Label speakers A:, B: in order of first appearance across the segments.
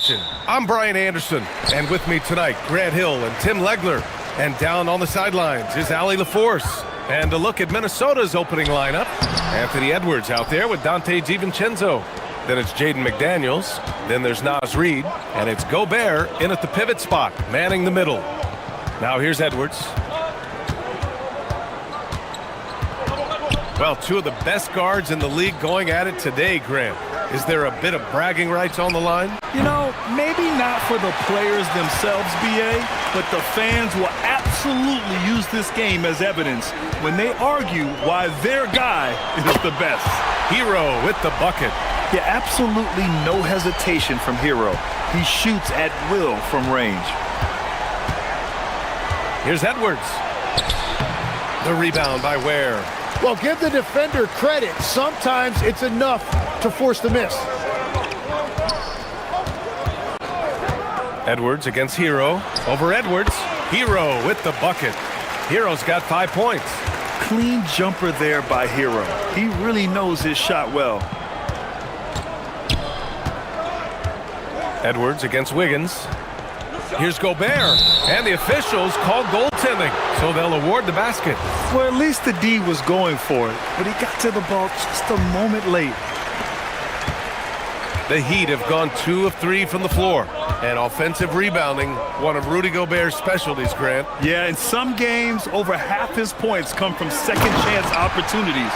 A: question. I'm Brian Anderson, and with me tonight, Grant Hill and Tim Legler. And down on the sidelines is Ali LaForce. And a look at Minnesota's opening lineup. Anthony Edwards out there with Dante DiVincenzo. Then it's Jaden McDaniels. Then there's Naz Reid. And it's Gobert in at the pivot spot, manning the middle. Now here's Edwards. Well, two of the best guards in the league going at it today, Grant. Is there a bit of bragging rights on the line?
B: You know, maybe not for the players themselves, BA, but the fans will absolutely use this game as evidence when they argue why their guy is the best.
A: Hero with the bucket.
B: Yeah, absolutely no hesitation from Hero. He shoots at will from range.
A: Here's Edwards. The rebound by Ware.
C: Well, give the defender credit. Sometimes it's enough to force the miss.
A: Edwards against Hero. Over Edwards. Hero with the bucket. Hero's got 5 points.
B: Clean jumper there by Hero. He really knows his shot well.
A: Edwards against Wiggins. Here's Gobert. And the officials call goaltending, so they'll award the basket.
B: Well, at least the D was going for it, but he got to the ball just a moment late.
A: The Heat have gone 2 of 3 from the floor. And offensive rebounding, one of Rudy Gobert's specialties, Grant.
B: Yeah, in some games, over half his points come from second chance opportunities.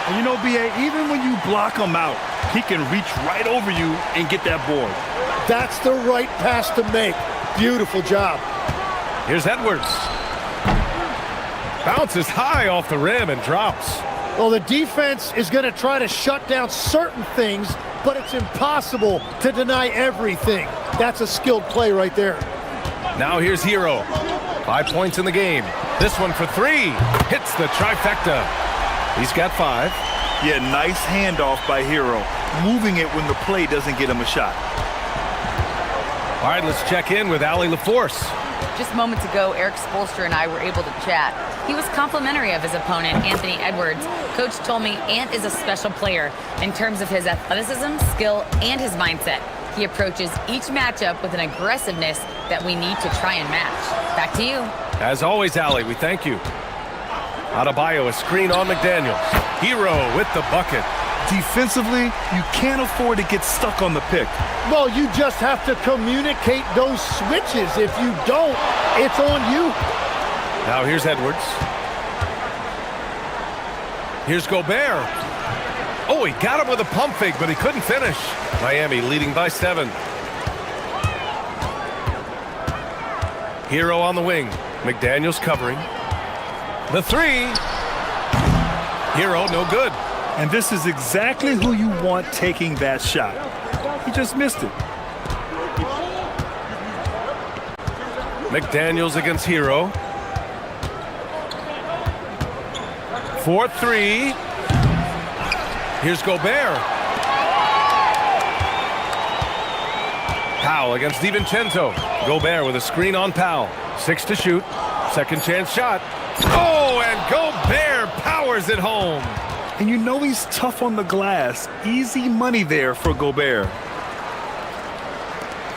B: And you know, BA, even when you block him out, he can reach right over you and get that board.
C: That's the right pass to make. Beautiful job.
A: Here's Edwards. Bounces high off the rim and drops.
C: Well, the defense is going to try to shut down certain things, but it's impossible to deny everything. That's a skilled play right there.
A: Now here's Hero. 5 points in the game. This one for 3. Hits the trifecta. He's got 5.
B: Yeah, nice handoff by Hero. Moving it when the play doesn't get him a shot.
A: All right, let's check in with Ali LaForce.
D: Just moments ago, Eric Spoelstra and I were able to chat. He was complimentary of his opponent, Anthony Edwards. Coach told me Ant is a special player in terms of his athleticism, skill, and his mindset. He approaches each matchup with an aggressiveness that we need to try and match. Back to you.
A: As always, Ali, we thank you. Adebayo, a screen on McDaniels. Hero with the bucket.
B: Defensively, you can't afford to get stuck on the pick.
C: Well, you just have to communicate those switches. If you don't, it's on you.
A: Now here's Edwards. Here's Gobert. Oh, he got him with a pump fake, but he couldn't finish. Miami leading by 7. Hero on the wing. McDaniels covering. The 3. Hero, no good.
B: And this is exactly who you want taking that shot. He just missed it.
A: McDaniels against Hero. 4-3. Here's Gobert. Powell against DiVincenzo. Gobert with a screen on Powell. 6 to shoot. Second chance shot. Oh, and Gobert powers it home.
B: And you know he's tough on the glass. Easy money there for Gobert.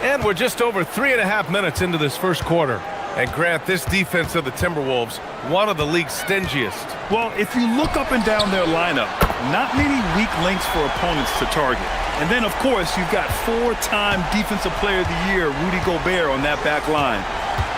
A: And we're just over 3.5 minutes into this first quarter. And Grant, this defense of the Timberwolves, one of the league's stingiest.
B: Well, if you look up and down their lineup, not many weak links for opponents to target. And then, of course, you've got 4-time Defensive Player of the Year, Rudy Gobert, on that back line.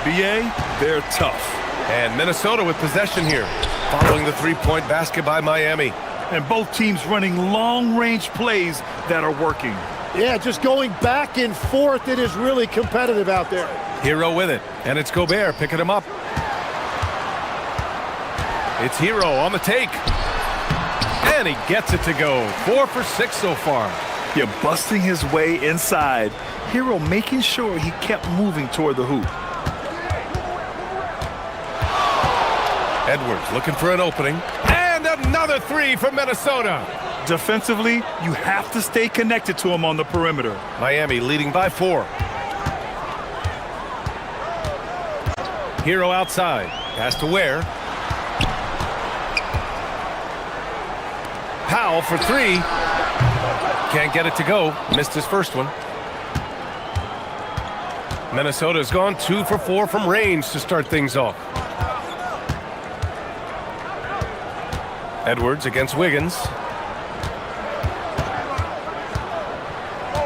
B: BA, they're tough.
A: And Minnesota with possession here, following the three-point basket by Miami.
B: And both teams running long-range plays that are working.
C: Yeah, just going back and forth. It is really competitive out there.
A: Hero with it, and it's Gobert picking him up. It's Hero on the take. And he gets it to go. 4 for 6 so far.
B: Yeah, busting his way inside. Hero making sure he kept moving toward the hoop.
A: Edwards looking for an opening. And another 3 from Minnesota.
B: Defensively, you have to stay connected to him on the perimeter.
A: Miami leading by 4. Hero outside. Pass to Ware. Powell for 3. Can't get it to go. Missed his first one. Minnesota's gone 2 for 4 from range to start things off. Edwards against Wiggins.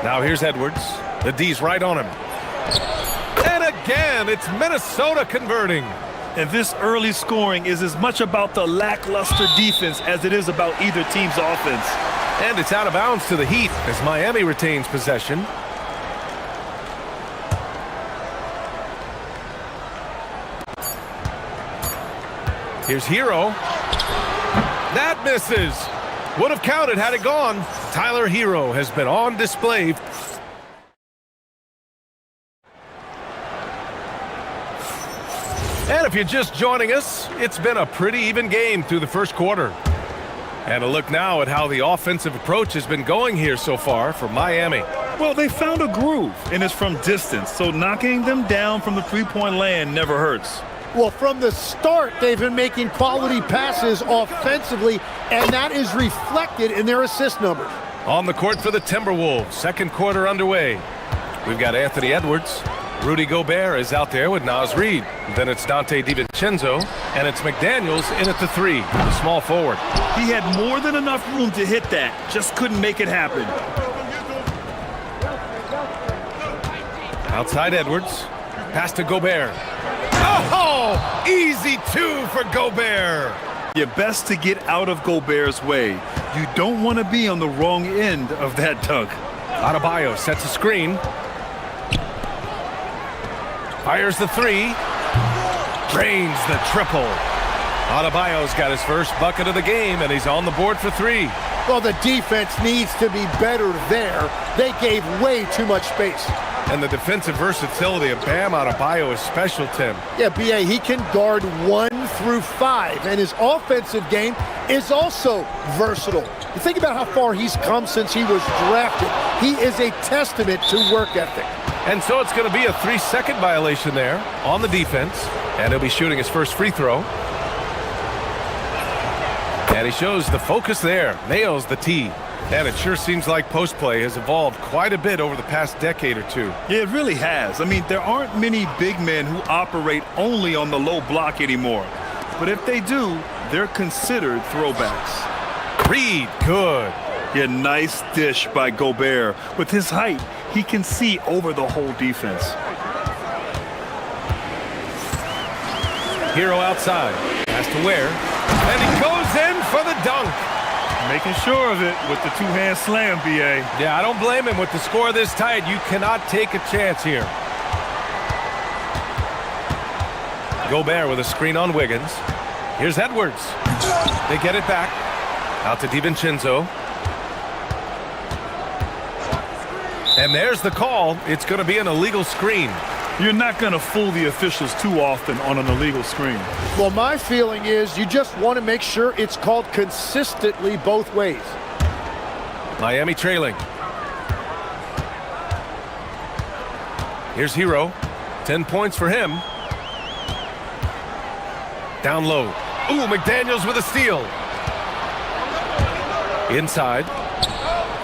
A: Now here's Edwards. The D's right on him. And again, it's Minnesota converting.
B: And this early scoring is as much about the lackluster defense as it is about either team's offense.
A: And it's out of bounds to the Heat as Miami retains possession. Here's Hero. That misses. Would have counted had it gone. Tyler Hero has been on display. And if you're just joining us, it's been a pretty even game through the first quarter. And a look now at how the offensive approach has been going here so far for Miami.
B: Well, they found a groove, and it's from distance, so knocking them down from the three-point land never hurts.
C: Well, from the start, they've been making quality passes offensively, and that is reflected in their assist numbers.
A: On the court for the Timberwolves, second quarter underway. We've got Anthony Edwards. Rudy Gobert is out there with Naz Reid. Then it's Dante DiVincenzo, and it's McDaniels in at the 3, the small forward.
B: He had more than enough room to hit that, just couldn't make it happen.
A: Outside Edwards, pass to Gobert. Oh, easy 2 for Gobert.
B: You're best to get out of Gobert's way. You don't want to be on the wrong end of that dunk.
A: Adebayo sets a screen. Fires the 3. Drains the triple. Adebayo's got his first bucket of the game, and he's on the board for 3.
C: Well, the defense needs to be better there. They gave way too much space.
A: And the defensive versatility of Bam Adebayo is special, Tim.
C: Yeah, B.A., he can guard 1 through 5, and his offensive game is also versatile. You think about how far he's come since he was drafted. He is a testament to work ethic.
A: And so it's going to be a 3-second violation there on the defense. And he'll be shooting his first free throw. And he shows the focus there. Nails the tee. And it sure seems like post play has evolved quite a bit over the past decade or two.
B: Yeah, it really has. I mean, there aren't many big men who operate only on the low block anymore. But if they do, they're considered throwbacks.
A: Reed, good.
B: Yeah, nice dish by Gobert. With his height, he can see over the whole defense.
A: Hero outside. Pass to Ware. And he goes in for the dunk.
B: Making sure of it with the two-hand slam, B.A.
A: Yeah, I don't blame him. With the score this tight, you cannot take a chance here. Gobert with a screen on Wiggins. Here's Edwards. They get it back. Out to DiVincenzo. And there's the call. It's going to be an illegal screen.
B: You're not going to fool the officials too often on an illegal screen.
C: Well, my feeling is you just want to make sure it's called consistently both ways.
A: Miami trailing. Here's Hero. 10 points for him. Down low. Ooh, McDaniels with a steal. Inside.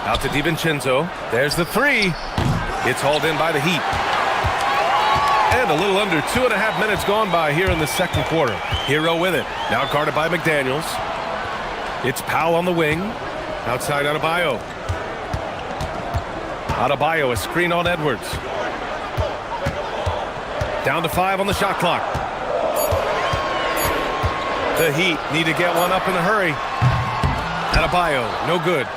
A: Out to DiVincenzo. There's the 3. It's hauled in by the Heat. And a little under 2.5 minutes gone by here in the second quarter. Hero with it. Now guarded by McDaniels. It's Powell on the wing. Outside Adebayo. Adebayo, a screen on Edwards. Down to 5 on the shot clock. The Heat need to get one up in a hurry. Adebayo, no good.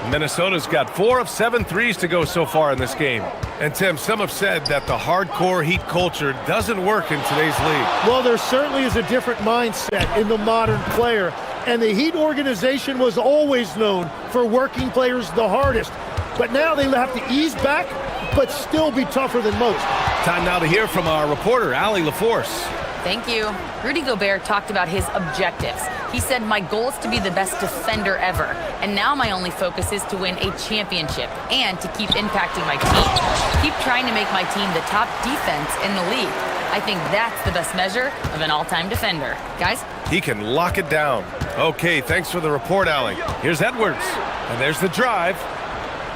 A: Minnesota's got 4 of 7 threes to go so far in this game. And Tim, some have said that the hardcore Heat culture doesn't work in today's league.
C: Well, there certainly is a different mindset in the modern player. And the Heat organization was always known for working players the hardest. But now they have to ease back, but still be tougher than most.
A: Time now to hear from our reporter, Allie LaForce.
D: Thank you. Rudy Gobert talked about his objectives. He said, my goal is to be the best defender ever. And now my only focus is to win a championship and to keep impacting my team. Keep trying to make my team the top defense in the league. I think that's the best measure of an all-time defender. Guys?
A: He can lock it down. Okay, thanks for the report, Allie. Here's Edwards. And there's the drive.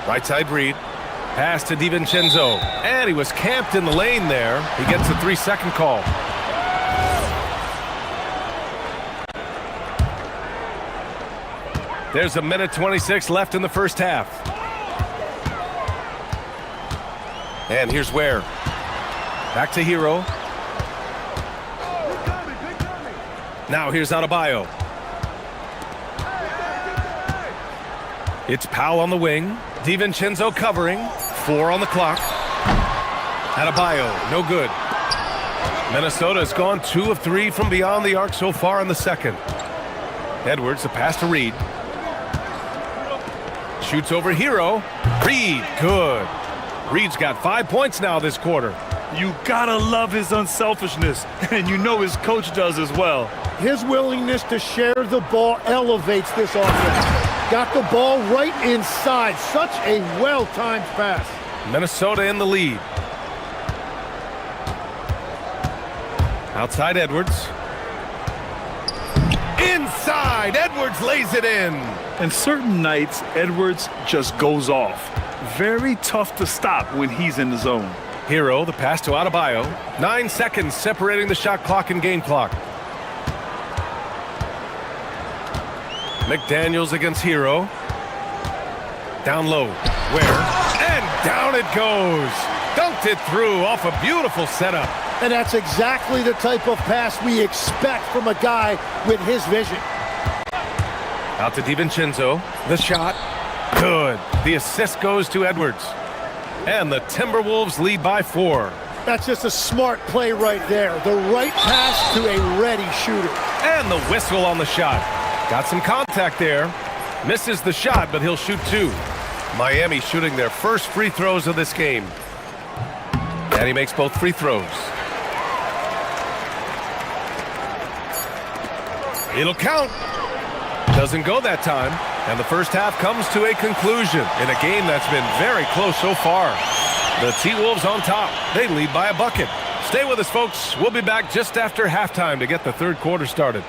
A: Right side Reed. Pass to DiVincenzo. And he was camped in the lane there. He gets a 3-second call. There's 1:26 left in the first half. And here's Ware. Back to Hero. Now here's Adebayo. It's Powell on the wing. DiVincenzo covering. 4 on the clock. Adebayo, no good. Minnesota has gone 2 of 3 from beyond the arc so far in the second. Edwards, the pass to Reed. Shoots over Hero. Reed, good. Reed's got 5 points now this quarter.
B: You gotta love his unselfishness, and you know his coach does as well.
C: His willingness to share the ball elevates this offense. Got the ball right inside. Such a well-timed pass.
A: Minnesota in the lead. Outside Edwards. Inside, Edwards lays it in.
B: And certain nights, Edwards just goes off. Very tough to stop when he's in the zone.
A: Hero, the pass to Adebayo. 9 seconds separating the shot clock and game clock. McDaniels against Hero. Down low. Ware. And down it goes. Dunked it through off a beautiful setup.
C: And that's exactly the type of pass we expect from a guy with his vision.
A: Out to DiVincenzo. The shot. Good. The assist goes to Edwards. And the Timberwolves lead by 4.
C: That's just a smart play right there. The right pass to a ready shooter.
A: And the whistle on the shot. Got some contact there. Misses the shot, but he'll shoot 2. Miami shooting their first free throws of this game. And he makes both free throws. It'll count. Doesn't go that time. And the first half comes to a conclusion in a game that's been very close so far. The T-Wolves on top. They lead by a bucket. Stay with us, folks. We'll be back just after halftime to get the third quarter started.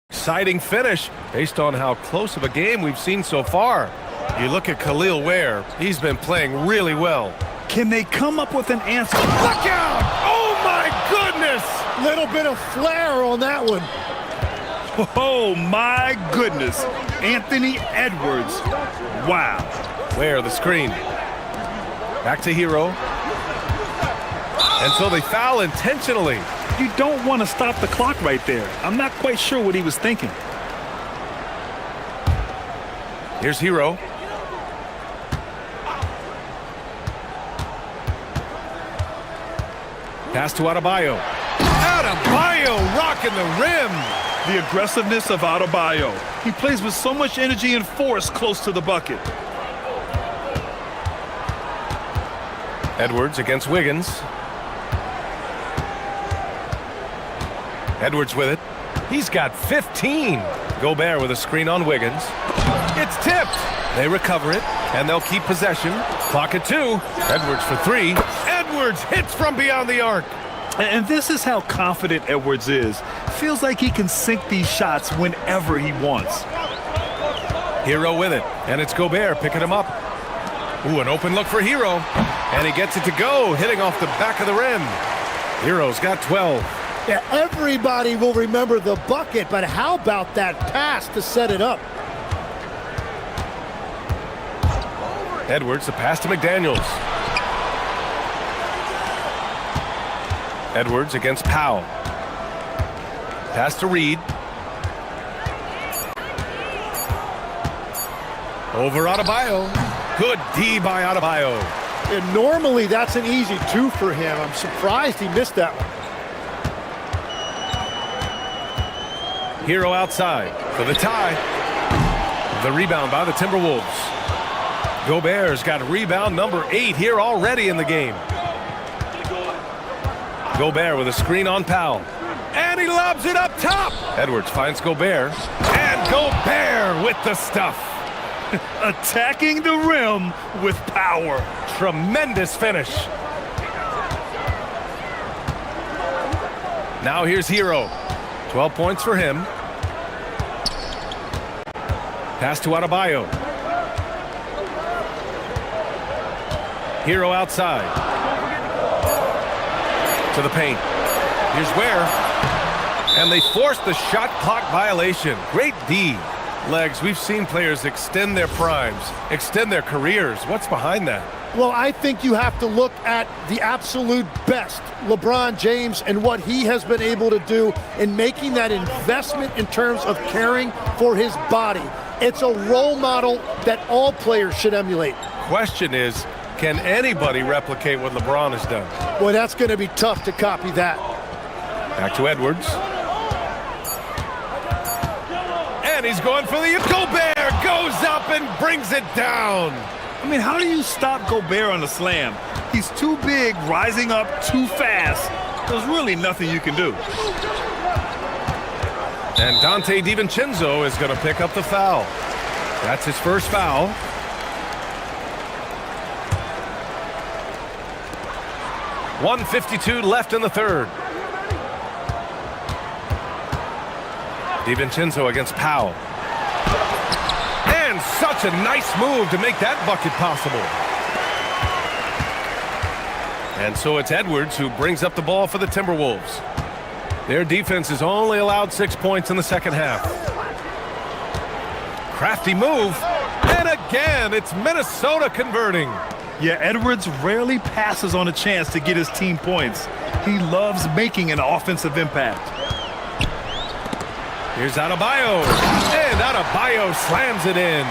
A: Exciting finish based on how close of a game we've seen so far. You look at Khalil Ware, he's been playing really well.
B: Can they come up with an answer?
A: Look out! Oh my goodness!
C: Little bit of flair on that one.
B: Oh my goodness. Anthony Edwards. Wow.
A: Ware the screen. Back to Hero. And so they foul intentionally.
B: You don't want to stop the clock right there. I'm not quite sure what he was thinking.
A: Here's Hero. Pass to Adebayo. Adebayo rocking the rim.
B: The aggressiveness of Adebayo. He plays with so much energy and force close to the bucket.
A: Edwards against Wiggins. Edwards with it. He's got 15. Gobert with a screen on Wiggins. It's tipped. They recover it, and they'll keep possession. Clock at 2. Edwards for 3. Edwards hits from beyond the arc.
B: And this is how confident Edwards is. Feels like he can sink these shots whenever he wants.
A: Hero with it, and it's Gobert picking him up. Ooh, an open look for Hero, and he gets it to go, hitting off the back of the rim. Hero's got 12.
C: Yeah, everybody will remember the bucket, but how about that pass to set it up?
A: Edwards, the pass to McDaniels. Edwards against Powell. Pass to Reed. Over Adebayo. Good D by Adebayo.
C: And normally that's an easy two for him. I'm surprised he missed that one.
A: Hero outside for the tie. The rebound by the Timberwolves. Gobert's got rebound number 8 here already in the game. Gobert with a screen on Powell. And he lobs it up top. Edwards finds Gobert. And Gobert with the stuff.
B: Attacking the rim with power.
A: Tremendous finish. Now here's Hero. 12 points for him. Pass to Adebayo. Hero outside. To the paint. Here's Ware. And they forced the shot clock violation. Great D. Legs, we've seen players extend their primes, extend their careers. What's behind that?
C: Well, I think you have to look at the absolute best, LeBron James, and what he has been able to do in making that investment in terms of caring for his body. It's a role model that all players should emulate.
A: Question is, can anybody replicate what LeBron has done?
C: Boy, that's going to be tough to copy that.
A: Back to Edwards. And he's going for the... Gobert goes up and brings it down.
B: I mean, how do you stop Gobert on the slam? He's too big, rising up too fast. There's really nothing you can do.
A: And Dante DiVincenzo is going to pick up the foul. That's his first foul. .152 left in the third. DiVincenzo against Powell. And such a nice move to make that bucket possible. And so it's Edwards who brings up the ball for the Timberwolves. Their defense has only allowed 6 points in the second half. Crafty move. And again, it's Minnesota converting.
B: Yeah, Edwards rarely passes on a chance to get his team points. He loves making an offensive impact.
A: Here's Adebayo, and Adebayo slams it in.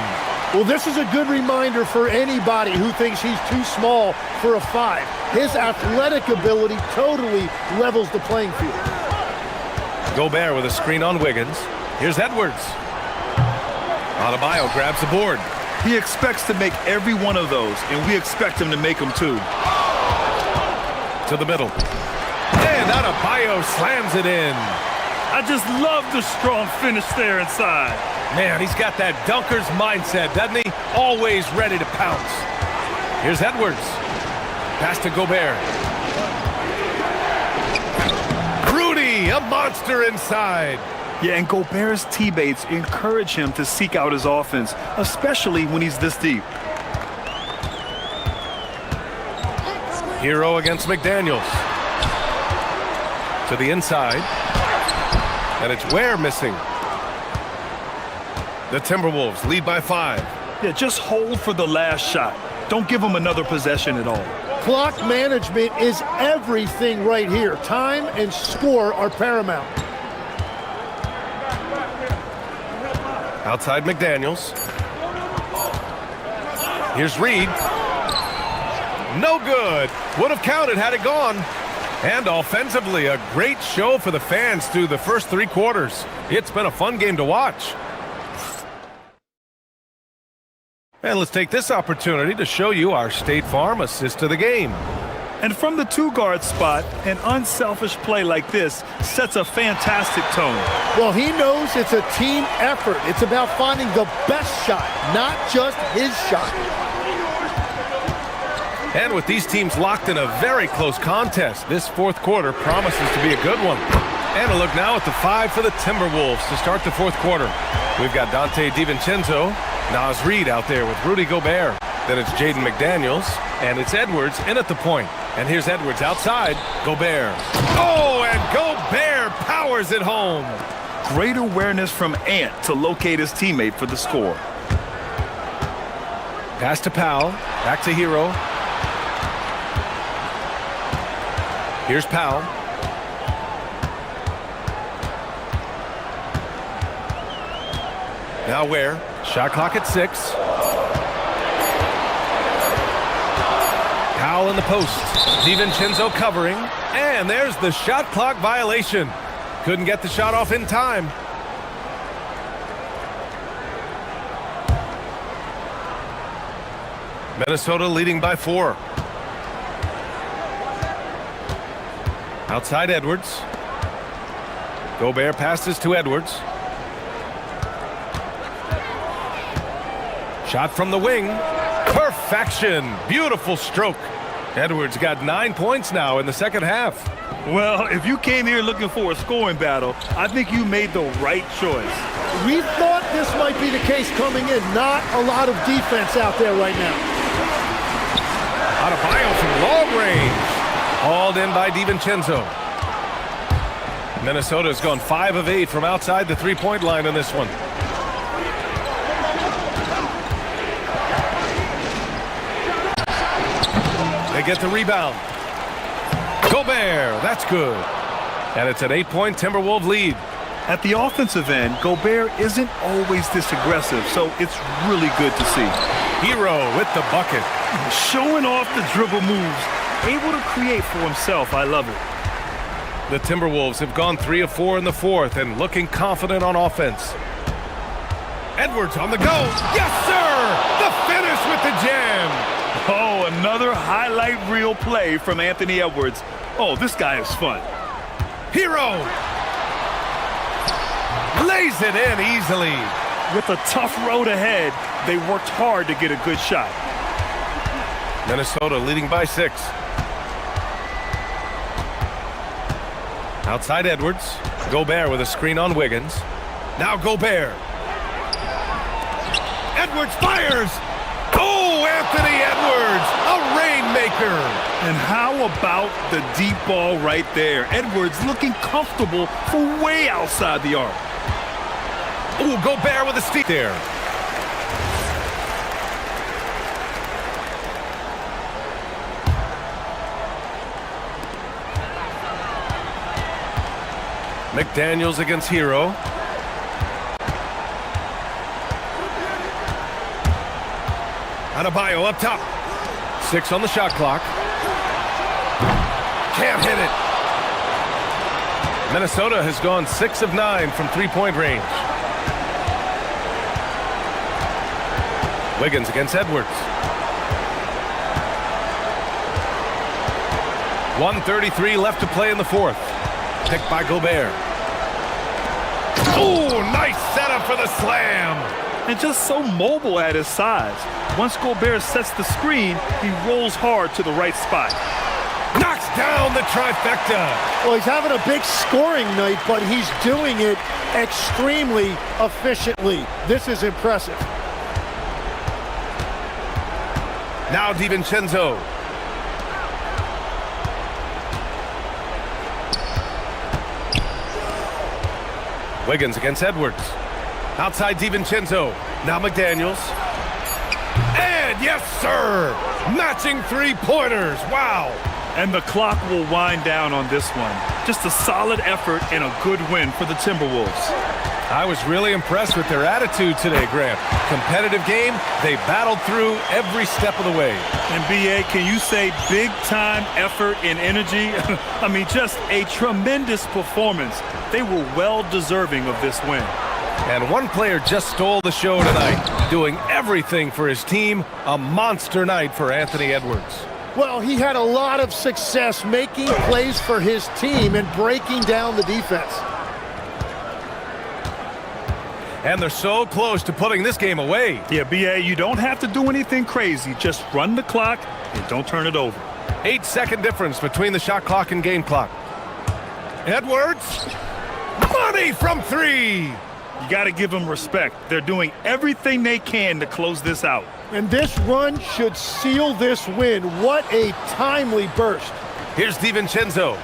C: Well, this is a good reminder for anybody who thinks he's too small for a 5. His athletic ability totally levels the playing field.
A: Gobert with a screen on Wiggins. Here's Edwards. Adebayo grabs the board.
B: He expects to make every one of those, and we expect him to make them too.
A: To the middle. And Adebayo slams it in.
B: I just love the strong finish there inside.
A: Man, he's got that dunker's mindset, doesn't he? Always ready to pounce. Here's Edwards. Pass to Gobert. Rudy, a monster inside.
B: Yeah, and Gobert's teammates encourage him to seek out his offense, especially when he's this deep.
A: Hero against McDaniels. To the inside. And it's Ware missing. The Timberwolves lead by 5.
B: Yeah, just hold for the last shot. Don't give them another possession at all.
C: Clock management is everything right here. Time and score are paramount.
A: Outside McDaniels. Here's Reed. No good. Would have counted had it gone. And offensively, a great show for the fans through the first 3 quarters. It's been a fun game to watch. And let's take this opportunity to show you our State Farm assist to the game.
B: And from the 2-guard spot, an unselfish play like this sets a fantastic tone.
C: Well, he knows it's a team effort. It's about finding the best shot, not just his shot.
A: And with these teams locked in a very close contest, this fourth quarter promises to be a good one. And a look now at the 5 for the Timberwolves to start the fourth quarter. We've got Dante DiVincenzo, Nas Reed out there with Rudy Gobert. Then it's Jaden McDaniels, and it's Edwards in at the point. And here's Edwards outside. Gobert. Oh, and Gobert powers it home.
B: Great awareness from Ant to locate his teammate for the score.
A: Pass to Powell. Back to Hero. Here's Powell. Now Ware. Shot clock at 6. Powell in the post. DiVincenzo covering. And there's the shot clock violation. Couldn't get the shot off in time. Minnesota leading by 4. Outside Edwards. Gobert passes to Edwards. Shot from the wing. Perfection. Beautiful stroke. Edwards got 9 points now in the second half.
B: Well, if you came here looking for a scoring battle, I think you made the right choice.
C: We thought this might be the case coming in. Not a lot of defense out there right now.
A: Adebayo from long range. Hauled in by DiVincenzo. Minnesota's gone 5 of 8 from outside the three-point line in this one. They get the rebound. Gobert, that's good. And it's an 8-point Timberwolves lead.
B: At the offensive end, Gobert isn't always this aggressive, so it's really good to see.
A: Hero with the bucket.
B: Showing off the dribble moves, able to create for himself. I love it.
A: The Timberwolves have gone 3 of 4 in the fourth and looking confident on offense. Edwards on the go. Yes, sir! The finish with the jam.
B: Oh, another highlight reel play from Anthony Edwards. Oh, this guy is fun.
A: Hero lays it in easily.
B: With a tough road ahead, they worked hard to get a good shot.
A: Minnesota leading by 6. Outside Edwards. Gobert with a screen on Wiggins. Now Gobert. Edwards fires. Oh, Anthony Edwards, a rainmaker.
B: And how about the deep ball right there? Edwards looking comfortable for way outside the arc.
A: Oh, Gobert with a steal there. McDaniels against Hero. Adebayo up top. 6 on the shot clock. Can't hit it. Minnesota has gone 6 of 9 from three-point range. Wiggins against Edwards. 1:33 left to play in the fourth. Picked by Gobert. Oh, nice setup for the slam.
B: And just so mobile at his size. Once Gobert sets the screen, he rolls hard to the right spot.
A: Knocks down the trifecta.
C: Well, he's having a big scoring night, but he's doing it extremely efficiently. This is impressive.
A: Now DiVincenzo. Wiggins against Edwards. Outside DiVincenzo. Now McDaniels. And yes, sir! Matching three-pointers. Wow!
B: And the clock will wind down on this one. Just a solid effort and a good win for the Timberwolves.
A: I was really impressed with their attitude today, Grant. Competitive game, they battled through every step of the way.
B: And BA, can you say big-time effort and energy? I mean, just a tremendous performance. They were well-deserving of this win.
A: And one player just stole the show tonight, doing everything for his team. A monster night for Anthony Edwards.
C: Well, he had a lot of success making plays for his team and breaking down the defense.
A: And they're so close to putting this game away.
B: Yeah, BA, you don't have to do anything crazy. Just run the clock and don't turn it over.
A: 8-second difference between the shot clock and game clock. Edwards. Money from 3.
B: You got to give them respect. They're doing everything they can to close this out.
C: And this run should seal this win. What a timely burst.
A: Here's DiVincenzo.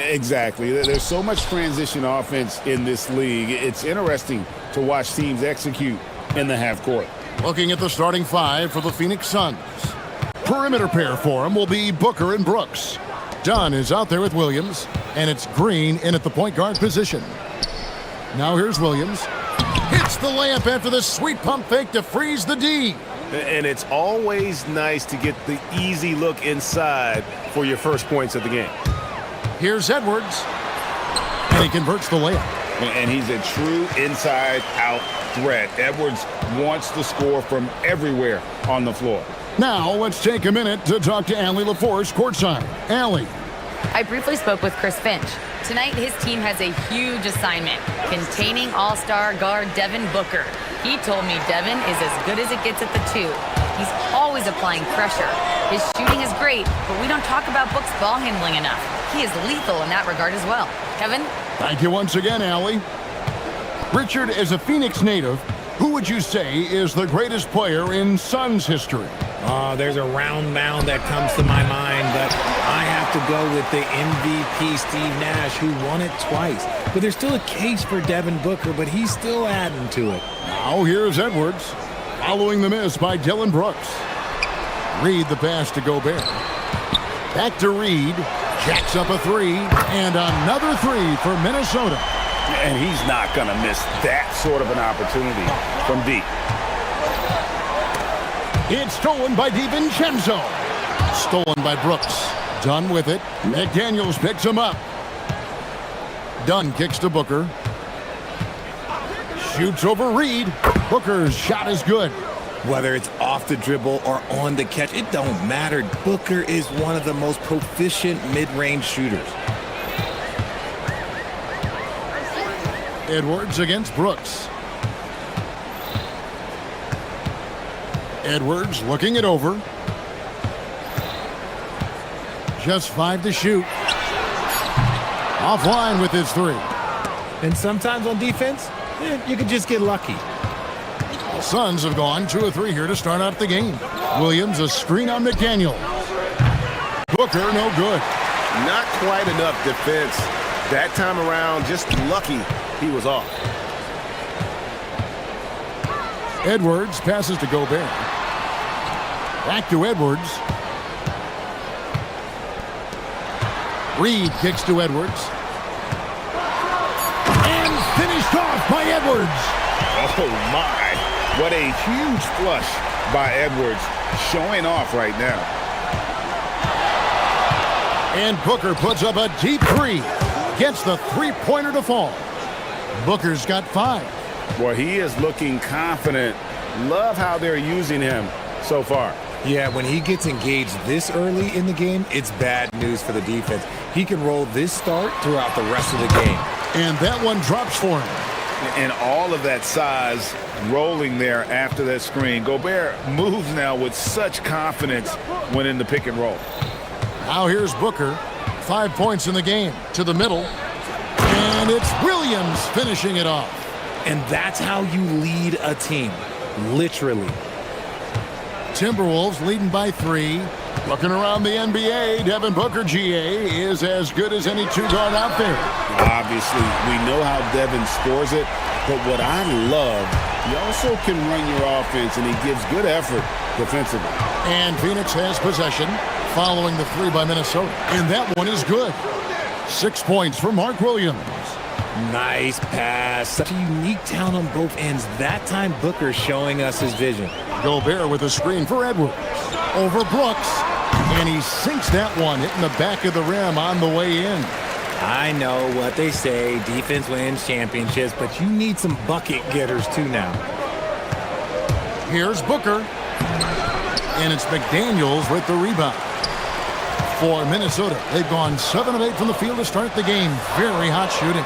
E: Exactly. There's so much transition offense in this league. It's interesting to watch teams execute in the half court.
F: Looking at the starting five for the Phoenix Suns. Perimeter pair for him will be Booker and Brooks. Dunn is out there with Williams, and it's Green in at the point guard position. Now here's Williams. Hits the layup after the sweet pump fake to freeze the D.
E: And it's always nice to get the easy look inside for your first points of the game.
F: Here's Edwards, and he converts the layup.
E: And he's a true inside-out threat. Edwards wants to score from everywhere on the floor.
F: Now let's take a minute to talk to Allie LaForce courtside. Allie.
D: I briefly spoke with Chris Finch. Tonight, his team has a huge assignment, containing all-star guard Devin Booker. He told me Devin is as good as it gets at the 2. He's always applying pressure. His shooting is great, but we don't talk about Book's ball handling enough. He is lethal in that regard as well. Kevin?
F: Thank you once again, Allie. Richard, as a Phoenix native, who would you say is the greatest player in Suns history?
G: There's a round mound that comes to my mind, but I have to go with the MVP Steve Nash, who won it twice. But there's still a case for Devin Booker, but he's still adding to it.
F: Now here's Edwards, following the miss by Dillon Brooks. Reed the pass to Gobert. Back to Reed, jacks up a 3, and another 3 for Minnesota.
E: And he's not going to miss that sort of an opportunity from deep.
F: It's stolen by DiVincenzo. Stolen by Brooks. Dunn with it. McDaniels picks him up. Dunn kicks to Booker. Shoots over Reed. Booker's shot is good.
G: Whether it's off the dribble or on the catch, it don't matter. Booker is one of the most proficient mid-range shooters.
F: Edwards against Brooks. Edwards looking it over. Just 5 to shoot. Offline with his 3.
G: And sometimes on defense, you can just get lucky.
F: The Suns have gone 2 of 3 here to start out the game. Williams a screen on McDaniel. Booker no good.
E: Not quite enough defense. That time around, just lucky he was off.
F: Edwards passes to Gobert. Back to Edwards. Reed kicks to Edwards. And finished off by Edwards.
E: Oh my, what a huge flush by Edwards, showing off right now.
F: And Booker puts up a deep 3. Gets the 3-pointer to fall. Booker's got 5.
E: Well, he is looking confident. Love how they're using him so far.
G: Yeah, when he gets engaged this early in the game, it's bad news for the defense. He can roll this start throughout the rest of the game.
F: And that one drops for him.
E: And all of that size rolling there after that screen. Gobert moves now with such confidence when in the pick and roll.
F: Now here's Booker. 5 points in the game. To the middle. And it's Williams finishing it off.
G: And that's how you lead a team. Literally.
F: Timberwolves leading by 3. Looking around the NBA, Devin Booker, GA, is as good as any 2-guard out there.
E: Obviously, we know how Devin scores it, but what I love, he also can run your offense, and he gives good effort defensively.
F: And Phoenix has possession, following the 3 by Minnesota. And that one is good. 6 points for Mark Williams.
G: Nice pass. Such a unique talent on both ends. That time, Booker showing us his vision.
F: Gobert with a screen for Edwards. Over Brooks. And he sinks that one, hitting the back of the rim on the way in.
G: I know what they say, defense wins championships, but you need some bucket getters too now.
F: Here's Booker. And it's McDaniels with the rebound. For Minnesota, they've gone 7 of 8 from the field to start the game. Very hot shooting.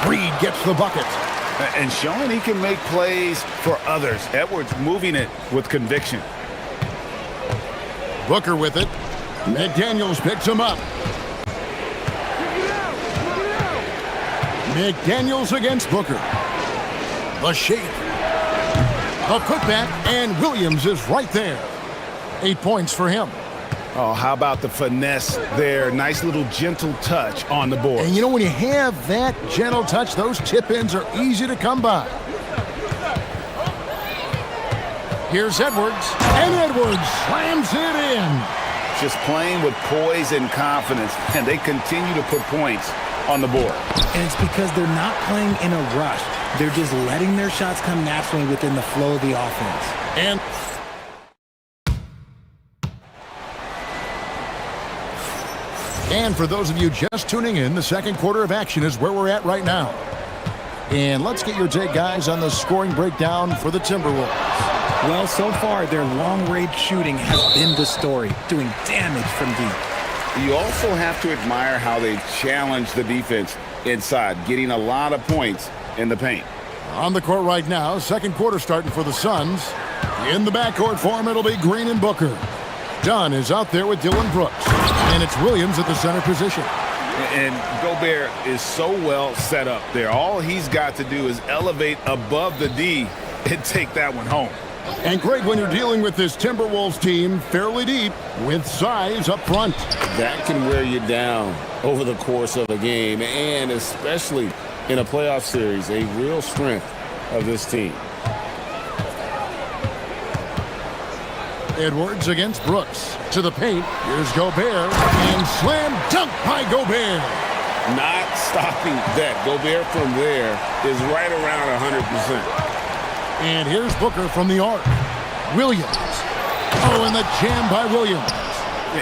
F: Reed gets the bucket.
E: And showing he can make plays for others. Edwards moving it with conviction.
F: Booker with it. McDaniels picks him up. McDaniels against Booker. The shake. The putback, and Williams is right there. 8 points for him.
E: Oh, how about the finesse there? Nice little gentle touch on the board.
F: And you know, when you have that gentle touch, those tip-ins are easy to come by. Here's Edwards, and Edwards slams it in.
E: Just playing with poise and confidence, and they continue to put points on the board.
G: And it's because they're not playing in a rush. They're just letting their shots come naturally within the flow of the offense.
F: And for those of you just tuning in, the second quarter of action is where we're at right now. And let's get your take, guys, on the scoring breakdown for the Timberwolves.
G: Well, so far, their long-range shooting has been the story, doing damage from deep.
E: You also have to admire how they challenge the defense inside, getting a lot of points in the paint.
F: On the court right now, second quarter starting for the Suns. In the backcourt for him, it'll be Green and Booker. Dunn is out there with Dylan Brooks. And it's Williams at the center position.
E: And Gobert is so well set up there. All he's got to do is elevate above the D and take that one home.
F: And Greg, when you're dealing with this Timberwolves team fairly deep with size up front,
E: that can wear you down over the course of a game, and especially in a playoff series, a real strength of this team.
F: Edwards against Brooks. To the paint. Here's Gobert. And slam dunk by Gobert.
E: Not stopping that. Gobert from there is right around 100%.
F: And here's Booker from the arc. Williams. Oh, and the jam by Williams.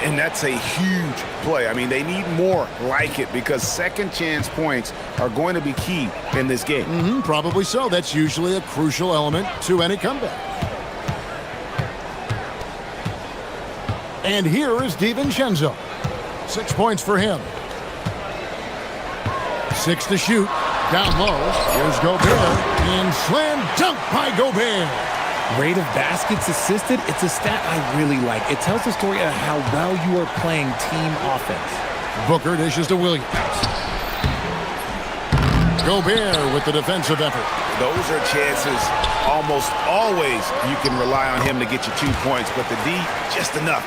E: And that's a huge play. I mean, they need more like it because second chance points are going to be key in this game.
F: Probably so. That's usually a crucial element to any comeback. And here is DiVincenzo. 6 points for him. 6 to shoot. Down low. Here's Gobert. And slam dunk by Gobert.
G: Rate of baskets assisted, it's a stat I really like. It tells the story of how well you are playing team offense.
F: Booker dishes to Williams. Gobert with the defensive effort.
E: Those are chances almost always you can rely on him to get you 2 points, but the D, just enough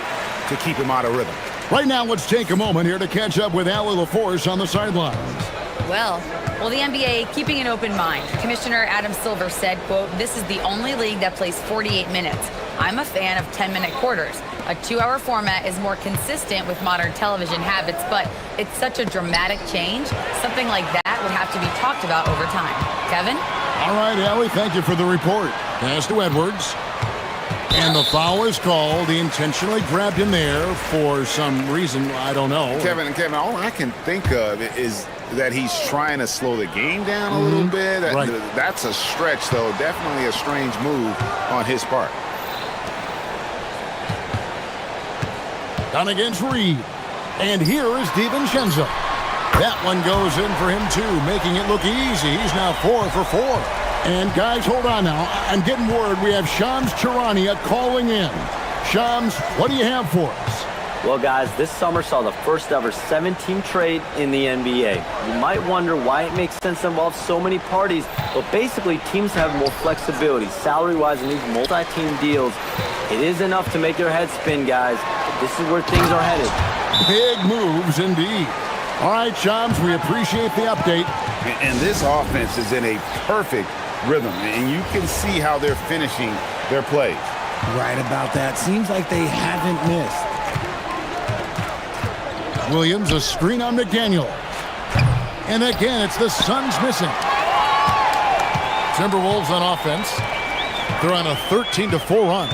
E: to keep him out of rhythm.
F: Right now, let's take a moment here to catch up with Allie LaForce on the sidelines.
D: Well, the NBA keeping an open mind. Commissioner Adam Silver said, quote, "This is the only league that plays 48 minutes. I'm a fan of 10-minute quarters. A 2-hour format is more consistent with modern television habits, but it's such a dramatic change. Something like that would have to be talked about over time." Kevin?
F: All right, Allie, thank you for the report. Pass to Edwards. And the foul is called. He intentionally grabbed him there for some reason, I don't know.
E: Kevin, all I can think of is that he's trying to slow the game down a little bit.
F: Right.
E: That's a stretch, though. Definitely a strange move on his part.
F: Done against Reed. And here is DiVincenzo. That one goes in for him, too, making it look easy. He's now 4 for 4. And, guys, hold on now. I'm getting word we have Shams Charania calling in. Shams, what do you have for us?
H: Well, guys, this summer saw the first ever 7-team trade in the NBA. You might wonder why it makes sense to involve so many parties, but basically teams have more flexibility salary-wise in these multi-team deals. It is enough to make your head spin, guys. This is where things are headed.
F: Big moves indeed. All right, Shams, we appreciate the update.
E: And this offense is in a perfect rhythm, and you can see how they're finishing their plays.
G: Right about that. Seems like they haven't missed.
F: Williams, a screen on McDaniel. And again, it's the Suns missing. Timberwolves on offense. They're on a 13-4 run.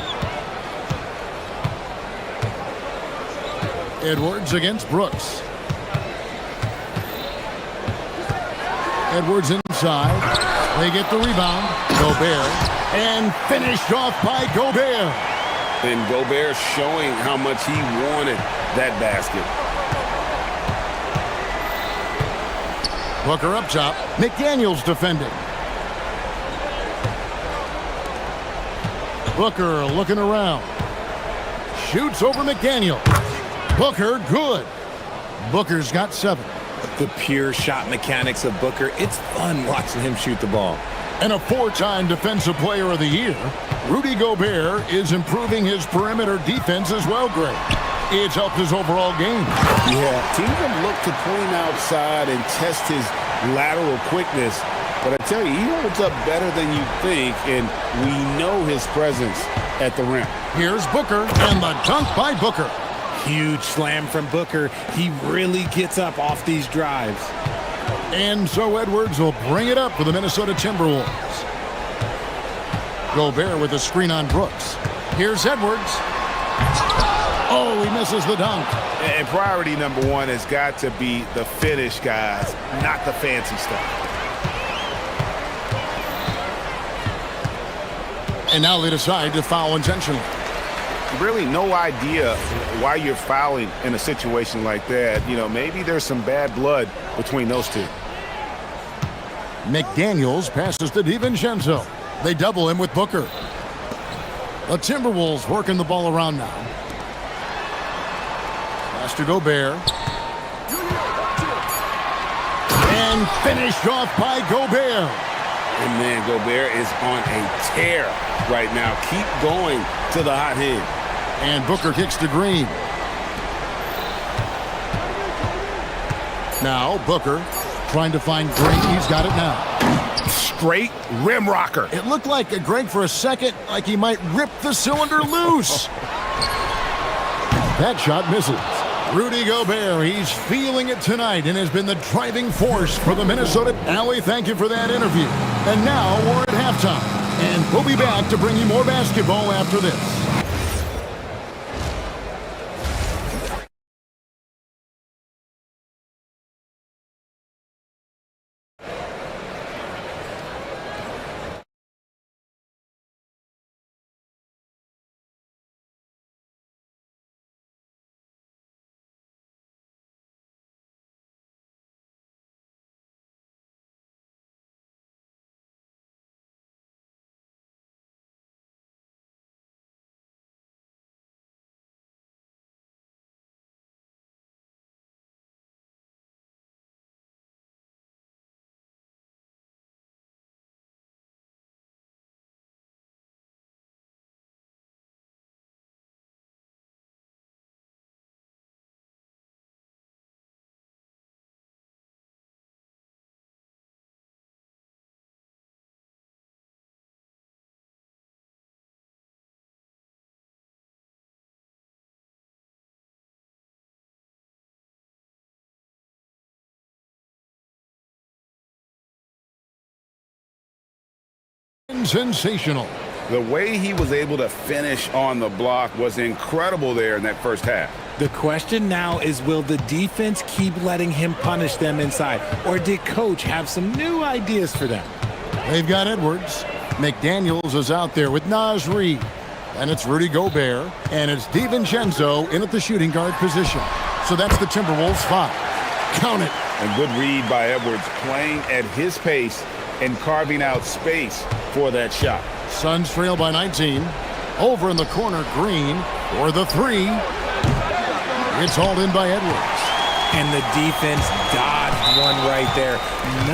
F: Edwards against Brooks. Edwards inside. They get the rebound. Gobert. And finished off by Gobert.
E: And Gobert showing how much he wanted that basket.
F: Booker up top. McDaniels defending. Booker looking around. Shoots over McDaniel. Booker, good. Booker's got 7.
G: The pure shot mechanics of Booker. It's fun watching him shoot the ball.
F: And a 4-time Defensive Player of the Year, Rudy Gobert is improving his perimeter defense as well, Greg. It's helped his overall game.
E: Yeah, teams have looked to pull him outside and test his lateral quickness. But I tell you, he holds up better than you think, and we know his presence at the rim.
F: Here's Booker, and the dunk by Booker.
G: Huge slam from Booker. He really gets up off these drives.
F: And so Edwards will bring it up for the Minnesota Timberwolves. Gobert with a screen on Brooks. Here's Edwards. Oh, he misses the dunk.
E: And priority number one has got to be the finish, guys, not the fancy stuff.
F: And now they decide to foul intentionally.
E: Really no idea why you're fouling in a situation like that. You know, maybe there's some bad blood between those two.
F: McDaniels passes to DiVincenzo. They double him with Booker. The Timberwolves working the ball around now. Pass to Gobert. And finished off by Gobert.
E: And man, Gobert is on a tear right now. Keep going to the hot hand.
F: And Booker kicks to Green. Now Booker trying to find Green. He's got it now.
E: Straight rim rocker.
F: It looked like Greg for a second, like he might rip the cylinder loose. That shot misses. Rudy Gobert, he's feeling it tonight and has been the driving force for the Minnesota. Allie, thank you for that interview. And now we're at halftime. And we'll be back to bring you more basketball after this. Sensational.
E: The way he was able to finish on the block was incredible there in that first half.
G: The question now is, will the defense keep letting him punish them inside? Or did Coach have some new ideas for them?
F: They've got Edwards. McDaniels is out there with Naz Reid. And it's Rudy Gobert. And it's DiVincenzo in at the shooting guard position. So that's the Timberwolves 5. Count it.
E: And good read by Edwards, playing at his pace and carving out space for that shot.
F: Suns trail by 19. Over in the corner, Green for the 3. It's hauled in by Edwards.
G: And the defense dodged one right there.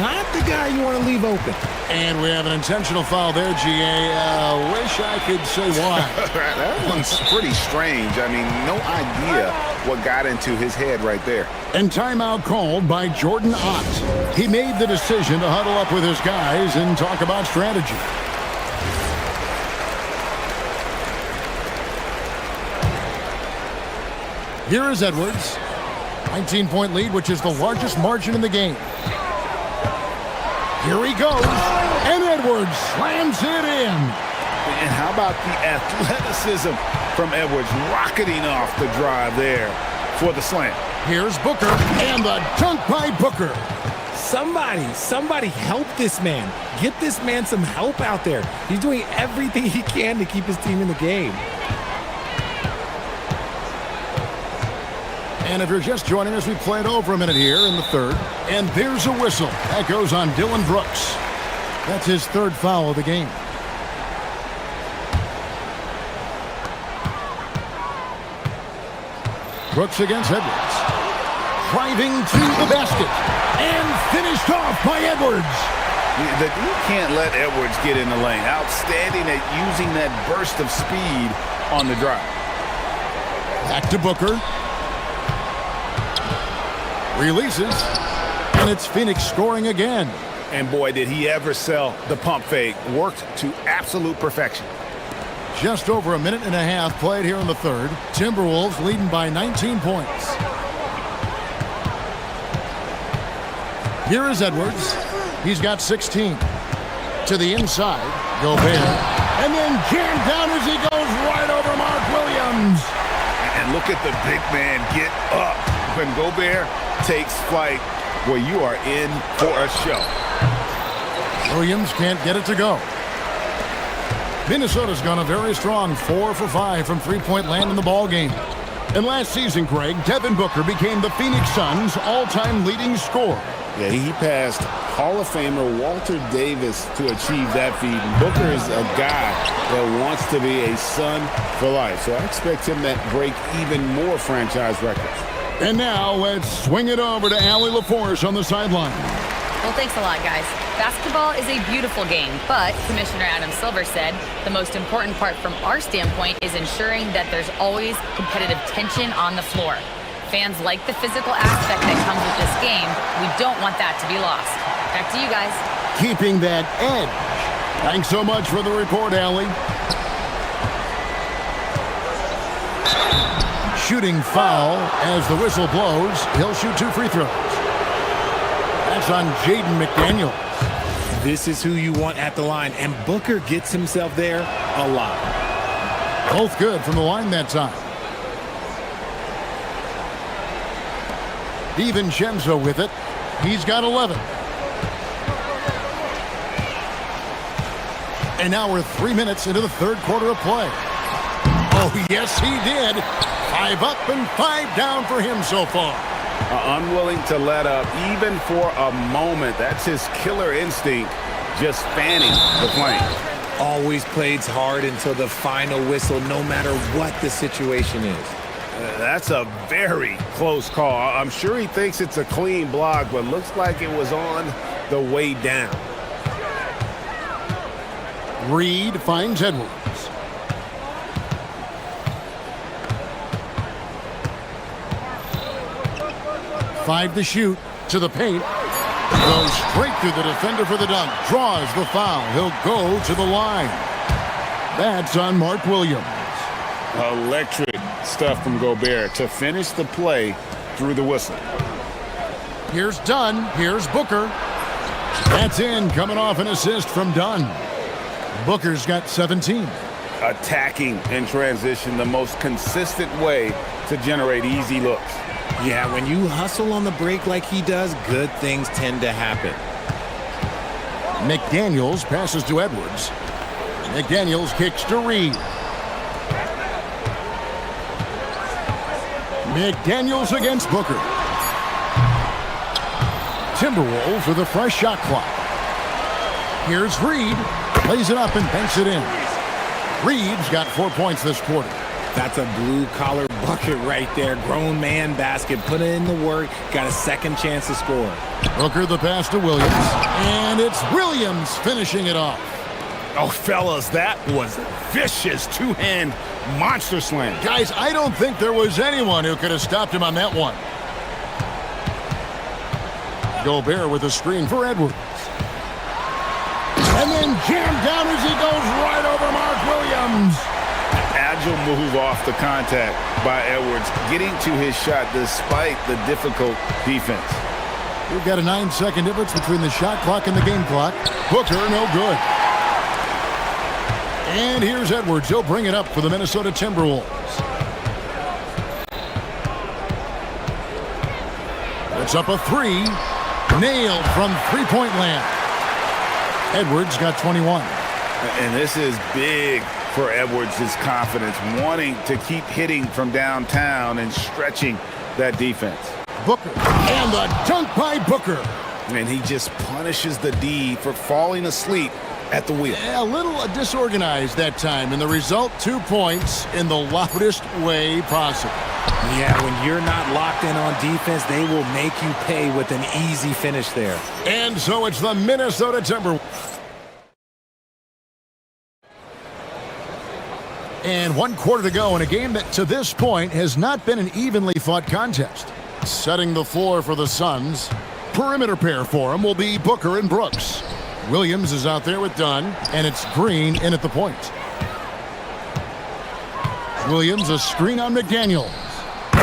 G: Not the guy you want to leave open.
F: And we have an intentional foul there, GA. Wish I could say why.
E: That one's pretty strange. I mean, no idea what got into his head right there.
F: And timeout called by Jordan Ott. He made the decision to huddle up with his guys and talk about strategy. Here is Edwards. 19-point lead, which is the largest margin in the game. Here he goes, and Edwards slams it in.
E: And how about the athleticism from Edwards rocketing off the drive there for the slam.
F: Here's Booker, and the dunk by Booker.
G: Somebody help this man. Get this man some help out there. He's doing everything he can to keep his team in the game.
F: And if you're just joining us, we played over a minute here in the third. And there's a whistle. That goes on Dylan Brooks. That's his third foul of the game. Brooks against Edwards. Driving to the basket. And finished off by Edwards.
E: You can't let Edwards get in the lane. Outstanding at using that burst of speed on the drive.
F: Back to Booker. Releases. And it's Phoenix scoring again.
E: And boy, did he ever sell the pump fake. Worked to absolute perfection.
F: Just over a minute and a half played here in the third. Timberwolves leading by 19 points. Here is Edwards. He's got 16. To the inside, Gobert. And then jammed down as he goes right over Mark Williams.
E: And look at the big man get up. When Gobert takes flight, well, you are in for a show.
F: Williams can't get it to go. Minnesota's gone a very strong 4 for 5 from three-point land in the ball game. And last season, Greg, Devin Booker became the Phoenix Suns' all-time leading scorer.
E: Yeah, he passed Hall of Famer Walter Davis to achieve that feat. And Booker is a guy that wants to be a Sun for life. So I expect him to break even more franchise records.
F: And now let's swing it over to Allie LaForce on the sideline.
D: Well, thanks a lot, guys. Basketball is a beautiful game, but Commissioner Adam Silver said the most important part from our standpoint is ensuring that there's always competitive tension on the floor. Fans like the physical aspect that comes with this game. We don't want that to be lost. Back to you guys.
F: Keeping that edge. Thanks so much for the report, Allie. Shooting foul as the whistle blows. He'll shoot 2 free throws. That's on Jaden McDaniels.
G: This is who you want at the line, and Booker gets himself there a lot.
F: Both good from the line that time. DiVincenzo with it. He's got 11. And now we're 3 minutes into the third quarter of play. Oh, yes, he did. 5 up and 5 down for him so far.
E: Unwilling to let up even for a moment. That's his killer instinct, just fanning the flame.
G: Always plays hard until the final whistle, no matter what the situation is.
E: That's a very close call. I'm sure he thinks it's a clean block, but looks like it was on the way down.
F: Reed finds Edwards. Five to shoot, to the paint. Goes straight through the defender for the dunk. Draws the foul. He'll go to the line. That's on Mark Williams.
E: Electric stuff from Gobert to finish the play through the whistle.
F: Here's Dunn. Here's Booker. That's in, coming off an assist from Dunn. Booker's got 17.
E: Attacking in transition, the most consistent way to generate easy looks.
G: Yeah, when you hustle on the break like he does, good things tend to happen.
F: McDaniels passes to Edwards. McDaniels kicks to Reed. McDaniels against Booker. Timberwolves with a fresh shot clock. Here's Reed. Plays it up and banks it in. Reed's got 4 points this quarter.
G: That's a blue-collar bucket right there. Grown man basket. Put in the work. Got a second chance to score.
F: Booker the pass to Williams. And it's Williams finishing it off.
E: Oh, fellas, that was vicious two-hand monster slam.
F: Guys, I don't think there was anyone who could have stopped him on that one. Gobert with a screen for Edwards. And then jammed down as he goes right over Mark Williams.
E: Agile move off the contact by Edwards, getting to his shot despite the difficult defense.
F: We've got a 9-second difference between the shot clock and the game clock. Booker, no good. And here's Edwards. He'll bring it up for the Minnesota Timberwolves. It's up a three. Nailed from three-point land. Edwards got 21.
E: And this is big for Edwards' confidence, wanting to keep hitting from downtown and stretching that defense.
F: Booker. And the dunk by Booker.
E: And he just punishes the D for falling asleep at the wheel.
F: A little disorganized that time, and the result, 2 points in the loudest way possible.
G: Yeah, when you're not locked in on defense, they will make you pay with an easy finish there.
F: And so it's the Minnesota Timberwolves. And 1 quarter to go in a game that to this point has not been an evenly fought contest. Setting the floor for the Suns. Perimeter pair for him will be Booker and Brooks. Williams is out there with Dunn, and it's Green in at the point. Williams, a screen on McDaniels.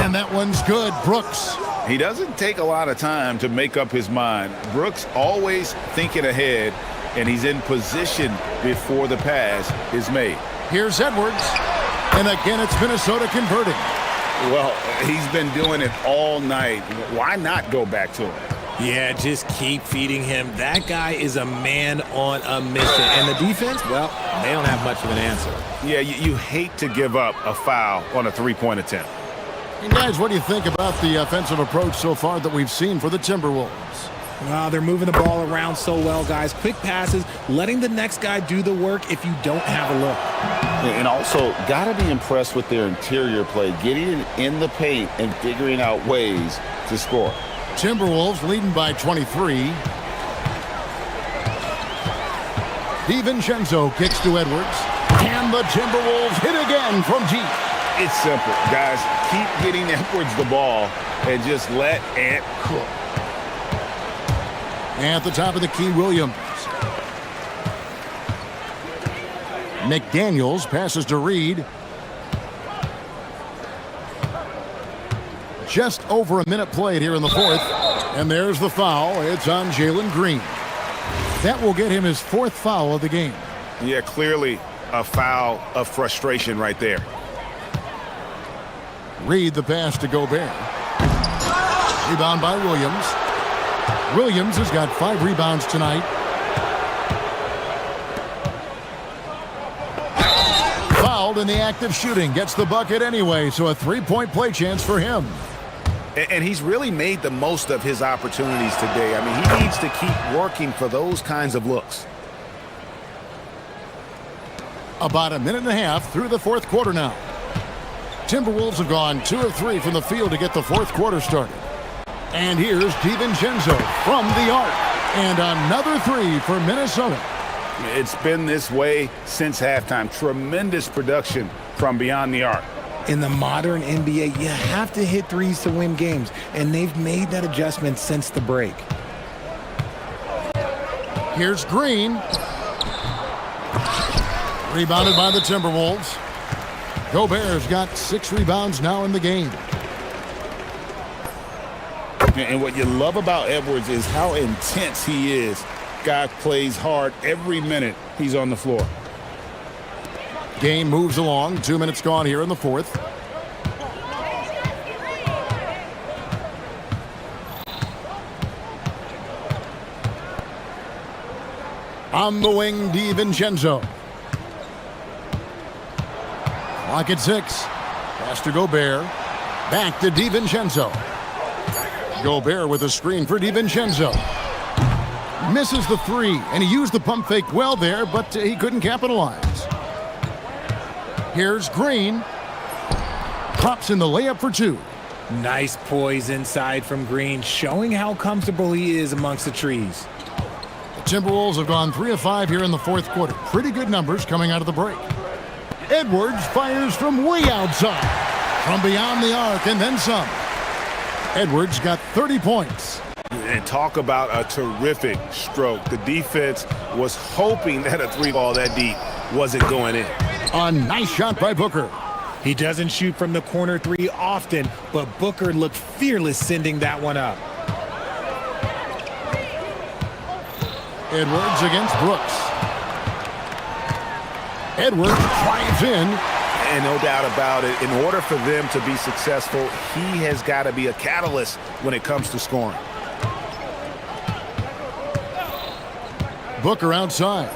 F: And that one's good. Brooks.
E: He doesn't take a lot of time to make up his mind. Brooks always thinking ahead, and he's in position before the pass is made.
F: Here's Edwards. And again, it's Minnesota converting.
E: Well, he's been doing it all night. Why not go back to him?
G: Yeah, just keep feeding him. That guy is a man on a mission. And the defense, well, they don't have much of an answer.
E: Yeah, you hate to give up a foul on a three-point attempt.
F: And guys, what do you think about the offensive approach so far that we've seen for the Timberwolves?
G: Well, they're moving the ball around so well, guys. Quick passes, letting the next guy do the work if you don't have a look.
E: And also, got to be impressed with their interior play, getting it in the paint and figuring out ways to score.
F: Timberwolves leading by 23. DiVincenzo kicks to Edwards. And the Timberwolves hit again from deep.
E: It's simple, guys. Keep getting Edwards the ball and just let Ant cook.
F: At the top of the key, Williams. McDaniels passes to Reed. Just over a minute played here in the fourth. And there's the foul. It's on Jalen Green. That will get him his 4th foul of the game.
E: Yeah, clearly a foul of frustration right there.
F: Reed the pass to Gobert. Rebound by Williams. Williams has got 5 rebounds tonight. Fouled in the act of shooting. Gets the bucket anyway, so a 3-point play chance for him.
E: And he's really made the most of his opportunities today. I mean, he needs to keep working for those kinds of looks.
F: About a minute and a half through the 4th quarter now. Timberwolves have gone 2 of 3 from the field to get the 4th quarter started. And here's DiVincenzo from the arc. And another 3 for Minnesota.
E: It's been this way since halftime. Tremendous production from beyond the arc.
G: In the modern NBA, you have to hit threes to win games, and they've made that adjustment since the break.
F: Here's Green. Rebounded by the Timberwolves. Gobert's got 6 rebounds now in the game.
E: And what you love about Edwards is how intense he is. Guy plays hard every minute he's on the floor.
F: Game moves along. 2 minutes gone here in the 4th. On the wing, DiVincenzo. Clock at 6. Pass to Gobert. Back to DiVincenzo. Gobert with a screen for DiVincenzo. Misses the 3, and he used the pump fake well there, but he couldn't capitalize. Here's Green. Pops in the layup for 2.
G: Nice poise inside from Green, showing how comfortable he is amongst the trees.
F: The Timberwolves have gone 3 of 5 here in the 4th quarter. Pretty good numbers coming out of the break. Edwards fires from way outside. From beyond the arc and then some. Edwards got 30 points.
E: And talk about a terrific stroke. The defense was hoping that a 3-ball that deep wasn't going in.
F: A nice shot by Booker.
G: He doesn't shoot from the corner 3 often, but Booker looked fearless sending that one up.
F: Edwards against Brooks. Edwards drives in.
E: And no doubt about it, in order for them to be successful, he has got to be a catalyst when it comes to scoring.
F: Booker outside.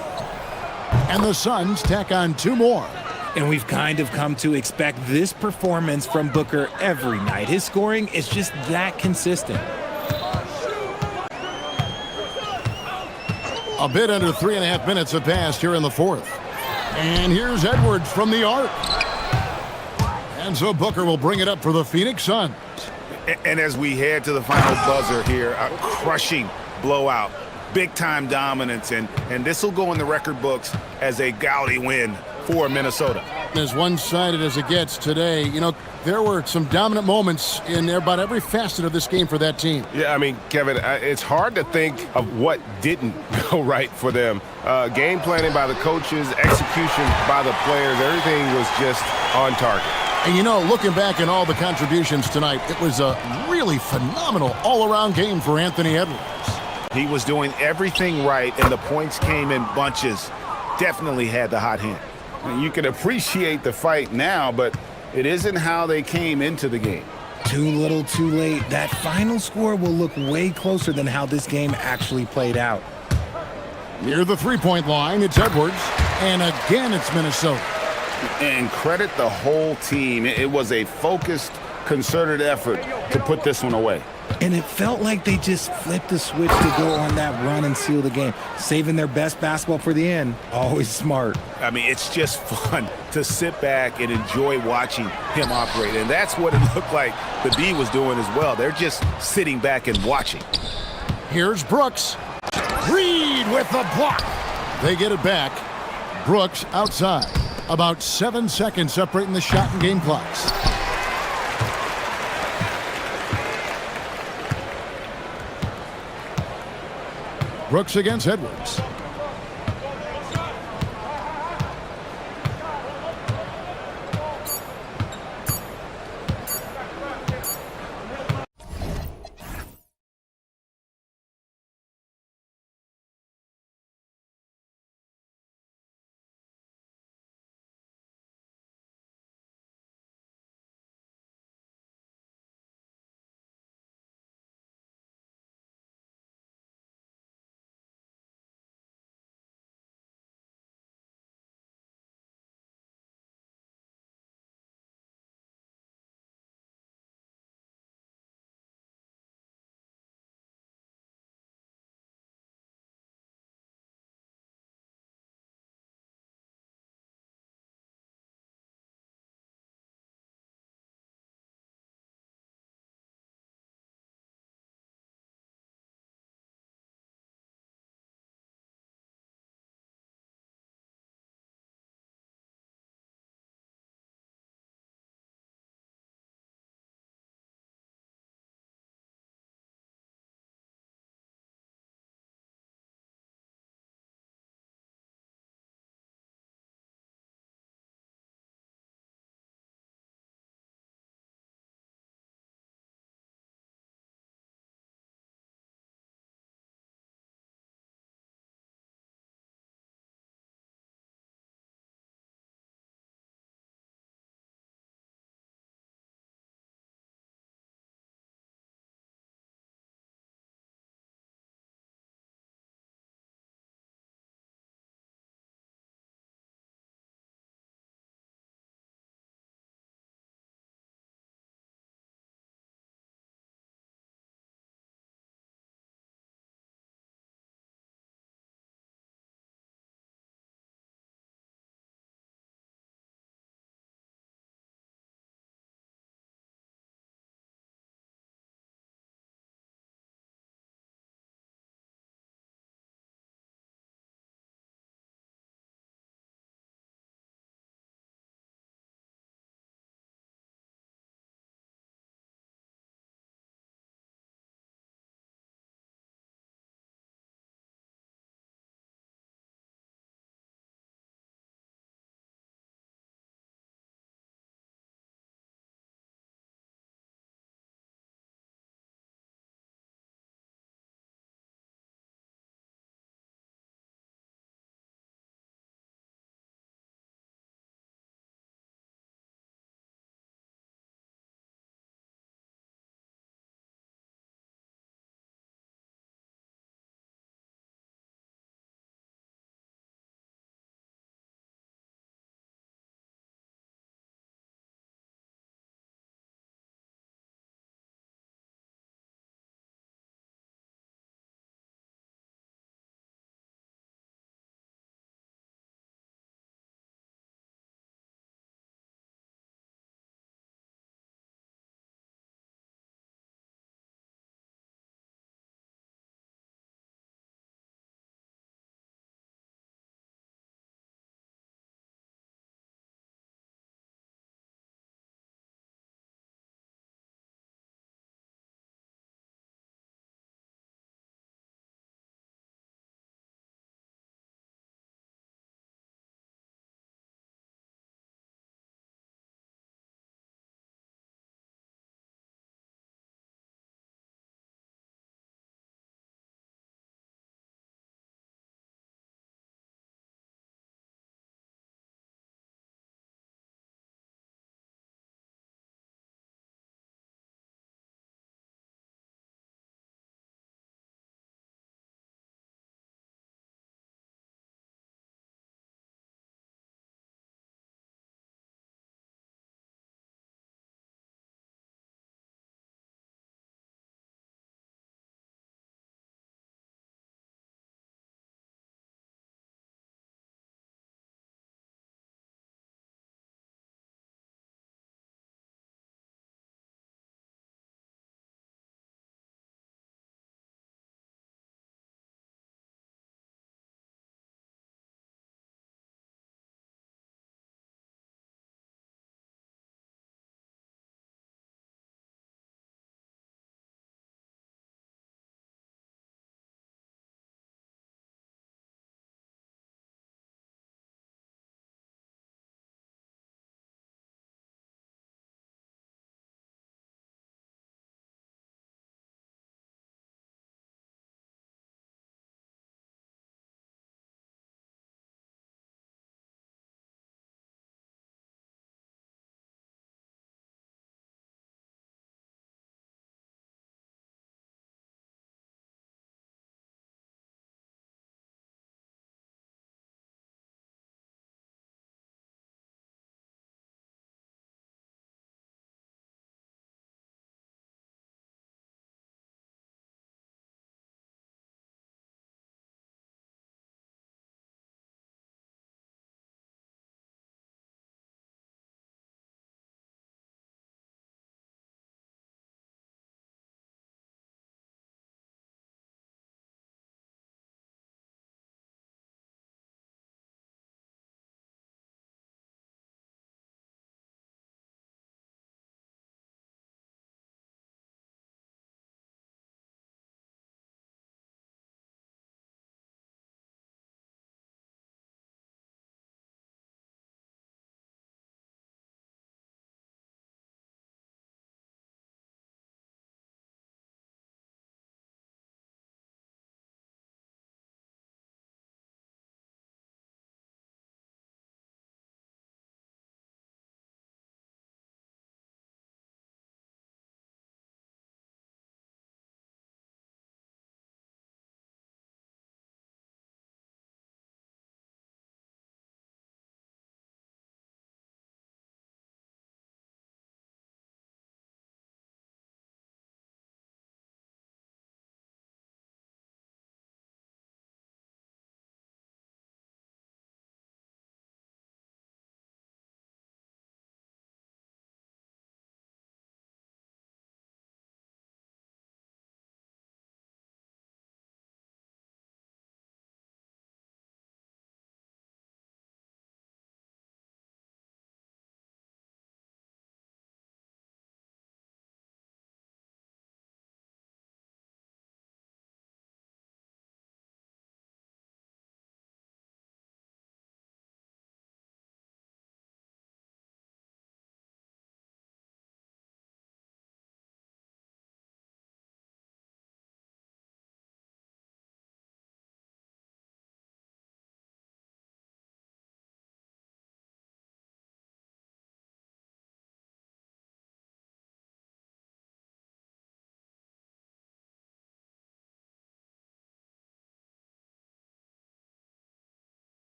F: And the Suns tack on 2 more.
G: And we've kind of come to expect this performance from Booker every night. His scoring is just that consistent.
F: A bit under 3.5 minutes have passed here in the 4th. And here's Edwards from the arc. And so Booker will bring it up for the Phoenix Suns.
E: And as we head to the final buzzer here, a crushing blowout, big-time dominance, and this will go in the record books as a gaudy win for Minnesota.
F: As one-sided as it gets today, you know, there were some dominant moments in about every facet of this game for that team.
A: Yeah, I mean, Kevin, it's hard to think of what didn't go right for them. Game planning by the coaches, execution by the players, everything was just on target.
F: And you know, looking back at all the contributions tonight, it was a really phenomenal all-around game for Anthony Edwards.
E: He was doing everything right, and the points came in bunches. Definitely had the hot hand. And you can appreciate the fight now, but it isn't how they came into the game.
G: Too little, too late. That final score will look way closer than how this game actually played out.
F: Near the three-point line, it's Edwards, and again it's Minnesota.
E: And credit the whole team. It was a focused, concerted effort to put this one away.
G: And it felt like they just flipped the switch to go on that run and seal the game. Saving their best basketball for the end. Always smart.
E: I mean, it's just fun to sit back and enjoy watching him operate. And that's what it looked like the D was doing as well. They're just sitting back and watching.
F: Here's Brooks. Reed with the block. They get it back. Brooks outside. About 7 seconds separating the shot and game clocks. Brooks against Edwards.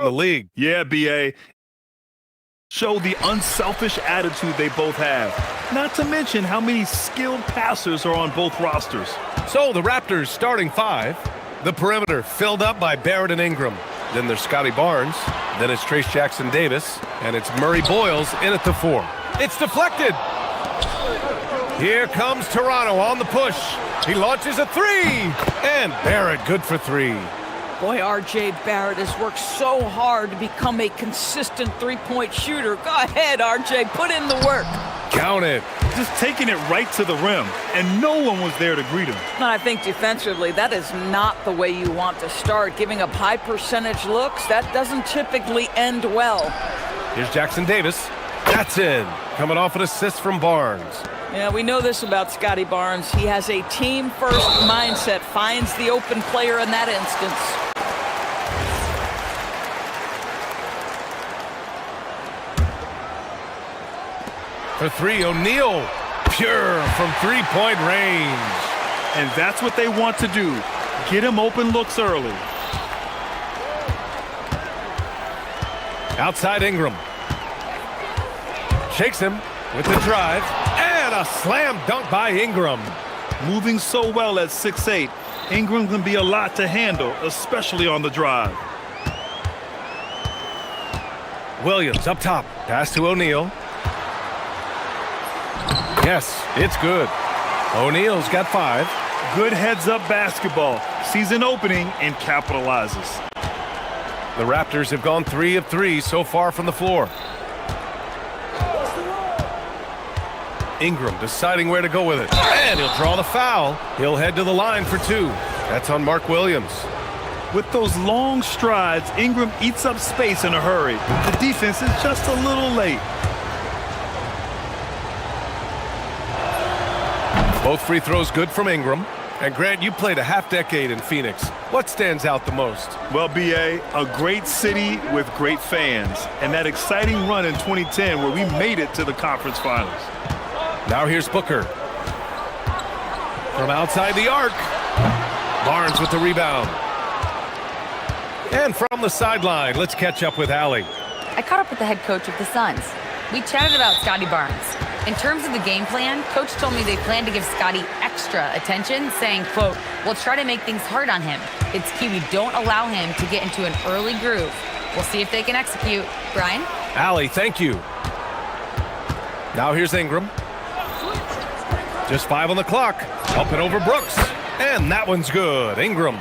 A: in the league.
B: Yeah, B.A. Show the unselfish attitude they both have. Not to mention how many skilled passers are on both rosters.
A: So the Raptors starting five. The perimeter filled up by Barrett and Ingram. Then there's Scotty Barnes. Then it's Trace Jackson-Davis. And it's Murray Boyles in at the 4. It's deflected. Here comes Toronto on the push. He launches a 3. And Barrett good for 3.
I: Boy, R.J. Barrett has worked so hard to become a consistent three-point shooter. Go ahead, R.J., put in the work.
A: Count it.
B: Just taking it right to the rim, and no one was there to greet him.
I: And I think defensively, that is not the way you want to start. Giving up high percentage looks, that doesn't typically end well.
A: Here's Jackson-Davis. That's in. Coming off an assist from Barnes.
I: Yeah, we know this about Scotty Barnes. He has a team-first mindset, finds the open player in that instance.
A: For 3, O'Neal. Pure from three-point range.
B: And that's what they want to do. Get him open looks early.
A: Outside Ingram. Shakes him with the drive. And a slam dunk by Ingram.
B: Moving so well at 6'8", Ingram can be a lot to handle, especially on the drive.
A: Williams up top. Pass to O'Neal. Yes, it's good. O'Neal's got 5.
B: Good heads-up basketball. Sees an opening and capitalizes.
A: The Raptors have gone 3 of 3 so far from the floor. Ingram deciding where to go with it. And he'll draw the foul. He'll head to the line for 2. That's on Mark Williams.
B: With those long strides, Ingram eats up space in a hurry. The defense is just a little late.
A: Both free throws good from Ingram. And Grant, you played a half-decade in Phoenix. What stands out the most?
B: Well, B.A., a great city with great fans. And that exciting run in 2010 where we made it to the conference finals.
A: Now here's Booker. From outside the arc. Barnes with the rebound. And from the sideline, let's catch up with Allie.
D: I caught up with the head coach of the Suns. We chatted about Scotty Barnes. In terms of the game plan, Coach told me they plan to give Scotty extra attention, saying, quote, "We'll try to make things hard on him. It's key we don't allow him to get into an early groove. We'll see if they can execute." Brian?
A: Allie, thank you. Now here's Ingram. Just 5 on the clock. Up and over Brooks. And that one's good. Ingram.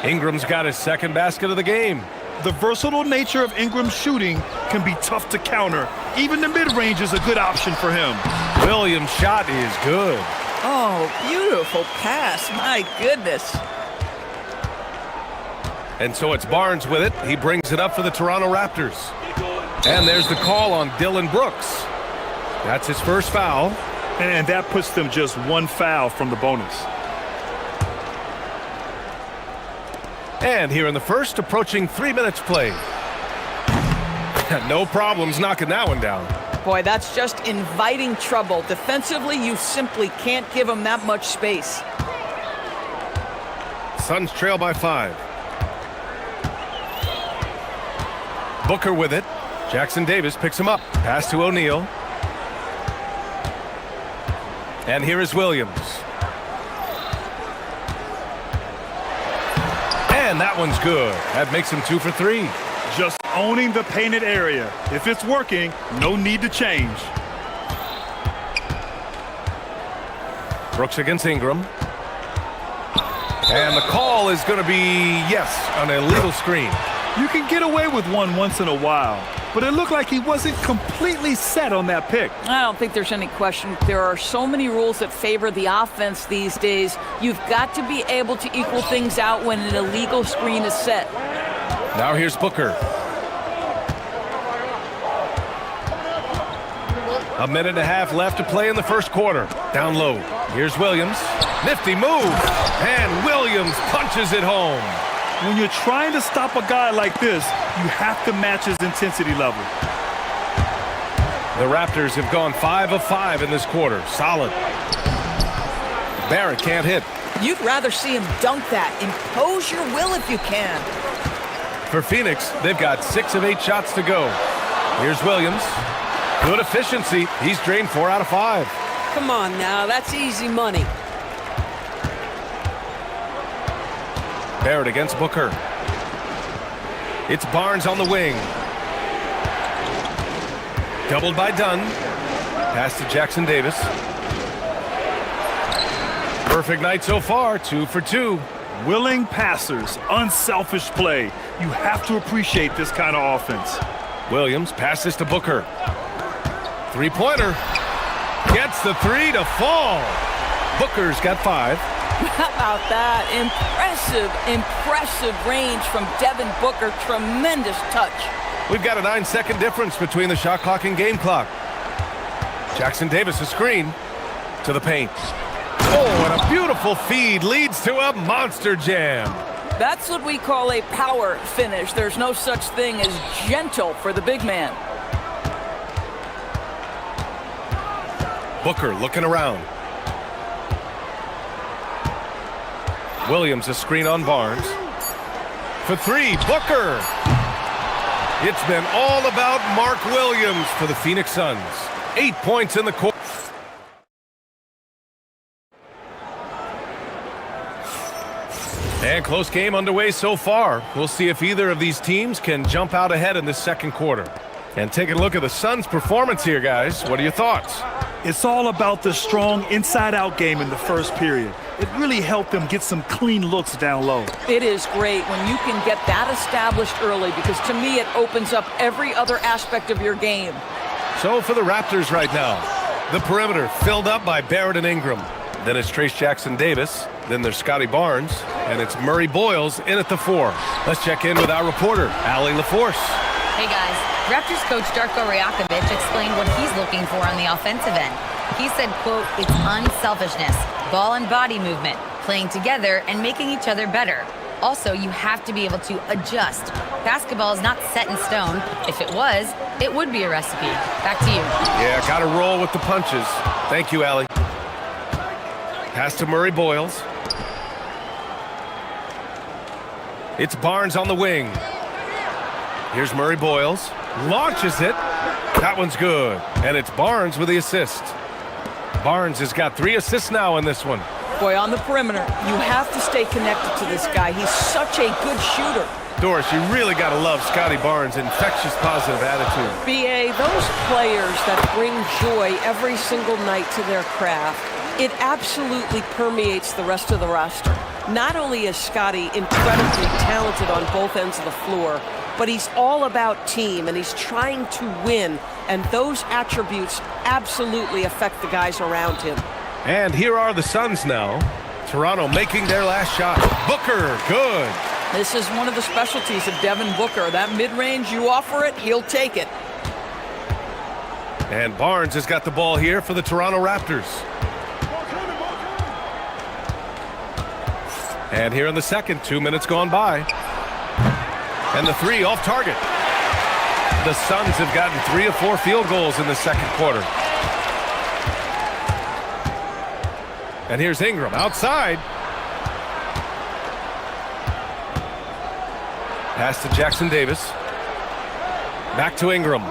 A: Ingram's got his second basket of the game.
B: The versatile nature of Ingram's shooting can be tough to counter. Even the mid-range is a good option for him.
A: Williams' shot is good.
I: Oh, beautiful pass. My goodness.
A: And so it's Barnes with it. He brings it up for the Toronto Raptors. And there's the call on Dillon Brooks. That's his first foul.
B: And that puts them just 1 foul from the bonus.
A: And here in the first, approaching 3 minutes played. No problems knocking that one down.
I: Boy, that's just inviting trouble. Defensively, you simply can't give him that much space.
A: Suns trail by 5. Booker with it. Jackson-Davis picks him up. Pass to O'Neal. And here is Williams. And that one's good. That makes him 2 for 3.
B: Just owning the painted area. If it's working, no need to change.
A: Brooks against Ingram. And the call is going to be, yes, an illegal screen.
B: You can get away with one once in a while, but it looked like he wasn't completely set on that pick.
I: I don't think there's any question. There are so many rules that favor the offense these days. You've got to be able to equal things out when an illegal screen is set.
A: Now here's Booker. A minute and a half left to play in the first quarter. Down low. Here's Williams. Nifty move. And Williams punches it home.
B: When you're trying to stop a guy like this, you have to match his intensity level.
A: The Raptors have gone 5 of 5 in this quarter. Solid. Barrett can't hit.
I: You'd rather see him dunk that. Impose your will if you can.
A: For Phoenix, they've got 6 of 8 shots to go. Here's Williams. Good efficiency. He's drained 4 out of 5.
J: Come on now, that's easy money.
A: Barrett against Booker. It's Barnes on the wing. Doubled by Dunn. Pass to Jackson Davis. Perfect night so far, 2 for 2.
B: Willing passers, unselfish play. You have to appreciate this kind of offense.
A: Williams passes to Booker. Three-pointer. Gets the 3 to fall. Booker's got 5.
I: How about that? Impressive range from Devin Booker. Tremendous touch.
A: We've got a 9-second difference between the shot clock and game clock. Jackson Davis a screen to the paint. Oh, and a beautiful feed leads to a monster jam.
I: That's what we call a power finish. There's no such thing as gentle for the big man.
A: Booker looking around. Williams a screen on Barnes. For 3, Booker. It's been all about Mark Williams for the Phoenix Suns. 8 points in the quarter. And close game underway so far. We'll see if either of these teams can jump out ahead in this second quarter. And taking a look at the Suns' performance here, guys. What are your thoughts?
B: It's all about the strong inside-out game in the first period. It really helped them get some clean looks down low.
I: It is great when you can get that established early because to me it opens up every other aspect of your game.
A: So for the Raptors right now, the perimeter filled up by Barrett and Ingram. Then it's Trace Jackson Davis. Then there's Scotty Barnes. And it's Murray Boyles in at the 4. Let's check in with our reporter, Allie LaForce.
D: Hey guys, Raptors coach Darko Rajakovic explained what he's looking for on the offensive end. He said, quote, it's unselfishness, ball and body movement, playing together and making each other better. Also, you have to be able to adjust. Basketball is not set in stone. If it was, it would be a recipe. Back to you.
A: Yeah, got to roll with the punches. Thank you, Allie. Pass to Murray Boyles. It's Barnes on the wing. Here's Murray Boyles. Launches it. That one's good. And it's Barnes with the assist. Barnes has got 3 assists now in this one.
I: Boy, on the perimeter, you have to stay connected to this guy. He's such a good shooter.
A: Doris, you really got to love Scotty Barnes' infectious positive attitude.
J: BA, those players that bring joy every single night to their craft, it absolutely permeates the rest of the roster. Not only is Scotty incredibly talented on both ends of the floor, but he's all about team and he's trying to win, and those attributes absolutely affect the guys around him.
A: And here are the Suns now. Toronto making their last shot. Booker, good.
I: This is one of the specialties of Devin Booker. That mid-range, you offer it, he'll take it.
A: And Barnes has got the ball here for the Toronto Raptors. And here in the second, 2 minutes gone by. And the 3 off target. The Suns have gotten 3 of 4 field goals in the second quarter. And here's Ingram outside. Pass to Jackson Davis. Back to Ingram.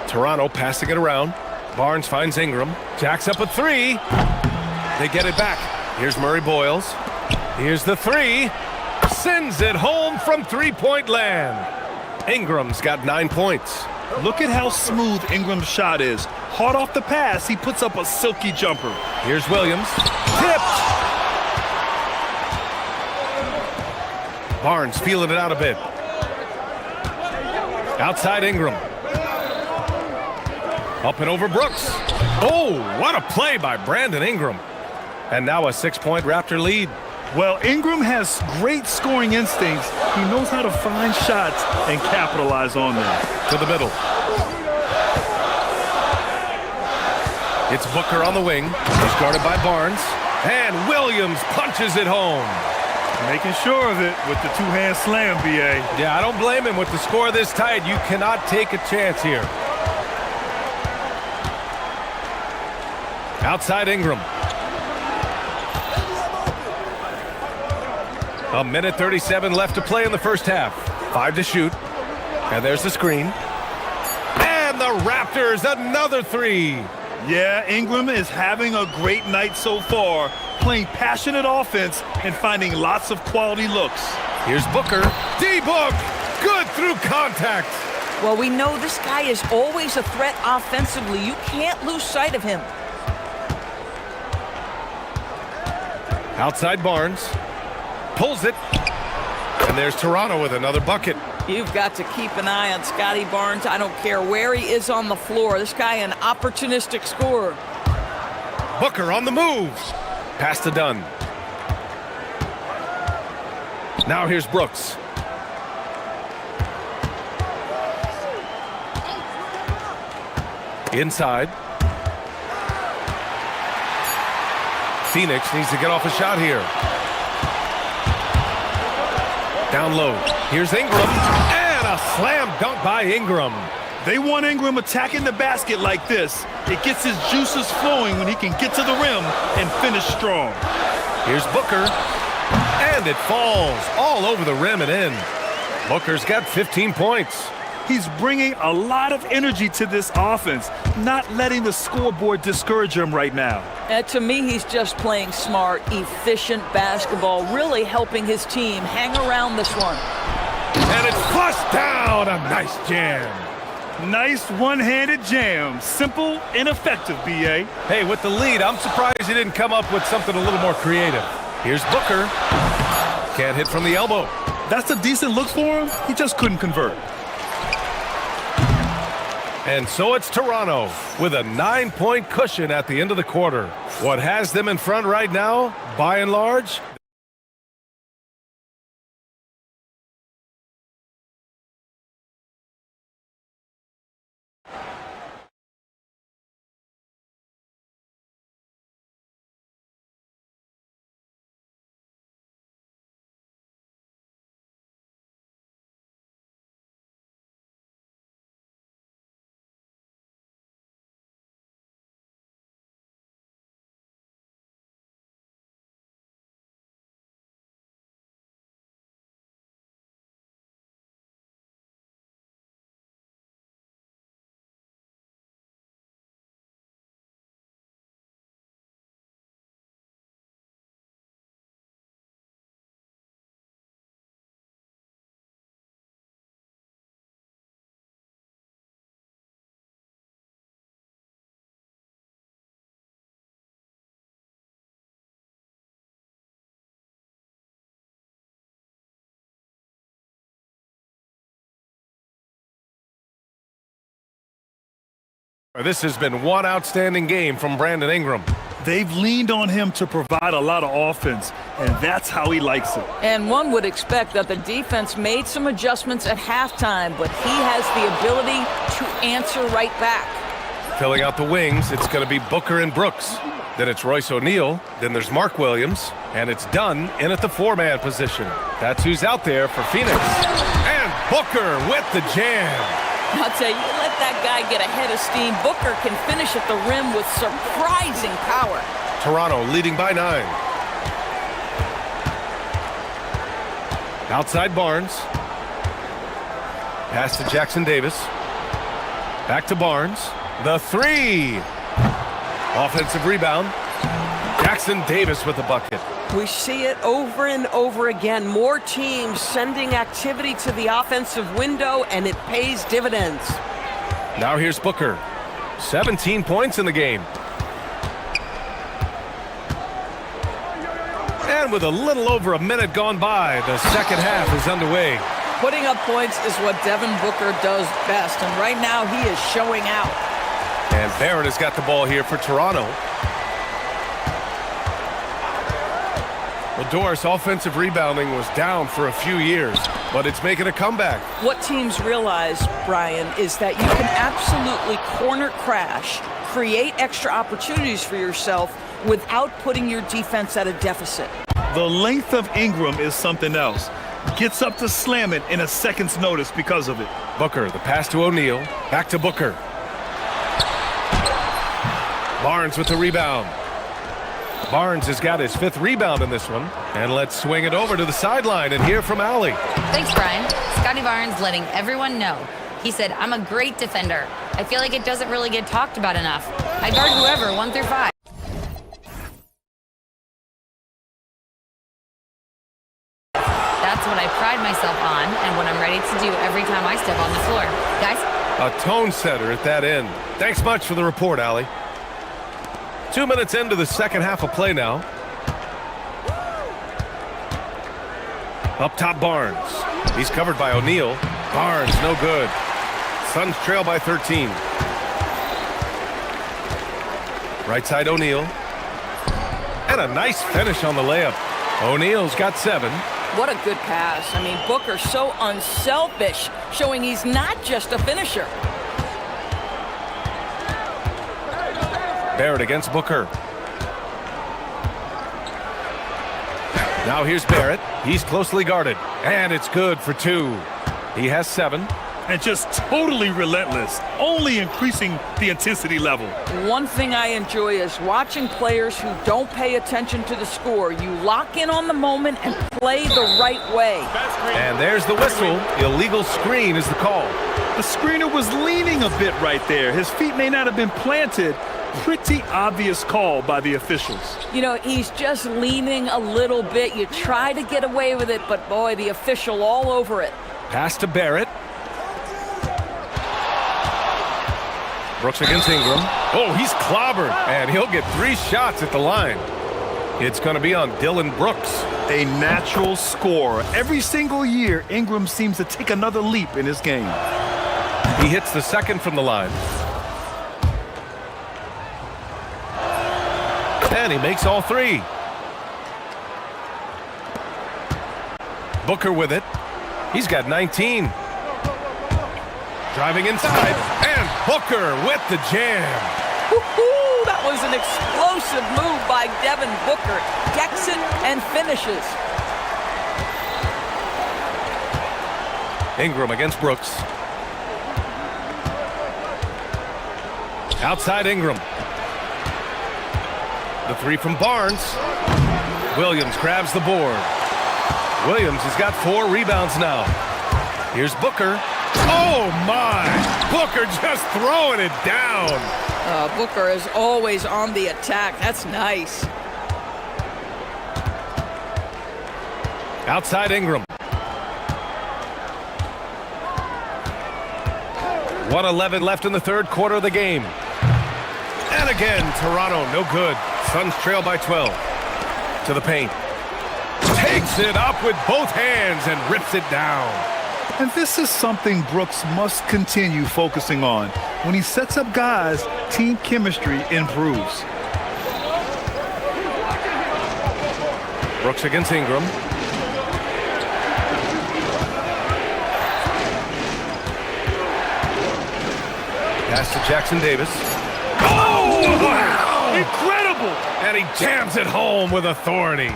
A: Toronto passing it around. Barnes finds Ingram. Jacks up a 3. They get it back. Here's Murray Boyles. Here's the 3. Sends it home from three-point land. Ingram's got 9 points.
B: Look at how smooth Ingram's shot is. Hard off the pass, he puts up a silky jumper.
A: Here's Williams. Tipped. Barnes feeling it out a bit. Outside Ingram. Up and over Brooks. Oh, what a play by Brandon Ingram. And now a 6-point Raptor lead.
B: Well, Ingram has great scoring instincts. He knows how to find shots and capitalize on them.
A: To the middle. It's Booker on the wing. He's guarded by Barnes. And Williams punches it home.
B: Making sure of it with the two-hand slam, BA.
A: Yeah, I don't blame him. With the score this tight, you cannot take a chance here. Outside Ingram. A minute 37 left to play in the first half. 5 to shoot. And there's the screen. And the Raptors, another 3.
B: Yeah, Ingram is having a great night so far, playing passionate offense and finding lots of quality looks.
A: Here's Booker. D-Book, good through contact.
I: Well, we know this guy is always a threat offensively. You can't lose sight of him.
A: Outside Barnes. Pulls it. And there's Toronto with another bucket.
I: You've got to keep an eye on Scotty Barnes. I don't care where he is on the floor. This guy an opportunistic scorer.
A: Booker on the move. Pass to Dunn. Now here's Brooks. Inside. Phoenix needs to get off a shot here. Down low. Here's Ingram. And a slam dunk by Ingram.
B: They want Ingram attacking the basket like this. It gets his juices flowing when he can get to the rim and finish strong.
A: Here's Booker. And it falls all over the rim and in. Booker's got 15 points.
B: He's bringing a lot of energy to this offense, not letting the scoreboard discourage him right now.
I: To me, he's just playing smart, efficient basketball, really helping his team hang around this one.
A: And it's flushed down. A nice jam.
B: Nice one-handed jam. Simple and effective, B.A.
A: Hey, with the lead, I'm surprised he didn't come up with something a little more creative. Here's Booker. Can't hit from the elbow.
B: That's a decent look for him. He just couldn't convert.
A: And so it's Toronto with a 9-point cushion at the end of the quarter. What has them in front right now, by and large? This has been one outstanding game from Brandon Ingram.
B: They've leaned on him to provide a lot of offense, and that's how he likes it.
I: And one would expect that the defense made some adjustments at halftime, but he has the ability to answer right back.
A: Filling out the wings, it's going to be Booker and Brooks. Then it's Royce O'Neal. Then there's Mark Williams. And it's Dunn in at the 4-man position. That's who's out there for Phoenix. And Booker with the jam.
I: I'll tell you, let that guy get a head of steam. Booker can finish at the rim with surprising power.
A: Toronto leading by 9. Outside Barnes. Pass to Jackson Davis. Back to Barnes. The 3. Offensive rebound. Jackson Davis with the bucket.
J: We see it over and over again. More teams sending activity to the offensive window, and it pays dividends.
A: Now here's Booker. 17 points in the game. And with a little over a minute gone by, the second half is underway.
I: Putting up points is what Devin Booker does best, and right now he is showing out.
A: And Barrett has got the ball here for Toronto. Well, Doris, offensive rebounding was down for a few years, but it's making a comeback.
I: What teams realize, Brian, is that you can absolutely corner crash, create extra opportunities for yourself without putting your defense at a deficit.
B: The length of Ingram is something else. Gets up to slam it in a second's notice because of it.
A: Booker, the pass to O'Neal. Back to Booker. Barnes with the rebound. Barnes has got his 5th rebound in this one. And let's swing it over to the sideline and hear from Allie.
D: Thanks, Brian. Scotty Barnes letting everyone know. He said, I'm a great defender. I feel like it doesn't really get talked about enough. I guard whoever, 1 through 5. That's what I pride myself on and what I'm ready to do every time I step on the floor. Guys?
A: A tone setter at that end. Thanks much for the report, Allie. 2 minutes into the second half of play now. Up top, Barnes. He's covered by O'Neal. Barnes, no good. Suns trail by 13. Right side, O'Neal. And a nice finish on the layup. O'Neal's got 7.
I: What a good pass. I mean, Booker's so unselfish, showing he's not just a finisher.
A: Barrett against Booker. Now here's Barrett. He's closely guarded. And it's good for 2. He has 7.
B: And just totally relentless, only increasing the intensity level.
I: One thing I enjoy is watching players who don't pay attention to the score. You lock in on the moment and play the right way.
A: And there's the whistle. Illegal screen is the call.
B: The screener was leaning a bit right there. His feet may not have been planted. Pretty obvious call by the officials.
I: You know, he's just leaning a little bit. You try to get away with it, but boy, the official all over it.
A: Pass to Barrett. Brooks against Ingram. Oh, he's clobbered, and he'll get 3 shots at the line. It's going to be on Dylan Brooks.
B: A natural scorer. Every single year, Ingram seems to take another leap in his game.
A: He hits the second from the line. And he makes all 3. Booker with it. He's got 19. Driving inside, and Booker with the jam.
I: Woo-hoo, that was an explosive move by Devin Booker. Decks it and finishes.
A: Ingram against Brooks. Outside Ingram. The 3 from Barnes. Williams grabs the board. Williams has got 4 rebounds now. Here's Booker. Oh, my! Booker just throwing it down.
I: Booker is always on the attack. That's nice.
A: Outside Ingram. 1:11 left in the third quarter of the game. And again, Toronto, no good. Suns trail by 12. To the paint. Takes it up with both hands and rips it down.
B: And this is something Brooks must continue focusing on. When he sets up guys, team chemistry improves.
A: Brooks against Ingram. Pass to Jackson Davis.
B: Oh, wow! Incredible!
A: And he jams it home with authority.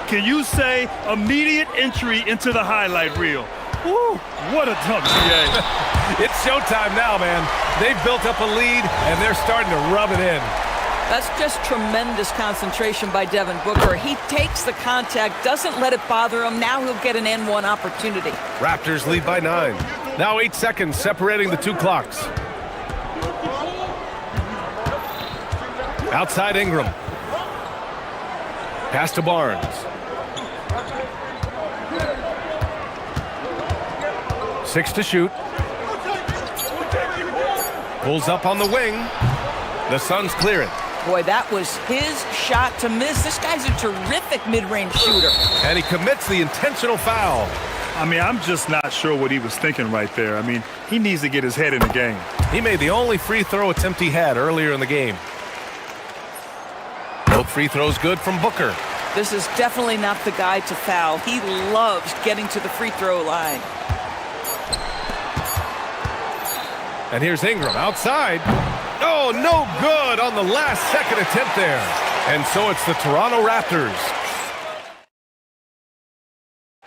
B: Can you say immediate entry into the highlight reel? Woo, what a dunk, GA.
A: It's showtime now, man. They've built up a lead, and they're starting to rub it in.
I: That's just tremendous concentration by Devin Booker. He takes the contact, doesn't let it bother him. Now he'll get an N1 opportunity.
A: Raptors lead by 9. Now 8 seconds separating the 2 clocks. Outside Ingram. Pass to Barnes. 6 to shoot. Pulls up on the wing. The Suns clear it.
I: Boy, that was his shot to miss. This guy's a terrific mid-range shooter.
A: And he commits the intentional foul.
B: I mean, I'm just not sure what he was thinking right there. I mean, he needs to get his head in the game.
A: He made the only free throw attempt he had earlier in the game. Both free throws good from Booker.
I: This is definitely not the guy to foul. He loves getting to the free throw line.
A: And here's Ingram outside. Oh, no good on the last second attempt there. And so it's the Toronto Raptors.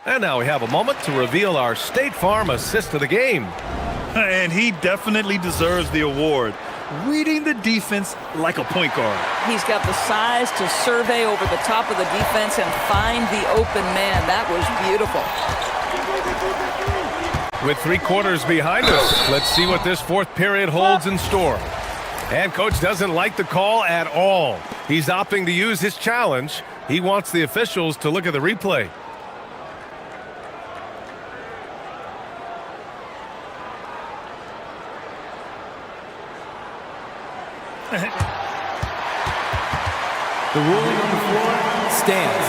A: And now we have a moment to reveal our State Farm assist of the game.
B: And he definitely deserves the award. reading the defense like a point guard.
I: He's got the size to survey over the top of the defense and find the open man. That was beautiful.
A: With 3 quarters behind us, let's see what this fourth period holds in store. And coach doesn't like the call at all. He's opting to use his challenge. He wants the officials to look at the replay.
G: The ruling on the floor stands.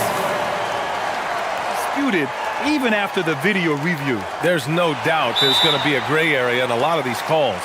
B: Disputed even after the video review.
A: There's no doubt there's going to be a gray area in a lot of these calls.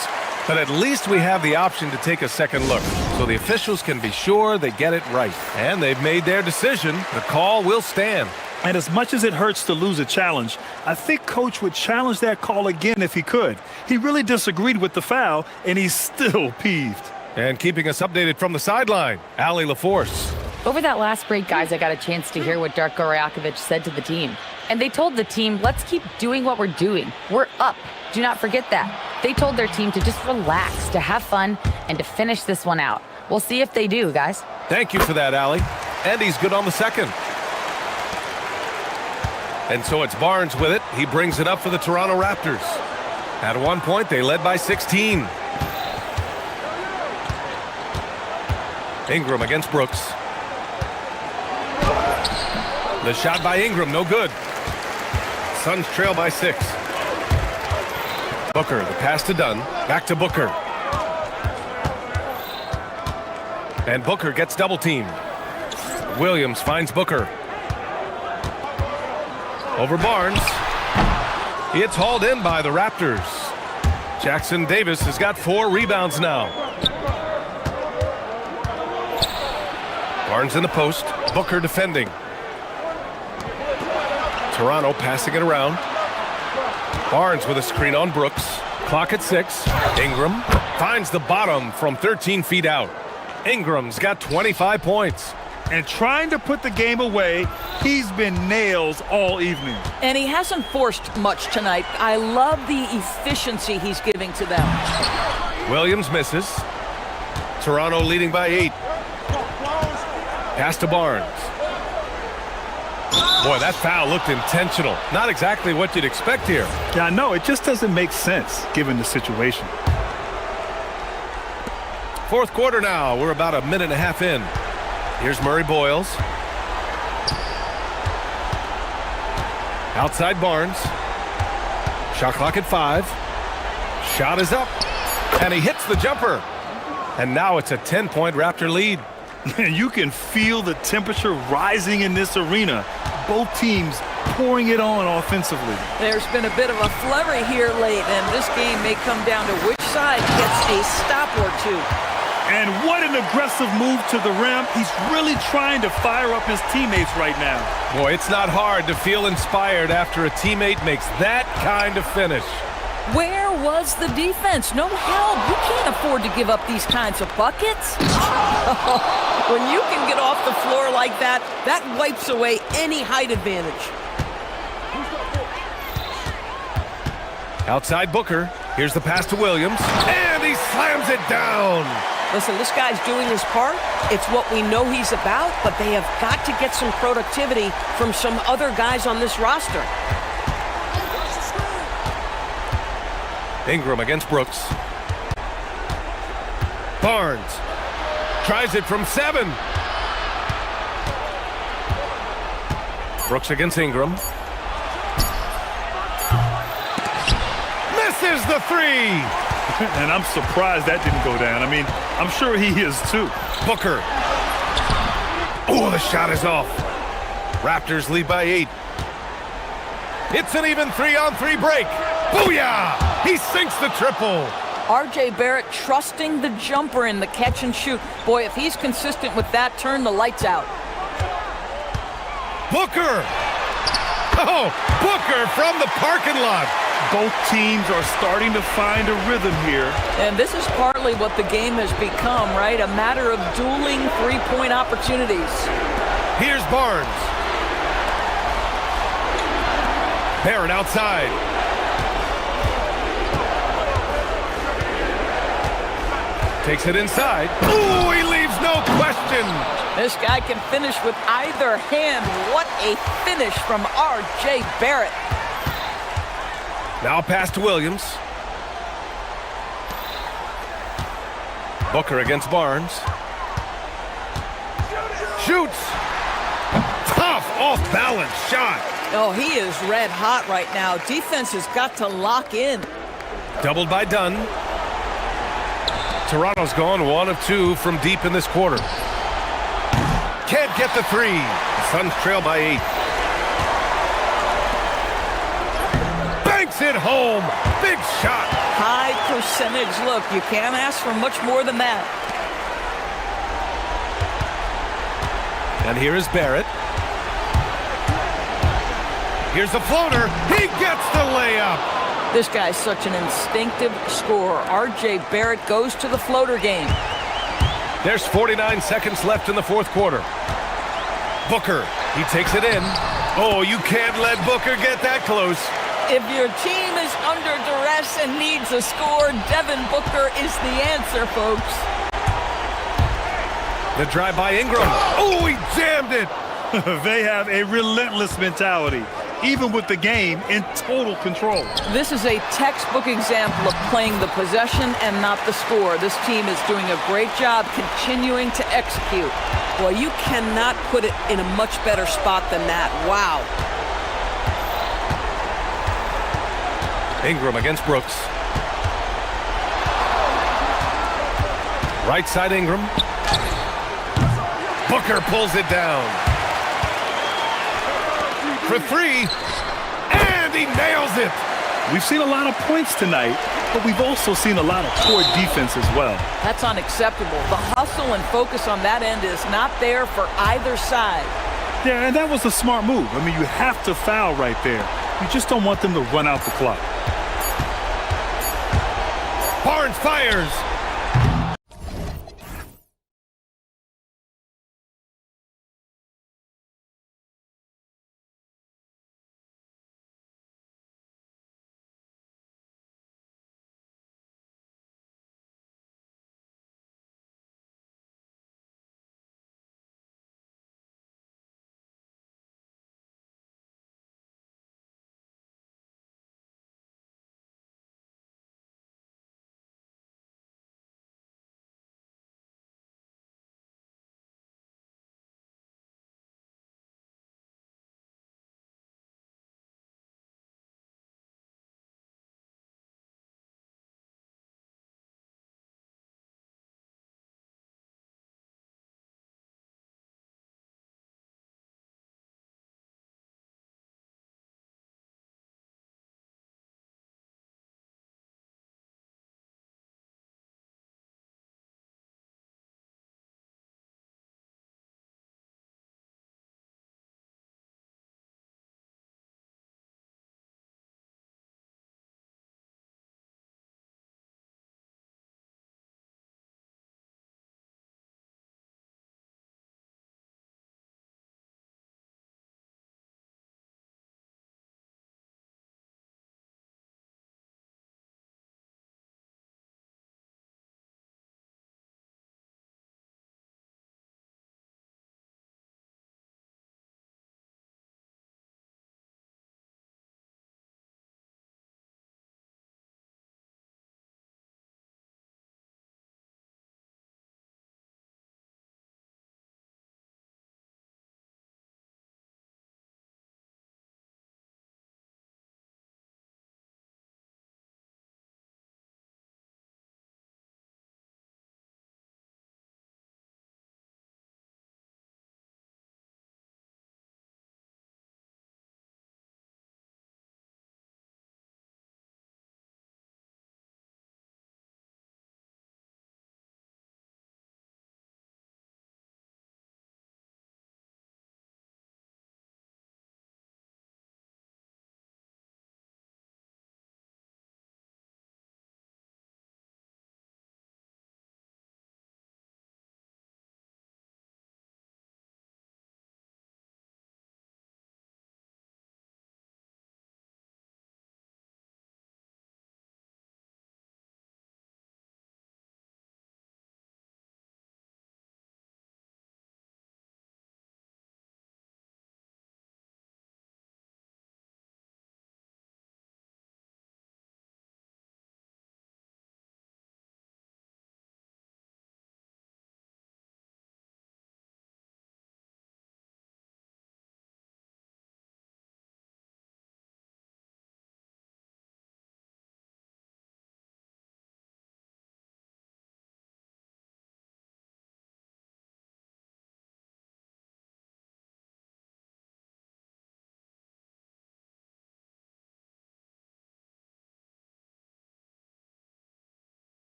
A: But at least we have the option to take a second look, so the officials can be sure they get it right. And they've made their decision. The call will stand.
B: And as much as it hurts to lose a challenge, I think Coach would challenge that call again if he could. He really disagreed with the foul, and he's still peeved.
A: And keeping us updated from the sideline, Ali LaForce.
D: Over that last break, guys, I got a chance to hear what Darko Rajakovic said to the team. And they told the team, let's keep doing what we're doing. We're up. Do not forget that. They told their team to just relax, to have fun, and to finish this one out. We'll see if they do, guys.
A: Thank you for that, Ali. And he's good on the second. And so it's Barnes with it. He brings it up for the Toronto Raptors. At one point, they led by 16. Ingram against Brooks. The shot by Ingram, no good. Suns trail by 6. Booker, the pass to Dunn. Back to Booker. And Booker gets double teamed. Williams finds Booker. Over Barnes. It's hauled in by the Raptors. Jackson Davis has got 4 rebounds now. Barnes in the post. Booker defending. Toronto passing it around. Barnes with a screen on Brooks. Clock at 6. Ingram finds the bottom from 13 feet out. Ingram's got 25 points.
B: And trying to put the game away, he's been nails all evening.
I: And he hasn't forced much tonight. I love the efficiency he's giving to them.
A: Williams misses. Toronto leading by 8. Pass to Barnes. Boy, that foul looked intentional. Not exactly what you'd expect here.
B: Yeah, I know. It just doesn't make sense given the situation.
A: Fourth quarter now. We're about a minute and a half in. Here's Murray Boyles. Outside Barnes. Shot clock at 5. Shot is up. And he hits the jumper. And now it's a 10-point Raptor lead.
B: You can feel the temperature rising in this arena. Both teams pouring it on offensively.
I: There's been a bit of a flurry here late, and this game may come down to which side gets a stop or two.
B: And what an aggressive move to the rim. He's really trying to fire up his teammates right now.
A: Boy, it's not hard to feel inspired after a teammate makes that kind of finish.
I: Where was the defense? No help. You can't afford to give up these kinds of buckets. When you can get off the floor like that, that wipes away any height advantage.
A: Outside Booker. Here's the pass to Williams. And he slams it down.
I: Listen, this guy's doing his part. It's what we know he's about, but they have got to get some productivity from some other guys on this roster.
A: Ingram against Brooks. Barnes tries it from 7. Brooks against Ingram. Misses the 3.
B: And I'm surprised that didn't go down. I mean, I'm sure he is too.
A: Booker. Oh, the shot is off. Raptors lead by 8. It's an even 3-on-3 break. Booyah! He sinks the triple.
I: R.J. Barrett trusting the jumper in the catch and shoot. Boy, if he's consistent with that, turn the lights out.
A: Booker! Oh, Booker from the parking lot.
B: Both teams are starting to find a rhythm here.
I: And this is partly what the game has become, right? A matter of dueling three-point opportunities.
A: Here's Barnes. Barrett outside. Takes it inside. Ooh, he leaves no question.
I: This guy can finish with either hand. What a finish from R.J. Barrett.
A: Now pass to Williams. Booker against Barnes. Shoots. Tough, off-balance shot.
I: Oh, he is red hot right now. Defense has got to lock in.
A: Doubled by Dunn. Toronto's gone 1 of 2 from deep in this quarter. Can't get the three. The Suns trail by 8. Banks it home. Big shot.
I: High percentage. Look, you can't ask for much more than that.
A: And here is Barrett. Here's the floater. He gets the layup.
I: This guy's such an instinctive scorer. R.J. Barrett goes to the floater game.
A: There's 49 seconds left in the fourth quarter. Booker, he takes it in. Oh, you can't let Booker get that close.
I: If your team is under duress and needs a score, Devin Booker is the answer, folks.
A: The drive by Ingram. Oh, he jammed it.
B: They have a relentless mentality, even with the game in total control.
I: This is a textbook example of playing the possession and not the score. This team is doing a great job continuing to execute. Well, you cannot put it in a much better spot than that. Wow.
A: Ingram against Brooks. Right side Ingram. Booker pulls it down. For three, and he nails it.
B: We've seen a lot of points tonight, but we've also seen a lot of poor defense as well.
I: That's unacceptable. The hustle and focus on that end is not there for either side.
B: Yeah, and that was a smart move. I mean, you have to foul right there. You just don't want them to run out the clock.
A: Barnes fires.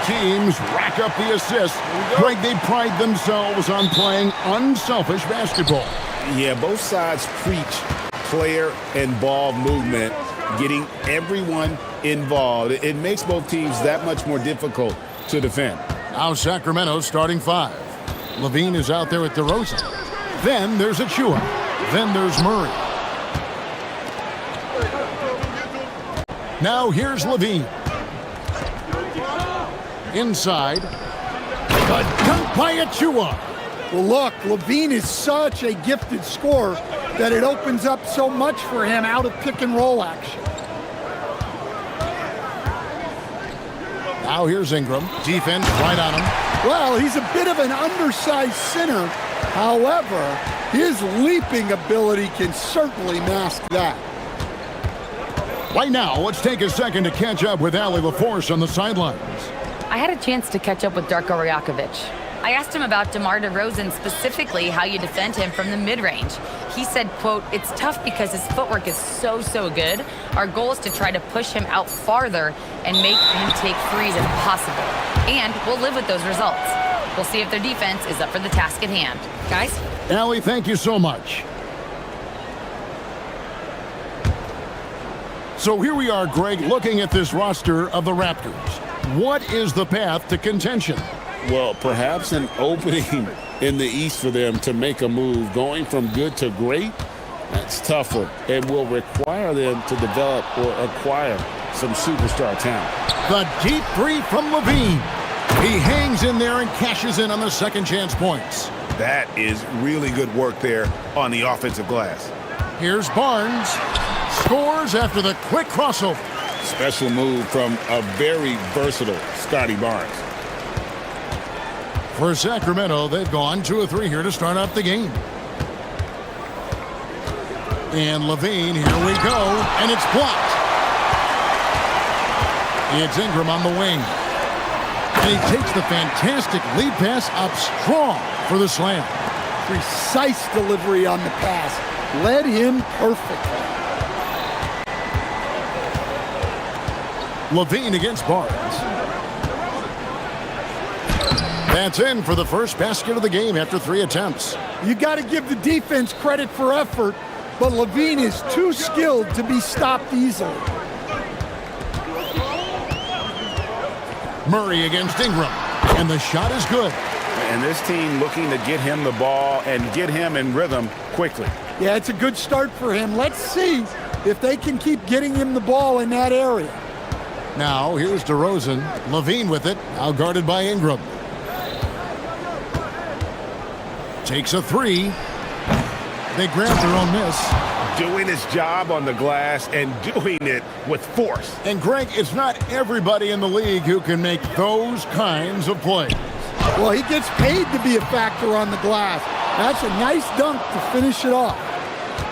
F: teams rack up the assists. Greg, they pride themselves on playing unselfish basketball.
E: Yeah, both sides preach player and ball movement, getting everyone involved. It makes both teams that much more difficult to defend.
F: Now Sacramento starting 5. Levine is out there with DeRozan. Then there's Achua. Then there's Murray. Now here's Levine. Inside. A dunk by Achua.
C: Well, look, Levine is such a gifted scorer that it opens up so much for him out of pick and roll action.
F: Now here's Ingram. Defense right on him.
C: Well, he's a bit of an undersized center. However, his leaping ability can certainly mask that.
F: Right now, let's take a second to catch up with Allie LaForce on the sidelines.
D: I had a chance to catch up with Darko Rajakovic. I asked him about DeMar DeRozan, specifically how you defend him from the mid-range. He said, quote, "It's tough because his footwork is so good. Our goal is to try to push him out farther and make him take threes if possible. And we'll live with those results. We'll see if their defense is up for the task at hand." Guys?
F: Allie, thank you so much. So here we are, Greg, looking at this roster of the Raptors. What is the path to contention?
E: Well, perhaps an opening in the East for them to make a move. Going from good to great, that's tougher and will require them to develop or acquire some superstar talent.
F: The deep three from Levine. He hangs in there and cashes in on the second chance points.
A: That is really good work there on the offensive glass.
F: Here's Barnes. Scores after the quick crossover.
E: Special move from a very versatile Scotty Barnes.
F: For Sacramento, they've gone 2 of 3 here to start out the game. And Levine, here we go, and it's blocked. It's Ingram on the wing. And he takes the fantastic lead pass up strong for the slam.
C: Precise delivery on the pass. Led him perfectly.
F: Levine against Barnes. That's in for the first basket of the game after 3 attempts.
C: You got to give the defense credit for effort, but Levine is too skilled to be stopped easily.
F: Murray against Ingram, and the shot is good.
A: And this team looking to get him the ball and get him in rhythm quickly.
C: Yeah, it's a good start for him. Let's see if they can keep getting him the ball in that area.
F: Now, here's DeRozan. Levine with it, now guarded by Ingram. Takes a 3. They grab their own miss.
A: Doing his job on the glass and doing it with force.
F: And Greg, it's not everybody in the league who can make those kinds of plays.
C: Well, he gets paid to be a factor on the glass. That's a nice dunk to finish it off.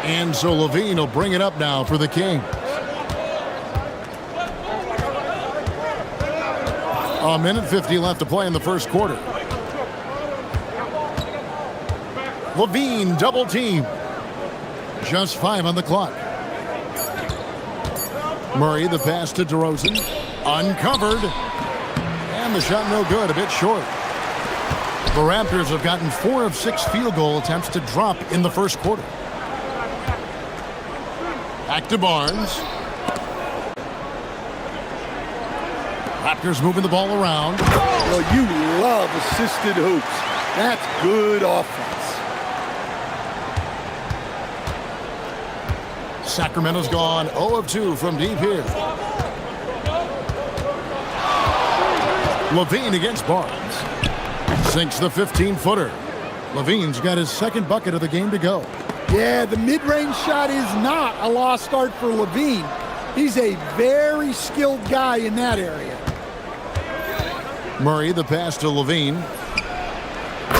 F: And so Levine will bring it up now for the Kings. A minute 50 left to play in the first quarter. Levine double team. Just 5 on the clock. Murray, the pass to DeRozan. Uncovered. And the shot no good, a bit short. The Raptors have gotten 4 of 6 field goal attempts to drop in the first quarter. Back to Barnes. Raptors moving the ball around.
C: Well, you love assisted hoops. That's good offense.
F: Sacramento's gone 0 of 2 from deep here. Levine against Barnes. Sinks the 15-footer. Levine's got his second bucket of the game to go.
C: Yeah, the mid-range shot is not a lost art for Levine. He's a very skilled guy in that area.
F: Murray, the pass to Levine.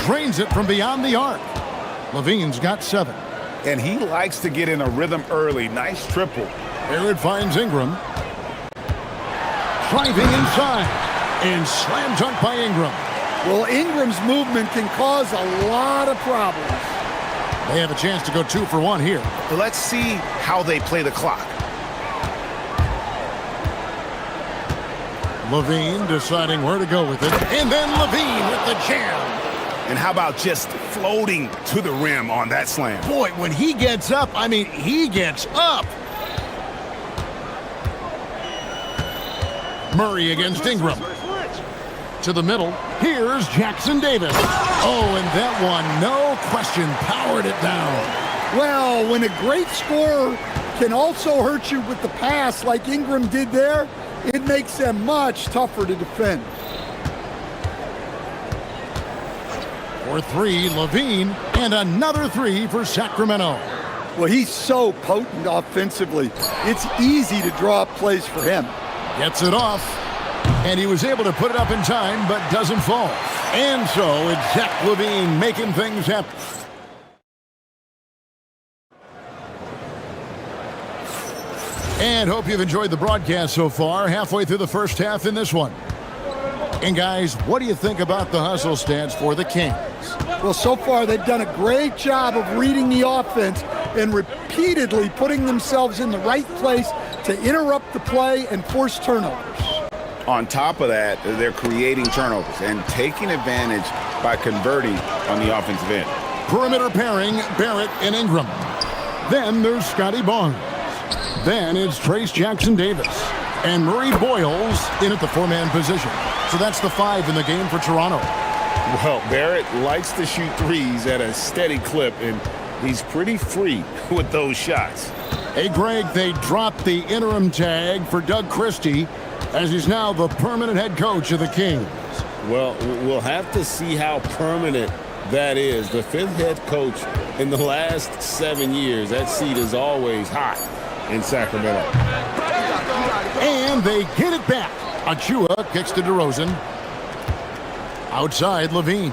F: Drains it from beyond the arc. Levine's got 7.
A: And he likes to get in a rhythm early. Nice triple.
F: Here it finds Ingram. Driving inside. And slam dunk by Ingram.
C: Well, Ingram's movement can cause a lot of problems.
F: They have a chance to go 2 for 1 here.
A: Let's see how they play the clock.
F: Levine deciding where to go with it. And then Levine with the jam.
E: And how about just floating to the rim on that slam?
F: Boy, when he gets up, I mean, he gets up. Murray against Ingram. To the middle. Here's Jackson Davis. Oh, and that one, no question, powered it down.
K: Well, when a great scorer can also hurt you with the pass like Ingram did there, it makes them much tougher to defend.
F: For three, Levine, and another three for Sacramento.
K: Well, he's so potent offensively. It's easy to draw up plays for him.
F: Gets it off, and he was able to put it up in time, but doesn't fall. And so it's Zach Levine making things happen. And hope you've enjoyed the broadcast so far, halfway through the first half in this one. And guys, what do you think about the hustle stats for the Kings?
K: Well, so far they've done a great job of reading the offense and repeatedly putting themselves in the right place to interrupt the play and force turnovers.
E: On top of that, they're creating turnovers and taking advantage by converting on the offensive end.
F: Perimeter pairing, Barrett and Ingram. Then there's Scotty Barnes. Then it's Trace Jackson-Davis. And Murray Boyles in at the four-man position. So that's the 5 in the game for Toronto.
E: Well, Barrett likes to shoot threes at a steady clip, and he's pretty free with those shots.
F: Hey, Greg, they dropped the interim tag for Doug Christie as he's now the permanent head coach of the Kings.
E: Well, we'll have to see how permanent that is. The 5th head coach in the last 7 years. That seat is always hot in Sacramento.
F: And they get it back. Achua kicks to DeRozan. Outside, Levine.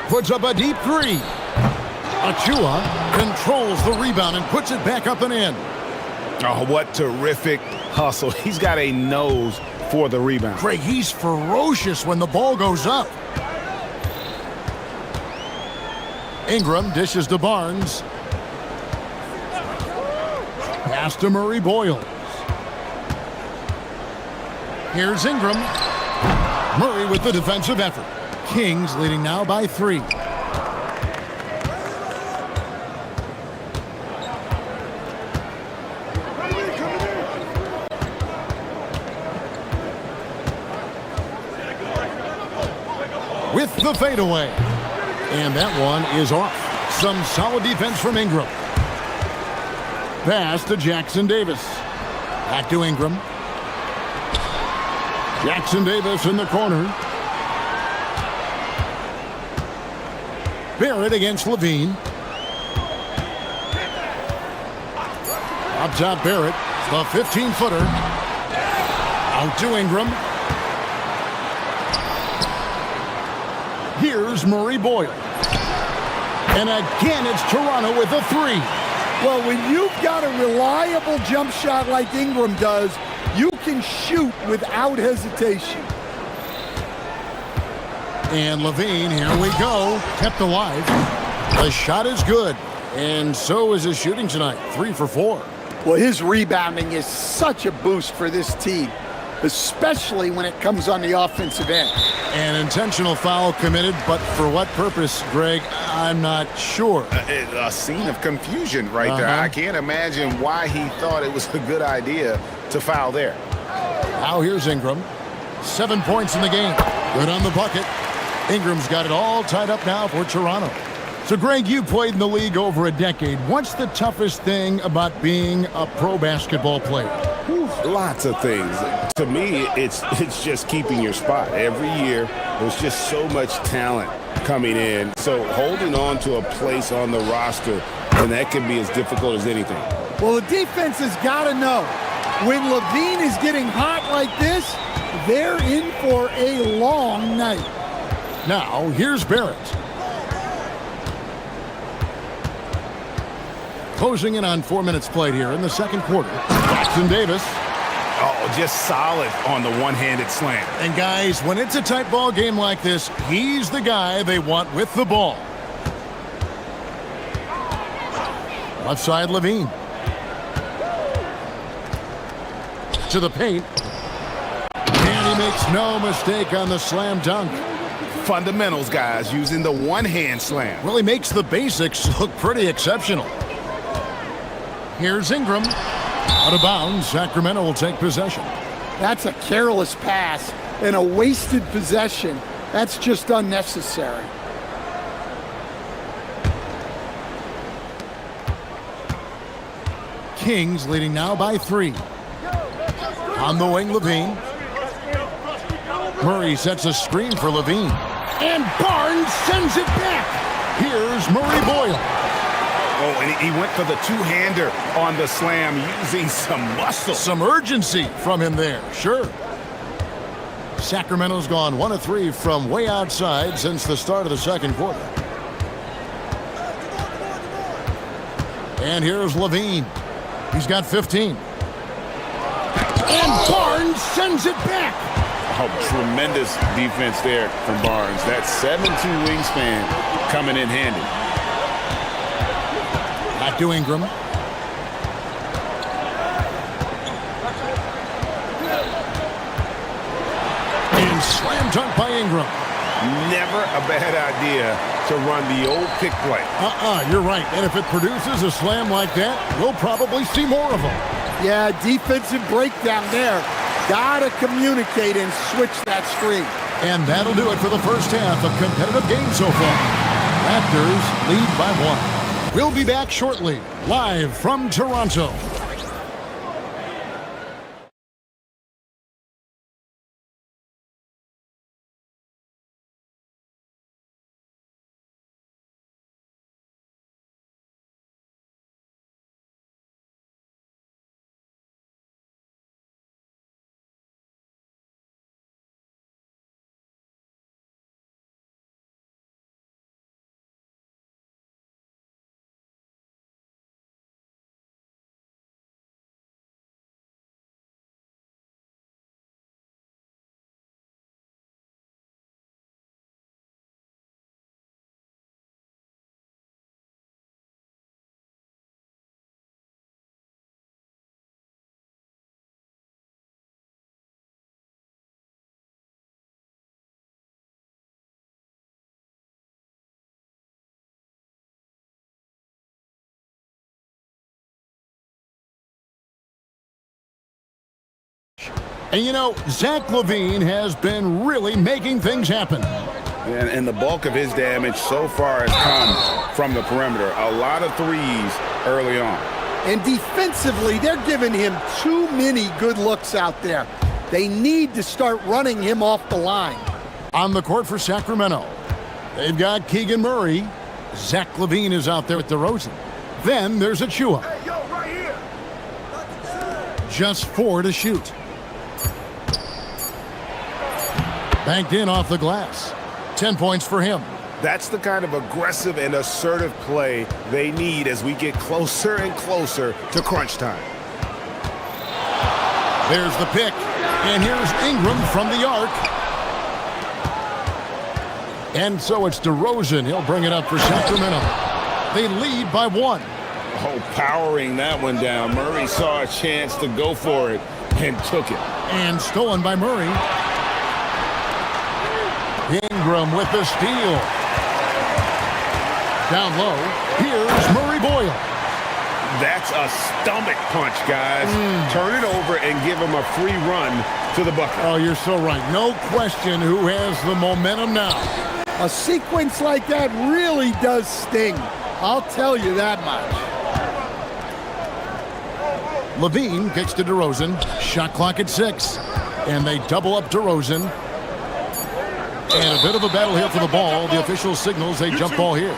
F: Puts up a deep three. Achua controls the rebound and puts it back up and in.
E: Oh, what terrific hustle. He's got a nose for the rebound.
F: Craig, he's ferocious when the ball goes up. Ingram dishes to Barnes. Pass to Murray Boyles. Here's Ingram. Murray with the defensive effort. Kings leading now by 3. With the fadeaway. And that one is off. Some solid defense from Ingram. Pass to Jackson Davis. Back to Ingram. Jackson Davis in the corner. Barrett against Levine. Up top, Barrett. The 15-footer. Out to Ingram. Here's Murray Boyle. And again, it's Toronto with a 3.
K: Well, when you've got a reliable jump shot like Ingram does, you can shoot without hesitation.
F: And Levine, here we go, kept alive. The shot is good, and so is his shooting tonight, 3 for 4.
K: Well, his rebounding is such a boost for this team, especially when it comes on the offensive end.
F: An intentional foul committed, but for what purpose, Greg, I'm not sure.
E: A scene of confusion right there. I can't imagine why he thought it was a good idea to foul there.
F: Now here's Ingram. 7 points in the game. Good on the bucket. Ingram's got it all tied up now for Toronto. So, Greg, you played in the league over a decade. What's the toughest thing about being a pro basketball player?
E: Lots of things. To me, it's just keeping your spot. Every year, there's just so much talent coming in. So holding on to a place on the roster, and that can be as difficult as anything.
K: Well, the defense has got to know, when Levine is getting hot like this, they're in for a long night.
F: Now, here's Barrett. Closing in on 4 minutes played here in the second quarter. Jackson Davis.
E: Oh, just solid on the one-handed slam.
F: And guys, when it's a tight ball game like this, he's the guy they want with the ball. Left side, Levine. to the paint. And he makes no mistake on the slam dunk.
E: Fundamentals, guys, using the one-hand slam.
F: Well, he makes the basics look pretty exceptional. Here's Ingram. Out of bounds, Sacramento will take possession.
K: That's a careless pass and a wasted possession. That's just unnecessary.
F: Kings leading now by 3. On the wing, Levine. Murray sets a screen for Levine. And Barnes sends it back. Here's Murray Boyle.
E: Oh, and he went for the two-hander on the slam, using some muscle.
F: Some urgency from him there, sure. Sacramento's gone 1 of 3 from way outside since the start of the second quarter. And here's Levine. He's got 15. And Barnes sends it back.
E: Oh, tremendous defense there from Barnes. That 7'2" wingspan coming in handy.
F: Back to Ingram. And slam dunk by Ingram.
E: Never a bad idea to run the old pick play.
F: You're right. And if it produces a slam like that, we'll probably see more of them.
K: Yeah, defensive breakdown there. Gotta communicate and switch that screen.
F: And that'll do it for the first half of competitive game so far. Raptors lead by 1. We'll be back shortly, live from Toronto. And you know, Zach LaVine has been really making things happen.
E: And the bulk of his damage so far has come from the perimeter. A lot of threes early on.
K: And defensively, they're giving him too many good looks out there. They need to start running him off the line.
F: On the court for Sacramento, they've got Keegan Murray. Zach LaVine is out there with DeRozan. Then there's Achua.
E: Hey, yo, right here.
F: Just 4 to shoot. Banked in off the glass. 10 points for him.
E: That's the kind of aggressive and assertive play they need as we get closer and closer to crunch time.
F: There's the pick. And here's Ingram from the arc. And so it's DeRozan. He'll bring it up for Sacramento. They lead by 1.
E: Oh, powering that one down. Murray saw a chance to go for it and took it.
F: And stolen by Murray. Ingram with the steal. Down low, here's Murray Boyle.
E: That's a stomach punch, guys. Turn it over and give him a free run to the bucket.
F: Oh, you're so right. No question who has the momentum now.
K: A sequence like that really does sting. I'll tell you that much.
F: Levine kicks to DeRozan. Shot clock at 6. And they double up DeRozan. And a bit of a battle here for the ball. The official signals a jump ball here.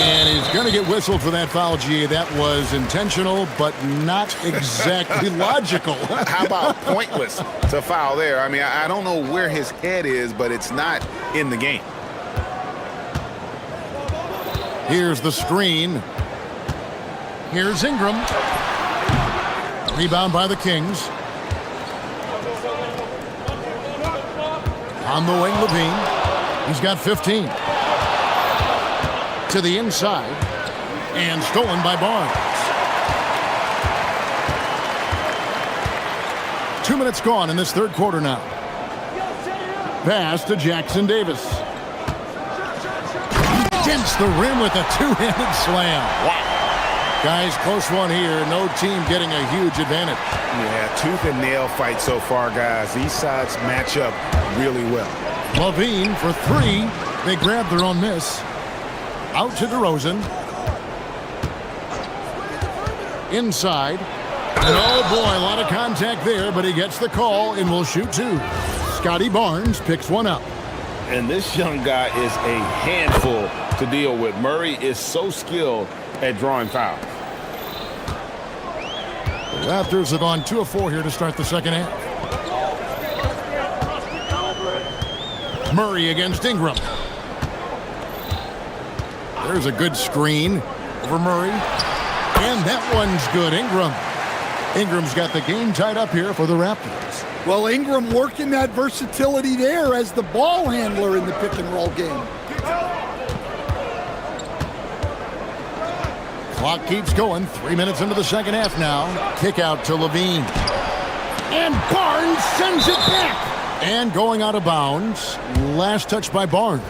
F: And he's going to get whistled for that foul, G. That was intentional, but not exactly logical.
E: How about pointless to foul there? I mean, I don't know where his head is, but it's not in the game.
F: Here's the screen. Here's Ingram. Rebound by the Kings. On the wing, Levine. He's got 15. To the inside. And stolen by Barnes. 2 minutes gone in this third quarter now. Pass to Jackson Davis. Against the rim with a two-handed slam. Wow. Guys, close one here. No team getting a huge advantage.
E: Yeah, tooth and nail fight so far, guys. These sides match up really well.
F: Levine for three. They grab their own miss. Out to DeRozan. Inside. And oh boy, a lot of contact there, but he gets the call and will shoot two. Scotty Barnes picks one up.
E: And this young guy is a handful to deal with. Murray is so skilled at drawing fouls.
F: The Raptors have gone 2 of 4 here to start the second half. Murray against Ingram. There's a good screen over Murray. And that one's good. Ingram's got the game tied up here for the Raptors.
K: Well, Ingram working that versatility there as the ball handler in the pick and roll game.
F: Clock keeps going. 3 minutes into the second half now. Kick out to Levine. And Barnes sends it back. And going out of bounds. Last touch by Barnes.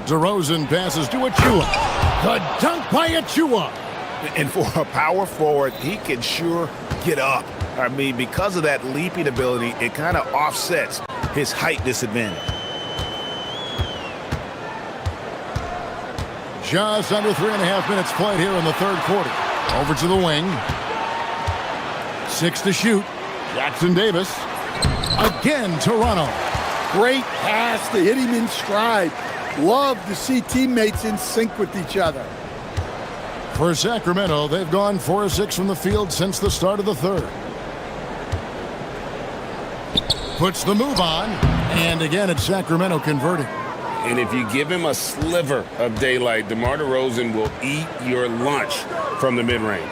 F: DeRozan passes to Achua. The dunk by Achua.
E: And for a power forward, he can sure get up. I mean, because of that leaping ability, it kind of offsets his height disadvantage.
F: Just under 3.5 minutes played here in the third quarter. Over to the wing. 6 to shoot. Jackson Davis. Again, Toronto.
K: Great pass to hit him in stride. Love to see teammates in sync with each other.
F: For Sacramento, they've gone 4 of 6 from the field since the start of the third. Puts the move on. And again, it's Sacramento converting.
E: And if you give him a sliver of daylight, DeMar DeRozan will eat your lunch from the mid-range.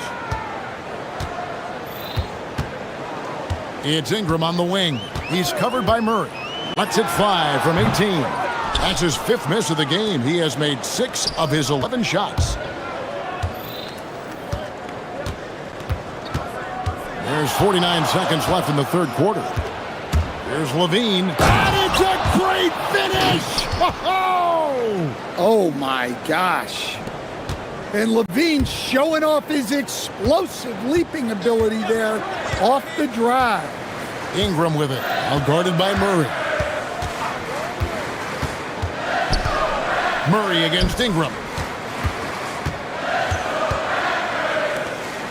F: It's Ingram on the wing. He's covered by Murray. Lets it fly from 18. That's his 5th miss of the game. He has made 6 of his 11 shots. There's 49 seconds left in the third quarter. Here's Levine. And it's a great finish!
K: Oh my gosh. And Levine showing off his explosive leaping ability there off the drive.
F: Ingram with it. Now guarded by Murray. Murray against Ingram.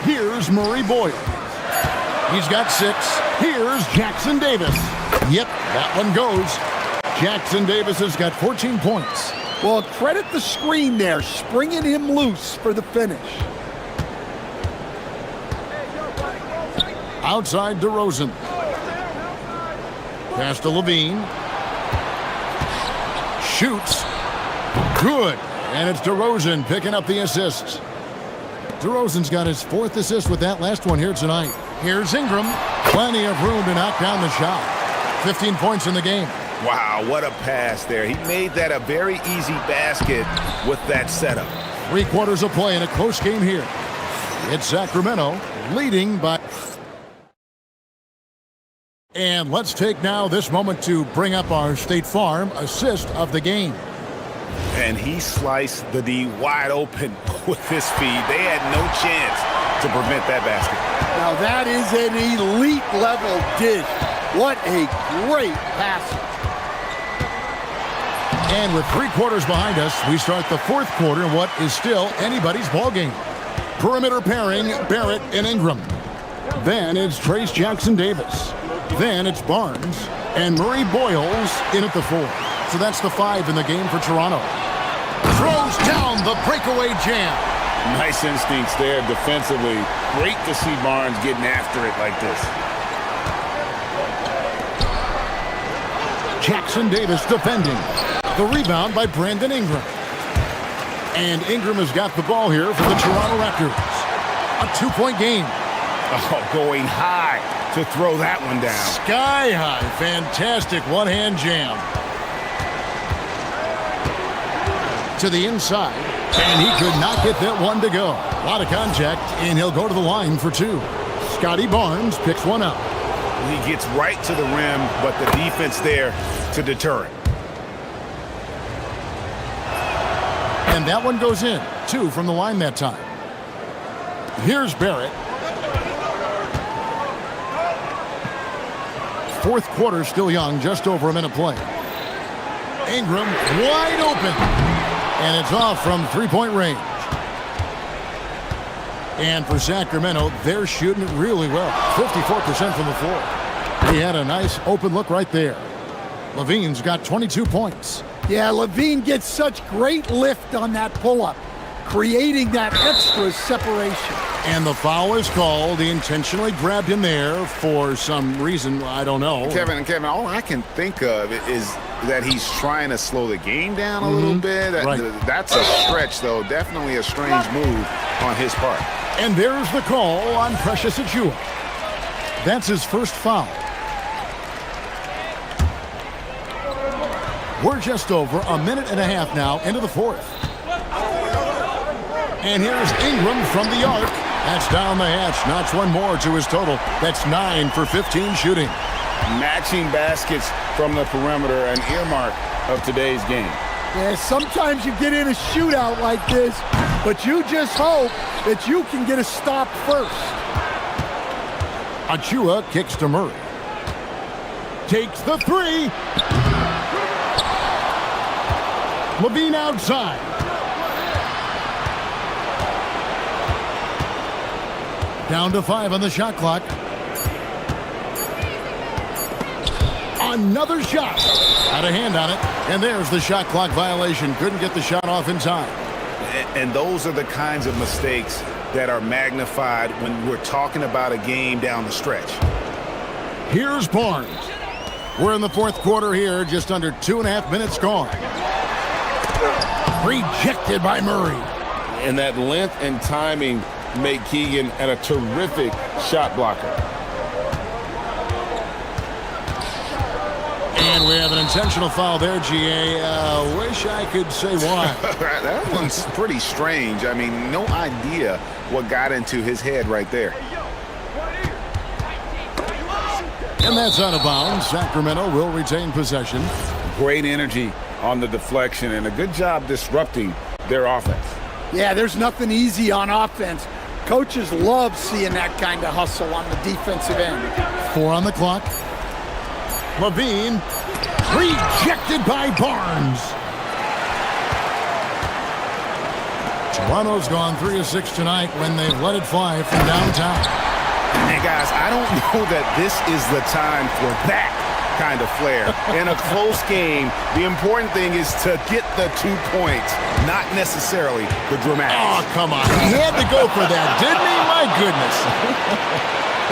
F: Here's Murray Boyle. He's got 6. Here's Jackson Davis. Yep, that one goes. Jackson Davis has got 14 points.
K: Well, credit the screen there, springing him loose for the finish.
F: Outside DeRozan. Pass to Levine. Shoots. Good. And it's DeRozan picking up the assists. DeRozan's got his 4th assist with that last one here tonight. Here's Ingram. Plenty of room to knock down the shot. 15 points in the game.
E: Wow, what a pass there. He made that a very easy basket with that setup.
F: 3 quarters of play in a close game here. It's Sacramento leading by... And let's take now this moment to bring up our State Farm assist of the game.
E: And he sliced the D wide open with his feed. They had no chance to prevent that basket.
K: Now that is an elite level dish. What a great pass.
F: And with 3 quarters behind us, we start the fourth quarter in what is still anybody's ball game. Perimeter pairing, Barrett and Ingram. Then it's Trace Jackson Davis. Then it's Barnes and Murray Boyles in at the 4. So that's the 5 in the game for Toronto. Throws down the breakaway jam.
E: Nice instincts there defensively. Great to see Barnes getting after it like this.
F: Jackson Davis defending. The rebound by Brandon Ingram. And Ingram has got the ball here for the Toronto Raptors. A 2-point game.
E: Oh, going high to throw that one down.
F: Sky high. Fantastic one-hand jam. To the inside. And he could not get that one to go. A lot of contact, and he'll go to the line for two. Scotty Barnes picks one up.
E: He gets right to the rim, but the defense there to deter it.
F: And that one goes in. 2 from the line that time. Here's Barrett. Fourth quarter still young, just over a minute play. Ingram wide open. And it's off from three-point range. And for Sacramento, they're shooting it really well. 54% from the floor. He had a nice open look right there. Levine's got 22 points.
K: Yeah, Levine gets such great lift on that pull-up, creating that extra separation.
F: And the foul is called. He intentionally grabbed him there for some reason, I don't know.
E: Kevin, all I can think of is that he's trying to slow the game down a little bit.
F: Right.
E: That's a stretch, though. Definitely a strange move on his part.
F: And there's the call on Precious Achiuwa. That's his first foul. We're just over a minute and a half now into the fourth. And here's Ingram from the arc. That's down the hatch. Notch one more to his total. That's 9 for 15 shooting.
E: Matching baskets from the perimeter, an earmark of today's game.
K: Yeah, sometimes you get in a shootout like this, but you just hope that you can get a stop first.
F: Achiuwa kicks to Murray. Takes the three. Levine outside. Down to 5 on the shot clock. Another shot. Had a hand on it. And there's the shot clock violation. Couldn't get the shot off in time.
E: And those are the kinds of mistakes that are magnified when we're talking about a game down the stretch.
F: Here's Barnes. We're in the fourth quarter here. Just under 2.5 minutes gone. Rejected by Murray.
E: And that length and timing make Keegan a terrific shot blocker.
F: And we have an intentional foul there, GA. Wish I could say why.
E: That one's pretty strange. I mean, no idea what got into his head right there.
F: And that's out of bounds. Sacramento will retain possession.
E: Great energy on the deflection and a good job disrupting their offense.
K: Yeah, there's nothing easy on offense. Coaches love seeing that kind of hustle on the defensive end.
F: 4 on the clock. Levine rejected by Barnes. Toronto's gone 3 of 6 tonight when they've let it fly from downtown.
E: And guys, I don't know that this is the time for that kind of flair. In a close game, the important thing is to get the 2 points, not necessarily the dramatics.
F: Oh, come on. He had to go for that, didn't he? My goodness.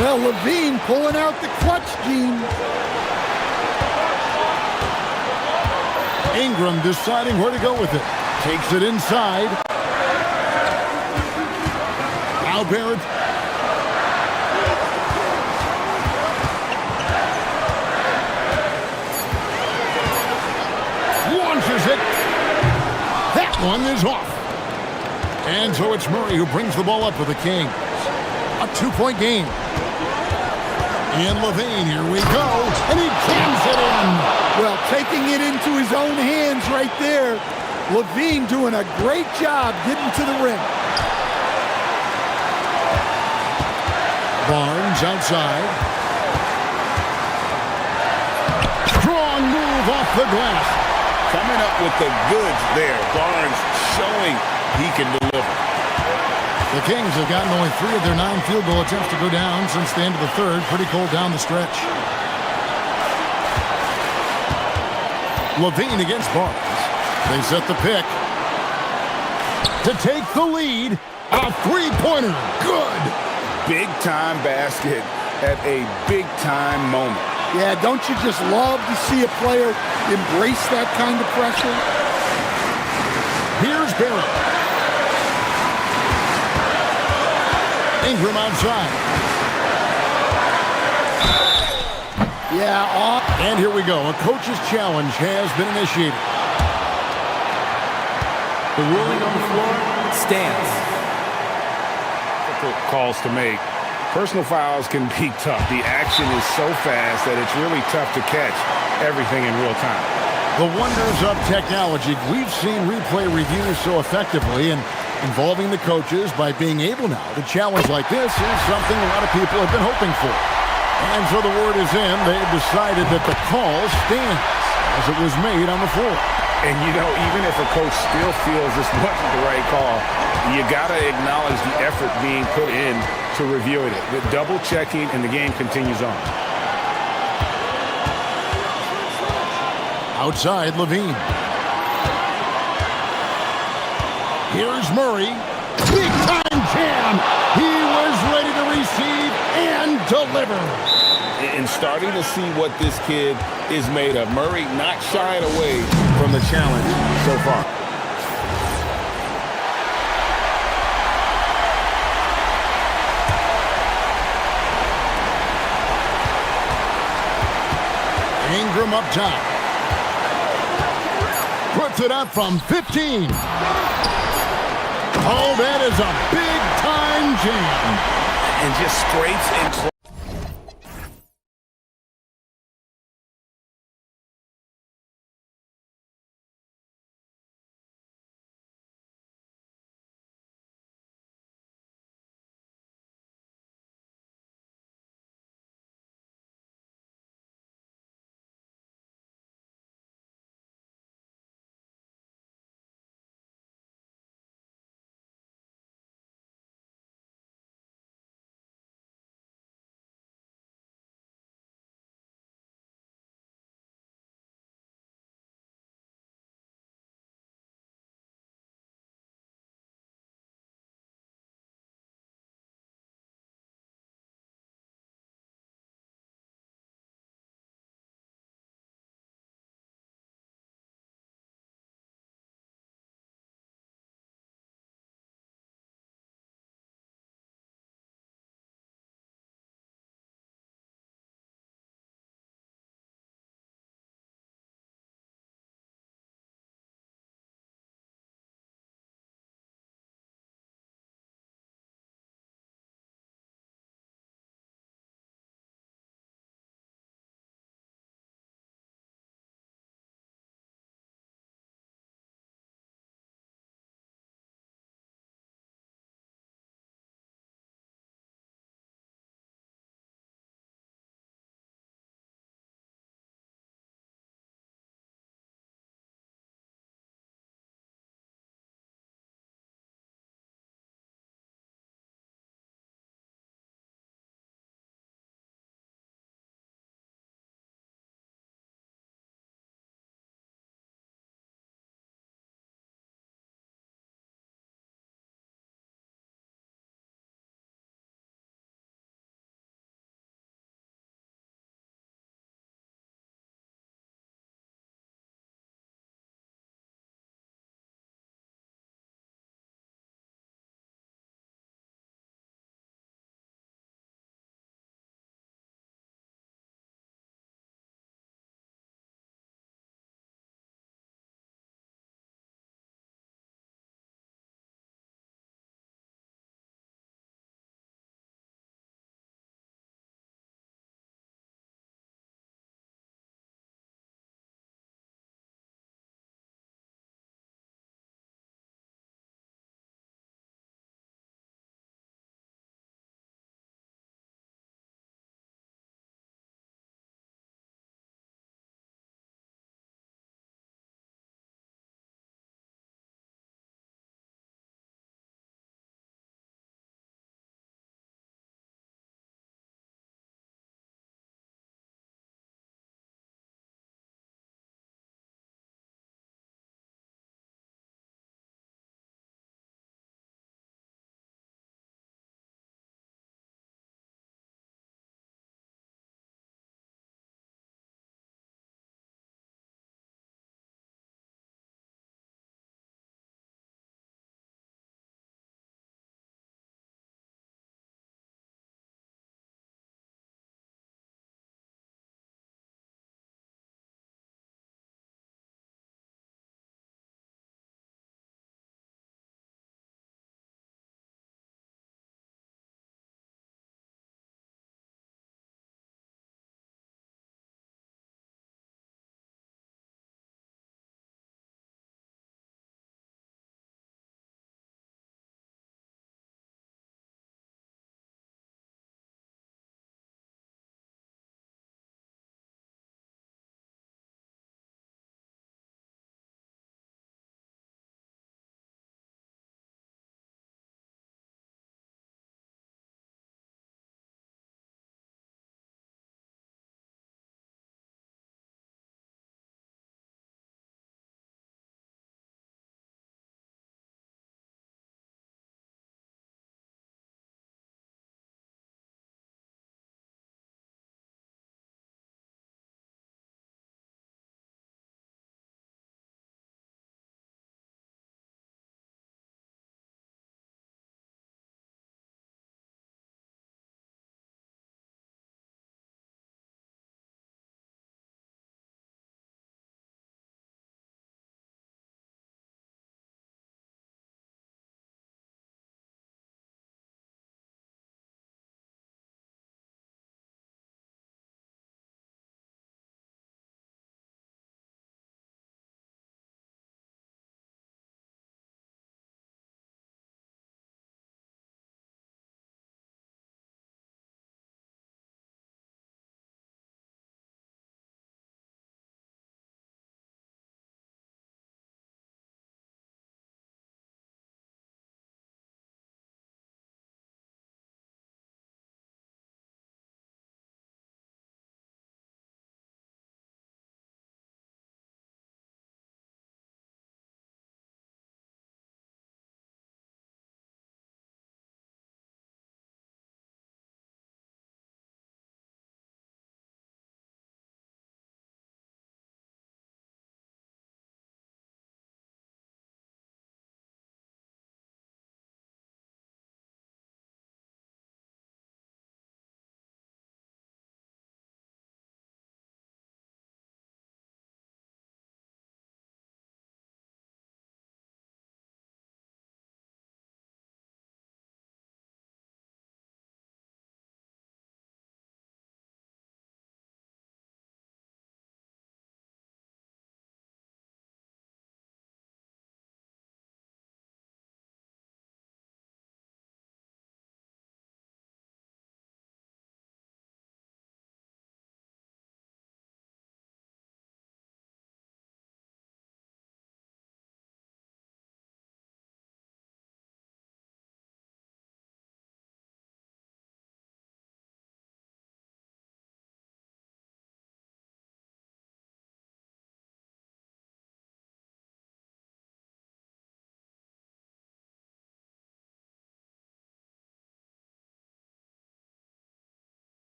K: Well, Levine pulling out the clutch gene.
F: Ingram deciding where to go with it. Takes it inside. Al Barrett. Launches it. That one is off. And so it's Murray who brings the ball up for the Kings. A 2-point game. And Levine, here we go. And he jams it in.
K: Well, taking it into his own hands right there. Levine doing a great job getting to the rim.
F: Barnes outside. Strong move off the glass.
E: Coming up with the goods there. Barnes showing he can deliver.
F: The Kings have gotten only 3 of their 9 field goal attempts to go down since the end of the third. Pretty cold down the stretch. Levine against Barnes. They set the pick. To take the lead. A 3-pointer. Good.
E: Big-time basket at a big-time moment.
K: Yeah, don't you just love to see a player embrace that kind of pressure?
F: Here's Barrett. Ingram outside. And here we go. A coach's challenge has been initiated. The ruling on the floor stands.
E: Difficult calls to make. Personal fouls can be tough. The action is so fast that it's really tough to catch everything in real time.
F: The wonders of technology. We've seen replay reviews so effectively, and involving the coaches by being able now to challenge like this is something a lot of people have been hoping for. And so the word is in. They've decided that the call stands as it was made on the floor.
E: And, you know, even if a coach still feels this wasn't the right call, you got to acknowledge the effort being put in to reviewing it. The double checking, and the game continues on.
F: Outside, Levine. Here's Murray. Big time jam. He was ready to receive and deliver.
E: And starting to see what this kid is made of. Murray not shying away from the challenge so far.
F: Ingram up top. Puts it up from 15. Oh, that is a big-time jam.
E: And just scrapes and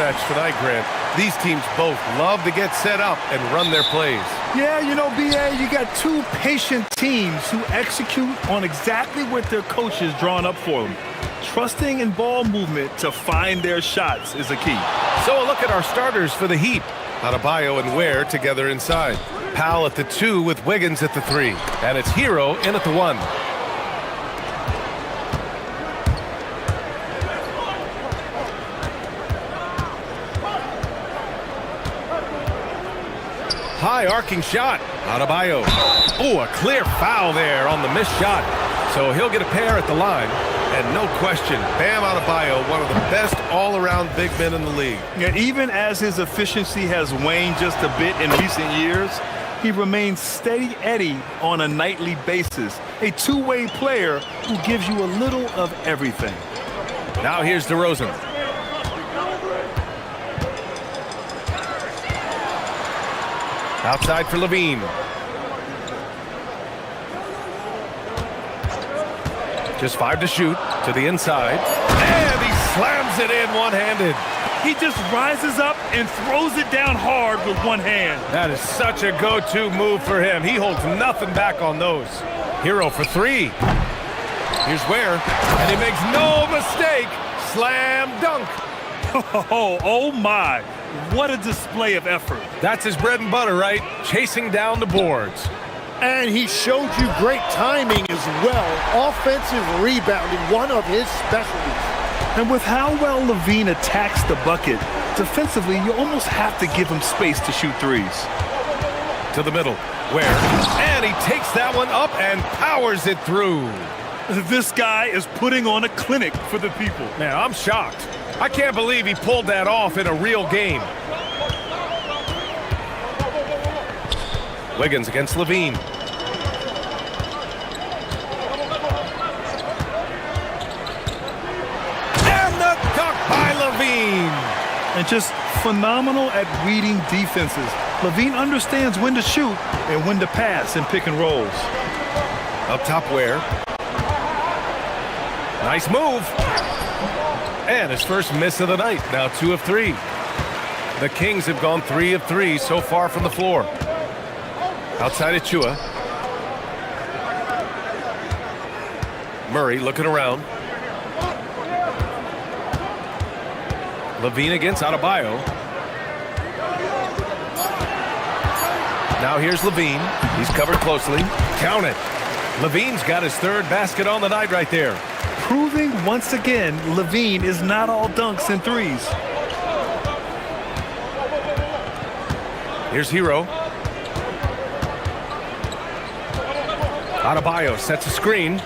A: match tonight, Grant. These teams both love to get set up and run their plays.
B: Yeah, you know, B.A., you got two patient teams who execute on exactly what their coaches drawn up for them. Trusting in ball movement to find their shots is a key.
A: So a look at our starters for the Heat. Adebayo and Ware together inside. Powell at the 2 with Wiggins at the 3. And it's Hero in at the 1. High arcing shot. Adebayo. Oh, a clear foul there on the missed shot. So he'll get a pair at the line. And no question, Bam Adebayo, one of the best all-around big men in the league.
B: And even as his efficiency has waned just a bit in recent years, he remains steady Eddie on a nightly basis. A two-way player who gives you a little of everything.
A: Now here's DeRozan. Outside for Levine. Just 5 to shoot to the inside. And he slams it in one-handed.
B: He just rises up and throws it down hard with one hand.
A: That is such a go-to move for him. He holds nothing back on those. Hero for 3. Here's Ware. And he makes no mistake. Slam dunk.
B: Oh my. What a display of effort.
A: That's his bread and butter, right? Chasing down the boards.
C: And he showed you great timing as well. Offensive rebounding, one of his specialties.
B: And with how well Levine attacks the bucket, defensively, you almost have to give him space to shoot threes.
A: To the middle, Ware. And he takes that one up and powers it through.
B: This guy is putting on a clinic for the people.
A: Man, I'm shocked. I can't believe he pulled that off in a real game. Wiggins against Levine. And the dunk by Levine.
B: And just phenomenal at reading defenses. Levine understands when to shoot and when to pass in pick and rolls.
A: Up top, Ware. Nice move. And his first miss of the night. Now 2 of 3. The Kings have gone 3 of 3 so far from the floor. Outside Achua. Murray looking around. Levine against Adebayo. Now here's Levine. He's covered closely. Count it. Levine's got his 3rd basket on the night right there.
B: Proving once again, Levine is not all dunks and threes.
A: Here's Hero. Adebayo sets a screen.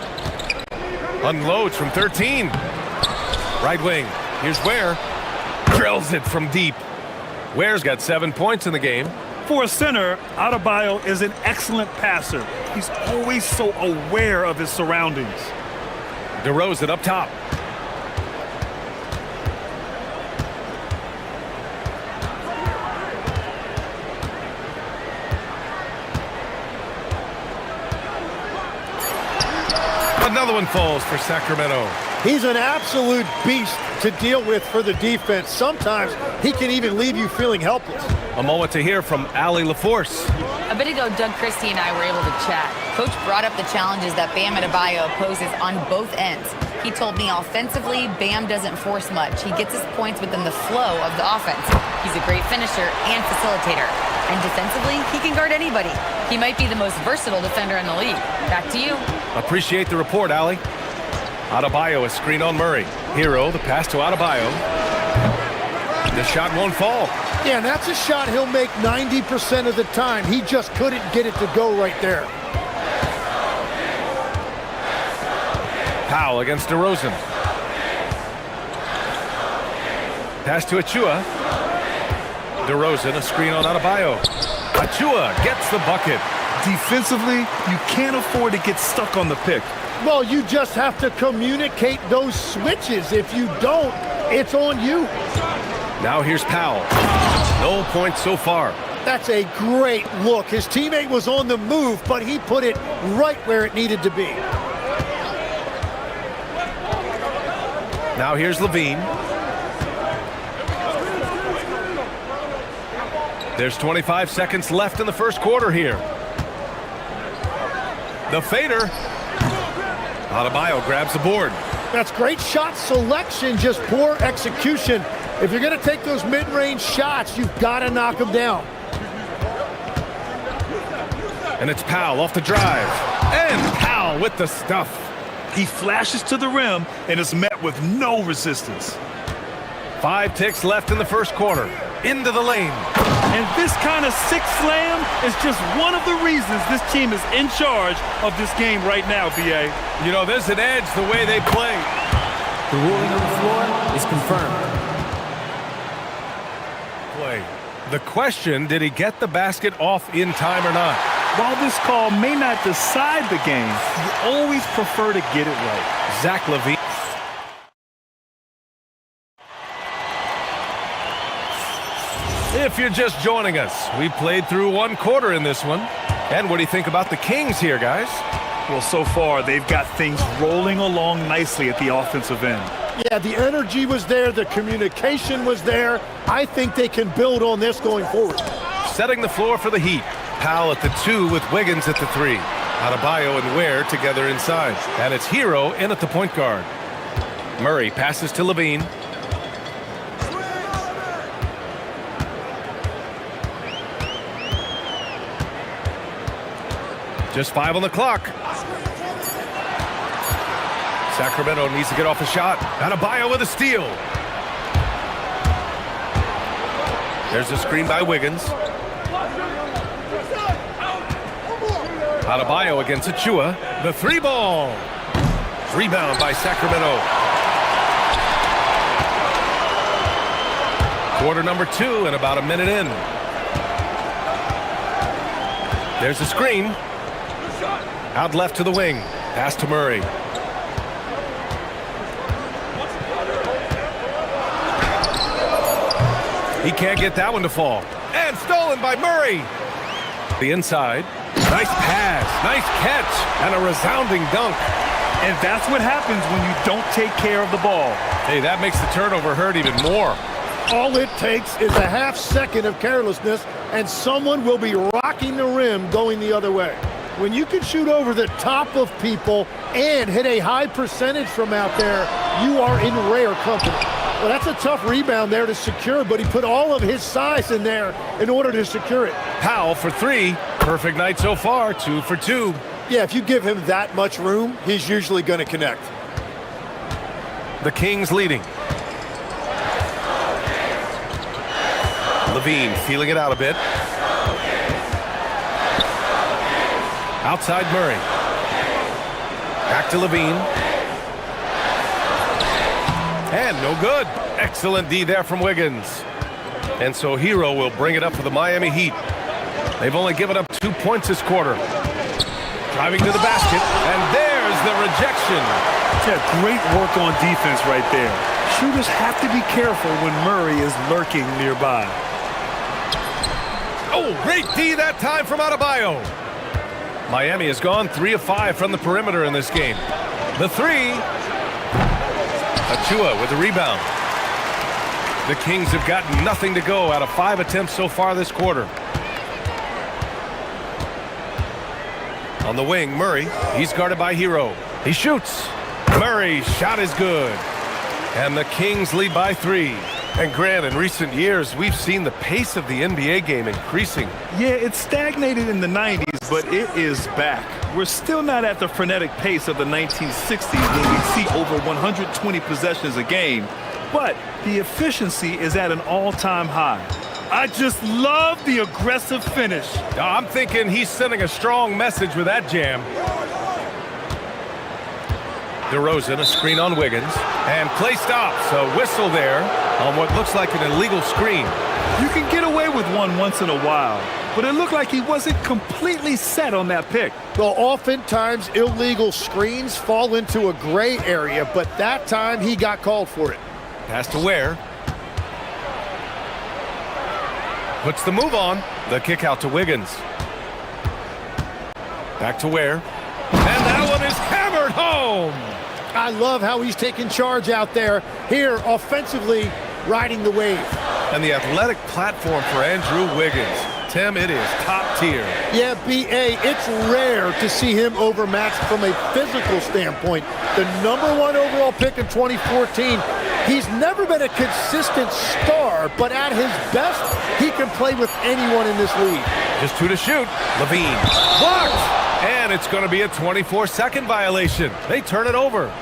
A: Unloads from 13. Right wing. Here's Ware. Drills it from deep. Ware's got 7 points in the game.
B: For a center, Adebayo is an excellent passer. He's always so aware of his surroundings.
A: DeRozan up top. Another one falls for Sacramento.
C: He's an absolute beast to deal with for the defense. Sometimes he can even leave you feeling helpless.
A: A moment to hear from Allie LaForce.
D: A bit ago, Doug Christie and I were able to chat. Coach brought up the challenges that Bam Adebayo poses on both ends. He told me offensively, Bam doesn't force much. He gets his points within the flow of the offense. He's a great finisher and facilitator. And defensively, he can guard anybody. He might be the most versatile defender in the league. Back to you.
A: Appreciate the report, Allie. Adebayo a screen on Murray. Hero, the pass to Adebayo. The shot won't fall.
C: Yeah, and that's a shot he'll make 90% of the time. He just couldn't get it to go right there.
A: Powell against DeRozan. Pass to Achua. DeRozan, a screen on Adebayo. Achua gets the bucket.
B: Defensively, you can't afford to get stuck on the pick.
C: Well, you just have to communicate those switches. If you don't, it's on you.
A: Now here's Powell. No points so far.
C: That's a great look. His teammate was on the move, but he put it right where it needed to be.
A: Now here's Levine. There's 25 seconds left in the first quarter here. The fader. Adebayo grabs the board.
C: That's great shot selection, just poor execution. If you're going to take those mid-range shots, you've got to knock them down.
A: And it's Powell off the drive. And Powell with the stuff.
B: He flashes to the rim and is met with no resistance.
A: 5 ticks left in the first quarter. Into the lane.
B: And this kind of sick slam is just one of the reasons this team is in charge of this game right now, B.A.
A: You know, there's an edge the way they play.
L: The ruling on the floor is confirmed.
A: Play. The question, did he get the basket off in time or not?
B: While this call may not decide the game, you always prefer to get it right.
A: Zach LaVine. If you're just joining us, we played through 1 quarter in this one. And what do you think about the Kings here, guys?
B: Well, so far, they've got things rolling along nicely at the offensive end.
C: Yeah, the energy was there. The communication was there. I think they can build on this going forward.
A: Setting the floor for the Heat. Powell at the 2 with Wiggins at the 3. Adebayo and Ware together inside. And it's Hero in at the point guard. Murray passes to LaVine. Just 5 on the clock. Sacramento needs to get off a shot. Adebayo with a steal. There's a screen by Wiggins. Adebayo against Achua. The 3-ball. Rebound by Sacramento. Quarter number 2 and about a minute in. There's a screen. Out left to the wing. Pass to Murray. He can't get that one to fall. And stolen by Murray. The inside. Nice pass. Nice catch. And a resounding dunk.
B: And that's what happens when you don't take care of the ball.
A: Hey, that makes the turnover hurt even more.
C: All it takes is a half second of carelessness, and someone will be rocking the rim going the other way. When you can shoot over the top of people and hit a high percentage from out there, you are in rare company. Well, that's a tough rebound there to secure, but he put all of his size in there in order to secure it.
A: Powell for 3. Perfect night so far, 2 for 2.
C: Yeah, if you give him that much room, he's usually going to connect.
A: The Kings leading. LaVine feeling it out a bit. Outside Murray. Back to LaVine. And no good. Excellent D there from Wiggins. And so Hero will bring it up for the Miami Heat. They've only given up 2 points this quarter. Driving to the basket. And there's the rejection.
B: Yeah, great work on defense right there. Shooters have to be careful when Murray is lurking nearby.
A: Oh, great D that time from Adebayo. Miami has gone 3 of 5 from the perimeter in this game. The 3. Achua with the rebound. The Kings have gotten nothing to go out of 5 attempts so far this quarter. On the wing, Murray. He's guarded by Hero. He shoots. Murray's shot is good. And the Kings lead by 3. And Grant, in recent years, we've seen the pace of the NBA game increasing.
B: Yeah, it stagnated in the 90s, but it is back. We're still not at the frenetic pace of the 1960s when we see over 120 possessions a game, but the efficiency is at an all-time high. I just love the aggressive finish.
A: I'm thinking he's sending a strong message with that jam. DeRozan, a screen on Wiggins, and play stops. A whistle there on what looks like an illegal screen.
B: You can get away with one once in a while, but it looked like he wasn't completely set on that pick.
C: Well, oftentimes illegal screens fall into a gray area, but that time he got called for it.
A: Pass to Ware. Puts the move on. The kick out to Wiggins. Back to Ware. And that one is hammered home.
C: I love how he's taking charge out there. Here, offensively, riding the wave.
A: and the athletic platform for Andrew Wiggins. Tim, it is top tier.
C: Yeah, B.A., it's rare to see him overmatched from a physical standpoint. The #1 overall pick in 2014, he's never been a consistent star, but at his best, he can play with anyone in this league.
A: Just 2 to shoot. Levine blocked, and it's going to be a 24-second violation. They turn it over.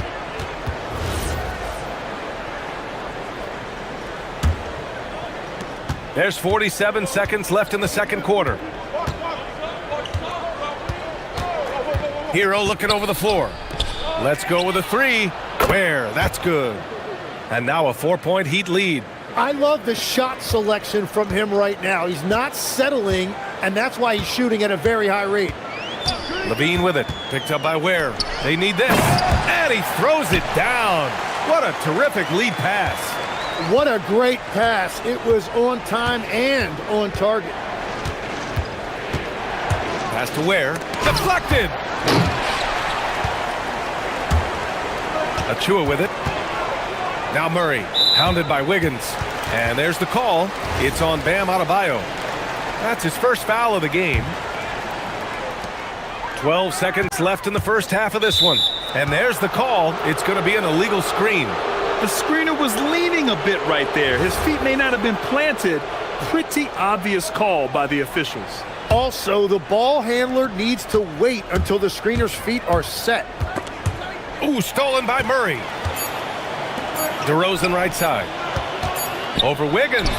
A: There's 47 seconds left in the second quarter. Hero looking over the floor. Let's go with a 3. Where? That's good. And now a 4-point Heat lead.
C: I love the shot selection from him right now. He's not settling, and that's why he's shooting at a very high rate.
A: Levine with it. Picked up by Ware. They need this. And he throws it down. What a terrific lead pass.
C: What a great pass. It was on time and on target.
A: Pass to Ware. Deflected. Achua with it. Now Murray, hounded by Wiggins. And there's the call. It's on Bam Adebayo. That's his first foul of the game. 12 seconds left in the first half of this one. And there's the call. It's going to be an illegal screen.
B: The screener was leaning a bit right there. His feet may not have been planted. Pretty obvious call by the officials.
C: Also, the ball handler needs to wait until the screener's feet are set.
A: Ooh, stolen by Murray. DeRozan right side. Over Wiggins.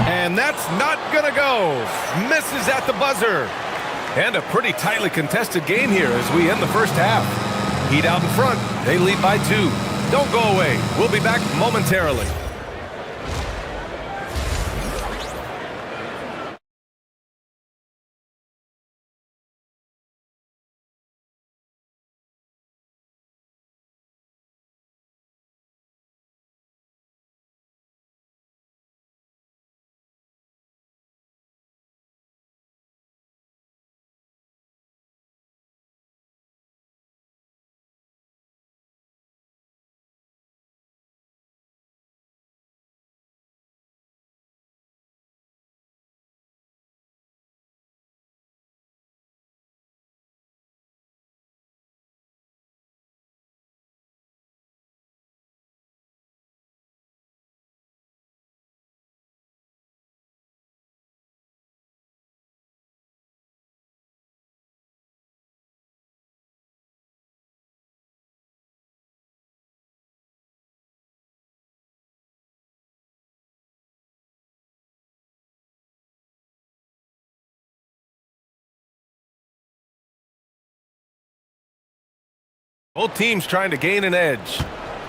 A: And that's not going to go. Misses at the buzzer. And a pretty tightly contested game here as we end the first half. Heat out in front. They lead by 2. Don't go away. We'll be back momentarily. Both teams trying to gain an edge.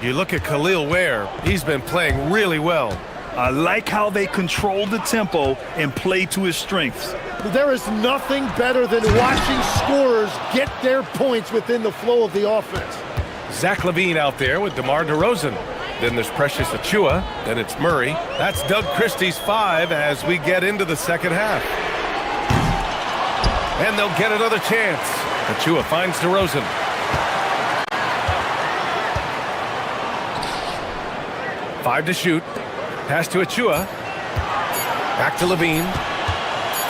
A: You look at Khalil Ware. He's been playing really well.
B: I like how they control the tempo and play to his strengths.
C: There is nothing better than watching scorers get their points within the flow of the offense.
A: Zach LaVine out there with DeMar DeRozan. Then there's Precious Achua. Then it's Murray. That's Doug Christie's 5 as we get into the second half. And they'll get another chance. Achua finds DeRozan. Five to shoot. Pass to Achua. Back to Levine.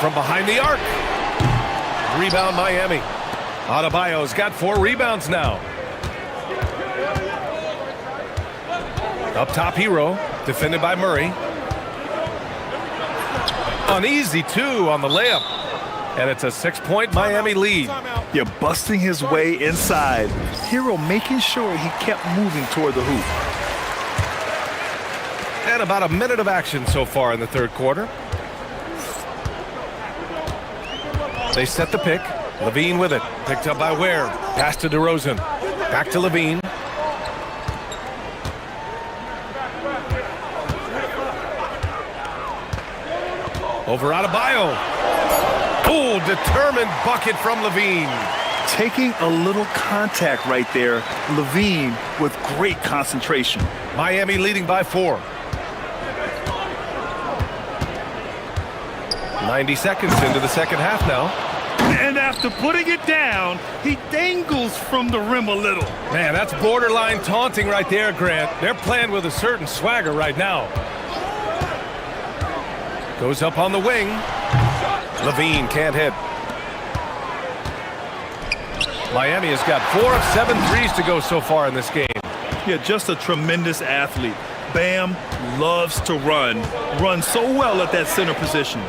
A: From behind the arc. Rebound Miami. Adebayo's got 4 rebounds now. Up top Hero. Defended by Murray. An easy 2 on the layup. And it's a 6-point Miami lead.
B: You're busting his way inside. Hero making sure he kept moving toward the hoop.
A: And about a minute of action so far in the third quarter. They set the pick. Levine with it. Picked up by Ware. Pass to DeRozan. Back to Levine. Over Adebayo. Oh, determined bucket from Levine.
B: Taking a little contact right there. Levine with great concentration.
A: Miami leading by 4. 90 seconds into the second half now.
B: And after putting it down, he dangles from the rim a little.
A: Man, that's borderline taunting right there, Grant. They're playing with a certain swagger right now. Goes up on the wing. Levine can't hit. Miami has got 4 of 7 threes to go so far in this game.
B: Yeah, just a tremendous athlete. Bam loves to run. Runs so well at that center position.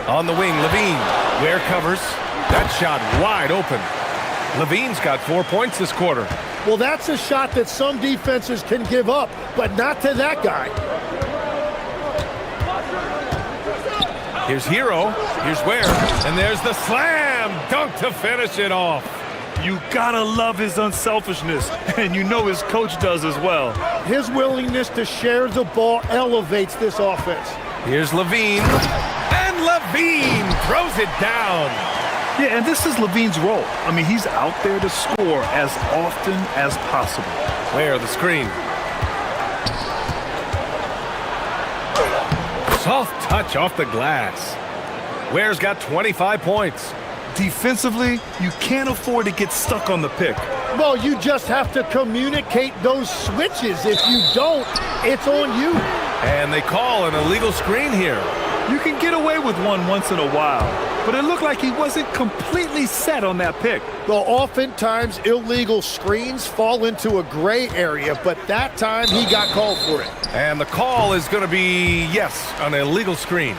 A: On the wing, Levine. Ware covers. That shot wide open. Levine's got 4 points this quarter.
C: Well, that's a shot that some defenses can give up, but not to that guy.
A: Here's Hero. Here's Ware. And there's the slam dunk to finish it off.
B: You gotta love his unselfishness, and you know his coach does as well.
C: His willingness to share the ball elevates this offense.
A: Here's Levine. And Levine throws it down.
B: Yeah, and this is Levine's role. I mean, he's out there to score as often as possible.
A: Ware, the screen. Soft touch off the glass. Ware's got 25 points.
B: Defensively, you can't afford to get stuck on the pick.
C: Well, you just have to communicate those switches. If you don't, it's on you.
A: And they call an illegal screen here.
B: You can get away with one once in a while, but it looked like he wasn't completely set on that pick.
C: Well, oftentimes illegal screens fall into a gray area, but that time he got called for it.
A: And the call is going to be, yes, an illegal screen.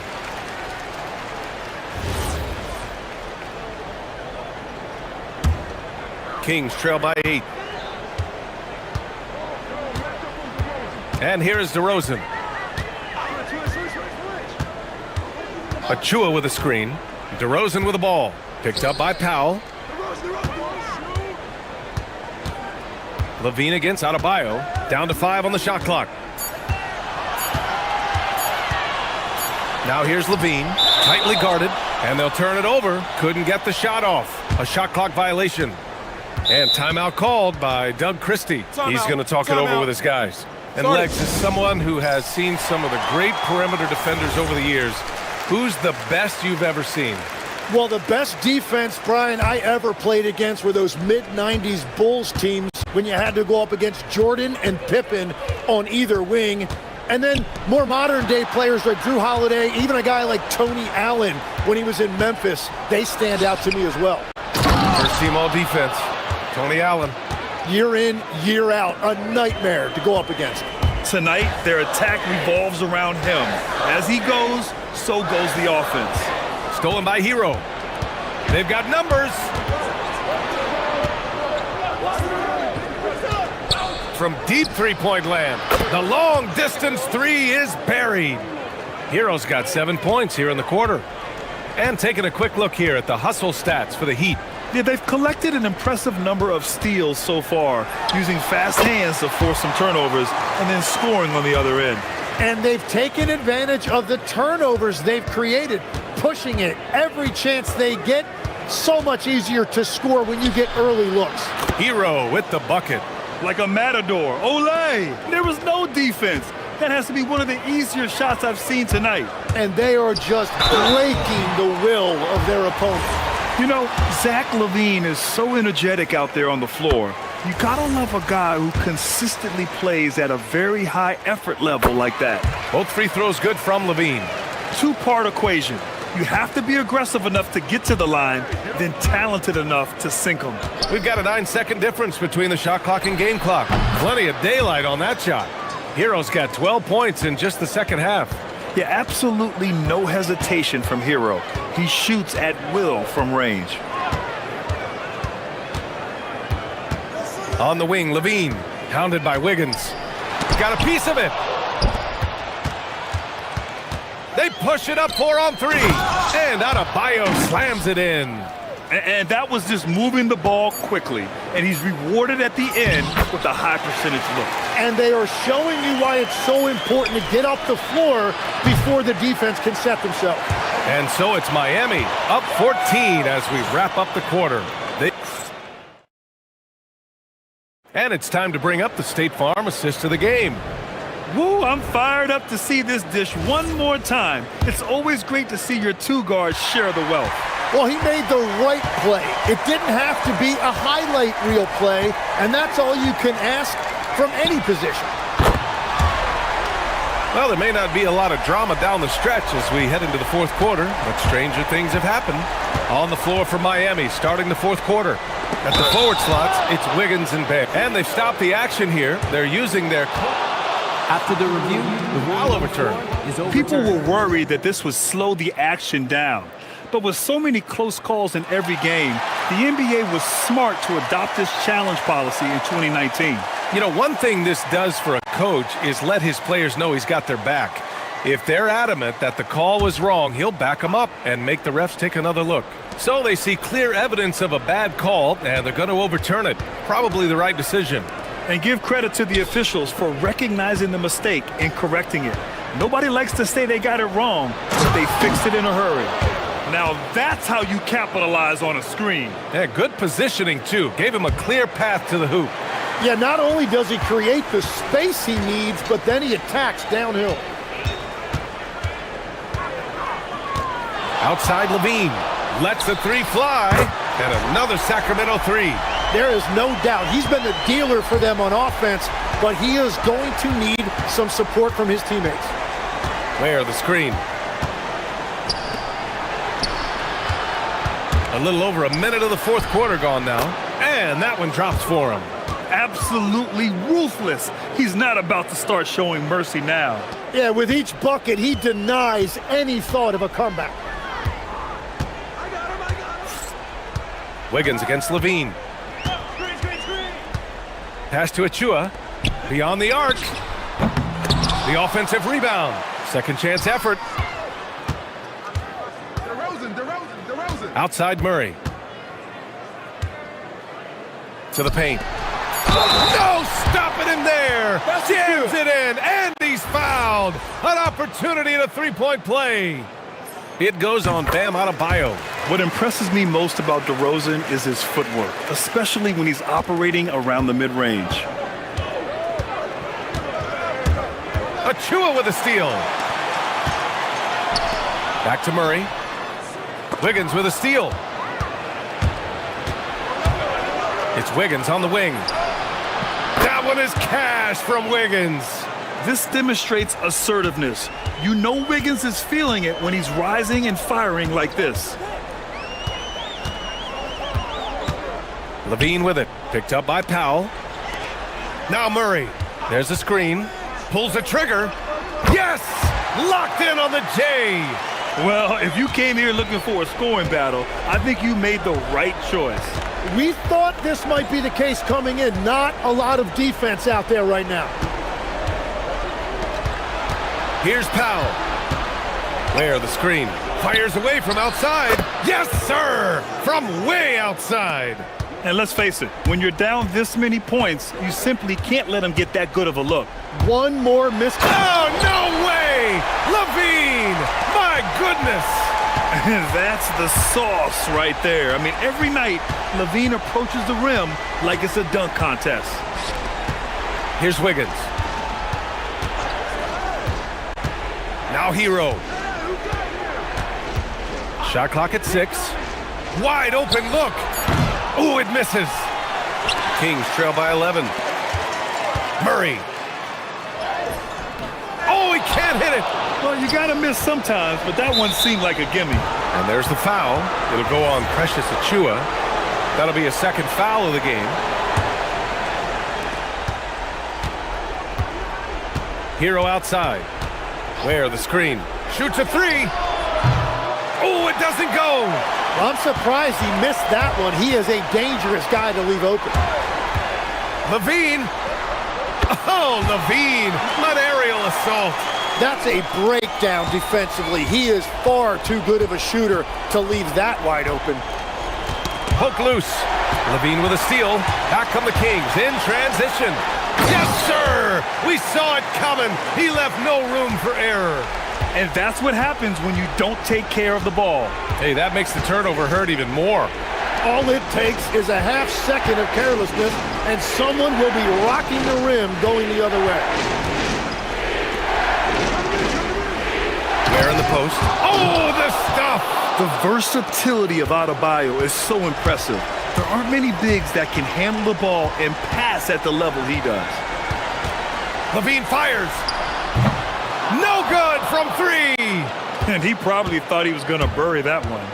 A: Kings trail by 8. And here is DeRozan. Achua with a screen. DeRozan with the ball. Picked up by Powell. Levine against Adebayo. Down to 5 on the shot clock. Now here's Levine. Tightly guarded. And they'll turn it over. Couldn't get the shot off. A shot clock violation. And timeout called by Doug Christie. He's going to talk it over with his guys. And Lex, is someone who has seen some of the great perimeter defenders over the years. Who's the best you've ever seen?
C: Well, the best defense, Brian, I ever played against were those mid-90s Bulls teams when you had to go up against Jordan and Pippen on either wing. And then more modern-day players like Drew Holiday, even a guy like Tony Allen when he was in Memphis, they stand out to me as well.
A: First team all defense. Tony Allen.
C: Year in, year out, a nightmare to go up against.
B: Tonight, their attack revolves around him. As he goes, so goes the offense.
A: Stolen by Hero. They've got numbers. From deep three-point land, the long-distance three is buried. Hero's got 7 points here in the quarter. And taking a quick look here at the hustle stats for the Heat.
B: Yeah, they've collected an impressive number of steals so far, using fast hands to force some turnovers and then scoring on the other end.
C: And they've taken advantage of the turnovers they've created, pushing it every chance they get. So much easier to score when you get early looks.
A: Hero with the bucket.
B: Like a matador. Olé! There was no defense. That has to be one of the easier shots I've seen tonight.
C: And they are just breaking the will of their opponent.
B: You know, Zach LaVine is so energetic out there on the floor. You gotta love a guy who consistently plays at a very high effort level like that.
A: Both free throws good from LaVine.
B: Two-part equation. You have to be aggressive enough to get to the line, then talented enough to sink them.
A: We've got a 9-second difference between the shot clock and game clock. Plenty of daylight on that shot. Hero's got 12 points in just the second half.
B: Yeah, absolutely no hesitation from Hero. He shoots at will from range.
A: On the wing, Levine, hounded by Wiggins. Got a piece of it. They push it up 4 on 3. And Adebayo slams it in.
B: And that was just moving the ball quickly. And he's rewarded at the end with a high percentage look.
C: And they are showing you why it's so important to get off the floor before the defense can set themselves.
A: And so it's Miami up 14 as we wrap up the quarter. And it's time to bring up the State Farm assist of the game.
B: Woo, I'm fired up to see this dish one more time. It's always great to see your two guards share the wealth.
C: Well, he made the right play. It didn't have to be a highlight reel play, and that's all you can ask from any position.
A: Well, there may not be a lot of drama down the stretch as we head into the fourth quarter, but stranger things have happened. On the floor for Miami, starting the fourth quarter. At the forward slots, it's Wiggins and Bear. And they've stopped the action here. They're using their...
L: After the review, the
A: foul overturn.
L: is overturned.
B: People were worried that this would slow the action down. But with so many close calls in every game, the NBA was smart to adopt this challenge policy in 2019.
A: You know, one thing this does for a coach is let his players know he's got their back. If they're adamant that the call was wrong, he'll back them up and make the refs take another look. So they see clear evidence of a bad call, and they're going to overturn it. Probably the right decision.
B: And give credit to the officials for recognizing the mistake and correcting it. Nobody likes to say they got it wrong, but they fixed it in a hurry. Now that's how you capitalize on a screen.
A: Yeah, good positioning, too. Gave him a clear path to the hoop.
C: Yeah, not only does he create the space he needs, but then he attacks downhill.
A: Outside Levine. Lets the three fly. And another Sacramento three.
C: There is no doubt he's been the dealer for them on offense, but he is going to need some support from his teammates.
A: Where the screen. A little over a minute of the fourth quarter gone now. And that one drops for him.
B: Absolutely ruthless. He's not about to start showing mercy now.
C: Yeah, with each bucket, he denies any thought of a comeback.
A: Wiggins against Levine. Pass to Achua. Beyond the arc. The offensive rebound. Second chance effort. Outside Murray. To the paint. No stopping him there. Jams it in, and he's fouled. An opportunity in a three-point play. It goes on Bam Adebayo.
B: What impresses me most about DeRozan is his footwork, especially when he's operating around the mid-range.
A: Achua with a steal. Back to Murray. Wiggins with a steal. It's Wiggins on the wing. That one is cash from Wiggins.
B: This demonstrates assertiveness. You know Wiggins is feeling it when he's rising and firing like this.
A: Levine with it. Picked up by Powell. Now Murray. There's the screen. Pulls the trigger. Yes! Locked in on the J.
B: Well, if you came here looking for a scoring battle, I think you made the right choice.
C: We thought this might be the case coming in. Not a lot of defense out there right now.
A: Here's Powell. Where the screen. Fires away from outside. Yes, sir! From way outside.
B: And let's face it, when you're down this many points, you simply can't let them get that good of a look.
C: One more miss.
A: Oh, no way! Levine! My goodness!
B: That's the sauce right there. I mean, every night, Levine approaches the rim like it's a dunk contest.
A: Here's Wiggins. Now Hero. Shot clock at 6. Wide open look. Ooh, it misses. Kings trail by 11. Murray. Oh, he can't hit it.
B: Well, you got to miss sometimes, but that one seemed like a gimme.
A: And there's the foul. It'll go on Precious Achua. That'll be a second foul of the game. Hero outside. Where the screen. Shoots a three. Oh, it doesn't go.
C: I'm surprised he missed that one. He is a dangerous guy to leave open.
A: Levine. Oh, Levine. An aerial assault.
C: That's a breakdown defensively. He is far too good of a shooter to leave that wide open.
A: Poke loose. Levine with a steal. Back come the Kings in transition. Yes, sir! We saw it coming. He left no room for error.
B: And that's what happens when you don't take care of the ball.
A: Hey, that makes the turnover hurt even more.
C: All it takes is a half second of carelessness, and someone will be rocking the rim going the other way.
A: Where in the post? Oh, the stuff!
B: The versatility of Adebayo is so impressive. There aren't many bigs that can handle the ball and pass at the level he does.
A: Levine fires. from three.
B: And he probably thought he was going to bury that one.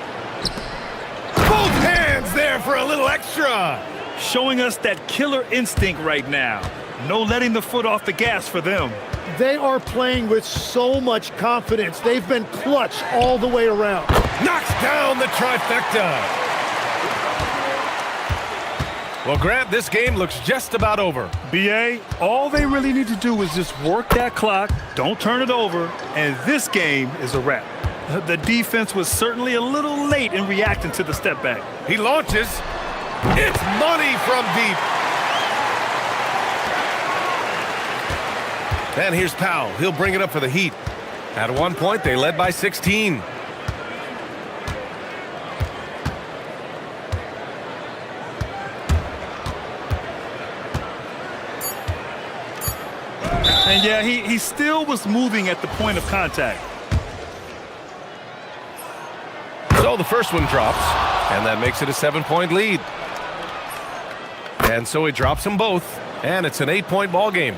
A: Both hands there for a little extra.
B: Showing us that killer instinct right now. No letting the foot off the gas for them.
C: They are playing with so much confidence. They've been clutch all the way around.
A: Knocks down the trifecta. Well, Grant, this game looks just about over.
B: BA, all they really need to do is just work that clock, don't turn it over, and this game is a wrap. The defense was certainly a little late in reacting to the step back.
A: He launches. It's money from deep. And here's Powell. He'll bring it up for the Heat. At one point, they led by 16.
B: And yeah, he still was moving at the point of contact.
A: So the first one drops, and that makes it a 7-point lead. And so he drops them both, and it's an 8-point ball game.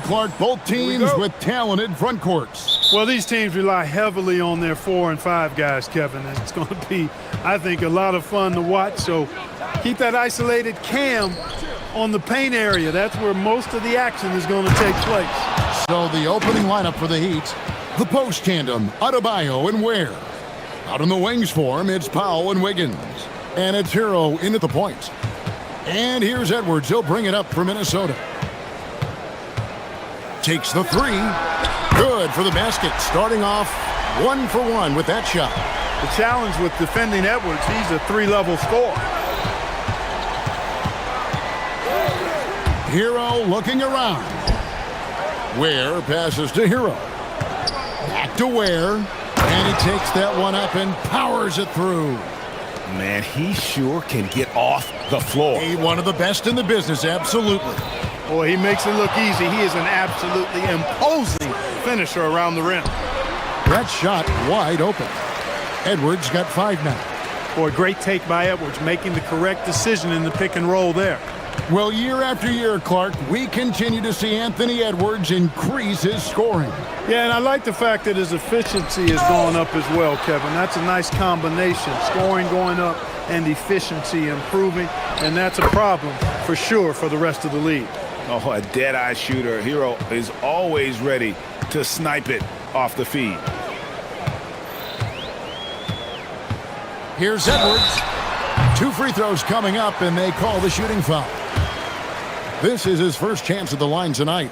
F: Clark, both teams with talented front courts.
M: Well, these teams rely heavily on their 4 and 5 guys, Kevin. And it's going to be, I think, a lot of fun to watch. So keep that isolated cam on the paint area. That's where most of the action is going to take place.
F: So the opening lineup for the Heat, the post tandem, Adebayo and Ware. Out on the wings for him, it's Powell and Wiggins. And it's Hero in at the point. And here's Edwards. He'll bring it up for Minnesota. Takes the three. Good for the basket. Starting off 1 for 1 with that shot.
M: The challenge with defending Edwards, he's a 3-level scorer.
F: Hero looking around. Ware passes to Hero. Back to Ware. And he takes that one up and powers it through.
E: Man, he sure can get off the floor.
F: One of the best in the business, absolutely.
M: Boy, he makes it look easy. He is an absolutely imposing finisher around the rim.
F: That shot wide open. Edwards got 5 now.
M: Boy, great take by Edwards, making the correct decision in the pick and roll there.
F: Well, year after year, Clark, we continue to see Anthony Edwards increase his scoring.
M: Yeah, and I like the fact that his efficiency has gone up as well, Kevin. That's a nice combination. Scoring going up and efficiency improving, and that's a problem for sure for the rest of the league.
E: Oh, a dead-eye shooter. Hero is always ready to snipe it off the feed.
F: Here's Edwards. 2 free throws coming up, and they call the shooting foul. This is his first chance at the line tonight.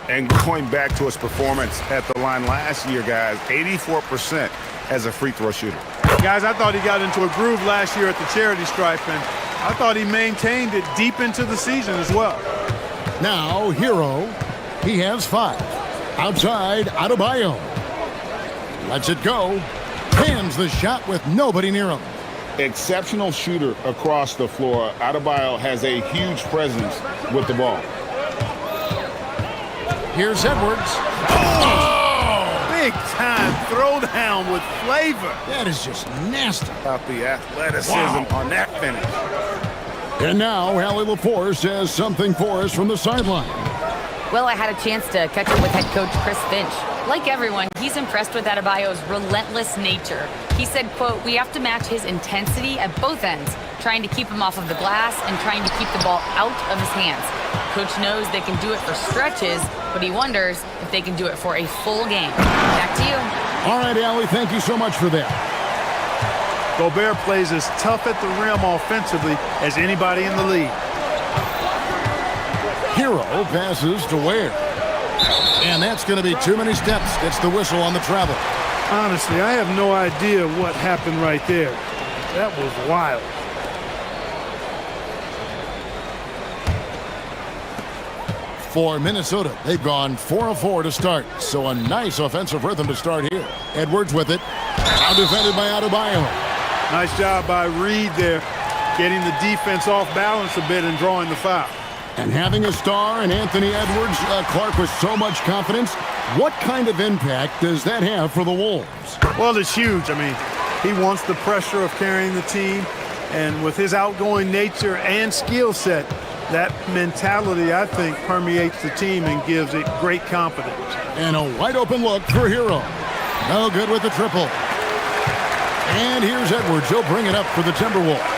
E: And going back to his performance at the line last year, guys, 84% as a free throw shooter.
M: Guys, I thought he got into a groove last year at the charity stripe, and I thought he maintained it deep into the season as well.
F: Now, Hero, he has 5. Outside, Adebayo. Lets it go. Hands the shot with nobody near him.
E: Exceptional shooter across the floor. Adebayo has a huge presence with the ball.
F: Here's Edwards.
M: Oh! Big time throwdown with flavor.
F: That is just nasty.
E: About the athleticism on that finish.
F: And now, Allie LaForce says something for us from the sideline.
D: Well, I had a chance to catch up with head coach Chris Finch. Like everyone, he's impressed with Adebayo's relentless nature. He said, quote, "We have to match his intensity at both ends, trying to keep him off of the glass and trying to keep the ball out of his hands. Coach knows they can do it for stretches, but he wonders if they can do it for a full game." Back to you.
F: All right, Allie, thank you so much for that.
M: Gobert plays as tough at the rim offensively as anybody in the league.
F: Hero passes to Ware. And that's going to be too many steps. Gets the whistle on the travel.
M: Honestly, I have no idea what happened right there. That was wild.
F: For Minnesota, they've gone 4 of 4 to start. So a nice offensive rhythm to start here. Edwards with it. Now defended by Adebayo.
M: Nice job by Reed there, getting the defense off balance a bit and drawing the foul.
F: And having a star in Anthony Edwards, Clark, with so much confidence, what kind of impact does that have for the Wolves?
M: Well, it's huge. I mean, he wants the pressure of carrying the team, and with his outgoing nature and skill set, that mentality, I think, permeates the team and gives it great confidence.
F: And a wide open look for Hero. No good with the triple. And here's Edwards. He'll bring it up for the Timberwolves.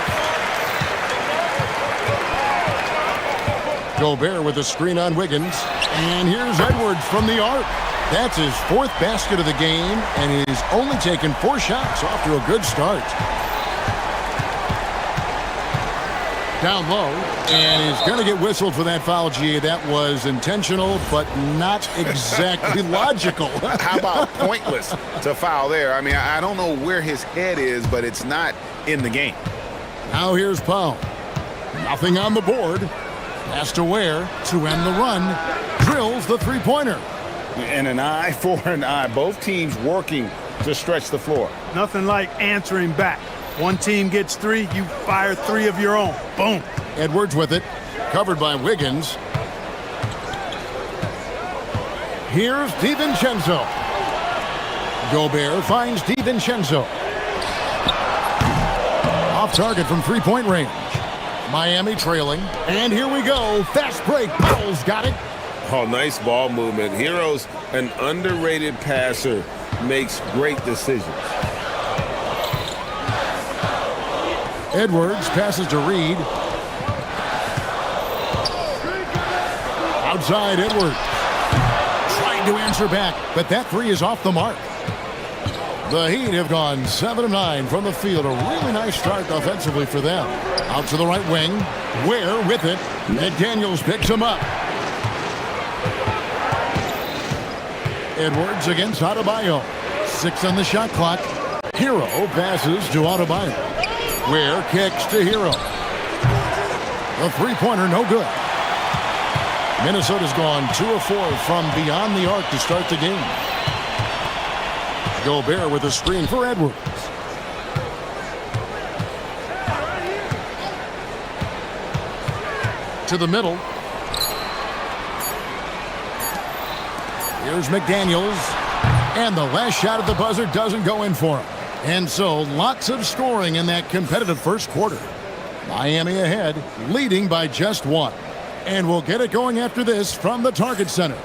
F: Gobert with a screen on Wiggins. And here's Edwards from the arc. That's his 4th basket of the game, and he's only taken 4 shots. Off to a good start. Down low, and he's going to get whistled for that foul, G. That was intentional, but not exactly logical.
E: How about pointless to foul there? I mean, I don't know where his head is, but it's not in the game.
F: Now here's Powell. Nothing on the board. Pass to Ware to end the run. Drills the three-pointer.
E: And an eye for an eye. Both teams working to stretch the floor.
M: Nothing like answering back. One team gets 3, you fire 3 of your own. Boom.
F: Edwards with it. Covered by Wiggins. Here's DiVincenzo. Gobert finds DiVincenzo. Off target from three-point range. Miami trailing. And here we go. Fast break. Powell's got it.
E: Oh, nice ball movement. Hero's an underrated passer, makes great decisions.
F: Edwards passes to Reed. Outside Edwards. Trying to answer back, but that three is off the mark. The Heat have gone 7 of 9 from the field. A really nice start offensively for them. Out to the right wing. Ware with it. McDaniels picks him up. Edwards against Adebayo. 6 on the shot clock. Hero passes to Adebayo. Ware kicks to Hero. The three-pointer no good. Minnesota's gone 2 of 4 from beyond the arc to start the game. Gobert with a screen for Edwards. To the middle. Here's McDaniels. And the last shot at the buzzer doesn't go in for him. And so lots of scoring in that competitive first quarter. Miami ahead, leading by just 1. And we'll get it going after this from the Target Center.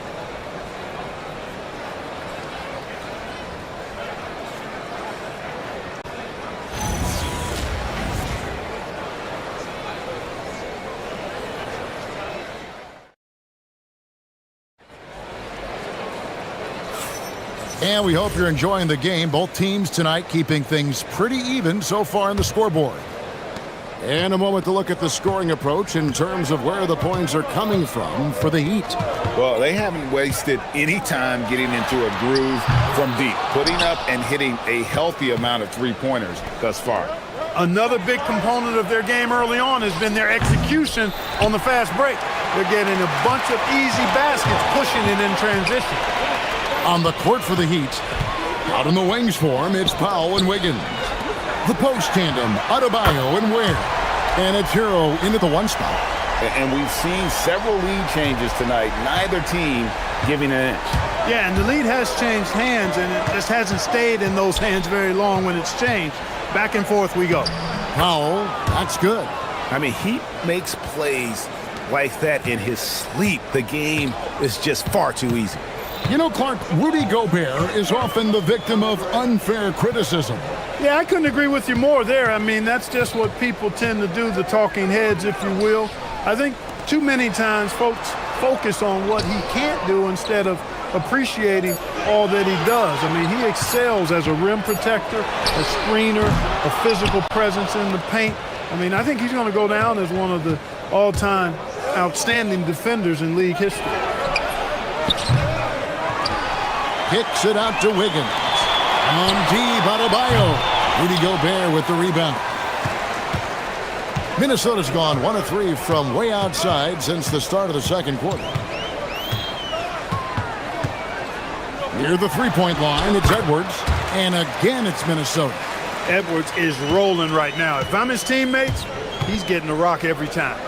F: And we hope you're enjoying the game. Both teams tonight keeping things pretty even so far on the scoreboard. And a moment to look at the scoring approach in terms of where the points are coming from for the Heat.
E: Well, they haven't wasted any time getting into a groove from deep, putting up and hitting a healthy amount of three-pointers thus far.
M: Another big component of their game early on has been their execution on the fast break. They're getting a bunch of easy baskets, pushing it in transition.
F: On the court for the Heat, out in the wings for him, it's Powell and Wiggins. The post tandem, Adebayo and Ware. And it's Hero into the one spot.
E: And we've seen several lead changes tonight, neither team giving an inch.
M: Yeah, and the lead has changed hands, and it just hasn't stayed in those hands very long when it's changed. Back and forth we go.
F: Powell, that's good.
E: I mean, he makes plays like that in his sleep. The game is just far too easy.
F: You know, Clark, Rudy Gobert is often the victim of unfair criticism.
M: Yeah, I couldn't agree with you more there. I mean, that's just what people tend to do, the talking heads, if you will. I think too many times folks focus on what he can't do instead of appreciating all that he does. I mean, he excels as a rim protector, a screener, a physical presence in the paint. I mean, I think he's going to go down as one of the all-time outstanding defenders in league history.
F: Kicks it out to Wiggins. On deep, Adebayo. Rudy Gobert with the rebound. Minnesota's gone 1 of 3 from way outside since the start of the second quarter. Near the three-point line, it's Edwards. And again, it's Minnesota.
M: Edwards is rolling right now. If I'm his teammates, he's getting the rock every time.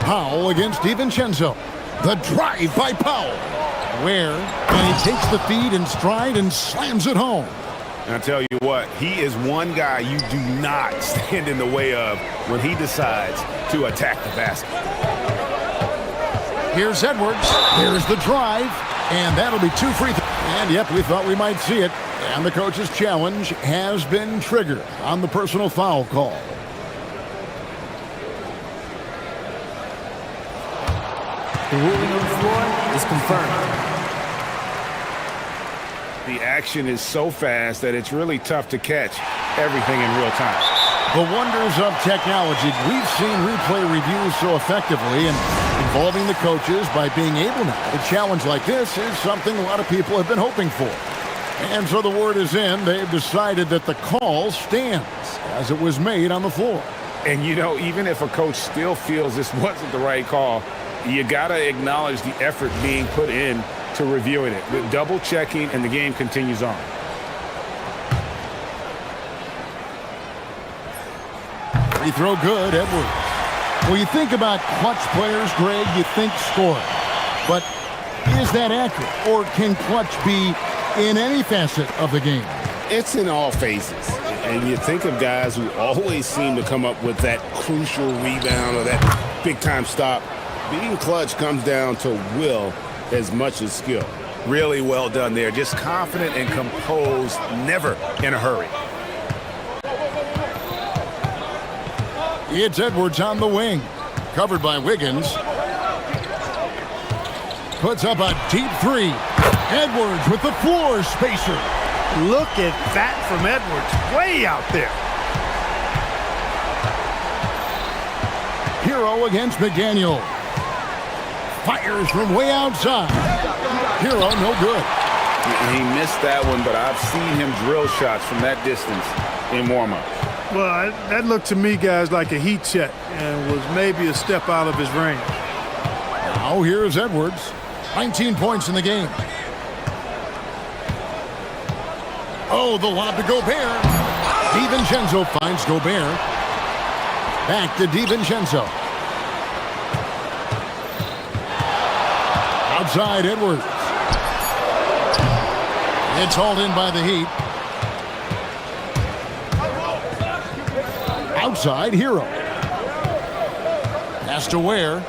F: Powell against DiVincenzo. The drive by Powell. Ware, and he takes the feed in stride and slams it home.
E: And I tell you what, he is one guy you do not stand in the way of when he decides to attack the basket.
F: Here's Edwards. There's the drive, and that'll be 2 free throws. And yep, we thought we might see it. And the coach's challenge has been triggered on the personal foul call.
L: The ruling on the floor is confirmed.
E: The action is so fast that it's really tough to catch everything in real time.
F: The wonders of technology. We've seen replay reviews so effectively, and involving the coaches by being able now to challenge like this is something a lot of people have been hoping for. And so the word is in. They've decided that the call stands as it was made on the floor.
E: And, you know, even if a coach still feels this wasn't the right call, you got to acknowledge the effort being put in to reviewing it, with double checking, and the game continues on.
F: Free throw good, Edwards. Well, you think about clutch players, Greg, you think scoring. But is that accurate? Or can clutch be in any facet of the game?
E: It's in all phases. And you think of guys who always seem to come up with that crucial rebound or that big-time stop. Being clutch comes down to will as much as skill.
N: Really well done there. Just confident and composed, never in a hurry.
F: It's Edwards on the wing. Covered by Wiggins. Puts up a deep three. Edwards with the floor spacer.
M: Look at that from Edwards, way out there.
F: Hero against McDaniel. Fires from way outside. Hero, no good.
N: He missed that one, but I've seen him drill shots from that distance in warm-up.
M: Well, that looked to me, guys, like a heat check and was maybe a step out of his range.
F: Now here's Edwards. 19 points in the game. Oh, the lob to Gobert. DiVincenzo finds Gobert. Back to DiVincenzo. Outside Edwards. It's hauled in by the Heat. Outside Hero. Pass to Ware.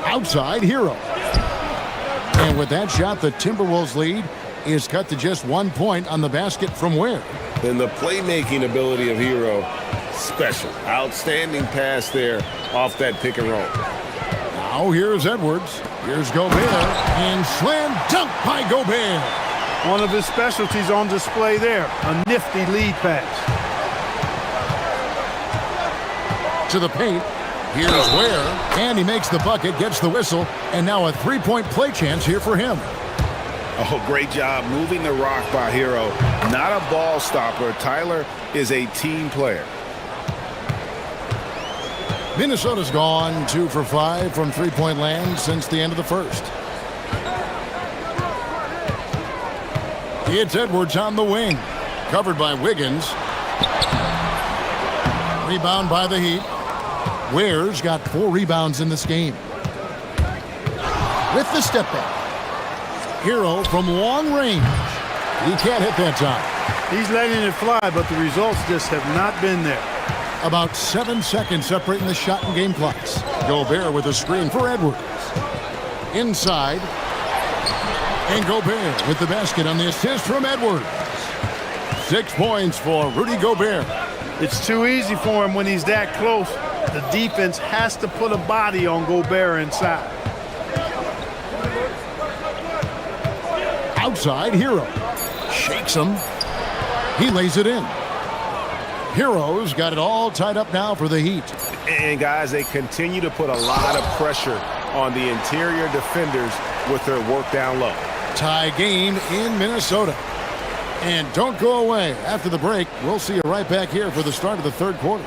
F: Outside Hero. And with that shot, the Timberwolves lead is cut to just 1 point on the basket from Ware.
E: And the playmaking ability of Hero, special. Outstanding pass there off that pick and roll.
F: Now here's Edwards. Here's Gobert. And slam dunk by Gobert.
M: One of his specialties on display there, a nifty lead pass.
F: To the paint. Here's Ware, and he makes the bucket, gets the whistle, and now a three-point play chance here for him.
N: Oh, great job moving the rock by Hero. Not a ball stopper. Tyler is a team player.
F: Minnesota's gone 2 for 5 from three-point land since the end of the first. It's Edwards on the wing. Covered by Wiggins. Rebound by the Heat. Ware's got 4 rebounds in this game. With the step back. Hero from long range. He can't hit that time.
M: He's letting it fly, but the results just have not been there.
F: About 7 seconds separating the shot and game clocks. Gobert with a screen for Edwards. Inside. And Gobert with the basket on the assist from Edwards. 6 points for Rudy Gobert.
M: It's too easy for him when he's that close. The defense has to put a body on Gobert inside.
F: Outside, Hero. Shakes him. He lays it in. Hero's got it all tied up now for the Heat.
N: And, guys, they continue to put a lot of pressure on the interior defenders with their work down low.
F: Tie game in Minnesota. And don't go away. After the break, we'll see you right back here for the start of the third quarter.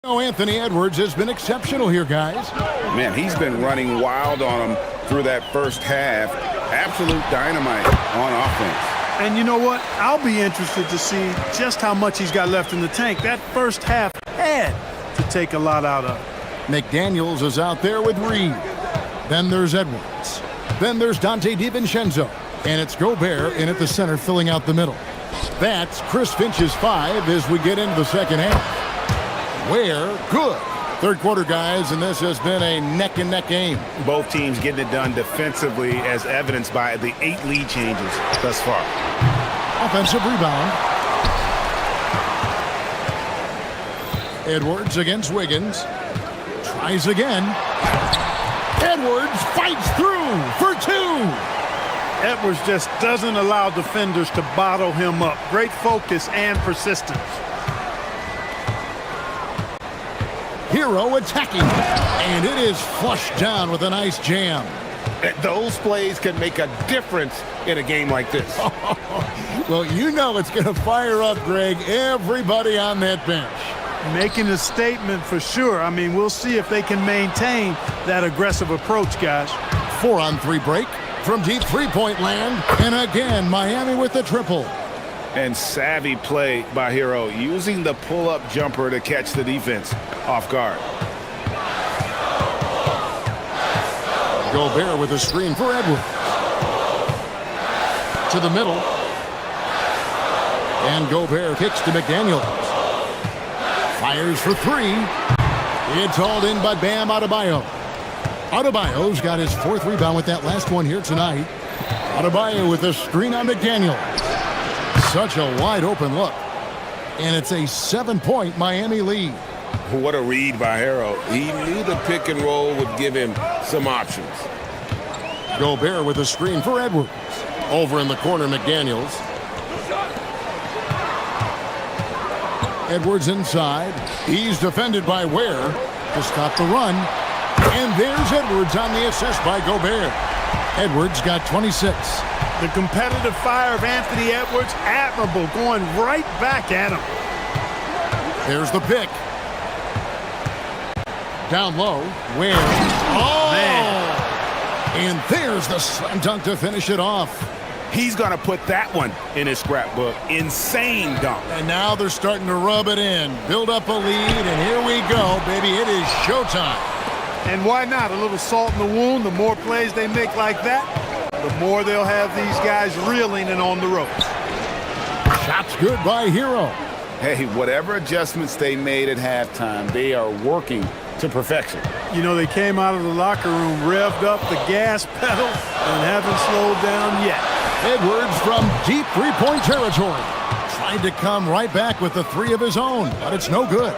F: Anthony Edwards has been exceptional here, guys.
N: Man, he's been running wild on them through that first half. Absolute dynamite on offense.
M: And you know what? I'll be interested to see just how much he's got left in the tank. That first half had to take a lot out of.
F: McDaniels is out there with Reed. Then there's Edwards. Then there's Dante DiVincenzo. And it's Gobert in at the center filling out the middle. That's Chris Finch's 5 as we get into the second half. Ware, good. Third quarter, guys, and this has been a neck-and-neck game.
N: Both teams getting it done defensively, as evidenced by the 8 lead changes thus far.
F: Offensive rebound. Edwards against Wiggins. Tries again. Edwards fights through for 2.
M: Edwards just doesn't allow defenders to bottle him up. Great focus and persistence.
F: Hero attacking, and it is flushed down with a nice jam.
N: Those plays can make a difference in a game like this.
F: Well, you know it's going to fire up, Greg, everybody on that bench.
M: Making a statement for sure. I mean, we'll see if they can maintain that aggressive approach, guys.
F: 4-on-3 break from deep three-point land, and again, Miami with the triple.
N: And savvy play by Hero, using the pull-up jumper to catch the defense off guard.
F: Gobert with a screen for Edwards. To the middle. And Gobert kicks to McDaniels. Fires for 3. It's hauled in by Bam Adebayo. Adebayo's got his 4th rebound with that last one here tonight. Adebayo with a screen on McDaniels. Such a wide open look. And it's a 7-point Miami lead.
N: What a read by Hero. He knew the pick and roll would give him some options.
F: Gobert with a screen for Edwards. Over in the corner, McDaniels. Edwards inside. He's defended by Ware to stop the run. And there's Edwards on the assist by Gobert. Edwards got 26.
M: The competitive fire of Anthony Edwards, admirable, going right back at him.
F: There's the pick. Down low, Ware. Oh!
M: Man.
F: And there's the slam dunk to finish it off.
N: He's going to put that one in his scrapbook. Insane dunk.
F: And now they're starting to rub it in. Build up a lead, and here we go, baby. It is showtime.
M: And why not? A little salt in the wound. The more plays they make like that, the more they'll have these guys reeling and on the ropes.
F: Shots good by Hero.
N: Hey, whatever adjustments they made at halftime, they are working to perfection.
M: You know, they came out of the locker room, revved up the gas pedal, and haven't slowed down yet.
F: Edwards from deep three-point territory. Tried to come right back with the 3 of his own, but it's no good.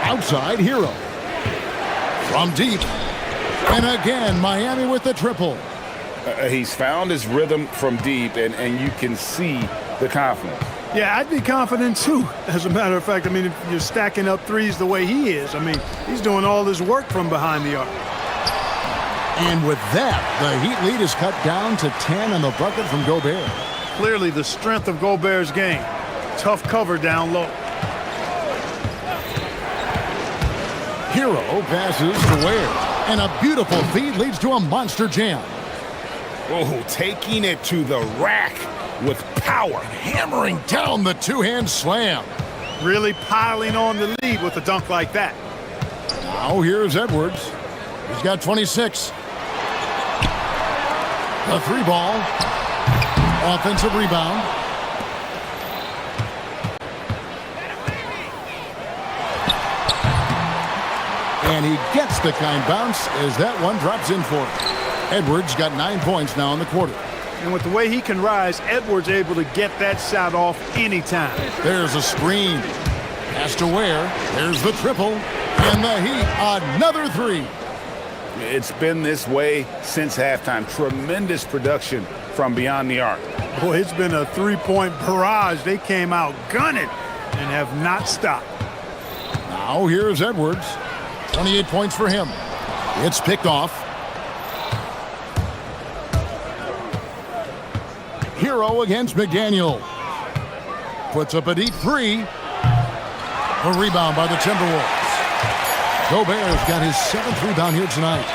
F: Outside, Hero. From deep. And again, Miami with the triple.
N: He's found his rhythm from deep, and you can see the confidence.
M: Yeah, I'd be confident too. As a matter of fact, I mean, if you're stacking up threes the way he is, I mean, he's doing all this work from behind the arc.
F: And with that, the Heat lead is cut down to 10 on the bucket from Gobert.
M: Clearly the strength of Gobert's game. Tough cover down low.
F: Hero passes to Ware. And a beautiful feed leads to a monster jam.
N: Oh, taking it to the rack with power.
F: Hammering down the two-hand slam.
M: Really piling on the lead with a dunk like that.
F: Now here's Edwards. He's got 26. The 3 ball. Offensive rebound. And he gets the kind bounce as that one drops in for him. Edwards got 9 points now in the quarter.
M: And with the way he can rise, Edwards able to get that shot off anytime.
F: There's a screen. Pass to Ware. There's the triple. And the Heat, another 3.
N: It's been this way since halftime. Tremendous production from beyond the arc.
M: Boy, it's been a 3-point barrage. They came out gunning and have not stopped.
F: Now here's Edwards. 28 points for him. It's picked off. Hero against McDaniel. Puts up a deep 3. A rebound by the Timberwolves. Gobert's got his 7th rebound here tonight.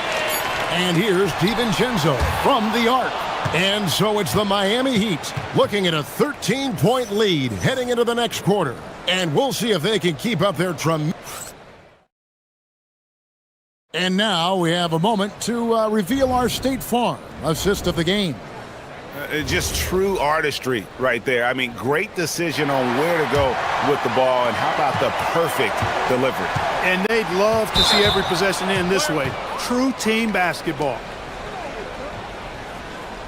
F: And here's DiVincenzo from the arc. And so it's the Miami Heat looking at a 13-point lead heading into the next quarter. And we'll see if they can keep up their And now we have a moment to reveal our State Farm assist of the game.
N: Just true artistry right there. I mean, great decision on where to go with the ball, and how about the perfect delivery?
M: And they'd love to see every possession end this way. True team basketball.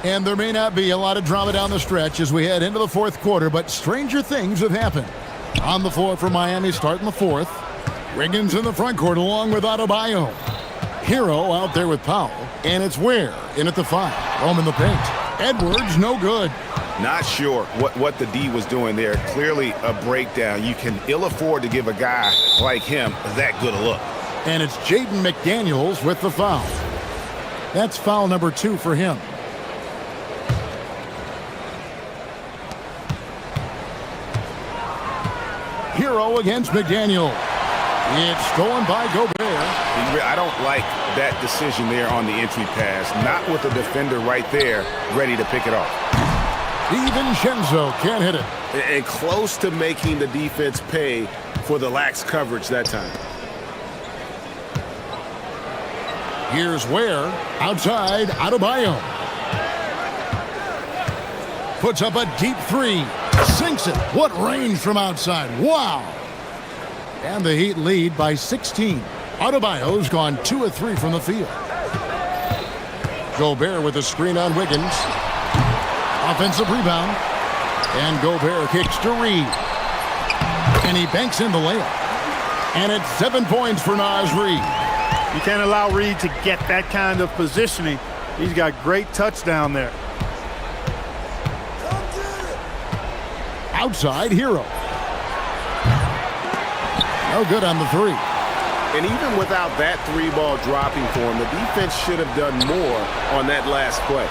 F: And there may not be a lot of drama down the stretch as we head into the fourth quarter, but stranger things have happened. On the floor for Miami starting the fourth. Wiggins in the front court along with Adebayo. Hero out there with Powell. And it's Ware in at the 5. Home in the paint. Edwards, no good.
N: Not sure what the D was doing there. Clearly a breakdown. You can ill afford to give a guy like him that good a look.
F: And it's Jaden McDaniels with the foul. That's foul number 2 for him. Hero against McDaniel. It's stolen by Gobert.
N: I don't like that decision there on the entry pass. Not with the defender right there ready to pick it off.
F: DiVincenzo can't hit it.
E: And close to making the defense pay for the lax coverage that time.
F: Here's Ware. Outside, Adebayo. Puts up a deep 3. Sinks it. What range from outside. Wow. And the Heat lead by 16. Adebayo's gone 2 of 3 from the field. Gobert with a screen on Wiggins. Offensive rebound. And Gobert kicks to Reed. And he banks in the layup. And it's 7 points for Naz Reid.
M: You can't allow Reed to get that kind of positioning. He's got great touch down there.
F: Outside, Hero. No good on the 3.
E: And even without that 3-ball dropping for him, the defense should have done more on that last play.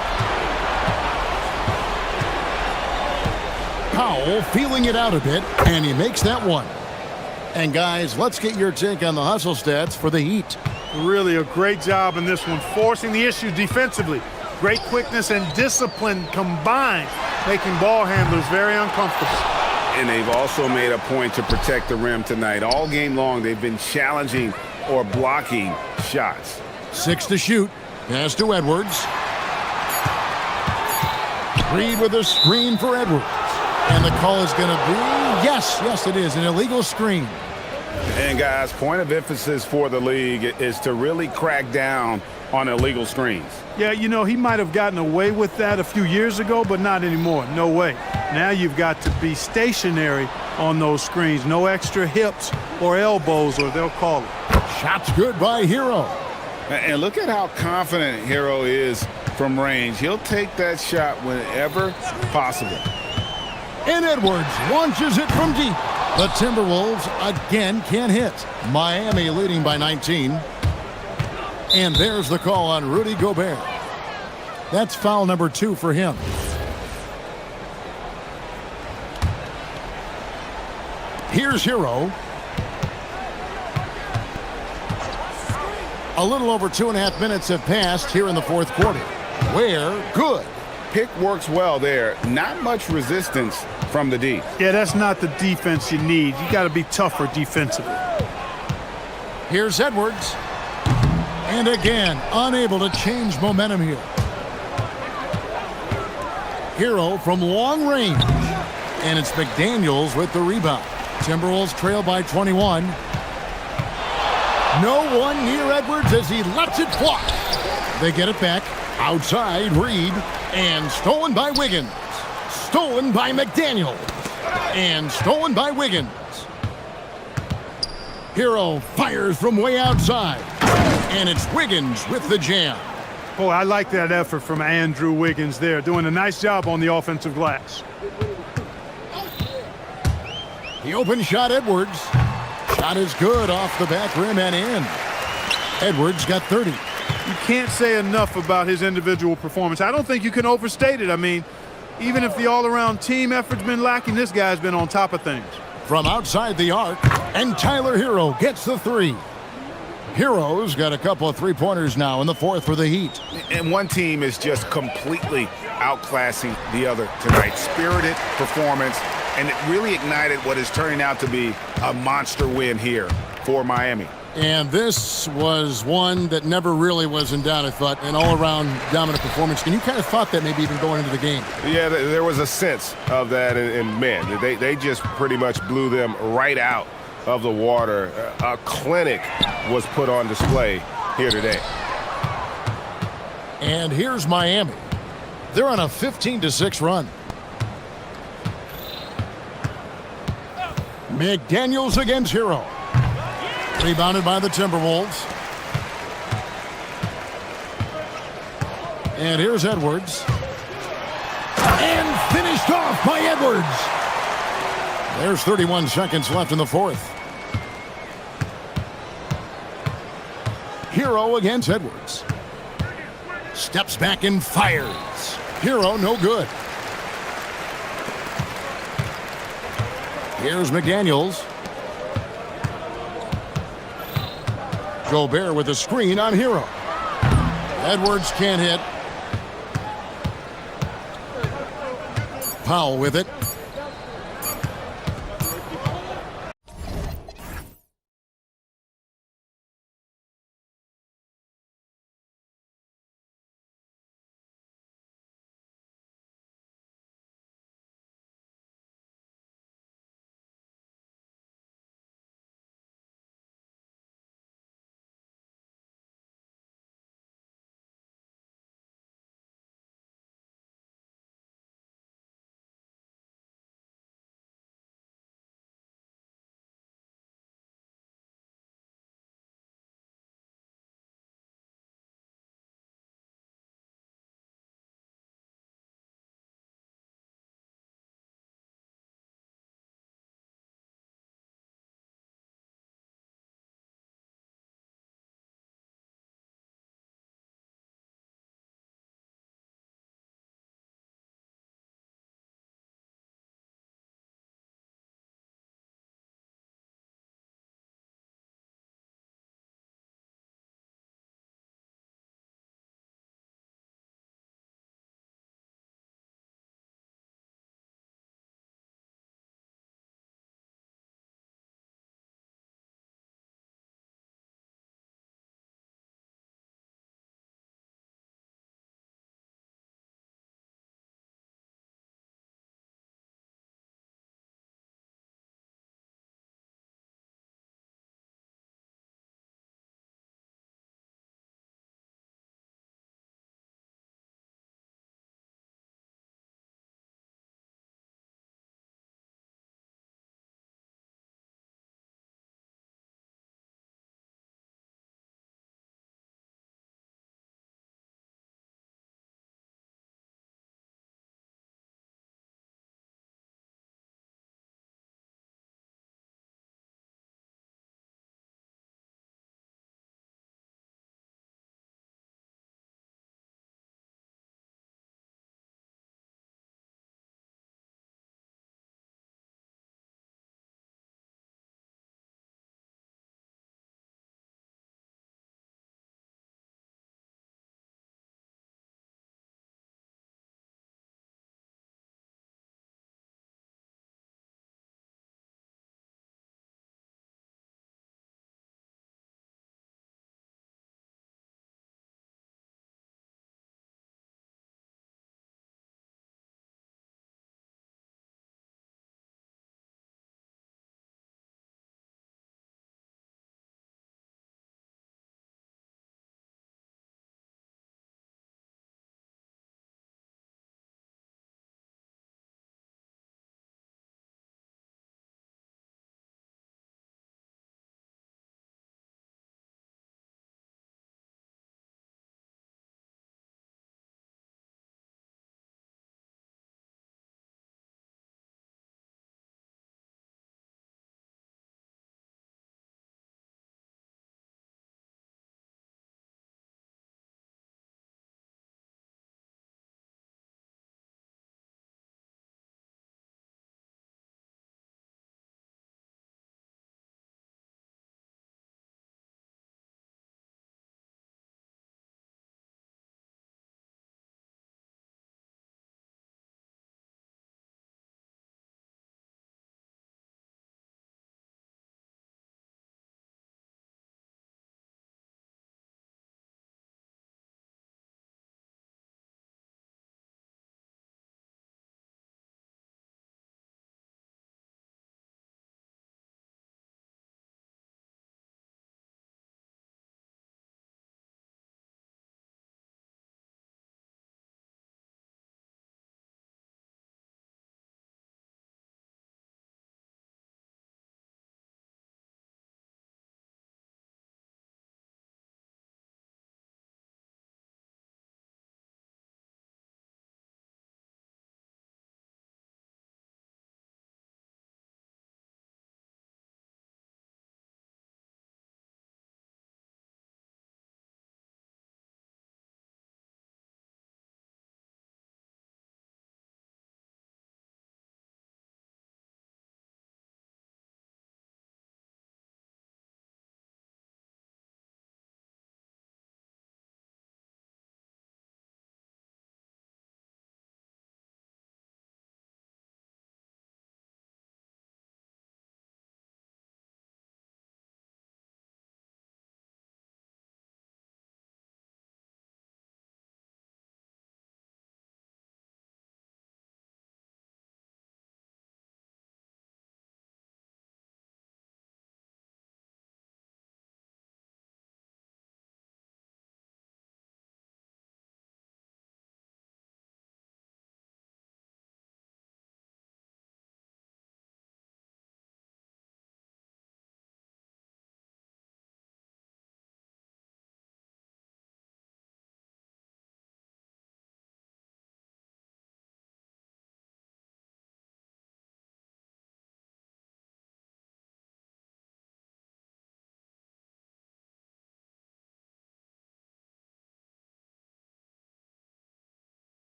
F: Powell feeling it out a bit, and he makes that one. And guys, let's get your take on the hustle stats for the Heat.
M: Really a great job in this one, forcing the issue defensively. Great quickness and discipline combined, making ball handlers very uncomfortable.
N: And they've also made a point to protect the rim tonight. All game long, they've been challenging or blocking shots.
F: 6 to shoot. Pass to Edwards. Reed with a screen for Edwards. And the call is going to be, yes, it is, an illegal screen.
N: And guys, point of emphasis for the league is to really crack down on illegal screens.
M: Yeah, you know, he might have gotten away with that a few years ago, but not anymore. No way. Now you've got to be stationary on those screens. No extra hips or elbows, or they'll call it.
F: Shot's good by Hero.
N: And look at how confident Hero is from range. He'll take that shot whenever possible.
F: And Edwards launches it from deep. The Timberwolves again can't hit. Miami leading by 19. And there's the call on Rudy Gobert. That's foul number 2 for him. Here's Hero. A little over 2.5 minutes have passed here in the fourth quarter. Ware, good.
N: Pick works well there. Not much resistance from the D.
M: Yeah, that's not the defense you need. You got to be tougher defensively.
F: Here's Edwards. And again, unable to change momentum here. Hero from long range. And it's McDaniels with the rebound. Timberwolves trail by 21. No one near Edwards as he lets it fly. They get it back. Outside, Reed. And stolen by Wiggins. Stolen by McDaniels. And stolen by Wiggins. Hero fires from way outside. And it's Wiggins with the jam.
M: Boy, I like that effort from Andrew Wiggins there, doing a nice job on the offensive glass.
F: The open shot, Edwards. Shot is good off the back rim and in. Edwards got 30.
M: You can't say enough about his individual performance. I don't think you can overstate it. I mean, even if the all-around team effort's been lacking, this guy's been on top of things.
F: From outside the arc, and Tyler Hero gets the 3. Hero's got a couple of three-pointers now in the fourth for the Heat.
N: And one team is just completely outclassing the other tonight. Spirited performance, and it really ignited what is turning out to be a monster win here for Miami.
F: And this was one that never really was in doubt, I thought, an all-around dominant performance. And you kind of thought that maybe even going into the game.
N: Yeah, there was a sense of that, and man, they just pretty much blew them right out of the water. A clinic was put on display here today.
F: And here's Miami. They're on a 15-6 run. McDaniels against Hero. Rebounded by the Timberwolves. And here's Edwards. And finished off by Edwards. There's 31 seconds left in the fourth. Hero against Edwards. Steps back and fires. Hero no good. Here's McDaniels. Gobert with a screen on Hero. Edwards can't hit. Powell with it.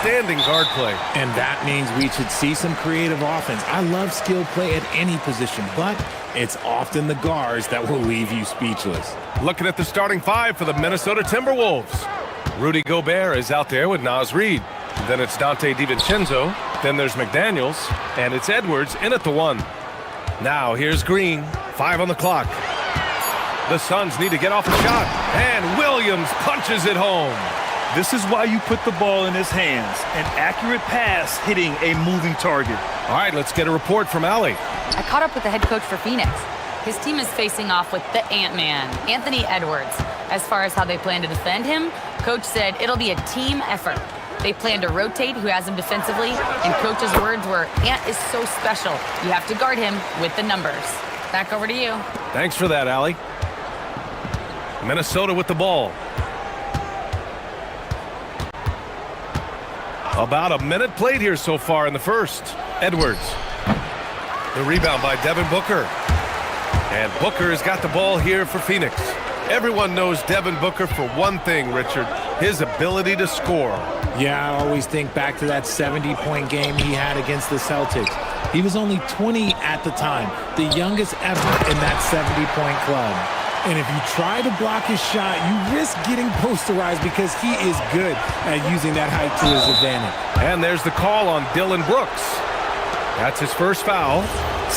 A: outstanding guard play.
G: And that means we should see some creative offense. I love skill play at any position, but it's often the guards that will leave you speechless.
A: Looking at the starting five for the Minnesota Timberwolves. Rudy Gobert is out there with Naz Reid. Then it's Dante DiVincenzo. Then there's McDaniels. And it's Edwards in at the 1. Now here's Green. 5 on the clock. The Suns need to get off a shot. And Williams punches it home.
B: This is why you put the ball in his hands. An accurate pass hitting a moving target.
A: All right, let's get a report from Allie.
D: I caught up with the head coach for Phoenix. His team is facing off with the Ant-Man, Anthony Edwards. As far as how they plan to defend him, coach said it'll be a team effort. They plan to rotate who has him defensively, and coach's words were, Ant is so special. You have to guard him with the numbers. Back over to you.
A: Thanks for that, Allie. Minnesota with the ball. About a minute played here so far in the first. Edwards. The rebound by Devin Booker. And Booker has got the ball here for Phoenix. Everyone knows Devin Booker for one thing, Richard, his ability to score.
G: Yeah, I always think back to that 70-point game he had against the Celtics. He was only 20 at the time, the youngest ever in that 70-point club. And if you try to block his shot, you risk getting posterized because he is good at using that height to his advantage.
A: And there's the call on Dylan Brooks. That's his first foul.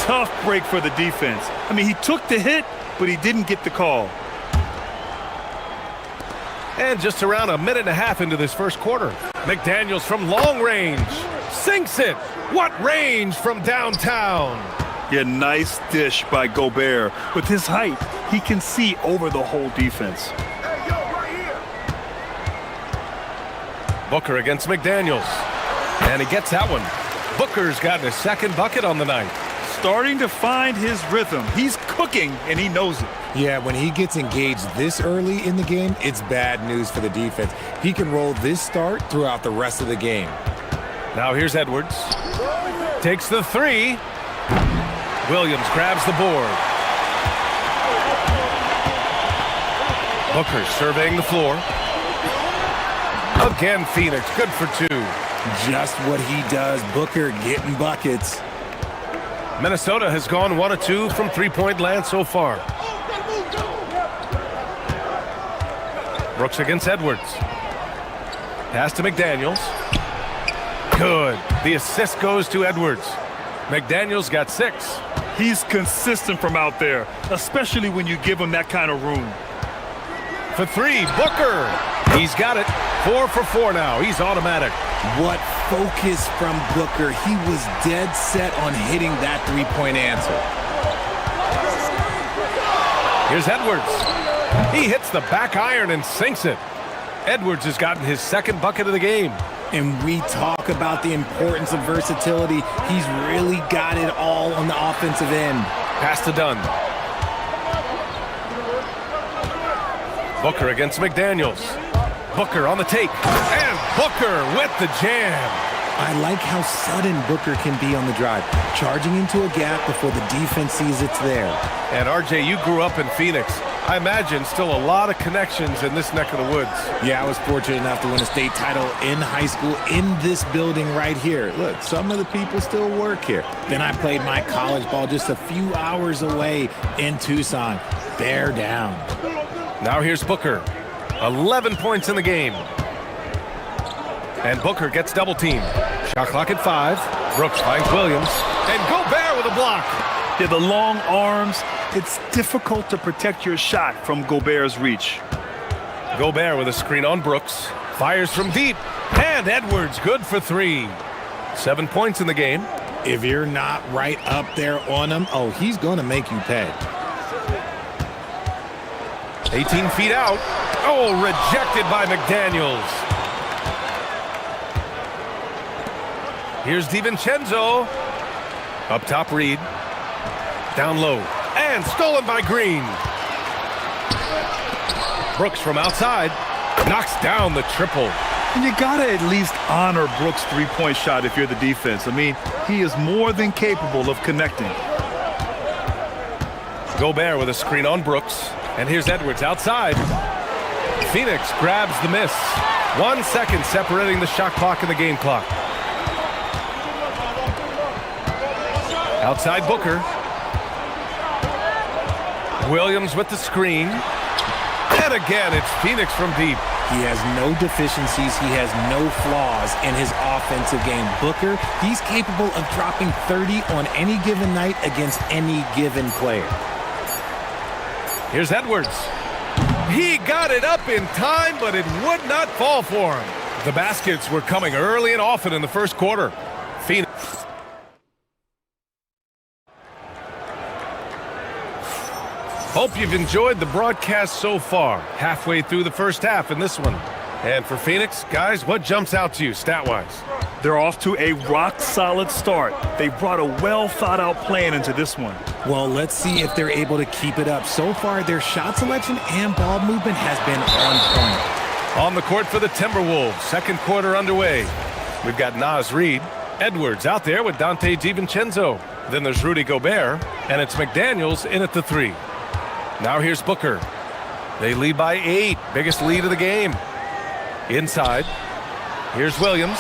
B: Tough break for the defense. I mean, he took the hit, but he didn't get the call.
A: And just around a minute and a half into this first quarter, McDaniels from long range sinks it. What range from downtown?
B: Yeah, nice dish by Gobert. With his height, he can see over the whole defense.
A: Booker against McDaniels. And he gets that one. Booker's gotten his second bucket on the night.
B: Starting to find his rhythm. He's cooking, and he knows it.
G: Yeah, when he gets engaged this early in the game, it's bad news for the defense. He can roll this start throughout the rest of the game.
A: Now here's Edwards. Takes the 3. Williams grabs the board. Booker surveying the floor. Again, Phoenix, good for 2.
G: Just what he does, Booker getting buckets.
A: Minnesota has gone 1 of 2 from three-point land so far. Brooks against Edwards. Pass to McDaniels. Good. The assist goes to Edwards. McDaniels got 6.
B: He's consistent from out there, especially when you give him that kind of room.
A: For 3, Booker. He's got it. 4 for 4 now. He's automatic.
G: What focus from Booker. He was dead set on hitting that three-point answer.
A: Here's Edwards. He hits the back iron and sinks it. Edwards has gotten his second bucket of the game.
G: And we talk about the importance of versatility. He's really got it all on the offensive end.
A: Pass to Dunn. Booker against McDaniels. Booker on the take. And Booker with the jam.
G: I like how sudden Booker can be on the drive, charging into a gap before the defense sees it's there.
A: And RJ, you grew up in Phoenix. I imagine still a lot of connections in this neck of the woods.
G: Yeah, I was fortunate enough to win a state title in high school in this building right here. Look, some of the people still work here. Then I played my college ball just a few hours away in Tucson. Bear down.
A: Now here's Booker. 11 points in the game. And Booker gets double teamed. Shot clock at 5. Brooks finds Williams. And Gobert with a block.
B: Yeah, the long arms. It's difficult to protect your shot from Gobert's reach.
A: Gobert with a screen on Brooks. Fires from deep. And Edwards good for 3. 7 points in the game.
G: If you're not right up there on him, oh, he's going to make you pay.
A: 18 feet out. Oh, rejected by McDaniels. Here's DiVincenzo. Up top, Reed. Down low. And stolen by Green. Brooks from outside. Knocks down the triple.
B: And you got to at least honor Brooks' three-point shot if you're the defense. I mean, he is more than capable of connecting.
A: Gobert with a screen on Brooks. And here's Edwards outside. Phoenix grabs the miss. 1 second separating the shot clock and the game clock. Outside Booker. Williams with the screen. And again, it's Phoenix from deep.
G: He has no deficiencies. He has no flaws in his offensive game. Booker, he's capable of dropping 30 on any given night against any given player.
A: Here's Edwards. He got it up in time, but it would not fall for him. The baskets were coming early and often in the first quarter. Phoenix. Hope you've enjoyed the broadcast so far. Halfway through the first half in this one. And for Phoenix, guys, what jumps out to you stat-wise?
B: They're off to a rock-solid start. They brought a well-thought-out plan into this one.
G: Well, let's see if they're able to keep it up. So far, their shot selection and ball movement has been on point.
A: On the court for the Timberwolves. Second quarter underway. We've got Naz Reid. Edwards out there with Dante DiVincenzo. Then there's Rudy Gobert. And it's McDaniels in at the 3. Now here's Booker. They lead by 8. Biggest lead of the game. Inside. Here's Williams.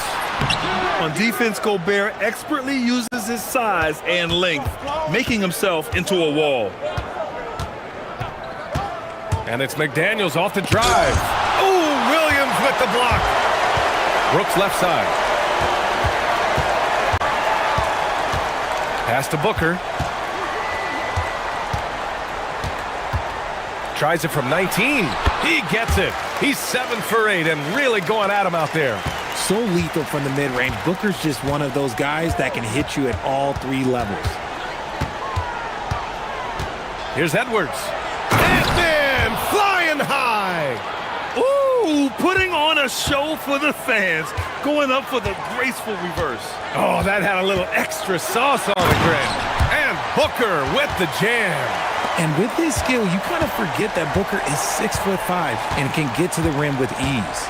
B: On defense, Gobert expertly uses his size and length, making himself into a wall.
A: And it's McDaniels off the drive. Ooh, Williams with the block. Brooks left side. Pass to Booker. Tries it from 19. He gets it. He's 7 for 8 and really going at him out there.
G: So lethal from the mid-range. Booker's just one of those guys that can hit you at all 3 levels.
A: Here's Edwards. And then flying high.
B: Ooh, putting on a show for the fans. Going up for the graceful reverse.
A: Oh, that had a little extra sauce on the grin. And Booker with the jam.
G: And with his skill, you kind of forget that Booker is 6'5" and can get to the rim with ease.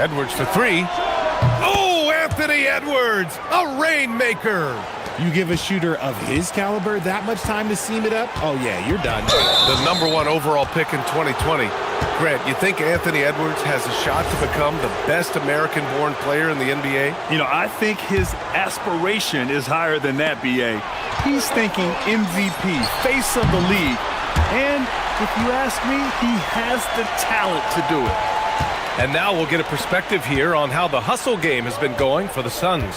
A: Edwards for 3. Oh, Anthony Edwards, a rainmaker.
G: You give a shooter of his caliber that much time to seam it up, oh yeah, you're done.
A: The #1 overall pick in 2020. Grant, you think Anthony Edwards has a shot to become the best American-born player in the NBA?
B: You know, I think his aspiration is higher than that, B.A. He's thinking MVP, face of the league. And if you ask me, he has the talent to do it.
A: And now we'll get a perspective here on how the hustle game has been going for the Suns.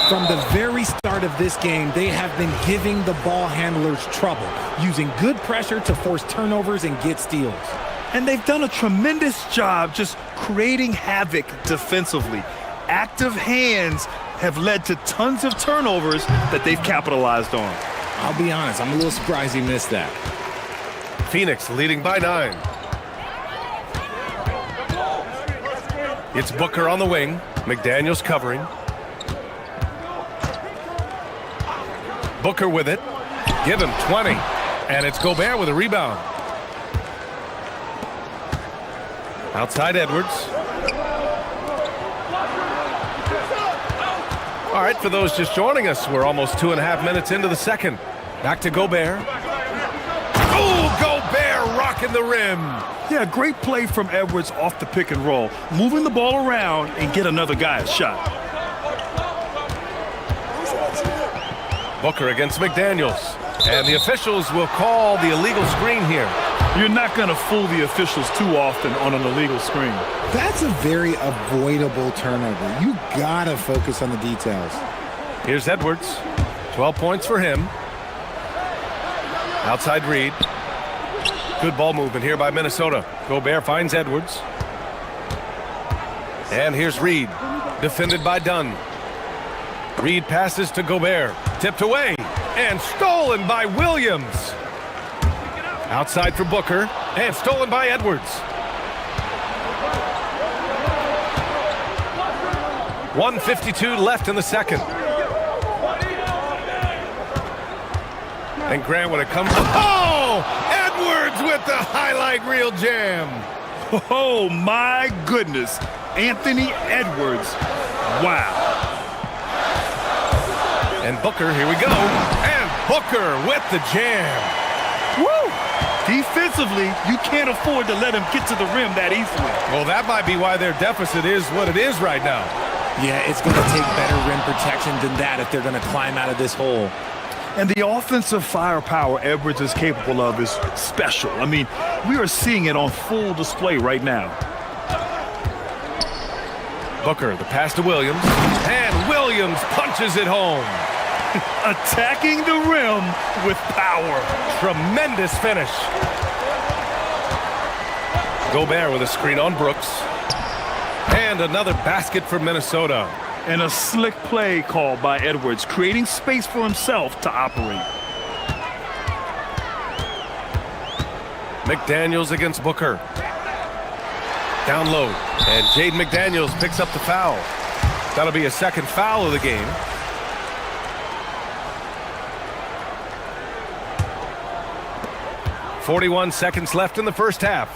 G: From the very start of this game, they have been giving the ball handlers trouble, using good pressure to force turnovers and get steals.
B: And they've done a tremendous job just creating havoc defensively. Active hands have led to tons of turnovers that they've capitalized on.
G: I'll be honest, I'm a little surprised he missed that.
A: Phoenix leading by 9. It's Booker on the wing. McDaniels covering. Booker with it. Give him 20. And it's Gobert with a rebound. Outside Edwards. All right, for those just joining us, we're almost 2.5 minutes into the second. Back to Gobert. Oh, Gobert rocking the rim.
B: Yeah, great play from Edwards off the pick and roll. Moving the ball around and get another guy a shot.
A: Booker against McDaniels. And the officials will call the illegal screen here.
B: You're not going to fool the officials too often on an illegal screen.
G: That's a very avoidable turnover. You gotta focus on the details.
A: Here's Edwards. 12 points for him. Outside Reid. Good ball movement here by Minnesota. Gobert finds Edwards. And here's Reid. Defended by Dunn. Reid passes to Gobert. Tipped away. And stolen by Williams. Outside for Booker. And stolen by Edwards. 1:52 left in the second. And Grant, when it comes to... Oh! Edwards with the highlight reel jam.
B: Oh, my goodness. Anthony Edwards. Wow.
A: And Booker, here we go. And Booker with the jam.
B: Woo! Defense offensively, you can't afford to let him get to the rim that easily.
A: Well, that might be why their deficit is what it is right now.
G: Yeah, it's going to take better rim protection than that if they're going to climb out of this hole.
B: And the offensive firepower Edwards is capable of is special. I mean, we are seeing it on full display right now.
A: Booker, the pass to Williams, and Williams punches it home.
B: Attacking the rim with power.
A: Tremendous finish. Gobert with a screen on Brooks. And another basket for Minnesota.
B: And a slick play called by Edwards, creating space for himself to operate.
A: McDaniels against Booker. Down low. And Jaden McDaniels picks up the foul. That'll be a second foul of the game. .41 seconds left in the first half.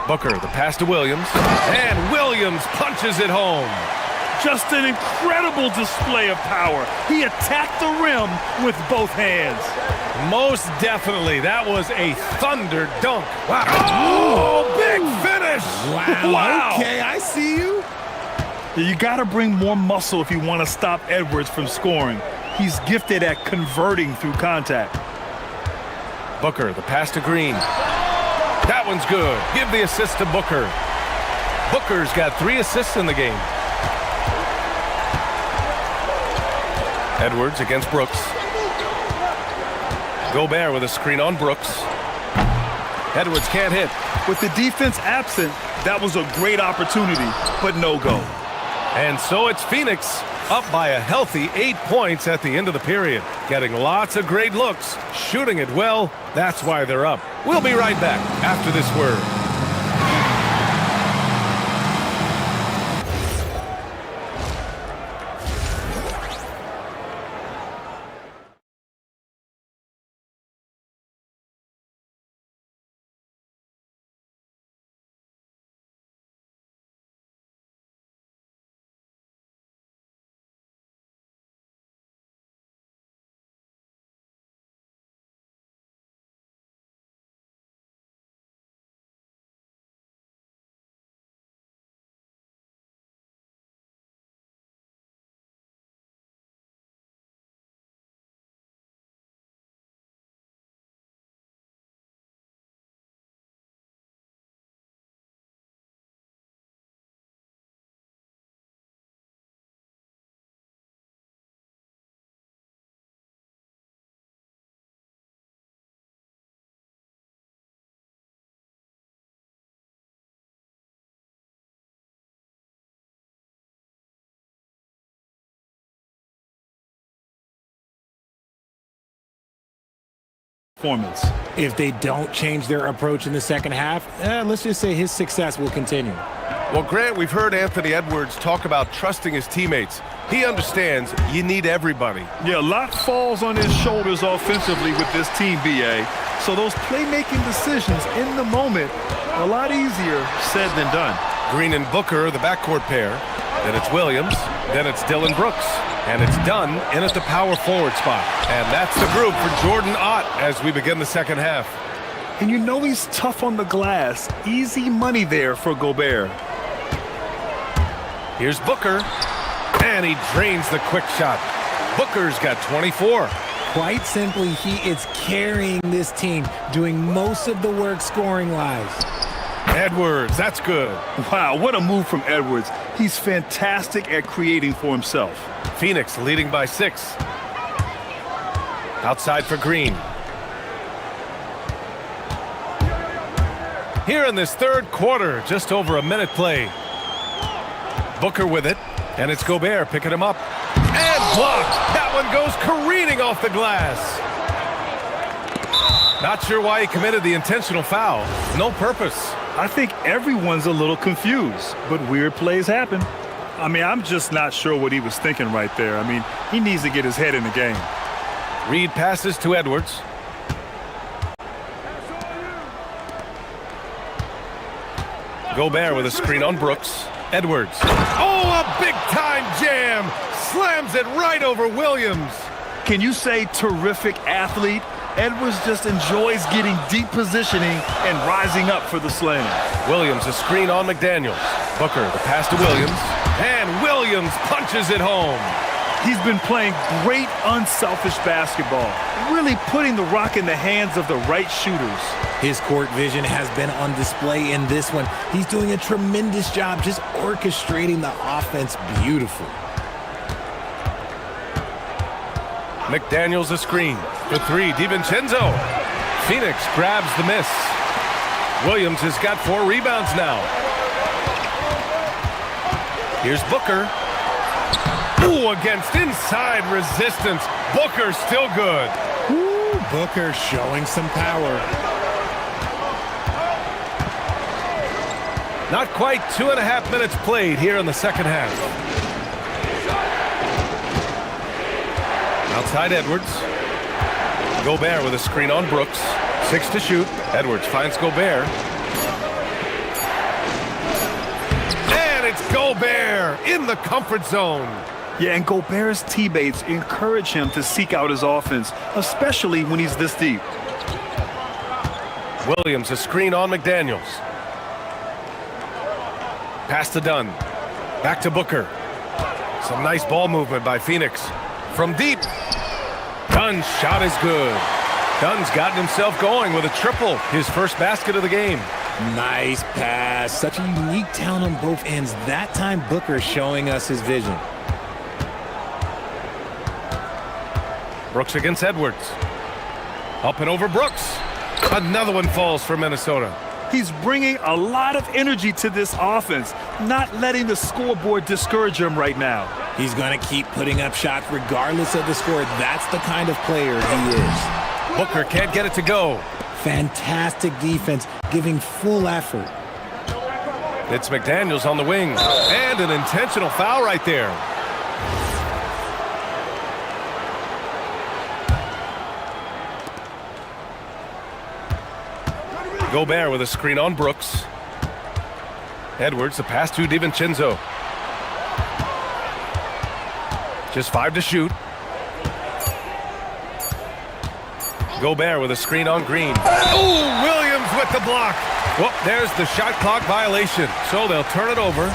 A: Booker, the pass to Williams, and Williams punches it home.
B: Just an incredible display of power. He attacked the rim with both hands.
A: Most definitely. That was a thunder dunk. Wow. Oh, big finish.
G: Wow. Okay, I see you.
B: You got to bring more muscle if you want to stop Edwards from scoring. He's gifted at converting through contact.
A: Booker, the pass to Green. That one's good. Give the assist to Booker. Booker's got 3 assists in the game. Edwards against Brooks. Gobert with a screen on Brooks. Edwards can't hit.
B: With the defense absent, that was a great opportunity, but no go.
A: And so it's Phoenix up by a healthy 8 points at the end of the period. Getting lots of great looks, shooting it well. That's why they're up. We'll be right back after this word.
B: Performance.
G: If they don't change their approach in the second half, let's just say his success will continue.
A: Well, Grant, we've heard Anthony Edwards talk about trusting his teammates. He understands you need everybody.
B: Yeah, a lot falls on his shoulders offensively with this team, BA. So those playmaking decisions in the moment are a lot easier said than done.
A: Green and Booker, the backcourt pair. Then it's Williams. Then it's Dillon Brooks. And it's done in at the power forward spot. And that's the group for Jordan Ott as we begin the second half.
B: And you know he's tough on the glass. Easy money there for Gobert.
A: Here's Booker. And he drains the quick shot. Booker's got 24.
G: Quite simply, he is carrying this team, doing most of the work scoring-wise.
A: Edwards, that's good.
B: Wow, what a move from Edwards. He's fantastic at creating for himself.
A: Phoenix leading by 6. Outside for Green. Here in this third quarter, just over a minute play. Booker with it, and it's Gobert picking him up. And blocked. That one goes careening off the glass. Not sure why he committed the intentional foul. No purpose.
B: I think everyone's a little confused, but weird plays happen. I mean, I'm just not sure what he was thinking right there. I mean, he needs to get his head in the game.
A: Reed passes to Edwards. Gobert with a screen on Brooks. Edwards. Oh, a big-time jam! Slams it right over Williams.
B: Can you say terrific athlete? Edwards just enjoys getting deep positioning and rising up for the slam.
A: Williams, a screen on McDaniels. Booker, the pass to Williams. And Williams punches it home.
B: He's been playing great unselfish basketball, really putting the rock in the hands of the right shooters.
G: His court vision has been on display in this one. He's doing a tremendous job just orchestrating the offense beautifully.
A: McDaniels a screen for three. DiVincenzo. Phoenix grabs the miss. Williams has got 4 rebounds now. Here's Booker. Ooh, against inside resistance. Booker still good.
G: Ooh, Booker showing some power.
A: Not quite 2.5 minutes played here in the second half. Outside Edwards. Gobert with a screen on Brooks. 6 to shoot. Edwards finds Gobert. And it's Gobert in the comfort zone.
B: Yeah, and Gobert's teammates encourage him to seek out his offense, especially when he's this deep.
A: Williams a screen on McDaniels. Pass to Dunn. Back to Booker. Some nice ball movement by Phoenix. From deep. Dunn's shot is good. Dunn's gotten himself going with a triple. His first basket of the game.
G: Nice pass. Such a unique talent on both ends. That time Booker showing us his vision.
A: Brooks against Edwards. Up and over Brooks. Another one falls for Minnesota.
B: He's bringing a lot of energy to this offense, not letting the scoreboard discourage him right now.
G: He's going to keep putting up shots regardless of the score. That's the kind of player he is.
A: Booker can't get it to go.
G: Fantastic defense, giving full effort.
A: It's McDaniels on the wing. And an intentional foul right there. Gobert with a screen on Brooks. Edwards, the pass to DiVincenzo. Just 5 to shoot. Gobert with a screen on Green. Oh, Williams with the block. Well, there's the shot clock violation. So they'll turn it over.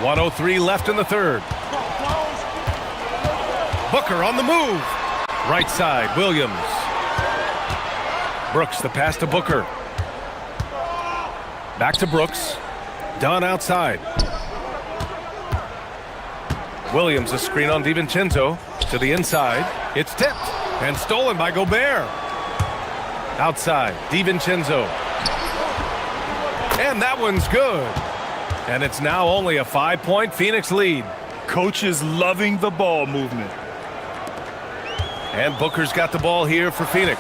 A: .103 left in the third. Booker on the move. Right side, Williams. Brooks, the pass to Booker. Back to Brooks. Dunn outside. Williams, a screen on DiVincenzo. To the inside. It's tipped and stolen by Gobert. Outside, DiVincenzo. And that one's good. And it's now only a 5-point Phoenix lead.
B: Coach is loving the ball movement.
A: And Booker's got the ball here for Phoenix.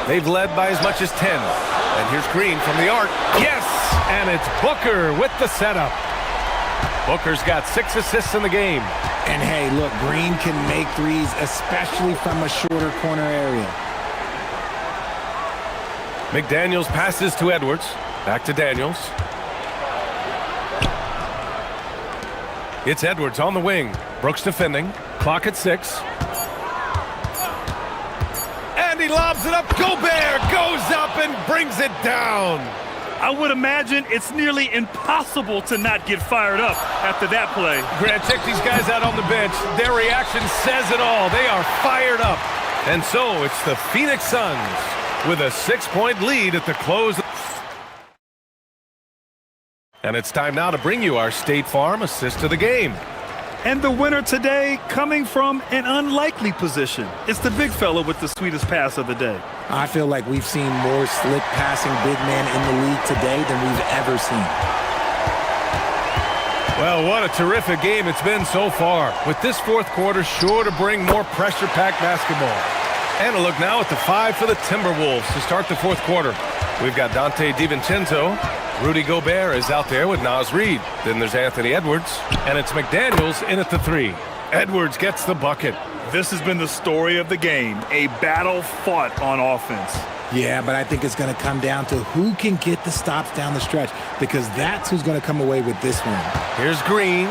A: They've led by as much as 10. And here's Green from the arc. Yes! And it's Booker with the setup. Booker's got 6 assists in the game.
G: And hey, look, Green can make threes, especially from a shorter corner area.
A: McDaniels passes to Edwards. Back to Daniels. It's Edwards on the wing. Brooks defending. Clock at 6. And he lobs it up. Gobert goes up and brings it down.
B: I would imagine it's nearly impossible to not get fired up after that play.
A: Grant, check these guys out on the bench. Their reaction says it all. They are fired up. And so it's the Phoenix Suns with a 6-point lead at the close. And it's time now to bring you our State Farm assist of the game.
B: And the winner today coming from an unlikely position. It's the big fella with the sweetest pass of the day.
G: I feel like we've seen more slick passing big man in the league today than we've ever seen.
A: Well, what a terrific game it's been so far. With this fourth quarter sure to bring more pressure-packed basketball. And a look now at the 5 for the Timberwolves to start the fourth quarter. We've got Dante DiVincenzo. Rudy Gobert is out there with Naz Reid. Then there's Anthony Edwards. And it's McDaniels in at the 3. Edwards gets the bucket.
B: This has been the story of the game. A battle fought on offense.
G: Yeah, but I think it's going to come down to who can get the stops down the stretch, because that's who's going to come away with this one.
A: Here's Green.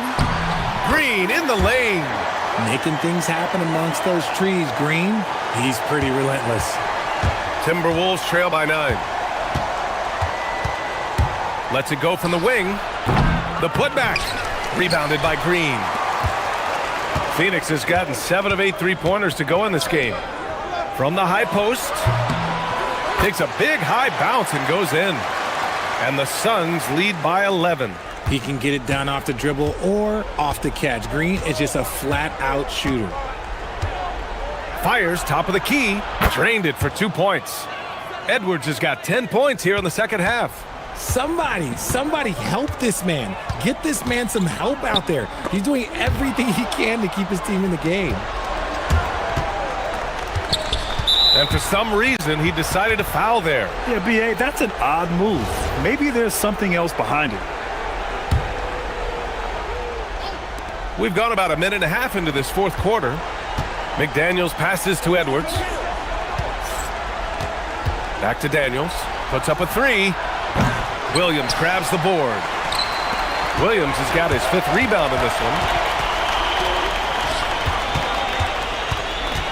A: Green in the lane.
G: Making things happen amongst those trees, Green. He's pretty relentless.
A: Timberwolves trail by 9. Lets it go from the wing. The putback. Rebounded by Green. Phoenix has gotten 7 of 8 three-pointers to go in this game. From the high post. Takes a big high bounce and goes in. And the Suns lead by 11.
G: He can get it down off the dribble or off the catch. Green is just a flat-out shooter.
A: Fires top of the key. Drained it for 2 points. Edwards has got 10 points here in the second half.
G: Somebody help this man. Get this man some help out there. He's doing everything he can to keep his team in the game.
A: And for some reason, he decided to foul there.
B: Yeah, B.A., that's an odd move. Maybe there's something else behind it.
A: We've gone about a minute and a half into this fourth quarter. McDaniels passes to Edwards. Back to Daniels. Puts up a 3. Williams grabs the board. Williams has got his 5th rebound in this one.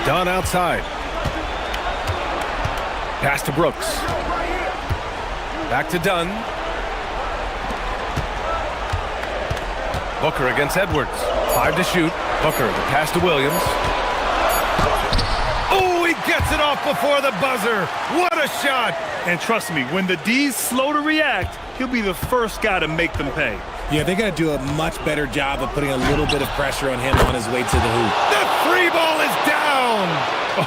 A: Dunn outside. Pass to Brooks. Back to Dunn. Booker against Edwards. 5 to shoot. Booker, the pass to Williams. Oh, he gets it off before the buzzer. What a shot.
B: And trust me, when the D's slow to react, he'll be the first guy to make them pay.
G: Yeah, they got to do a much better job of putting a little bit of pressure on him on his way to the hoop.
A: The 3 ball is down.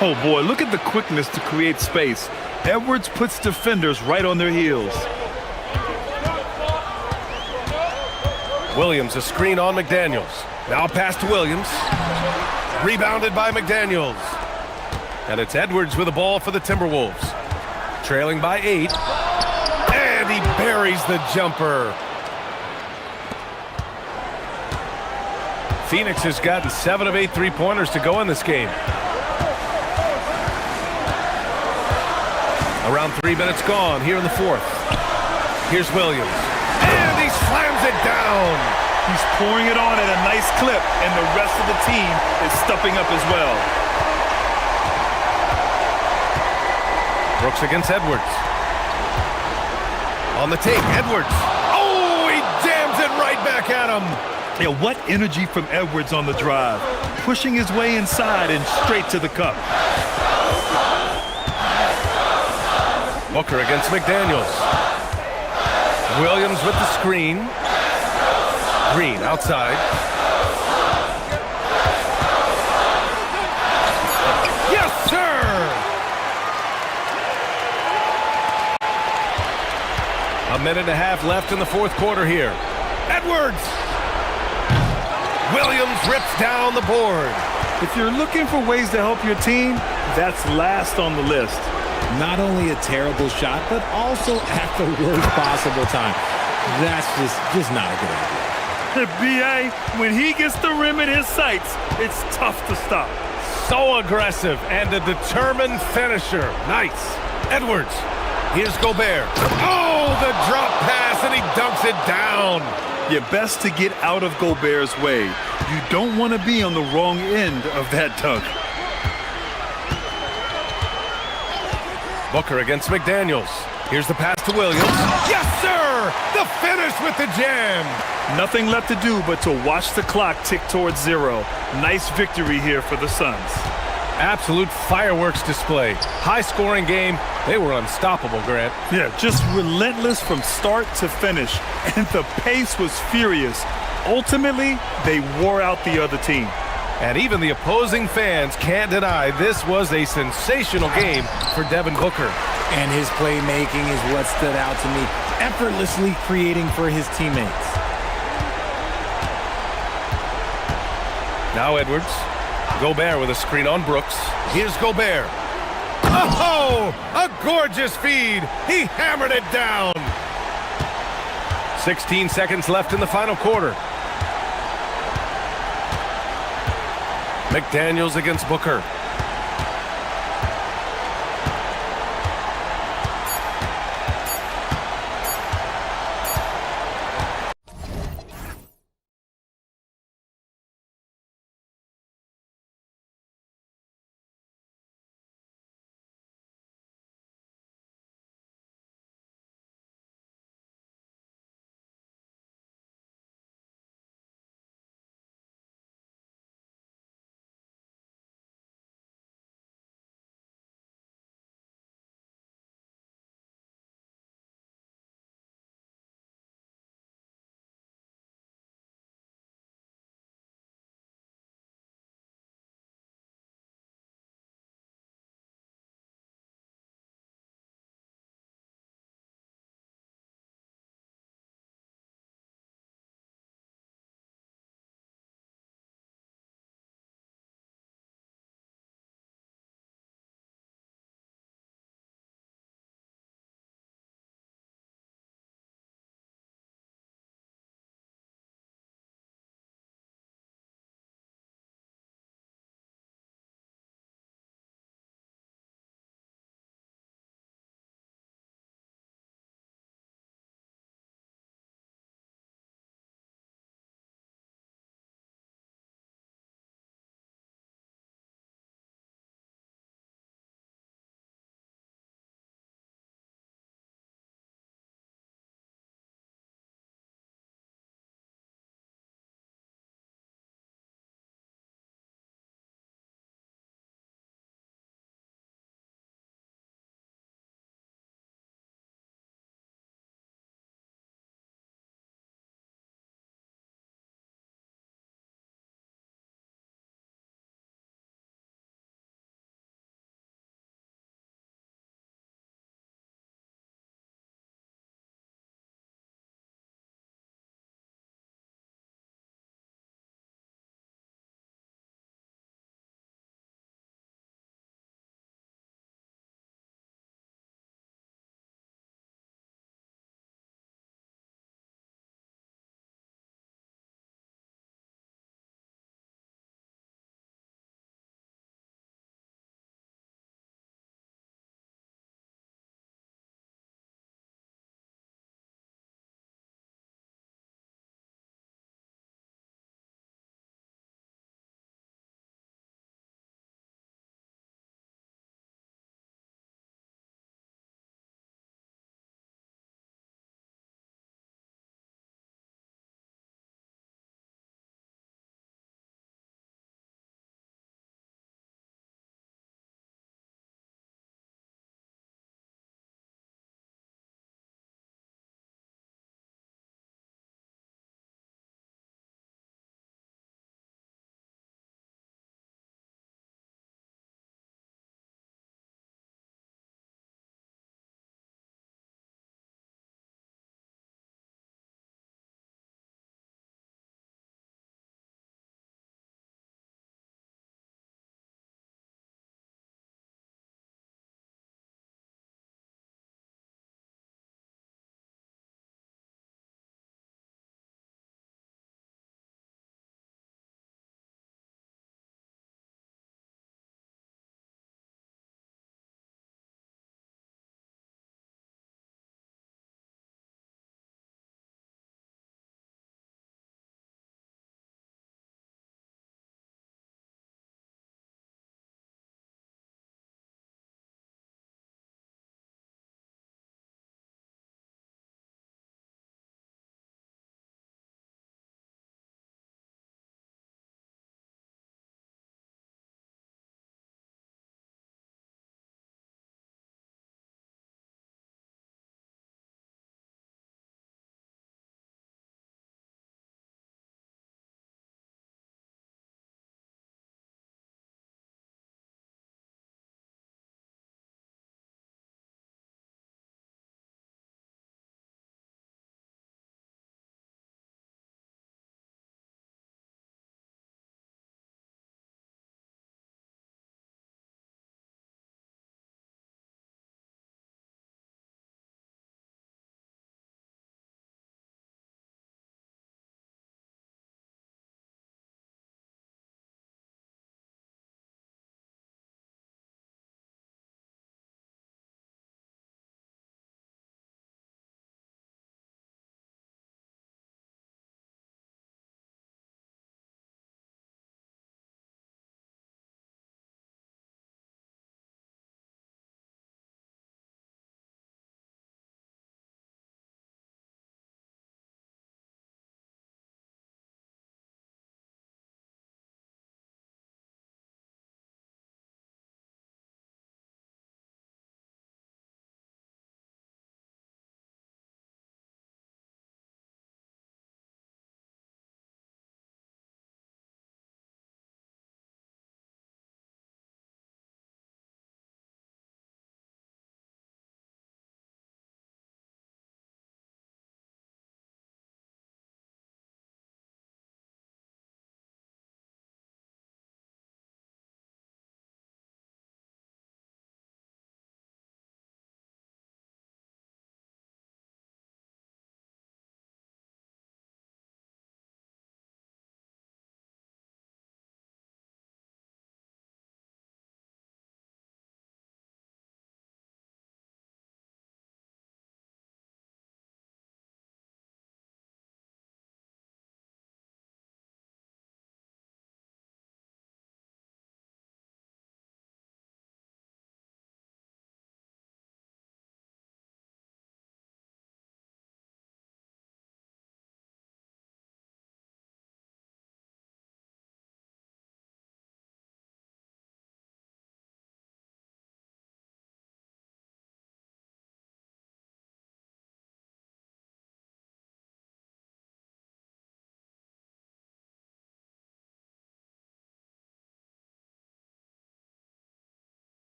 B: Oh, boy, look at the quickness to create space. Edwards puts defenders right on their heels.
A: Williams, a screen on McDaniels. Now pass to Williams. Rebounded by McDaniels. And it's Edwards with the ball for the Timberwolves. Trailing by 8. And he buries the jumper. Phoenix has gotten 7 of 8 three-pointers to go in this game. Around 3 minutes gone here in the fourth. Here's Williams. And he slams it down.
B: He's pouring it on at a nice clip, and the rest of the team is stepping up as well.
A: Brooks against Edwards. On the take, Edwards. Oh, he jams it right back at him.
B: Yeah, what energy from Edwards on the drive. Pushing his way inside and straight to the cup.
A: Booker against McDaniels. Williams with the screen. Green outside. Yes, sir! A minute and a half left in the fourth quarter here. Edwards! Williams rips down the board.
B: If you're looking for ways to help your team, that's last on the list.
G: Not only a terrible shot, but also at the worst possible time. That's just not a good idea.
B: B.A., when he gets the rim in his sights, it's tough to stop.
A: So aggressive and a determined finisher. Nice. Edwards. Here's Gobert. Oh, the drop pass, and he dunks it down.
B: You're best to get out of Gobert's way. You don't want to be on the wrong end of that dunk.
A: Booker against McDaniels. Here's the pass to Williams. Yes, sir! The finish with the jam.
B: Nothing left to do but to watch the clock tick towards 0. Nice victory here for the Suns.
A: Absolute fireworks display. High-scoring game. They were unstoppable, Grant.
B: Yeah, just relentless from start to finish. And the pace was furious. Ultimately, they wore out the other team.
A: And even the opposing fans can't deny this was a sensational game for Devin Booker.
G: And his playmaking is what stood out to me, effortlessly creating for his teammates.
A: Now Edwards. Gobert with a screen on Brooks. Here's Gobert. Oh, a gorgeous feed. He hammered it down. 16 seconds left in the final quarter. McDaniels against Booker.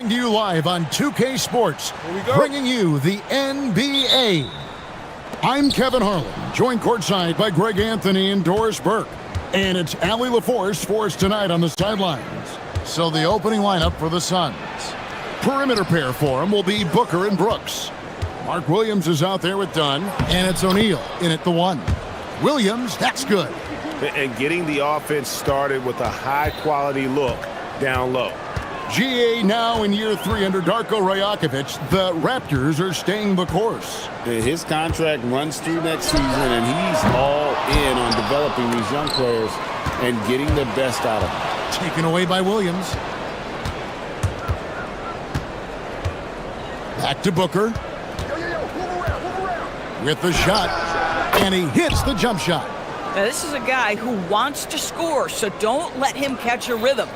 F: You live on 2K Sports, bringing you the NBA. I'm Kevin Harlan, joined courtside by Greg Anthony and Doris Burke. And it's Allie LaForce for us tonight on the sidelines. So the opening lineup for the Suns. Perimeter pair for him will be Booker and Brooks. Mark Williams is out there with Dunn, and it's O'Neal in at the 1. Williams, that's good.
N: And getting the offense started with a high-quality look down low.
F: GA now in year 3 under Darko Rajakovic. The Raptors are staying the course.
E: His contract runs through next season, and he's all in on developing these young players and getting the best out of them.
F: Taken away by Williams. Back to Booker. With the shot, and he hits the jump shot.
I: Now, this is a guy who wants to score, so don't let him catch a rhythm.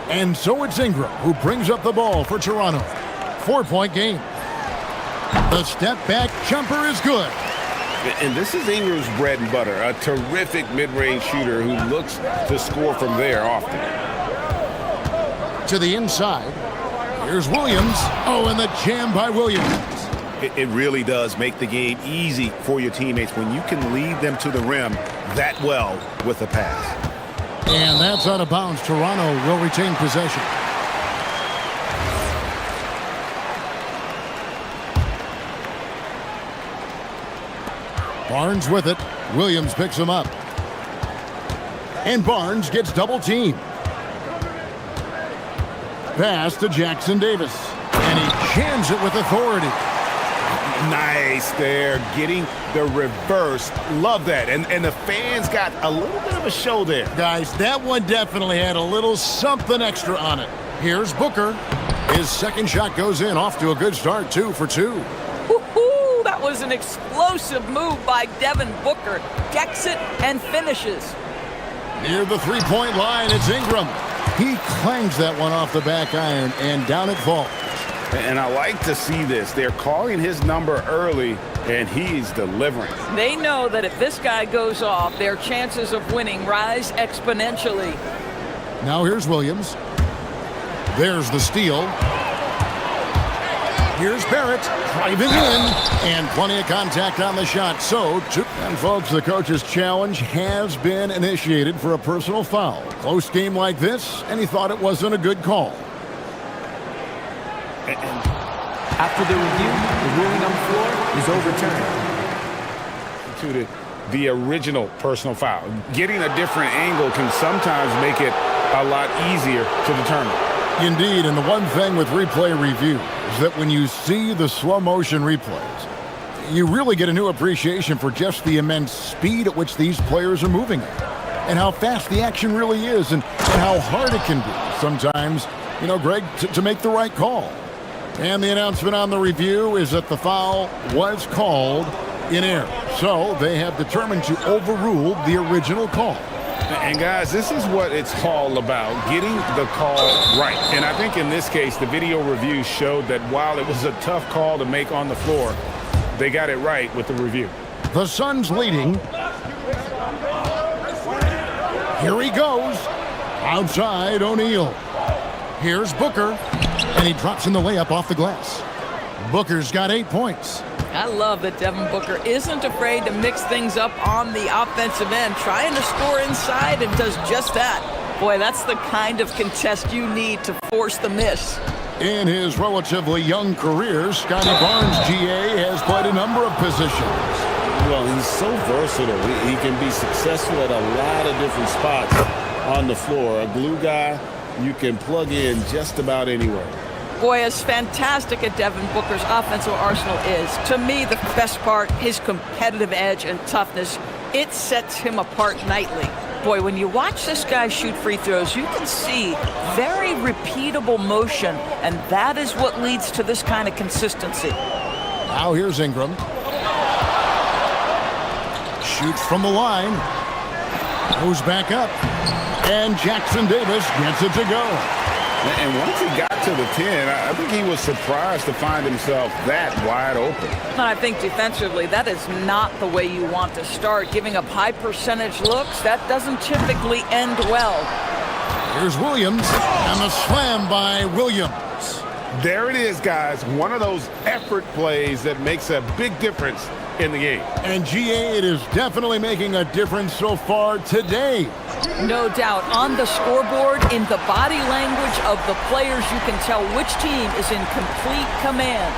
F: And so it's Ingram who brings up the ball for Toronto. 4-point game. The step-back jumper is good.
N: And this is Ingram's bread and butter, a terrific mid-range shooter who looks to score from there often.
F: To the inside. Here's Williams. Oh, and the jam by Williams.
N: It really does make the game easy for your teammates when you can lead them to the rim that well with a pass.
F: And that's out of bounds. Toronto will retain possession. Barnes with it. Williams picks him up. And Barnes gets double teamed. Pass to Jackson Davis. And he jams it with authority.
N: Nice there, getting the reverse. Love that. And the fans got a little bit of a show there.
F: Guys, that one definitely had a little something extra on it. Here's Booker. His second shot goes in, off to a good start, 2 for 2.
I: Woohoo! That was an explosive move by Devin Booker. Decks it and finishes.
F: Near the three-point line, it's Ingram. He clangs that one off the back iron, and down it falls.
N: And I like to see this. They're calling his number early, and he's delivering.
I: They know that if this guy goes off, their chances of winning rise exponentially.
F: Now here's Williams. There's the steal. Here's Barrett driving in, and plenty of contact on the shot. So, and folks, the coach's challenge has been initiated for a personal foul. Close game like this, and he thought it wasn't a good call.
L: After the review, the ruling on the floor is overturned.
N: To the original personal foul. Getting a different angle can sometimes make it a lot easier to determine.
F: Indeed, and the one thing with replay review is that when you see the slow motion replays, you really get a new appreciation for just the immense speed at which these players are moving at, and how fast the action really is, and how hard it can be sometimes, you know, Greg, to make the right call. And the announcement on the review is that the foul was called in error. So they have determined to overrule the original call.
N: And guys, this is what it's all about, getting the call right. And I think in this case, the video review showed that while it was a tough call to make on the floor, they got it right with the review.
F: The Suns leading. Here he goes. Outside O'Neal. Here's Booker. And he drops in the layup off the glass. Booker's got 8 points.
I: I love that Devin Booker isn't afraid to mix things up on the offensive end, trying to score inside and does just that. Boy, that's the kind of contest you need to force the miss.
F: In his relatively young career, Scotty Barnes, GA, has played a number of positions.
E: Well, he's so versatile. He can be successful at a lot of different spots on the floor. A glue guy you can plug in just about anywhere.
I: Boy, as fantastic as Devin Booker's offensive arsenal is, to me, the best part, his competitive edge and toughness, it sets him apart nightly. Boy, when you watch this guy shoot free throws, you can see very repeatable motion, and that is what leads to this kind of consistency.
F: Now here's Ingram. Shoots from the line. Goes back up. And Jackson Davis gets it to go.
N: And once he got to the 10, I think he was surprised to find himself that wide open.
I: And I think defensively, that is not the way you want to start. Giving up high percentage looks, that doesn't typically end well.
F: Here's Williams, and the slam by Williams.
N: There it is, guys. One of those effort plays that makes a big difference in the game.
F: And GA, it is definitely making a difference so far today.
I: No doubt. On the scoreboard, in the body language of the players, you can tell which team is in complete command.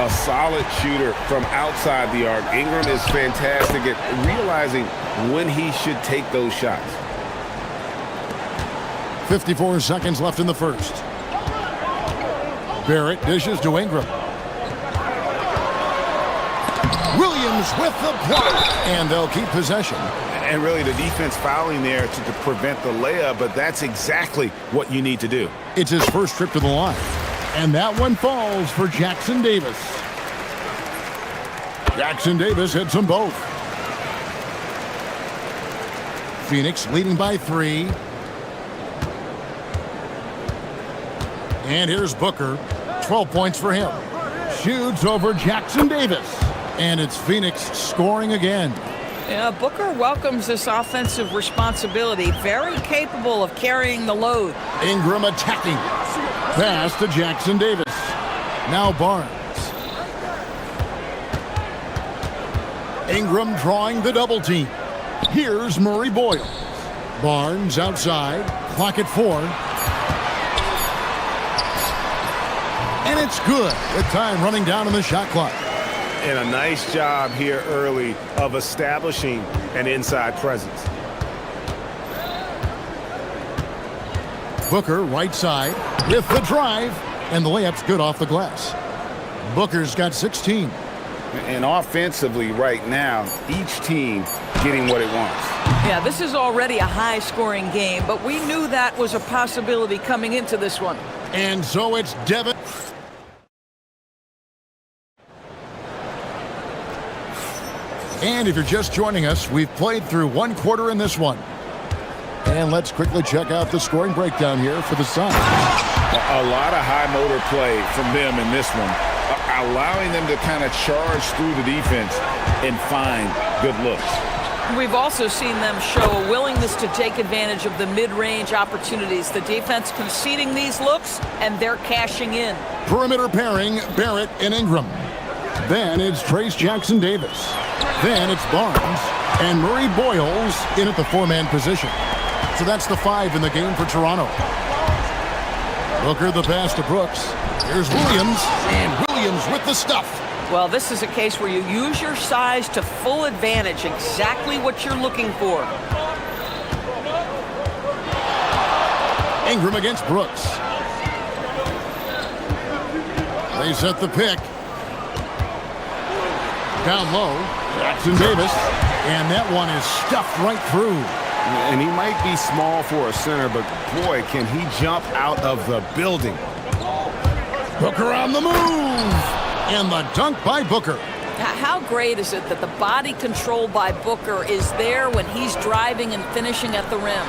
N: A solid shooter from outside the arc. Ingram is fantastic at realizing when he should take those shots.
F: 54 seconds left in the first. Barrett dishes to Ingram. Williams with the block, and they'll keep possession.
N: And really the defense fouling there to prevent the layup, but that's exactly what you need to do.
F: It's his first trip to the line. And that one falls for Jackson Davis. Jackson Davis hits them both. Phoenix leading by 3. And here's Booker. 12 points for him. Shoots over Jackson Davis. And it's Phoenix scoring again.
I: Yeah, Booker welcomes this offensive responsibility. Very capable of carrying the load.
F: Ingram attacking. Pass to Jackson Davis. Now Barnes. Ingram drawing the double team. Here's Murray Boyle. Barnes outside. Clock at 4. And it's good with time running down on the shot clock.
N: And a nice job here early of establishing an inside presence.
F: Booker right side with the drive, and the layup's good off the glass. Booker's got 16.
N: And offensively right now, each team getting what it wants.
I: Yeah, this is already a high-scoring game, but we knew that was a possibility coming into this one.
F: And so it's Devin. And if you're just joining us, we've played through one quarter in this one. And let's quickly check out the scoring breakdown here for the Suns.
N: A lot of high motor play from them in this one, allowing them to kind of charge through the defense and find good looks.
I: We've also seen them show a willingness to take advantage of the mid-range opportunities. The defense conceding these looks, and they're cashing in.
F: Perimeter pairing, Barrett and Ingram. Then it's Trace Jackson Davis. Then it's Barnes and Murray Boyles in at the 4-man position. So that's the 5 in the game for Toronto. Booker the pass to Brooks. Here's Williams, and Williams with the stuff.
I: Well, this is a case where you use your size to full advantage, exactly what you're looking for.
F: Ingram against Brooks. They set the pick. Down low, Jackson Davis, and that one is stuffed right through.
N: And he might be small for a center, but boy, can he jump out of the building.
F: Booker on the move, and the dunk by Booker.
I: How great is it that the body control by Booker is there when he's driving and finishing at the rim?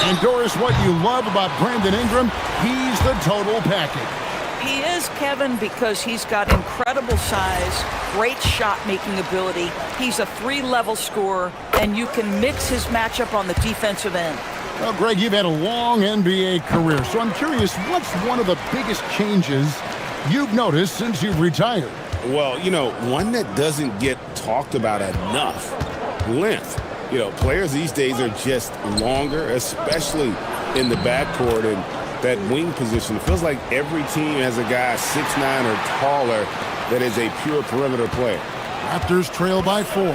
F: And Doris, what you love about Brandon Ingram, he's the total package.
I: He is, Kevin, because he's got incredible size, great shot-making ability. He's a 3-level scorer, and you can mix his matchup on the defensive end.
F: Well, Greg, you've had a long NBA career, so I'm curious, what's one of the biggest changes you've noticed since you've retired?
N: Well, you know, one that doesn't get talked about enough, length. You know, players these days are just longer, especially in the backcourt and that wing position. It feels like every team has a guy 6'9" or taller that is a pure perimeter player.
F: Raptors trail by 4.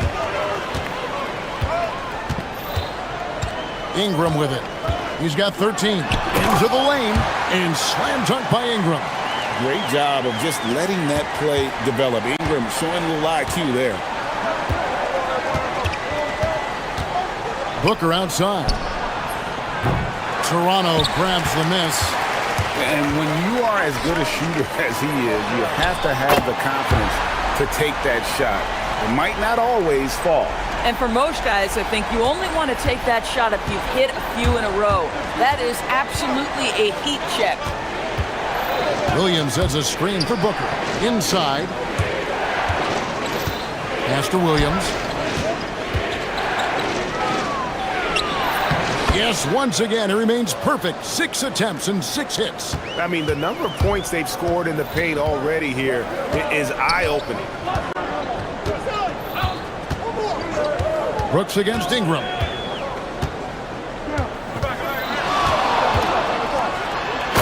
F: Ingram with it. He's got 13. Into the lane, and slam dunk by Ingram.
N: Great job of just letting that play develop. Ingram showing a little IQ there.
F: Booker outside. Toronto grabs the miss.
N: And when you are as good a shooter as he is, you have to have the confidence to take that shot. It might not always fall.
I: And for most guys, I think you only want to take that shot if you've hit a few in a row. That is absolutely a heat check.
F: Williams has a screen for Booker. Inside. Pass to Williams. Yes, once again, he remains perfect. 6 attempts and 6 hits.
N: I mean, the number of points they've scored in the paint already here is eye-opening.
F: Brooks against Ingram.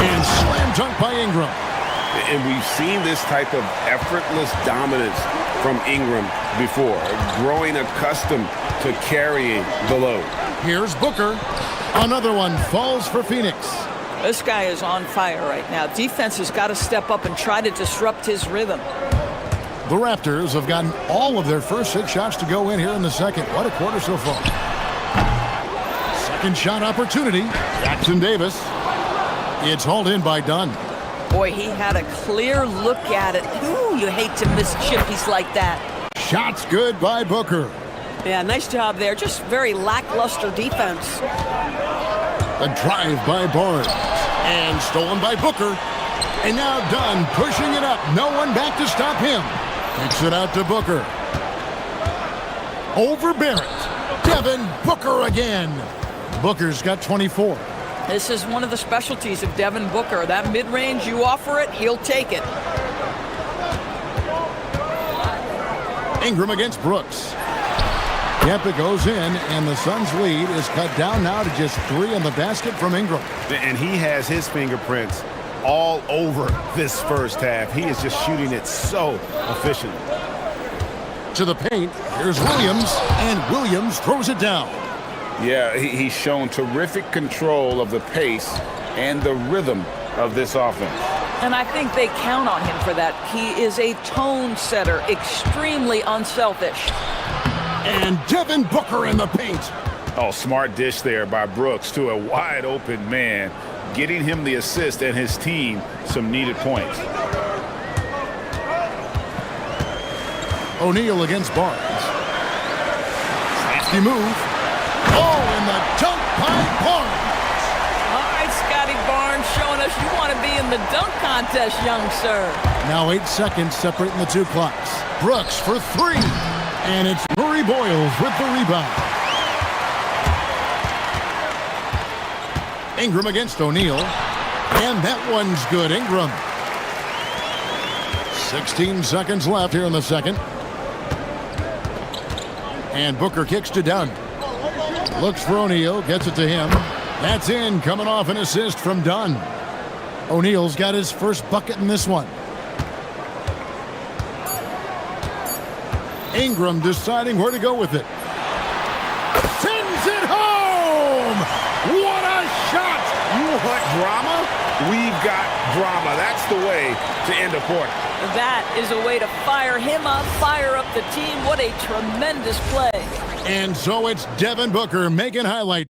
F: And slam dunk by Ingram.
N: And we've seen this type of effortless dominance from Ingram before, growing accustomed to carrying the load.
F: Here's Booker. Another one falls for Phoenix.
I: This guy is on fire right now. Defense has got to step up and try to disrupt his rhythm.
F: The Raptors have gotten all of their first 6 shots to go in here in the second. What a quarter so far. Second shot opportunity. Jackson Davis. It's hauled in by Dunn.
I: Boy, he had a clear look at it. Ooh, you hate to miss chippies like that.
F: Shots good by Booker.
I: Yeah, nice job there. Just very lackluster defense.
F: A drive by Barnes. And stolen by Booker. And now Dunn pushing it up. No one back to stop him. Kicks it out to Booker. Over Barrett. Devin Booker again. Booker's got 24.
I: This is one of the specialties of Devin Booker. That mid-range, you offer it, he'll take it.
F: Ingram against Brooks. Yep, it goes in, and the Suns' lead is cut down now to just 3 on the basket from Ingram.
N: And he has his fingerprints all over this first half. He is just shooting it so efficiently.
F: To the paint, here's Williams, and Williams throws it down.
N: Yeah, he's shown terrific control of the pace and the rhythm of this offense.
I: And I think they count on him for that. He is a tone setter, extremely unselfish.
F: And Devin Booker in the paint.
N: Oh, smart dish there by Brooks to a wide open man, getting him the assist and his team some needed points.
F: O'Neal against Barnes. Nasty move. Oh, and the dunk by Barnes.
I: All right, Scotty Barnes showing us you want to be in the dunk contest, young sir.
F: Now 8 seconds separating the 2 clocks. Brooks for 3. And it's Murray Boyles with the rebound. Ingram against O'Neal. And that one's good, Ingram. 16 seconds left here in the second. And Booker kicks to Dunn. Looks for O'Neal, gets it to him. That's in, coming off an assist from Dunn. O'Neal's got his first bucket in this one. Ingram deciding where to go with it. Sends it home! What a shot!
N: You want drama? We've got drama. That's the way to end a quarter.
I: That is a way to fire him up, fire up the team. What a tremendous play.
F: And so it's Devin Booker making highlight.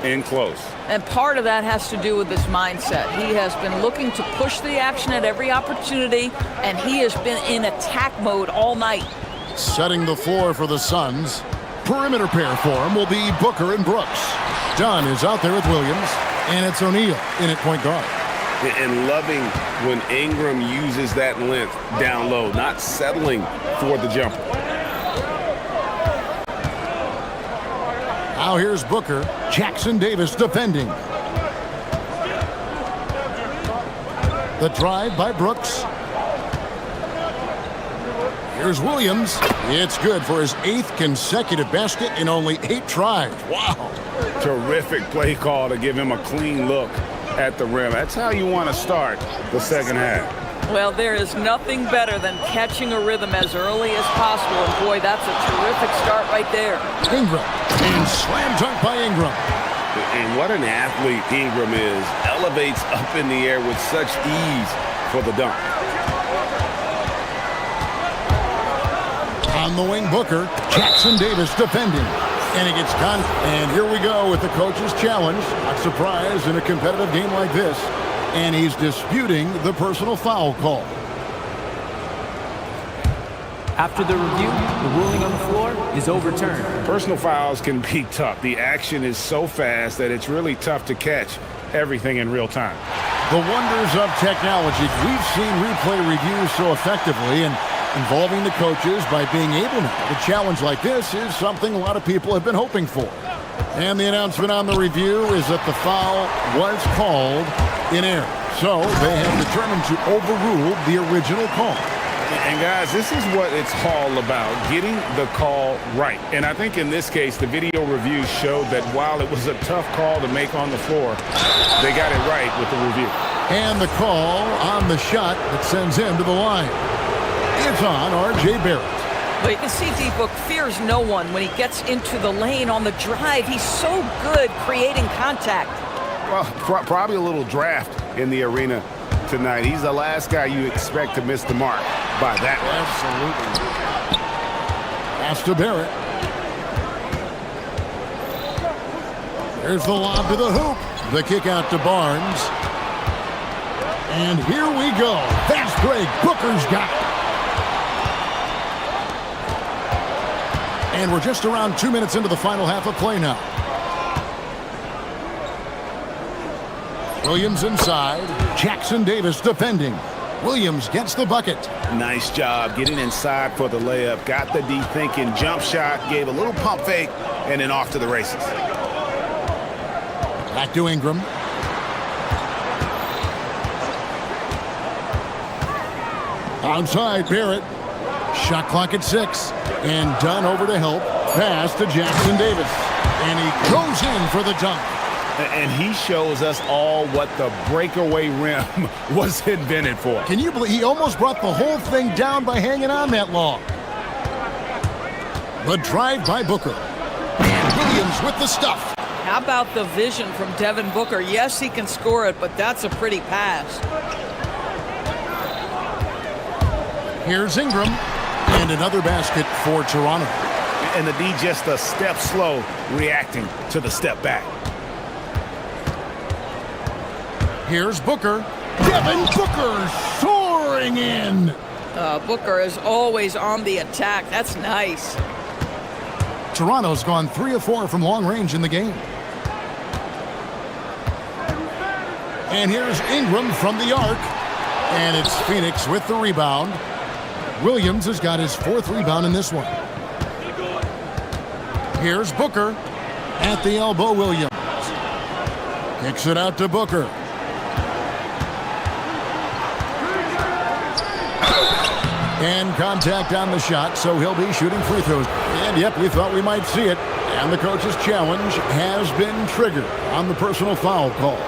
N: In close.
I: And part of that has to do with his mindset. He has been looking to push the action at every opportunity, and he has been in attack mode all night.
F: Setting the floor for the Suns. Perimeter pair for him will be Booker and Brooks. Dunn is out there with Williams, and it's O'Neal in at point guard.
N: And loving when Ingram uses that length down low, not settling for the jumper.
F: Now here's Booker. Jackson Davis defending. The drive by Brooks. Here's Williams. It's good for his 8th consecutive basket in only 8 tries. Wow.
N: Terrific play call to give him a clean look at the rim. That's how you want to start the second half.
I: Well, there is nothing better than catching a rhythm as early as possible. And boy, that's a terrific start right there.
F: Ingram. And slam dunk by Ingram.
E: And what an athlete Ingram is. Elevates up in the air with such ease for the dunk.
F: On the wing, Booker. Jackson Davis defending. And he gets done. And here we go with the coach's challenge. Not surprised in a competitive game like this. And he's disputing the personal foul call.
L: After the review, the ruling on the floor is overturned.
N: Personal fouls can be tough. The action is so fast that it's really tough to catch everything in real time.
F: The wonders of technology. We've seen replay reviews so effectively, and involving the coaches by being able to challenge like this is something a lot of people have been hoping for. And the announcement on the review is that the foul was called in error. So they have determined to overrule the original call.
N: And guys, this is what it's all about, getting the call right. And I think in this case, the video review showed that while it was a tough call to make on the floor, they got it right with the review.
F: And the call on the shot that sends him to the line. It's on R.J. Barrett.
I: But you can see D-Book fears no one when he gets into the lane on the drive. He's so good creating contact.
E: Well, probably a little draft in the arena tonight. He's the last guy you expect to miss the mark by that.
F: Absolutely. Pass to Barrett. There's the lob to the hoop. The kick out to Barnes. And here we go. Fast break. Booker's got it. And we're just around 2 minutes into the final half of play now. Williams inside. Jackson Davis defending. Williams gets the bucket.
E: Nice job getting inside for the layup. Got the D thinking. Jump shot. Gave a little pump fake. And then off to the races.
F: Back to Ingram. Outside Barrett. Shot clock at 6. And Dunn over to help. Pass to Jackson Davis. And he goes in for the dunk.
E: And he shows us all what the breakaway rim was invented for.
F: Can you believe he almost brought the whole thing down by hanging on that long? The drive by Booker. And Williams with the stuff.
I: How about the vision from Devin Booker? Yes, he can score it, but that's a pretty pass.
F: Here's Ingram. And another basket for Toronto.
E: And the D just a step slow reacting to the step back.
F: Here's Booker. Devin Booker soaring in.
I: Booker is always on the attack. That's nice.
F: Toronto's gone 3 of 4 from long range in the game. And here's Ingram from the arc. And it's Phoenix with the rebound. Williams has got his 4th rebound in this one. Here's Booker at the elbow. Williams kicks it out to Booker. And contact on the shot, so he'll be shooting free throws. And yep, we thought we might see it. And the coach's challenge has been triggered on the personal foul call.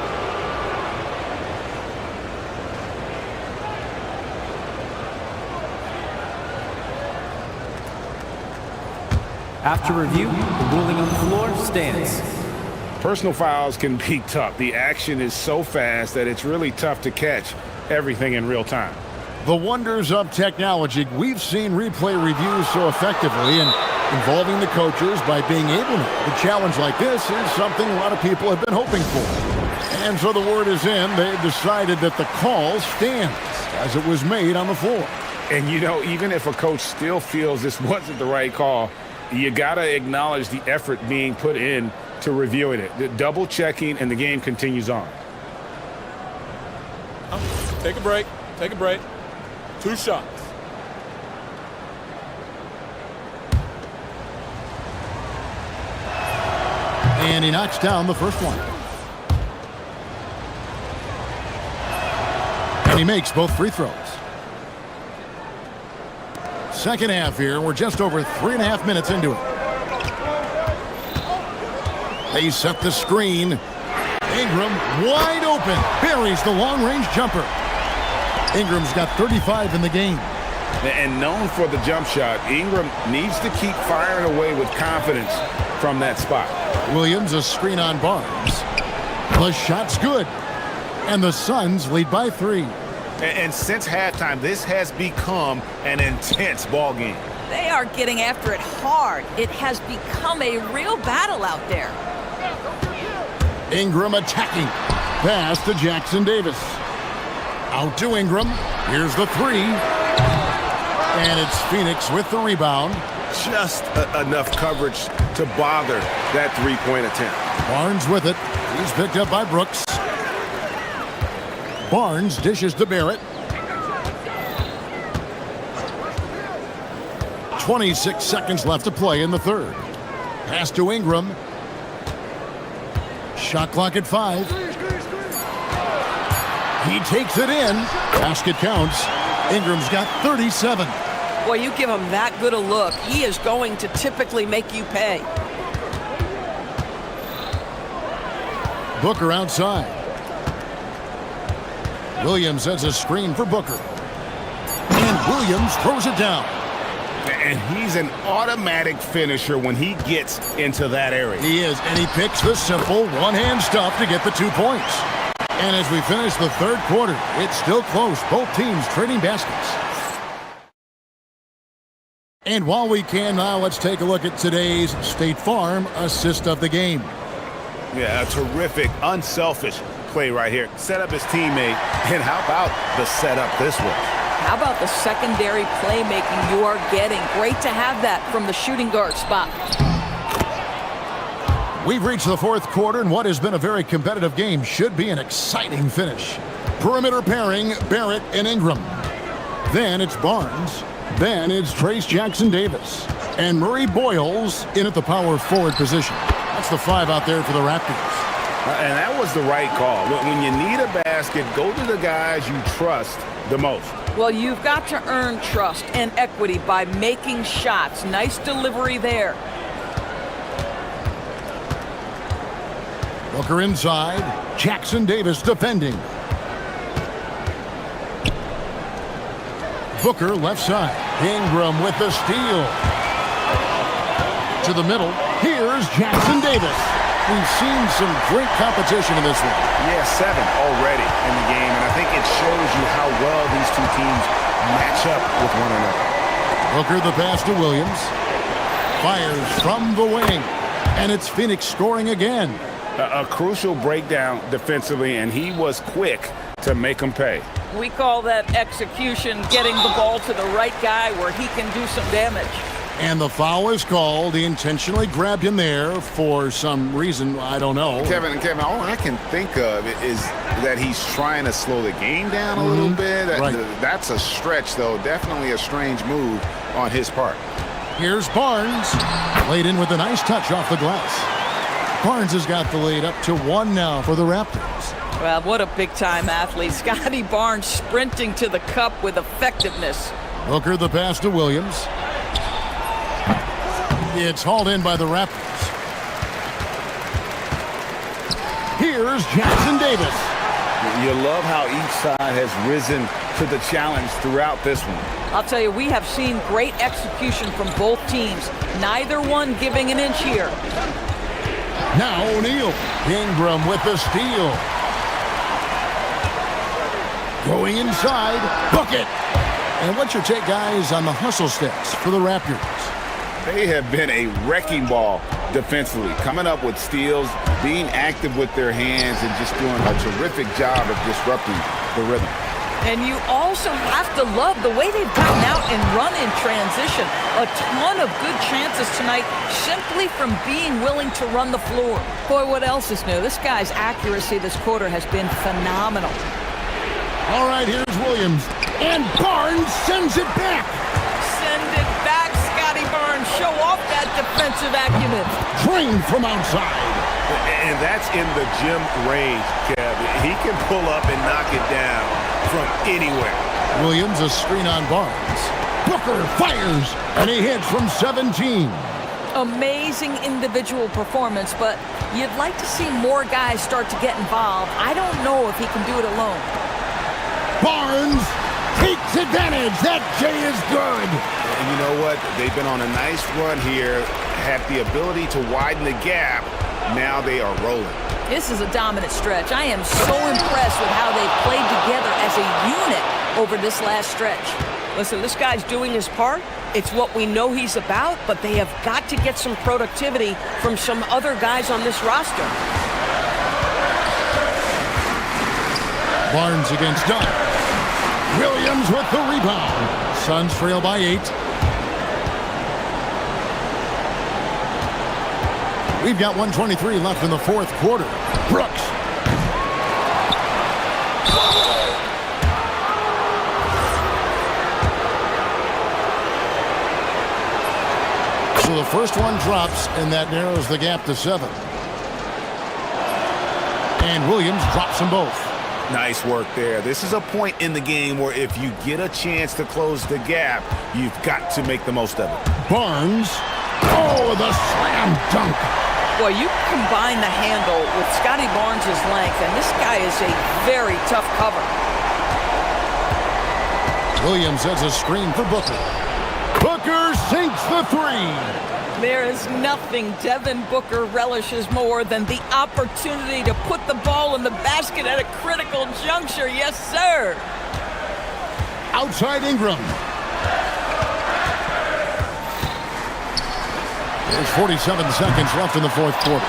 L: After review, the ruling on the floor stands.
N: Personal fouls can be tough. The action is so fast that it's really tough to catch everything in real time.
F: The wonders of technology. We've seen replay reviews so effectively, and involving the coaches by being able to challenge like this is something a lot of people have been hoping for. And so the word is in. They've decided that the call stands as it was made on the floor.
N: And you know, even if a coach still feels this wasn't the right call, you got to acknowledge the effort being put in to reviewing it. The double checking, and the game continues on.
O: Take a break. Take a break. 2 shots.
F: And he knocks down the first one. And he makes both free throws. Second half here. We're just over 3.5 minutes into it. They set the screen. Ingram wide open. Buries the long-range jumper. Ingram's got 35 in the game.
N: And known for the jump shot, Ingram needs to keep firing away with confidence from that spot.
F: Williams a screen on Barnes. The shot's good. And the Suns lead by 3.
N: And since halftime, this has become an intense ball game.
I: They are getting after it hard. It has become a real battle out there.
F: Ingram attacking. Pass to Jackson Davis. Out to Ingram. Here's the 3. And it's Phoenix with the rebound.
N: Just enough coverage to bother that three-point attempt.
F: Barnes with it. He's picked up by Brooks. Barnes dishes to Barrett. 26 seconds left to play in the third. Pass to Ingram. Shot clock at 5. He takes it in. Basket counts. Ingram's got 37.
I: Boy, you give him that good a look, he is going to typically make you pay.
F: Booker outside. Williams has a screen for Booker. And Williams throws it down.
N: And he's an automatic finisher when he gets into that area.
F: He is, and he picks the simple one-hand stuff to get the 2 points. And as we finish the third quarter, it's still close. Both teams trading baskets. And while we can now, let's take a look at today's State Farm assist of the game.
N: Yeah, a terrific, unselfish play right here. Set up his teammate, and how about the setup this way?
I: How about the secondary playmaking you are getting? Great to have that from the shooting guard spot.
F: We've reached the fourth quarter, and what has been a very competitive game should be an exciting finish. Perimeter pairing, Barrett and Ingram. Then it's Barnes. Then it's Trace Jackson Davis. And Murray Boyles in at the power forward position. That's the 5 out there for the Raptors.
N: And that was the right call. When you need a basket, go to the guys you trust the most.
I: Well, you've got to earn trust and equity by making shots. Nice delivery there.
F: Booker inside. Jackson Davis defending. Booker left side. Ingram with the steal. To the middle. Here's Jackson Davis. We've seen some great competition in this one.
N: Yeah, 7 already in the game, and I think it shows you how well these two teams match up with one another.
F: Booker the pass to Williams. Fires from the wing. And it's Phoenix scoring again.
N: A crucial breakdown defensively, and he was quick to make them pay.
I: We call that execution, getting the ball to the right guy where he can do some damage.
F: And the foul is called. He intentionally grabbed him there for some reason. I don't know.
N: Kevin, all I can think of is that he's trying to slow the game down a little bit. That's a stretch, though. Definitely a strange move on his part.
F: Here's Barnes. Laid in with a nice touch off the glass. Barnes has got the lead up to 1 now for the Raptors.
I: Well, what a big-time athlete. Scotty Barnes sprinting to the cup with effectiveness.
F: Booker the pass to Williams. It's hauled in by the Raptors. Here's Jackson Davis.
N: You love how each side has risen to the challenge throughout this one.
I: I'll tell you, we have seen great execution from both teams. Neither one giving an inch here.
F: Now O'Neal. Ingram with the steal. Going inside. Book it. And what's your take, guys, on the hustle stats for the Raptors?
N: They have been a wrecking ball defensively, coming up with steals, being active with their hands, and just doing a terrific job of disrupting the rhythm.
I: And you also have to love the way they've gotten out and run in transition. A ton of good chances tonight simply from being willing to run the floor. Boy, what else is new? This guy's accuracy this quarter has been phenomenal.
F: All right, here's Williams. And Barnes sends it back.
I: Send it back, Scotty Barnes. Show off that defensive acumen.
F: Trained from outside.
N: And that's in the gym range, Kev. He can pull up and knock it down from anywhere.
F: Williams a screen on Barnes. Booker fires, and he hits from 17.
I: Amazing individual performance, but you'd like to see more guys start to get involved. I don't know if he can do it alone.
F: Barnes takes advantage. That J is good.
E: And you know what? They've been on a nice run here, had the ability to widen the gap. Now they are rolling.
I: This is a dominant stretch. I am so impressed with how they've played together as a unit over this last stretch.
J: Listen, this guy's doing his part. It's what we know he's about, but they have got to get some productivity from some other guys on this roster.
F: Barnes against Dunn. Williams with the rebound. Suns trail by 8. We've got 1:23 left in the fourth quarter. Brooks. So the first one drops, and that narrows the gap to 7. And Williams drops them both.
E: Nice work there. This is a point in the game where if you get a chance to close the gap, you've got to make the most of it.
F: Barnes. Oh, the slam dunk.
J: Boy, you combine the handle with Scotty Barnes' length, and this guy is a very tough cover.
F: Williams has a screen for Booker. Booker sinks the 3.
I: There is nothing Devin Booker relishes more than the opportunity to put the ball in the basket at a critical juncture. Yes, sir.
F: Outside Ingram. There's 47 seconds left in the fourth quarter.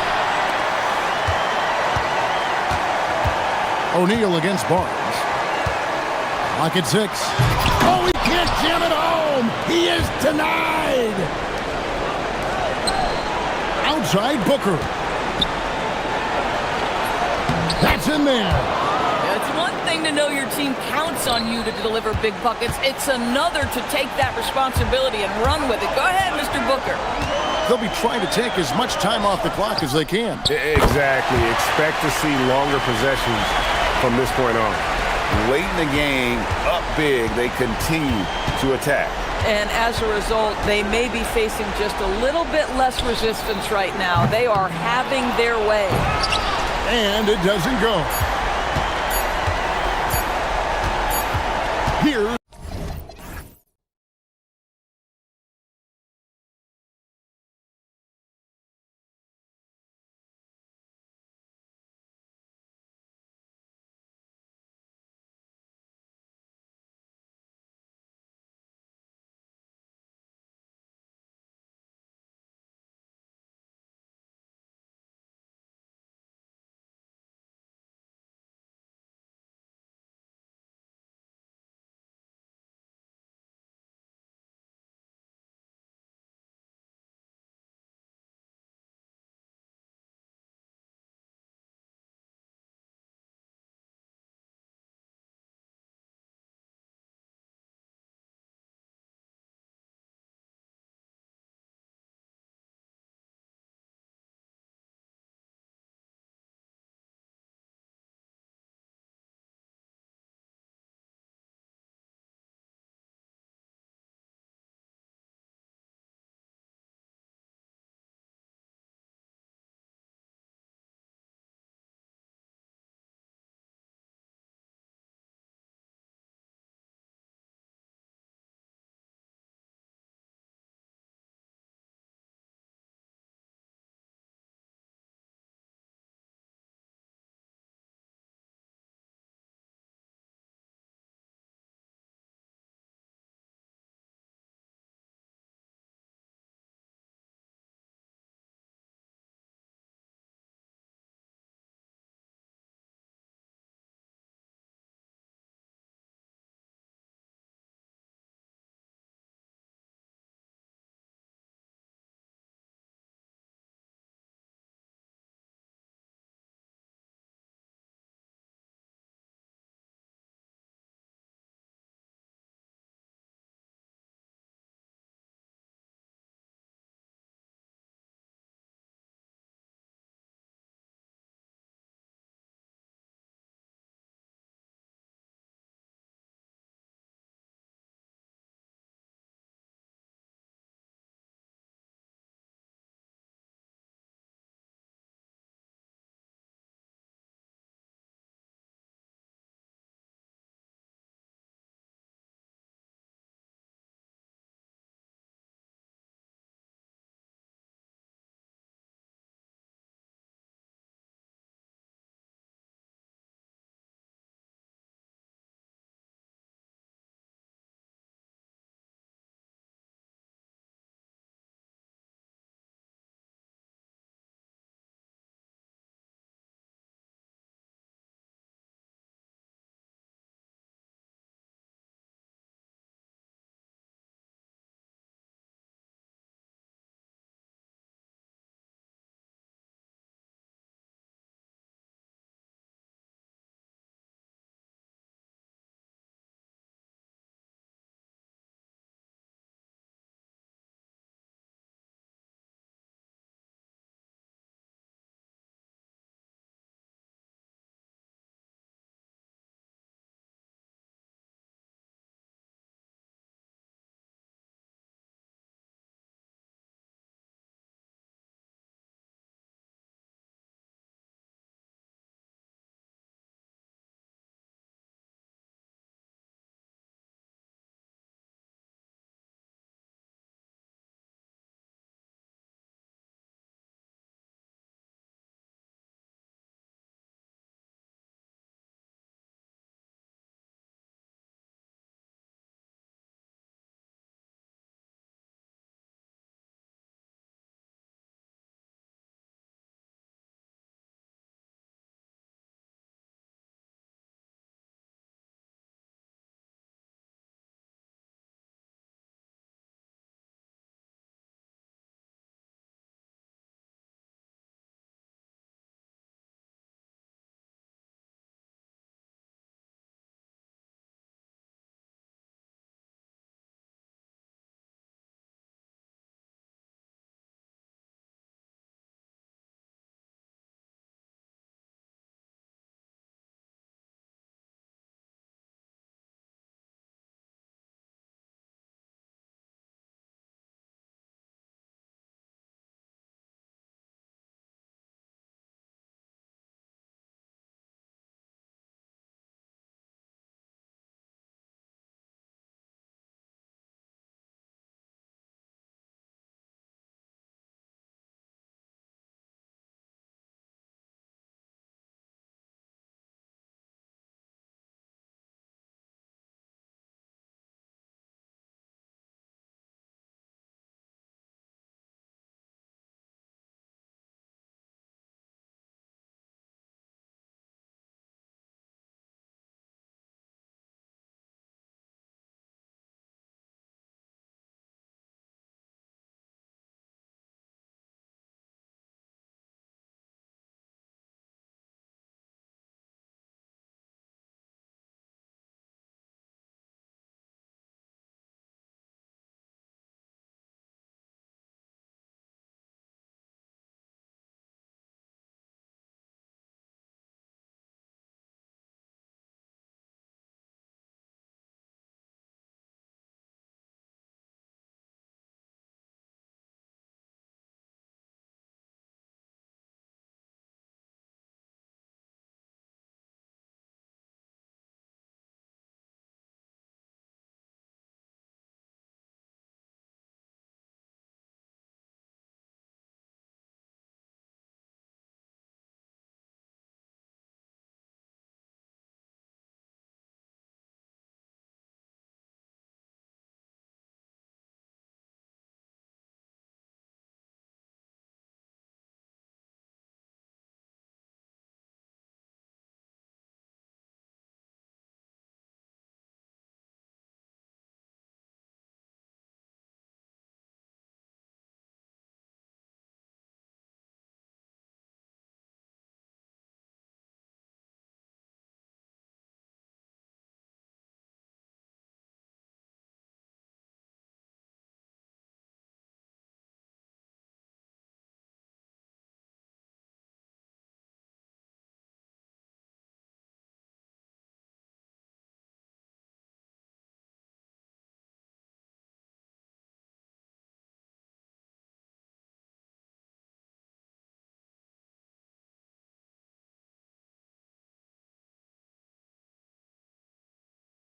F: O'Neal against Barnes. Lock at 6. Oh, he can't jam it home. He is denied. Outside Booker. That's in there.
I: It's one thing to know your team counts on you to deliver big buckets. It's another to take that responsibility and run with it. Go ahead, Mr. Booker.
F: They'll be trying to take as much time off the clock as they can.
N: Exactly. Expect to see longer possessions from this point on.
E: Late in the game, up big, they continue to attack.
I: And as a result, they may be facing just a little bit less resistance right now. They are having their way.
F: And it doesn't go. Here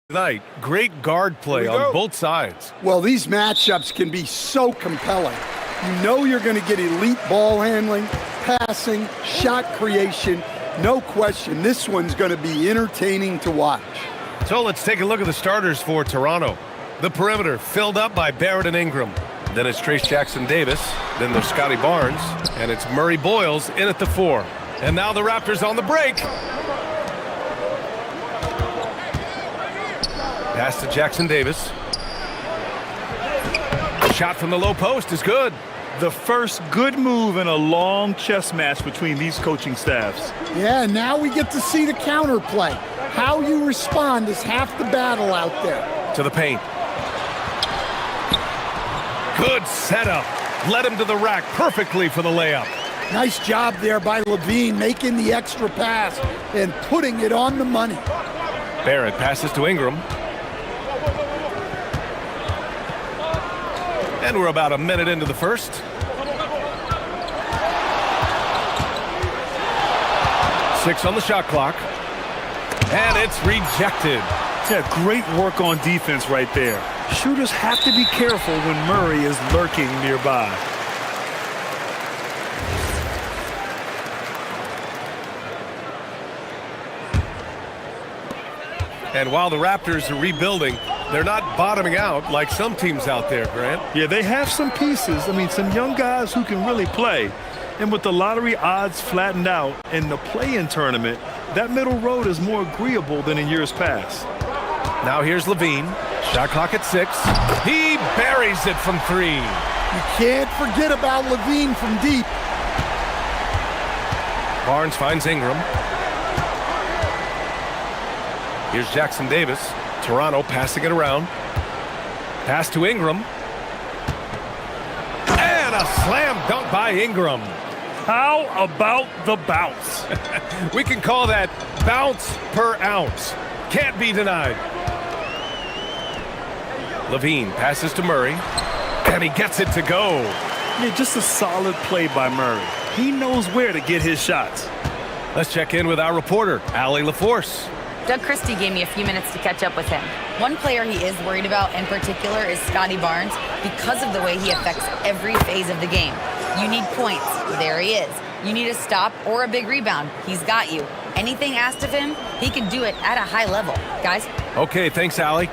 A: Tonight, great guard play on both sides.
K: Well, these matchups can be so compelling. You know you're going to get elite ball handling, passing, shot creation. No question, this one's going to be entertaining to watch.
A: So let's take a look at the starters for Toronto. The perimeter filled up by Barrett and Ingram. Then it's Trace Jackson-Davis. Then there's Scotty Barnes. And it's Murray Boyles in at the 4. And now the Raptors on the break. Pass to Jackson-Davis. Shot from the low post is good.
B: The first good move in a long chess match between these coaching staffs.
K: Yeah, now we get to see the counterplay. How you respond is half the battle out there.
A: To the paint. Good setup. Led him to the rack perfectly for the layup.
K: Nice job there by Levine, making the extra pass and putting it on the money.
A: Barrett passes to Ingram. And we're about a minute into the first. Six on the shot clock. And it's rejected.
B: Yeah, great work on defense right there. Shooters have to be careful when Murray is lurking nearby.
A: And while the Raptors are rebuilding, they're not bottoming out like some teams out there, Grant.
B: Yeah, they have some pieces. I mean, some young guys who can really play. And with the lottery odds flattened out in the play-in tournament, that middle road is more agreeable than in years past.
A: Now here's Levine. Shot clock at 6. He buries it from 3.
K: You can't forget about Levine from deep.
A: Barnes finds Ingram. Here's Jackson-Davis. Toronto passing it around. Pass to Ingram. And a slam dunk by Ingram.
B: How about the bounce?
A: We can call that bounce per ounce. Can't be denied. Levine passes to Murray. And he gets it to go.
B: Yeah, just a solid play by Murray. He knows where to get his shots.
A: Let's check in with our reporter, Allie LaForce.
D: Doug Christie gave me a few minutes to catch up with him. One player he is worried about in particular is Scotty Barnes because of the way he affects every phase of the game. You need points. There he is. You need a stop or a big rebound. He's got you. Anything asked of him, he can do it at a high level. Guys?
A: Okay, thanks, Allie.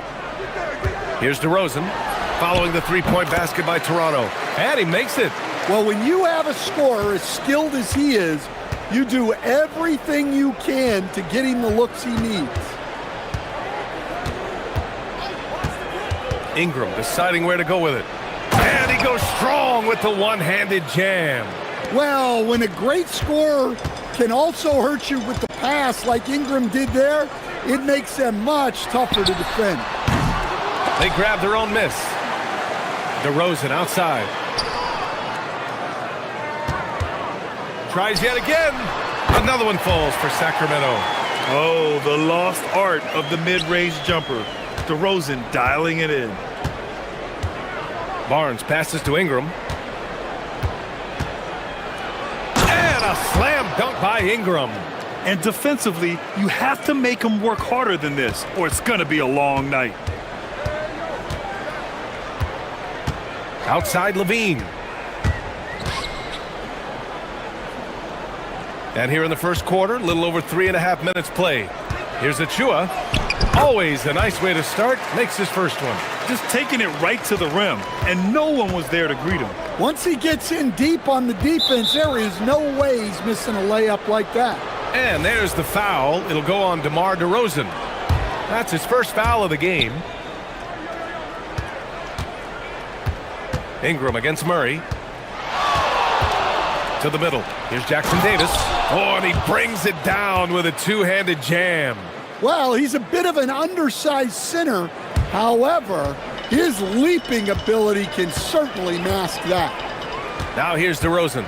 A: Here's DeRozan following the three-point basket by Toronto. And he makes it.
K: Well, when you have a scorer as skilled as he is, you do everything you can to get him the looks he needs.
A: Ingram deciding where to go with it. And he goes strong with the one-handed jam.
K: Well, when a great scorer can also hurt you with the pass like Ingram did there, it makes them much tougher to defend.
A: They grab their own miss. DeRozan outside. Tries yet again. Another one falls for Sacramento.
B: Oh, the lost art of the mid-range jumper. DeRozan dialing it in.
A: Barnes passes to Ingram. And a slam dunk by Ingram.
B: And defensively, you have to make him work harder than this, or it's going to be a long night.
A: Outside Levine. And here in the first quarter, a little over 3.5 minutes play. Here's Achua. Always a nice way to start. Makes his first one.
B: Just taking it right to the rim, and no one was there to greet him.
K: Once he gets in deep on the defense, there is no way he's missing a layup like that.
A: And there's the foul. It'll go on DeMar DeRozan. That's his first foul of the game. Ingram against Murray. To the middle. Here's Jackson-Davis. Oh, and he brings it down with a two-handed jam.
K: Well, he's a bit of an undersized center. However, his leaping ability can certainly mask that.
A: Now here's DeRozan.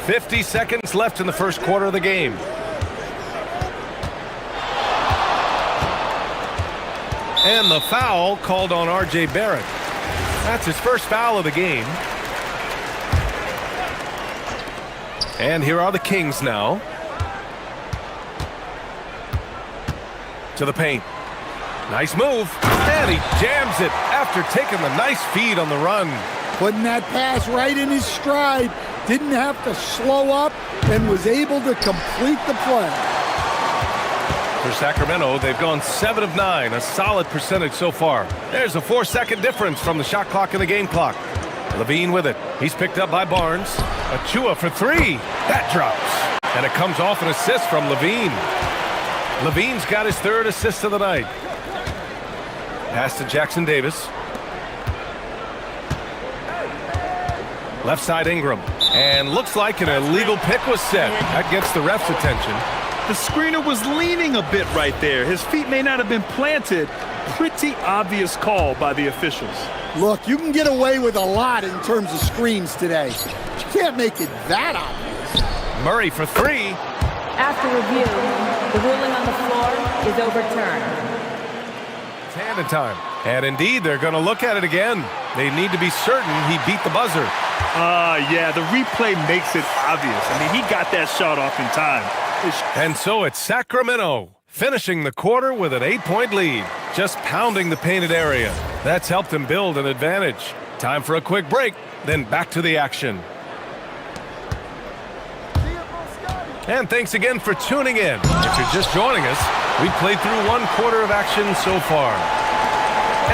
A: 50 seconds left in the first quarter of the game. And the foul called on R.J. Barrett. That's his first foul of the game. And here are the Kings now. to the paint. Nice move, and he jams it after taking the nice feed on the run.
K: Putting that pass right in his stride. Didn't have to slow up and was able to complete the play.
A: For Sacramento, they've gone 7 of 9, a solid percentage so far. There's a 4-second difference from the shot clock and the game clock. Levine with it. He's picked up by Barnes. Achua for 3. That drops. And it comes off an assist from Levine. Levine's got his 3rd assist of the night. Pass to Jackson Davis. Left side Ingram. And looks like an illegal pick was set. That gets the ref's attention.
B: The screener was leaning a bit right there. His feet may not have been planted. Pretty obvious call by the officials.
K: Look, you can get away with a lot in terms of screens today. But you can't make it that obvious.
A: Murray for 3.
D: After review, the ruling on the floor is overturned.
A: It's hand in time. And indeed, they're going to look at it again. They need to be certain he beat the buzzer.
B: Yeah, the replay makes it obvious. I mean, he got that shot off in time.
A: And so it's Sacramento finishing the quarter with an 8-point lead, just pounding the painted area. That's helped them build an advantage. Time for a quick break, then back to the action. And thanks again for tuning in. If you're just joining us, we played through 1 quarter of action so far.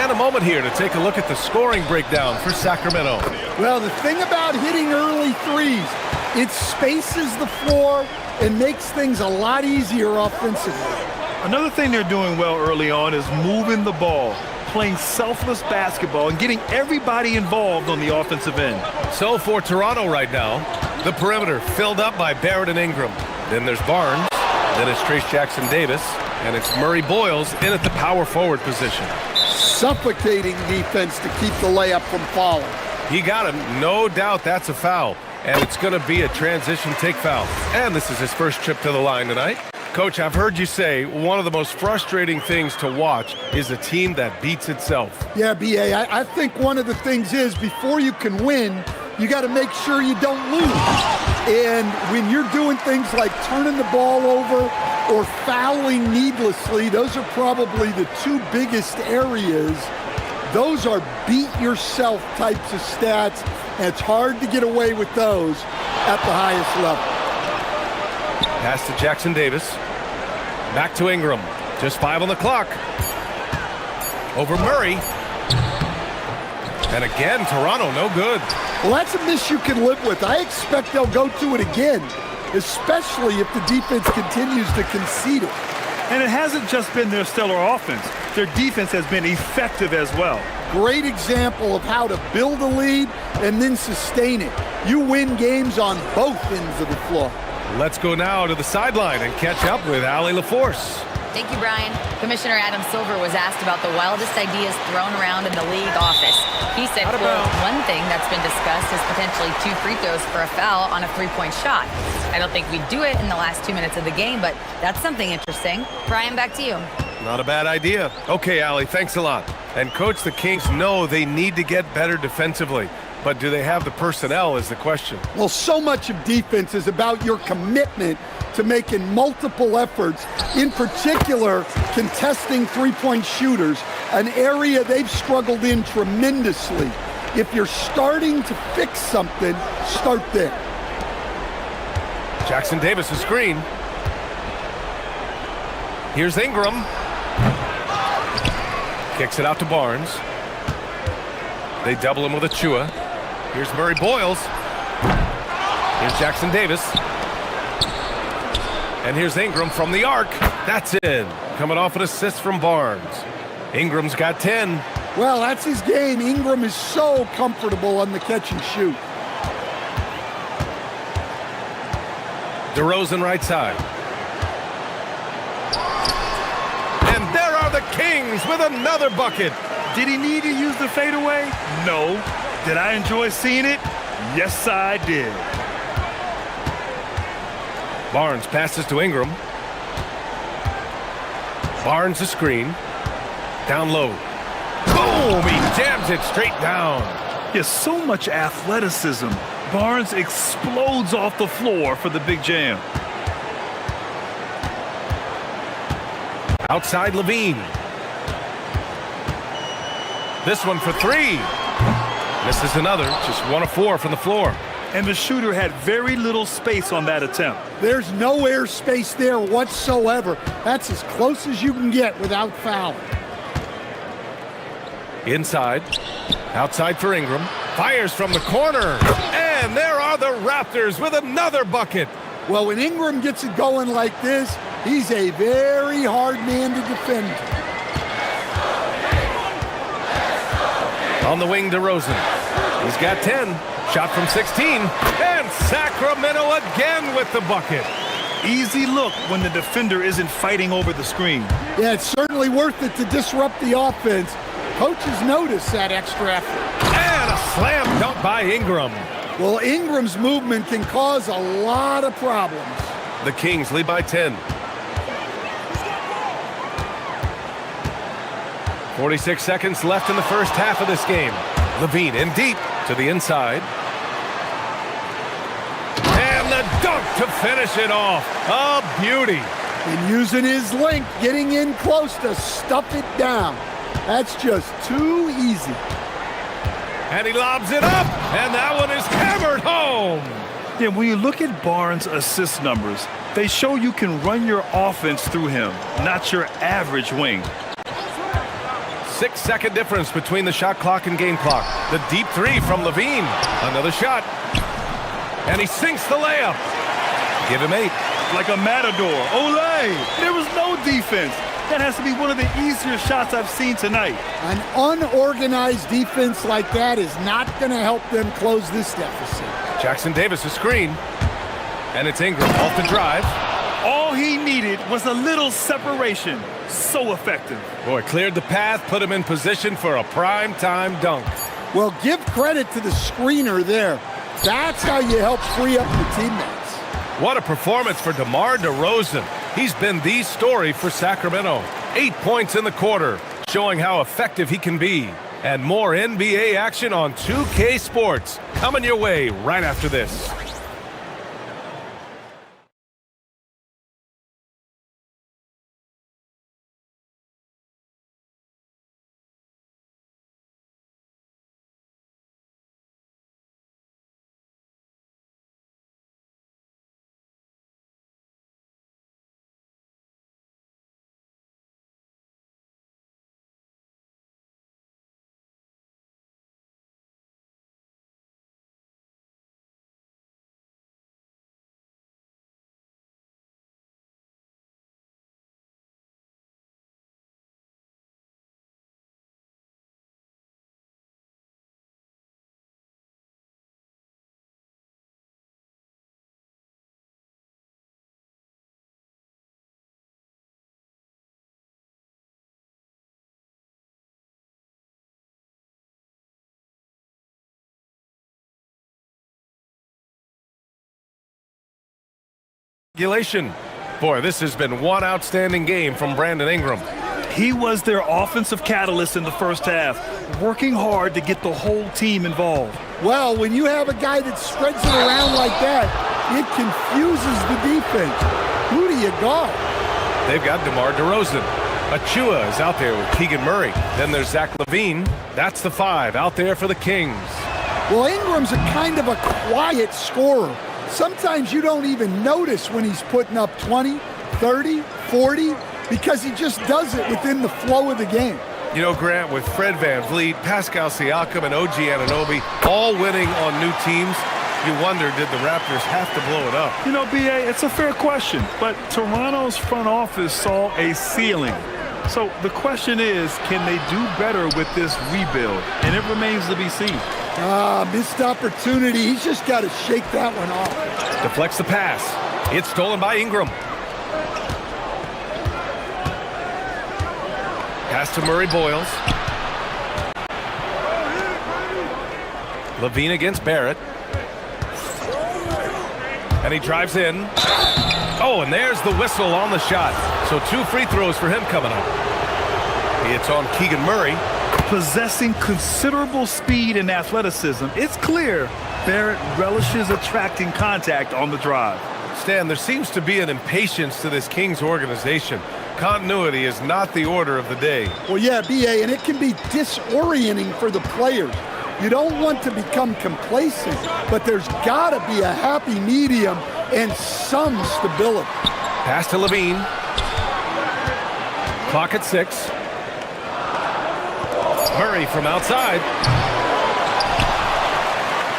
A: And a moment here to take a look at the scoring breakdown for Sacramento.
K: Well, the thing about hitting early threes, it spaces the floor and makes things a lot easier offensively.
B: Another thing they're doing well early on is moving the ball, playing selfless basketball, and getting everybody involved on the offensive end.
A: So for Toronto right now, the perimeter filled up by Barrett and Ingram. Then there's Barnes, then it's Trace Jackson Davis, and it's Murray Boyles in at the power forward position.
K: Suffocating defense to keep the layup from falling.
A: He got him. No doubt that's a foul. And it's going to be a transition take foul. And this is his first trip to the line tonight. Coach, I've heard you say one of the most frustrating things to watch is a team that beats itself.
K: Yeah, B.A., I think one of the things is before you can win, you got to make sure you don't lose. And when you're doing things like turning the ball over or fouling needlessly, those are probably the 2 biggest areas. Those are beat-yourself types of stats, and it's hard to get away with those at the highest level.
A: Pass to Jackson Davis. Back to Ingram. Just 5 on the clock. Over Murray. And again, Toronto, no good.
K: Well, that's a miss you can live with. I expect they'll go to it again, especially if the defense continues to concede it.
B: And it hasn't just been their stellar offense. Their defense has been effective as well.
K: Great example of how to build a lead and then sustain it. You win games on both ends of the floor.
A: Let's go now to the sideline and catch up with Allie LaForce.
D: Thank you, Brian. Commissioner Adam Silver was asked about the wildest ideas thrown around in the league office. He said, quote, one thing that's been discussed is potentially 2 free throws for a foul on a 3-point shot. I don't think we'd do it in the last 2 minutes of the game, but that's something interesting. Brian, back to you.
A: Not a bad idea. Okay, Allie, thanks a lot. And Coach, the Kings know they need to get better defensively. But do they have the personnel is the question.
K: Well, so much of defense is about your commitment to making multiple efforts, in particular contesting 3-point shooters, an area they've struggled in tremendously. If you're starting to fix something, start there.
A: Jackson Davis, a screen. Here's Ingram. Kicks it out to Barnes. They double him with Achua. Here's Murray Boyles. Here's Jackson Davis. And here's Ingram from the arc. That's in. Coming off an assist from Barnes. Ingram's got 10.
K: Well, that's his game. Ingram is so comfortable on the catch and shoot.
A: DeRozan right side. And there are the Kings with another bucket.
B: Did he need to use the fadeaway? No. Did I enjoy seeing it? Yes, I did.
A: Barnes passes to Ingram. Barnes a screen. Down low. Boom! He jams it straight down.
B: He has so much athleticism. Barnes explodes off the floor for the big jam.
A: Outside Levine. This one for three. Misses another, just 1 of 4 from the floor.
B: And the shooter had very little space on that attempt.
K: There's no air space there whatsoever. That's as close as you can get without fouling.
A: Inside. Outside for Ingram. Fires from the corner. And there are the Raptors with another bucket.
K: Well, when Ingram gets it going like this, he's a very hard man to defend.
A: On the wing, DeRozan. He's got 10. Shot from 16. And Sacramento again with the bucket.
B: Easy look when the defender isn't fighting over the screen.
K: Yeah, it's certainly worth it to disrupt the offense. Coaches notice that extra effort.
A: And a slam dunk by Ingram.
K: Well, Ingram's movement can cause a lot of problems.
A: The Kings lead by 10. 46 seconds left in the first half of this game. Levine in deep to the inside. And the dunk to finish it off. A beauty.
K: And using his length, getting in close to stuff it down. That's just too easy.
A: And he lobs it up, and that one is hammered home.
B: Yeah, when you look at Barnes' assist numbers, they show you can run your offense through him, not your average wing.
A: 6-second difference between the shot clock and game clock. The deep three from Levine. Another shot. And he sinks the layup. Give him 8.
B: Like a matador. Olay! There was no defense. That has to be one of the easier shots I've seen tonight.
K: An unorganized defense like that is not going to help them close this deficit.
A: Jackson Davis a screen. And it's Ingram off the drive.
B: All he needed was a little separation. So effective.
A: Boy, cleared the path, put him in position for a prime-time dunk.
K: Well, give credit to the screener there. That's how you help free up your teammates.
A: What a performance for DeMar DeRozan. He's been the story for Sacramento. 8 points in the quarter, showing how effective he can be. And more NBA action on 2K Sports coming your way right after this. Regulation. Boy, this has been one outstanding game from Brandon Ingram.
B: He was their offensive catalyst in the first half, working hard to get the whole team involved.
K: Well, when you have a guy that spreads it around like that, it confuses the defense. Who do you guard?
A: They've got DeMar DeRozan. Achua is out there with Keegan Murray. Then there's Zach LaVine. That's the 5 out there for the Kings.
K: Well, Ingram's a kind of a quiet scorer. Sometimes you don't even notice when he's putting up 20, 30, 40, because he just does it within the flow of the game.
A: You know, Grant, with Fred VanVleet, Pascal Siakam, and OG Anunoby all winning on new teams, you wonder, did the Raptors have to blow it up?
B: You know, B.A., it's a fair question, but Toronto's front office saw a ceiling. So the question is, can they do better with this rebuild? And it remains to be seen.
K: Missed opportunity. He's just got to shake that one off.
A: Deflects the pass. It's stolen by Ingram. Pass to Murray Boyles. LaVine against Barrett. And he drives in. Oh, and there's the whistle on the shot. So 2 free throws for him coming up. It's on Keegan Murray.
B: Possessing considerable speed and athleticism, it's clear Barrett relishes attracting contact on the drive.
A: Stan, there seems to be an impatience to this Kings organization. Continuity is not the order of the day.
K: Well, yeah, BA, and it can be disorienting for the players. You don't want to become complacent, but there's got to be a happy medium and some stability.
A: Pass to Levine. Clock at 6. Murray from outside.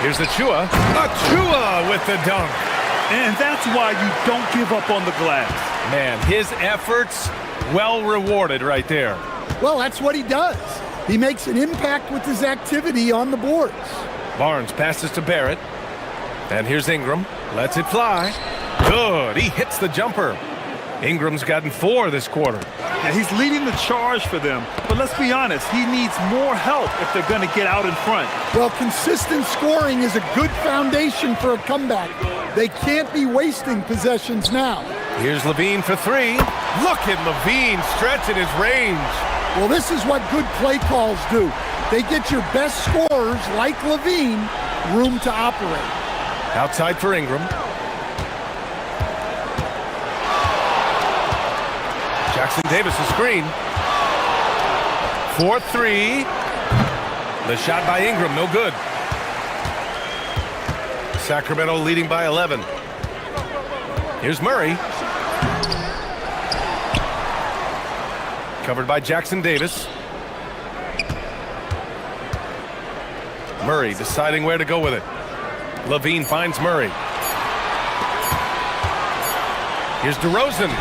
A: Here's Achua. Achua with the dunk.
B: And that's why you don't give up on the glass.
A: Man, his efforts well rewarded right there.
K: Well, that's what he does. He makes an impact with his activity on the boards.
A: Barnes passes to Barrett. And here's Ingram. Lets it fly. Good. He hits the jumper. Ingram's gotten 4 this quarter.
B: Yeah, he's leading the charge for them. But let's be honest, he needs more help if they're going to get out in front.
K: Well, consistent scoring is a good foundation for a comeback. They can't be wasting possessions now.
A: Here's Levine for 3. Look at Levine stretching his range.
K: Well, this is what good play calls do. They get your best scorers, like Levine, room to operate.
A: Outside for Ingram. Jackson Davis a screen. 4-3. The shot by Ingram, no good. Sacramento leading by 11. Here's Murray. Covered by Jackson Davis. Murray deciding where to go with it. Levine finds Murray. Here's DeRozan.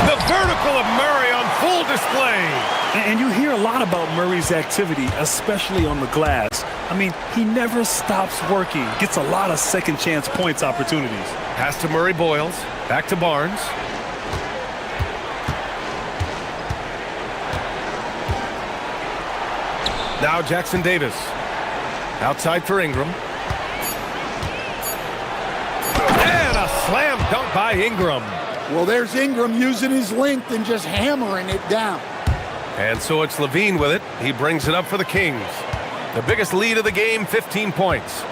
A: The vertical of Murray on full display.
B: And you hear a lot about Murray's activity, especially on the glass. I mean, he never stops working. Gets a lot of second chance points opportunities.
A: Pass to Murray Boyles. Back to Barnes. Now Jackson Davis. Outside for Ingram. And a slam dunk by Ingram.
K: Well, there's Ingram using his length and just hammering it down.
A: And so it's Levine with it. He brings it up for the Kings. The biggest lead of the game, 15 points.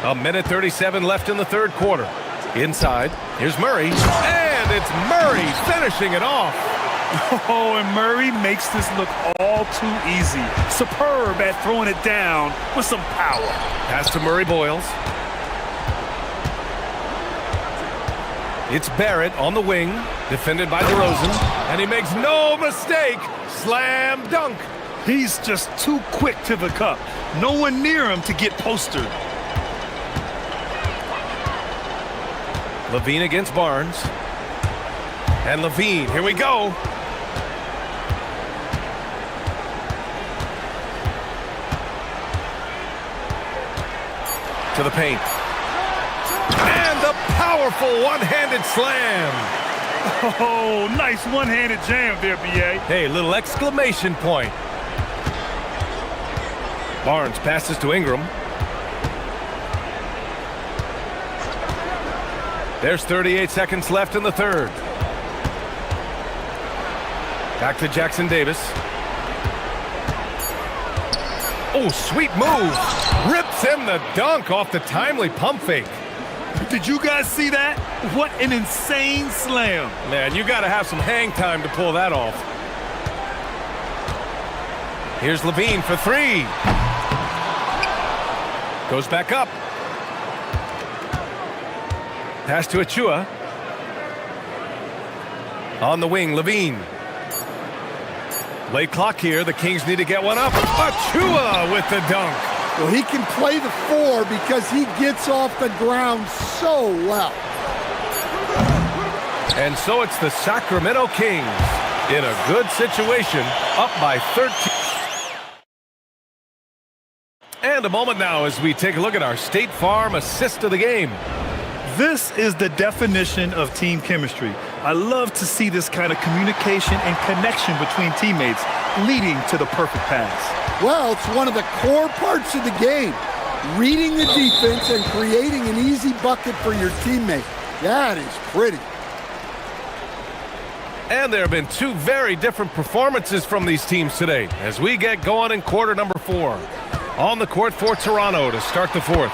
A: A minute 37 left in the third quarter. Inside, here's Murray. And it's Murray finishing it off.
B: Oh, and Murray makes this look all too easy. Superb at throwing it down with some power.
A: Pass to Murray Boyles. It's Barrett on the wing, defended by DeRozan, and he makes no mistake. Slam dunk.
B: He's just too quick to the cup. No one near him to get postered.
A: Levine against Barnes. And Levine, here we go. To the paint. And the powerful one-handed slam.
B: Oh, nice one-handed jam there, B.A.
A: Hey, little exclamation point. Barnes passes to Ingram. There's 38 seconds left in the third. Back to Jackson Davis. Oh, sweet move. Rips him the dunk off the timely pump fake.
B: Did you guys see that? What an insane slam.
A: Man, you got to have some hang time to pull that off. Here's Levine for 3. Goes back up. Pass to Achua. On the wing, Levine. Late clock here. The Kings need to get one up. Achua with the dunk.
K: Well, he can play the 4 because he gets off the ground so well.
A: And so it's the Sacramento Kings in a good situation, up by 13. And a moment now as we take a look at our State Farm assist of the game.
B: This is the definition of team chemistry. I love to see this kind of communication and connection between teammates leading to the perfect pass.
K: Well, it's one of the core parts of the game. Reading the defense and creating an easy bucket for your teammate. That is pretty.
A: And there have been 2 very different performances from these teams today as we get going in quarter number 4. On the court for Toronto to start the 4th.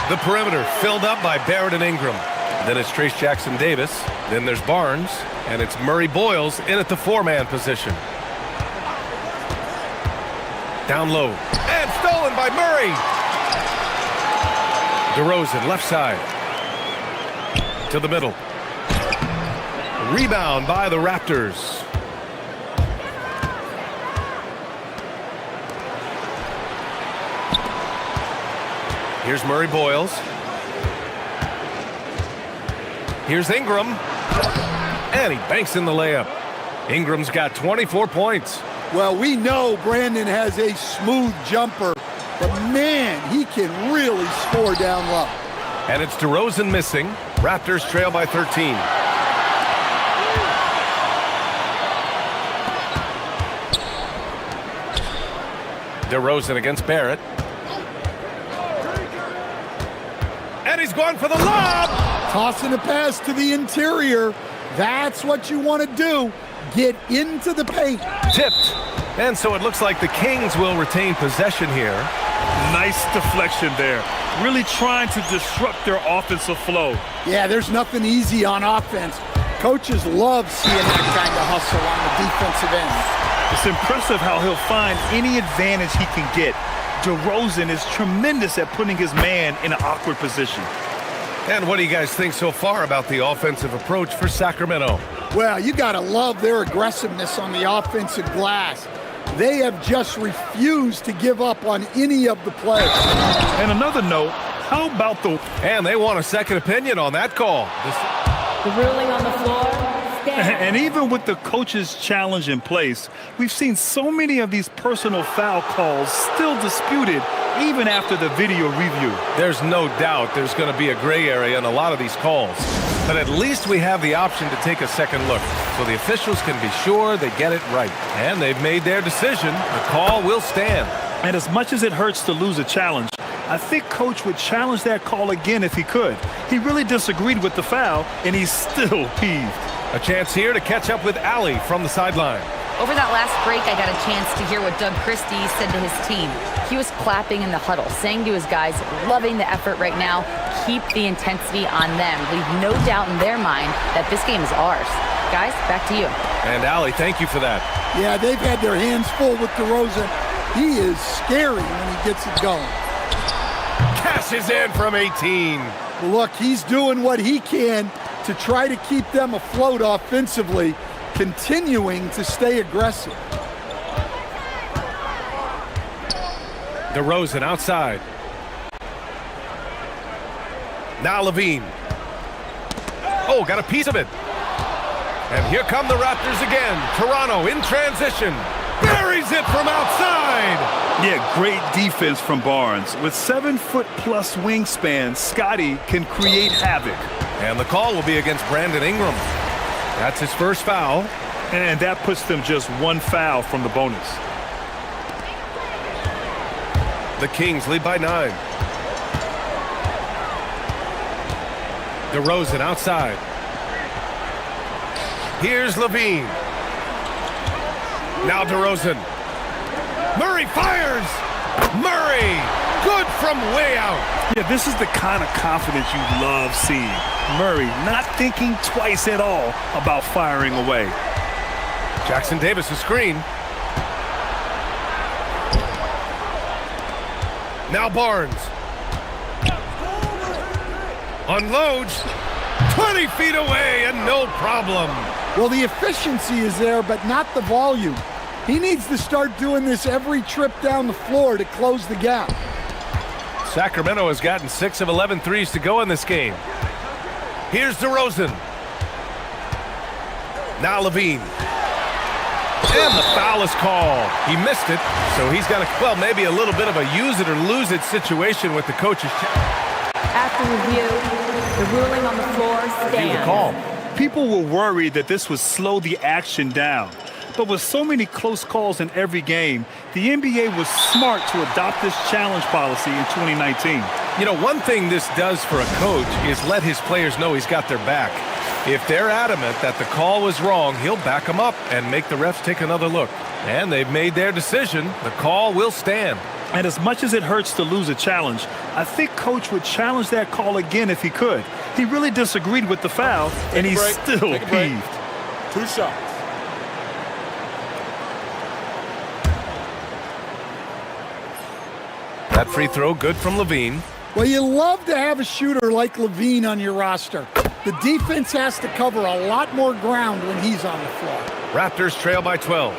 A: The perimeter filled up by Barrett and Ingram. Then it's Trace Jackson-Davis. Then there's Barnes. And it's Murray Boyles in at the four-man position. Down low. And stolen by Murray. DeRozan, left side. To the middle. Rebound by the Raptors. Here's Murray Boyles. Here's Ingram. And he banks in the layup. Ingram's got 24 points.
K: Well, we know Brandon has a smooth jumper, but man, he can really score down low.
A: And it's DeRozan missing. Raptors trail by 13. DeRozan against Barrett. And he's going for the lob.
K: Tossing a pass to the interior. That's what you want to do. Get into the paint.
A: Tipped. And so it looks like the Kings will retain possession here.
B: Nice deflection there. Really trying to disrupt their offensive flow.
K: Yeah, there's nothing easy on offense. Coaches love seeing that kind of hustle on the defensive end.
B: It's impressive how he'll find any advantage he can get. DeRozan is tremendous at putting his man in an awkward position.
A: And what do you guys think so far about the offensive approach for Sacramento?
K: Well, you got to love their aggressiveness on the offensive glass. They have just refused to give up on any of the plays.
B: And another note, how about the...
A: And they want a second opinion on that call.
P: The ruling on the floor.
B: And even with the coach's challenge in place, we've seen so many of these personal foul calls still disputed even after the video review.
A: There's no doubt there's going to be a gray area in a lot of these calls. But at least we have the option to take a second look, so the officials can be sure they get it right. And they've made their decision. The call will stand.
B: And as much as it hurts to lose a challenge, I think Coach would challenge that call again if he could. He really disagreed with the foul, and he's still peeved.
A: A chance here to catch up with Allie from the sideline.
D: Over that last break, I got a chance to hear what Doug Christie said to his team. He was clapping in the huddle, saying to his guys, loving the effort right now, keep the intensity on them. Leave no doubt in their mind that this game is ours. Guys, back to you.
A: And Allie, thank you for that.
K: Yeah, they've had their hands full with DeRozan. He is scary when he gets it going.
A: Cashes in from 18.
K: Well, look, he's doing what he can to try to keep them afloat offensively, continuing to stay aggressive.
A: DeRozan outside. Now Levine. Oh, got a piece of it. And here come the Raptors again. Toronto in transition. Buries it from outside.
B: Yeah, great defense from Barnes. With 7-foot-plus wingspan, Scotty can create havoc.
A: And the call will be against Brandon Ingram. That's his first foul.
B: And that puts them just one foul from the bonus.
A: The Kings lead by 9. DeRozan outside. Here's Levine. Now DeRozan. Murray fires! Murray! Good from way out.
B: Yeah, this is the kind of confidence you love seeing. Murray not thinking twice at all about firing away.
A: Jackson-Davis a screen. Now Barnes. Unloads. 20 feet away and no problem.
K: Well, the efficiency is there, but not the volume. He needs to start doing this every trip down the floor to close the gap.
A: Sacramento has gotten 6 of 11 threes to go in this game. Here's DeRozan. Now Levine. And the foul is called. He missed it, so he's got well, maybe a little bit of a use it or lose it situation with the coach's check.
P: After review, the ruling on the floor stands.
A: The call.
B: People were worried that this would slow the action down. But with so many close calls in every game, the NBA was smart to adopt this challenge policy in 2019.
A: You know, one thing this does for a coach is let his players know he's got their back. If they're adamant that the call was wrong, he'll back them up and make the refs take another look. And they've made their decision. The call will stand.
B: And as much as it hurts to lose a challenge, I think Coach would challenge that call again if he could. He really disagreed with the foul, and he's still peeved.
O: 2 shots.
A: That free throw good from Levine.
K: Well, you love to have a shooter like Levine on your roster. The defense has to cover a lot more ground when he's on the floor.
A: Raptors trail by 12.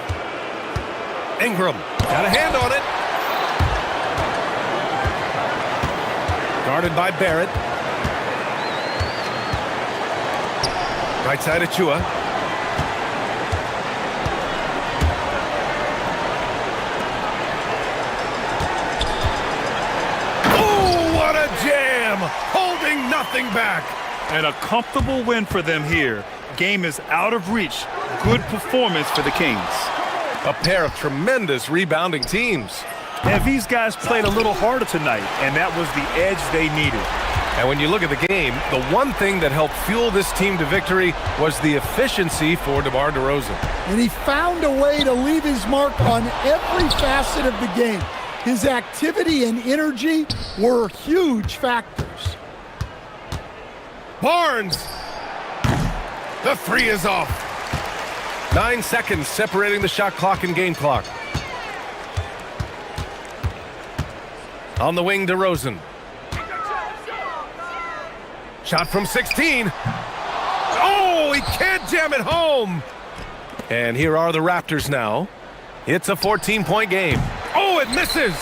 A: Ingram got a hand on it. Guarded by Barrett. Right side of Chua. Oh, what a jam! Holding nothing back.
B: And a comfortable win for them here. Game is out of reach. Good performance for the Kings.
A: A pair of tremendous rebounding teams.
B: And these guys played a little harder tonight, and that was the edge they needed.
A: And when you look at the game, the one thing that helped fuel this team to victory was the efficiency for DeMar DeRozan.
K: And he found a way to leave his mark on every facet of the game. His activity and energy were huge factors.
A: Barnes! The three is off. 9 seconds separating the shot clock and game clock. On the wing, DeRozan. Shot from 16. Oh, he can't jam it home. And here are the Raptors now. It's a 14-point game. Oh, it misses.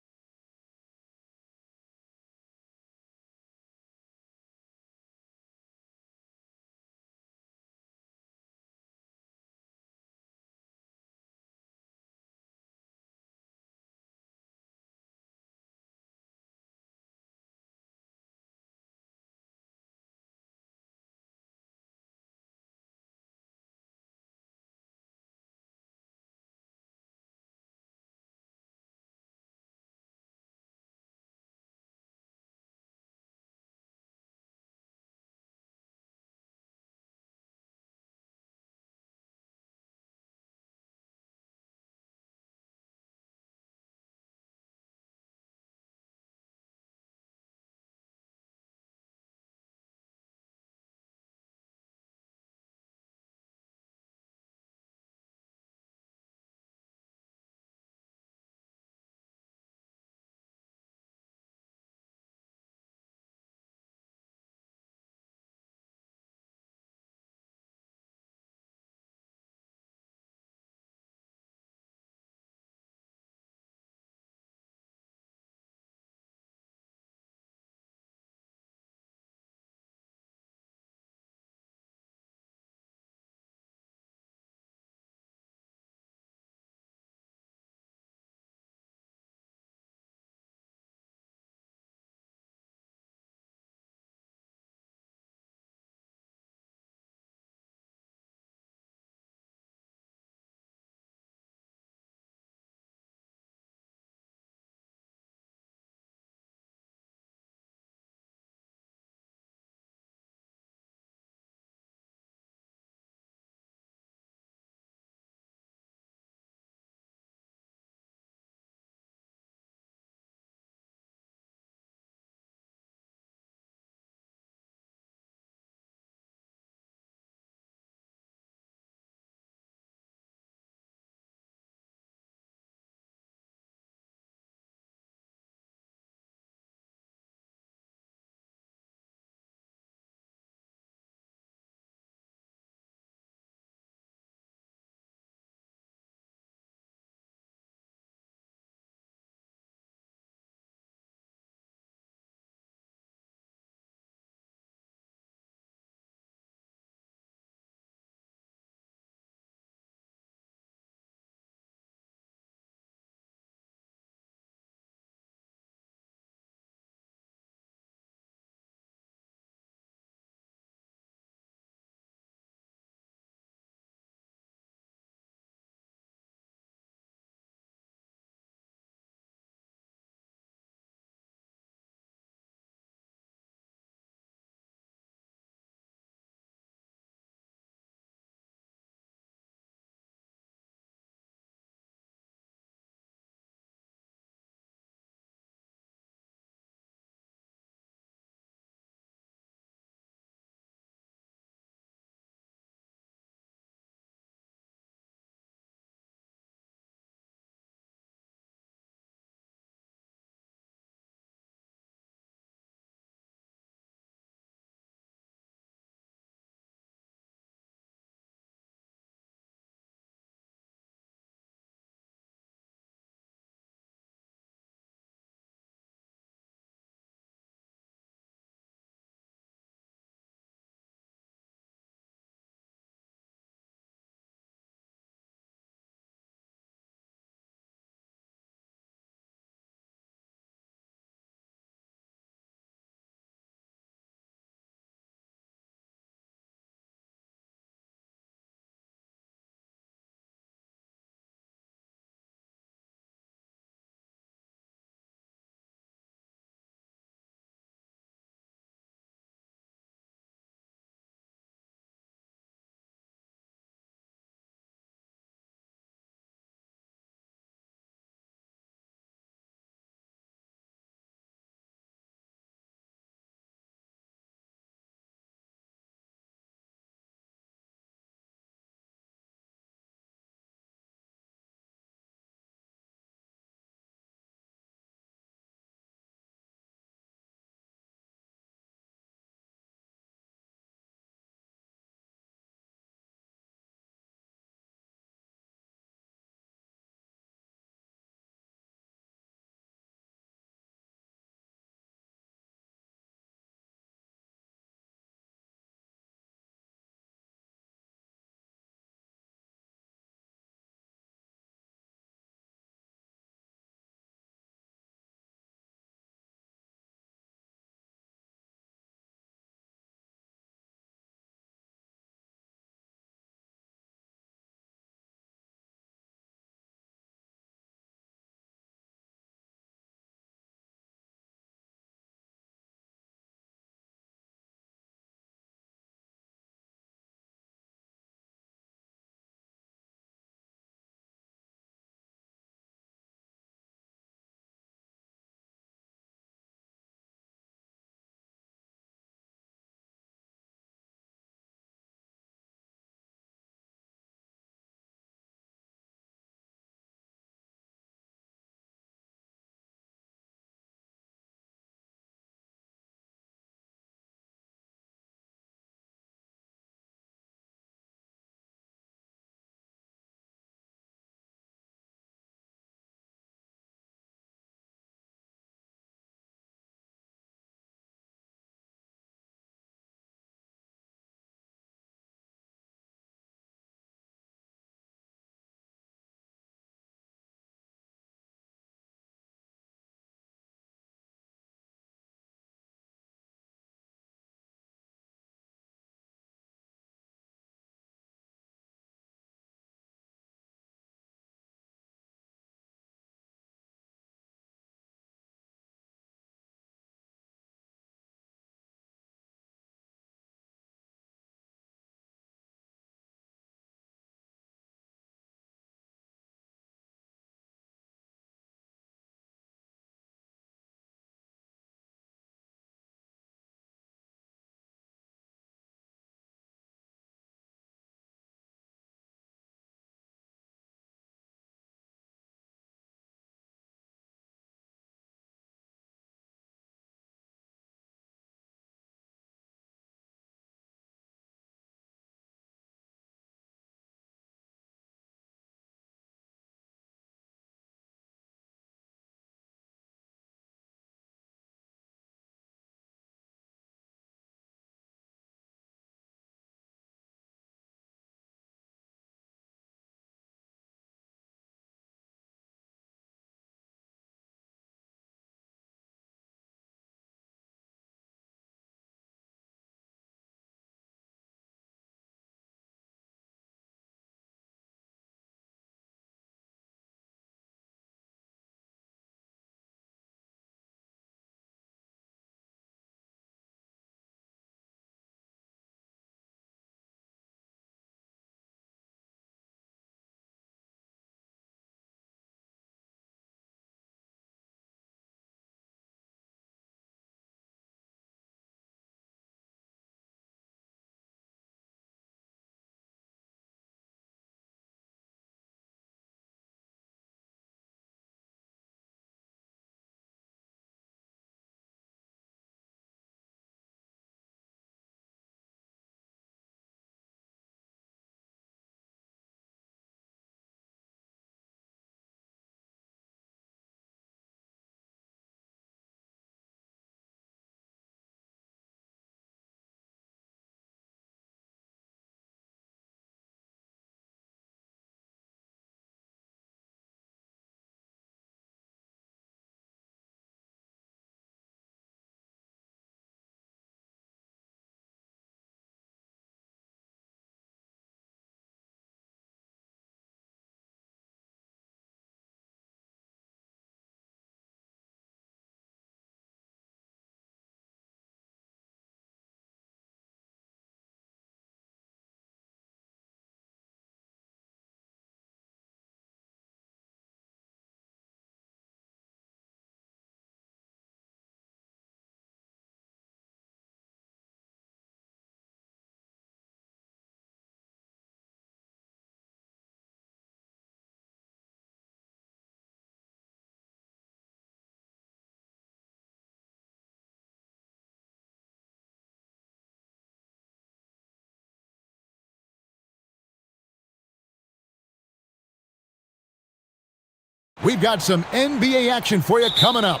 F: We've got some NBA action for you coming up.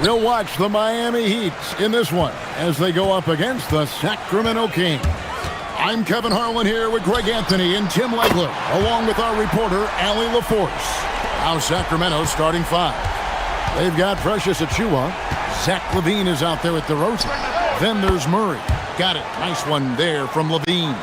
F: We'll watch the Miami Heat in this one as they go up against the Sacramento Kings. I'm Kevin Harlan here with Greg Anthony and Tim Legler, along with our reporter, Allie LaForce. Now Sacramento starting 5. They've got Precious Achiuwa. Zach LaVine is out there with DeRozan. Then there's Murray. Got it. Nice one there from LaVine.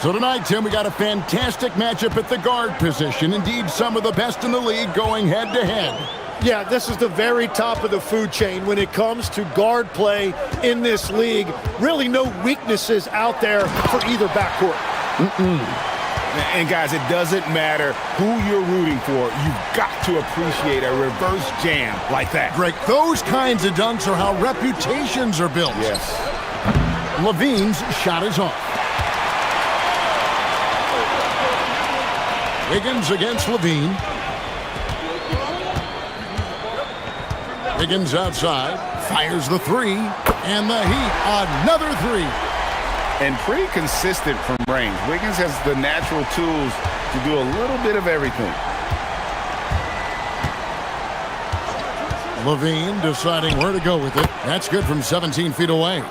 F: So tonight, Tim, we got a fantastic matchup at the guard position. Indeed, some of the best in the league going head-to-head.
C: Yeah, this is the very top of the food chain when it comes to guard play in this league. Really no weaknesses out there for either backcourt.
N: And guys, it doesn't matter who you're rooting for. You've got to appreciate a reverse jam like that.
F: Greg, those kinds of dunks are how reputations are built.
N: Yes.
F: LaVine's shot is off. Higgins against LaVine. Higgins outside, fires the 3, and the Heat, another 3.
N: And pretty consistent from range. Wiggins has the natural tools to do a little bit of everything.
F: LaVine deciding where to go with it. That's good from 17 feet away.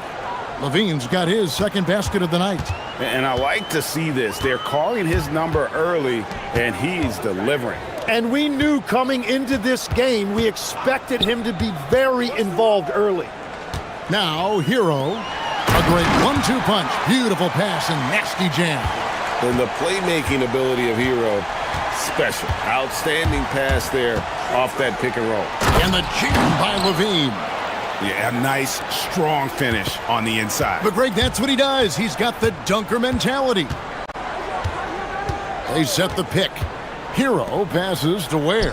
F: LaVine's got his second basket of the night.
N: And I like to see this. They're calling his number early, and he's delivering.
C: And we knew coming into this game, we expected him to be very involved early.
F: Now, Hero, a great 1-2 punch. Beautiful pass and nasty jam.
E: And the playmaking ability of Hero, special. Outstanding pass there off that pick and roll.
F: And the jam by LaVine.
N: Yeah, a nice, strong finish on the inside.
F: But Greg, that's what he does. He's got the dunker mentality. They set the pick. Hero passes to Ware.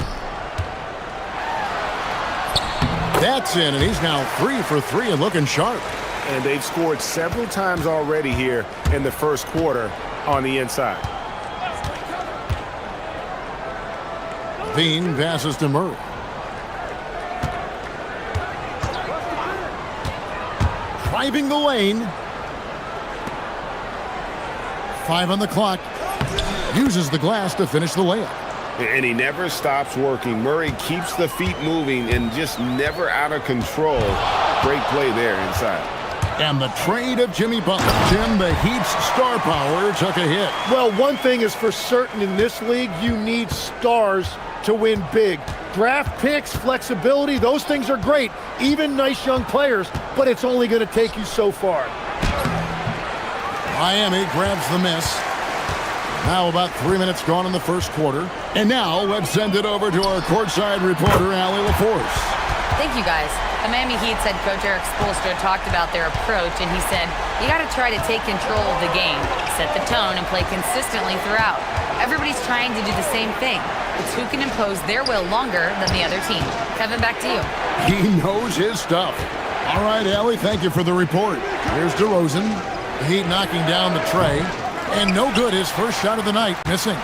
F: That's in, and he's now 3 for 3 and looking sharp.
N: And they've scored several times already here in the first quarter on the inside.
F: LaVine passes to Murray. Driving the lane. 5 on the clock. Uses the glass to finish the layup.
N: And he never stops working. Murray keeps the feet moving and just never out of control. Great play there inside.
F: And the trade of Jimmy Butler. Jim, the Heat's star power took a hit.
C: Well, one thing is for certain in this league, you need stars to win big. Draft picks, flexibility, those things are great. Even nice young players, but it's only going to take you so far.
F: Miami grabs the miss. Now about 3 minutes gone in the first quarter. And now let's send it over to our courtside reporter, Allie LaForce.
D: Thank you, guys. The Miami Heat's head coach Eric Spoelstra talked about their approach, and he said, you got to try to take control of the game, set the tone, and play consistently throughout. Everybody's trying to do the same thing. It's who can impose their will longer than the other team. Kevin, back to you.
F: He knows his stuff. All right, Allie, thank you for the report. Here's DeRozan. The Heat knocking down the tray. And no good, his first shot of the night, missing.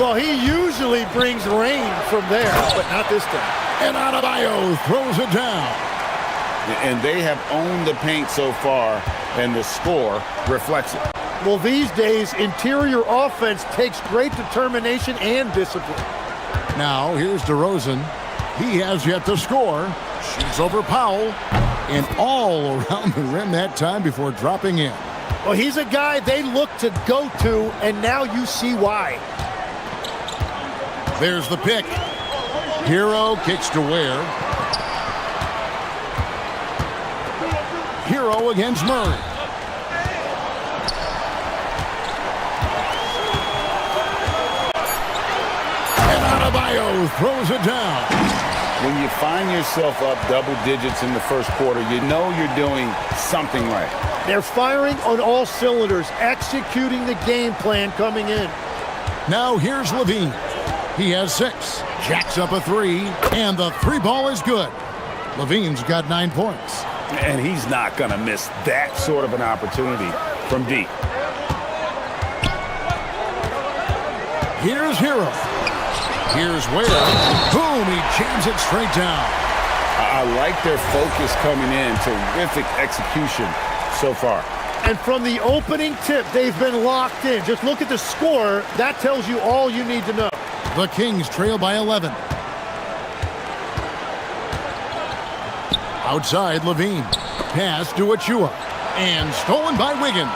C: Well, he usually brings rain from there, but not this time.
F: And Adebayo throws it down.
E: And they have owned the paint so far, and the score reflects it.
C: Well, these days, interior offense takes great determination and discipline.
F: Now, here's DeRozan. He has yet to score. Shoots over Powell. And all around the rim that time before dropping in.
C: Well, he's a guy they look to go to, and now you see why.
F: There's the pick. Hero kicks to Ware. Hero against Murray. And Adebayo throws it down.
E: When you find yourself up double digits in the first quarter, you know you're doing something right.
C: They're firing on all cylinders, executing the game plan coming in.
F: Now here's LaVine. He has 6. Jacks up a 3, and the 3 ball is good. LaVine's got 9 points.
N: And he's not going to miss that sort of an opportunity from deep.
F: Here's Hero. Here's Ware. Boom, he jams it straight down.
E: I like their focus coming in. Terrific execution so far.
C: And from the opening tip, they've been locked in. Just look at the score. That tells you all you need to know.
F: The Kings trail by 11. Outside, Levine. Pass to Achua. And stolen by Wiggins.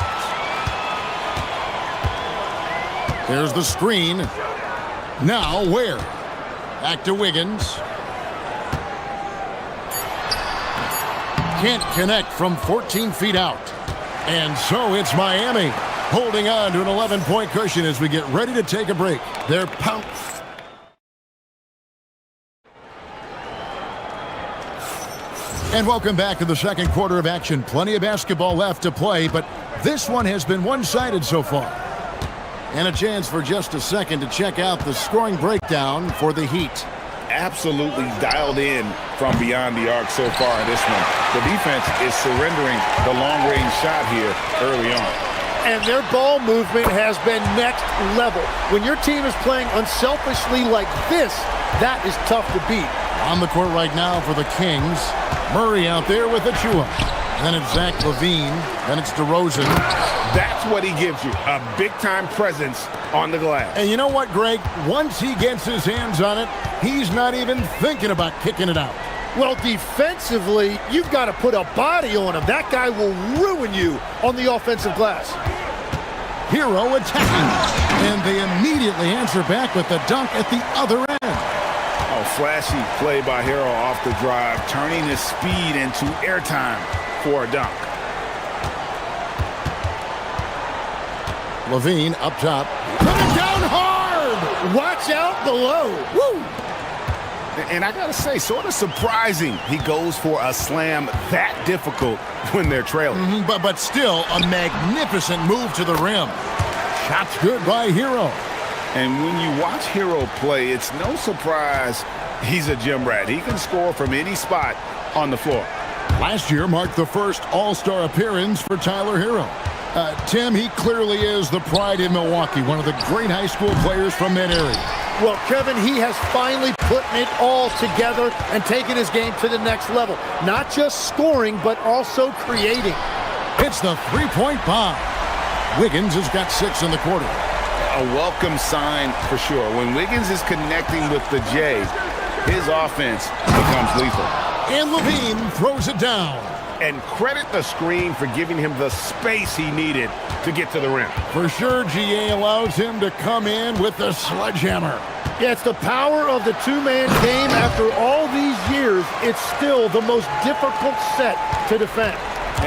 F: There's the screen. Now Ware. Back to Wiggins. Can't connect from 14 feet out. And so it's Miami holding on to an 11-point cushion as we get ready to take a break. They're pounced. And welcome back to the second quarter of action. Plenty of basketball left to play, but this one has been one-sided so far. And a chance for just a second to check out the scoring breakdown for the Heat.
N: Absolutely dialed in from beyond the arc so far in this one. The defense is surrendering the long-range shot here early on.
C: And their ball movement has been next level. When your team is playing unselfishly like this, that is tough to beat.
F: On the court right now for the Kings. Murray out there with Achua. Then it's Zach LaVine. Then it's DeRozan.
N: That's what he gives you, a big-time presence on the glass.
F: And you know what, Greg? Once he gets his hands on it, he's not even thinking about kicking it out.
C: Well, defensively, you've got to put a body on him. That guy will ruin you on the offensive glass.
F: Hero attacking. And they immediately answer back with the dunk at the other end.
N: Oh, flashy play by Hero off the drive, turning his speed into airtime for a dunk.
F: LaVine up top. Coming down hard!
C: Watch out below. Woo!
N: And I got to say, sort of surprising he goes for a slam that difficult when they're trailing.
F: But still a magnificent move to the rim. Shot's good by Hero.
N: And when you watch Hero play, it's no surprise he's a gym rat. He can score from any spot on the floor.
F: Last year marked the first All-Star appearance for Tyler Hero. Tim, he clearly is the pride in Milwaukee, one of the great high school players from that area.
C: Well, Kevin, he has finally put it all together and taken his game to the next level. Not just scoring, but also creating.
F: It's the three-point bomb. Wiggins has got 6 in the quarter.
N: A welcome sign for sure. When Wiggins is connecting with the J, his offense becomes lethal.
F: And LaVine throws it down.
N: And credit the screen for giving him the space he needed to get to the rim.
F: For sure, GA allows him to come in with the sledgehammer.
C: Yeah, it's the power of the two-man game. After all these years, it's still the most difficult set to defend.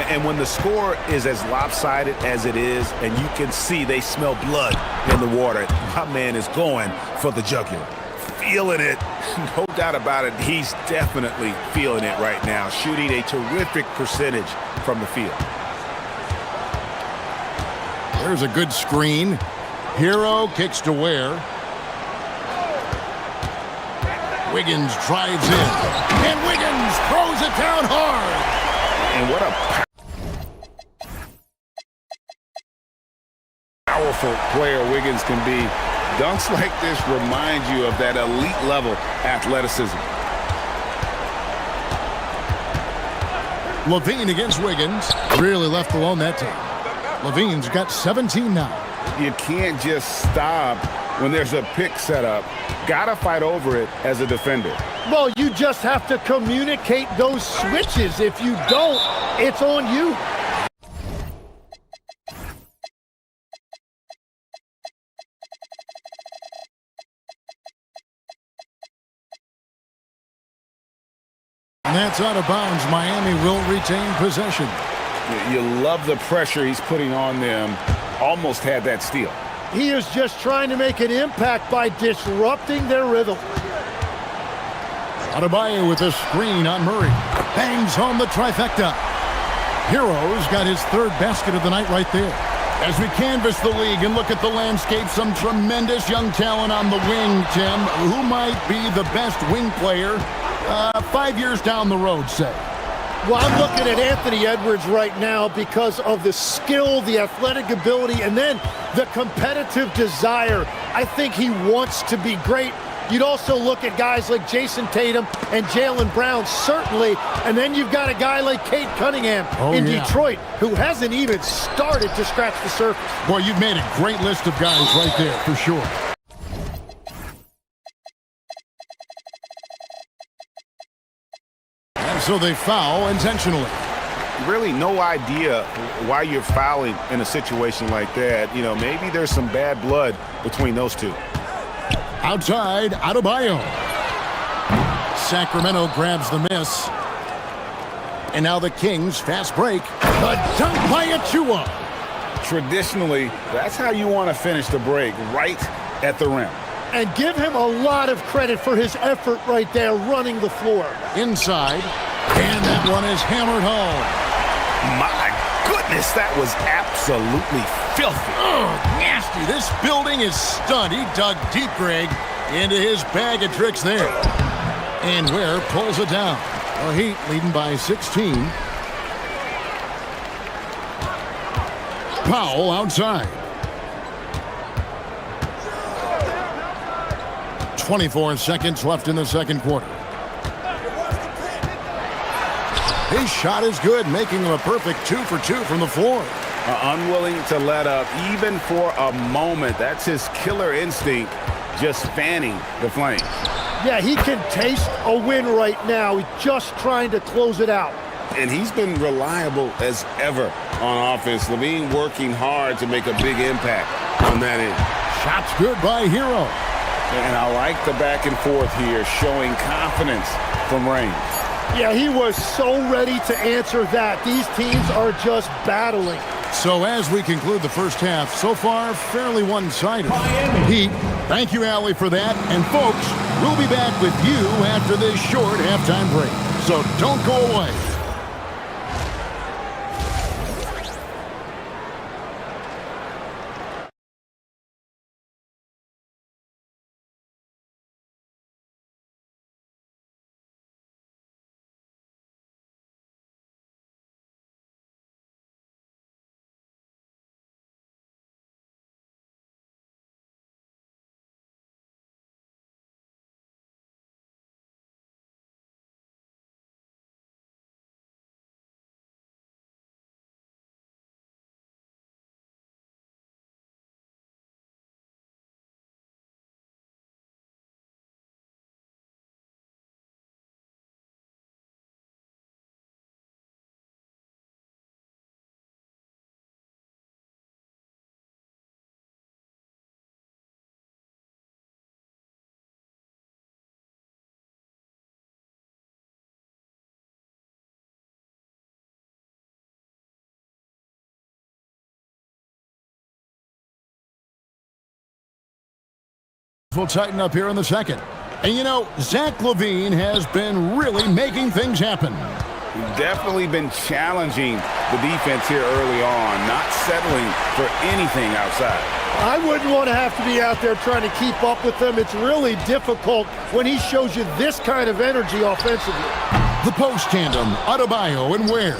N: And when the score is as lopsided as it is, and you can see they smell blood in the water, my man is going for the jugular. Feeling it, no doubt about it. He's definitely feeling it right now, shooting a terrific percentage from the field.
F: There's a good screen. Hero kicks to Ware. Wiggins drives in. And Wiggins throws it down hard.
N: And what a powerful player Wiggins can be. Dunks like this remind you of that elite level athleticism.
F: LaVine against Wiggins. Really left alone that time. LaVine's got 17 now.
N: You can't just stop when there's a pick set up. Gotta fight over it as a defender.
C: Well, you just have to communicate those switches. If you don't, it's on you.
F: And that's out of bounds. Miami will retain possession.
N: You love the pressure he's putting on them. Almost had that steal.
C: He is just trying to make an impact by disrupting their rhythm.
F: Adebayo with a screen on Murray. Bangs home the trifecta. Hero's got his 3rd basket of the night right there. As we canvass the league and look at the landscape, some tremendous young talent on the wing, Tim. Who might be the best wing player 5 years down the road, say?
C: Well, I'm looking at Anthony Edwards right now because of the skill, the athletic ability, and then the competitive desire. I think he wants to be great. You'd also look at guys like Jason Tatum and Jaylen Brown, certainly. And then you've got a guy like Cade Cunningham in Detroit, who hasn't even started to scratch the surface.
F: Boy, you've made a great list of guys right there, for sure. So they foul intentionally.
N: Really no idea why you're fouling in a situation like that. You know, maybe there's some bad blood between those two.
F: Outside, Adebayo. Sacramento grabs the miss. And now the Kings fast break. The dunk by Achua.
N: Traditionally, that's how you want to finish the break, right at the rim.
C: And give him a lot of credit for his effort right there running the floor.
F: Inside, and that one is hammered home.
N: My goodness, that was absolutely filthy.
F: Oh, nasty. This building is stunned. He dug deep, Greg, into his bag of tricks there. And Ware pulls it down. The Heat leading by 16. Powell outside. 24 seconds left in the second quarter. His shot is good, making him a perfect 2 for 2 from the floor.
N: Unwilling to let up even for a moment. That's his killer instinct, just fanning the flames.
C: Yeah, he can taste a win right now. He's just trying to close it out.
N: And he's been reliable as ever on offense. Levine working hard to make a big impact on that end.
F: Shots good by Hero.
N: And I like the back and forth here, showing confidence from range.
C: Yeah, he was so ready to answer that. These teams are just battling.
F: So as we conclude the first half, so far fairly one-sided. Heat, thank you, Allie, for that. And folks, we'll be back with you after this short halftime break. So don't go away. Will tighten up here in the second. And you know, Zach LaVine has been really making things happen.
N: Definitely been challenging the defense here early on, not settling for anything outside.
C: I wouldn't want to have to be out there trying to keep up with them. It's really difficult when he shows you this kind of energy offensively.
F: The post tandem, Adebayo and Ware.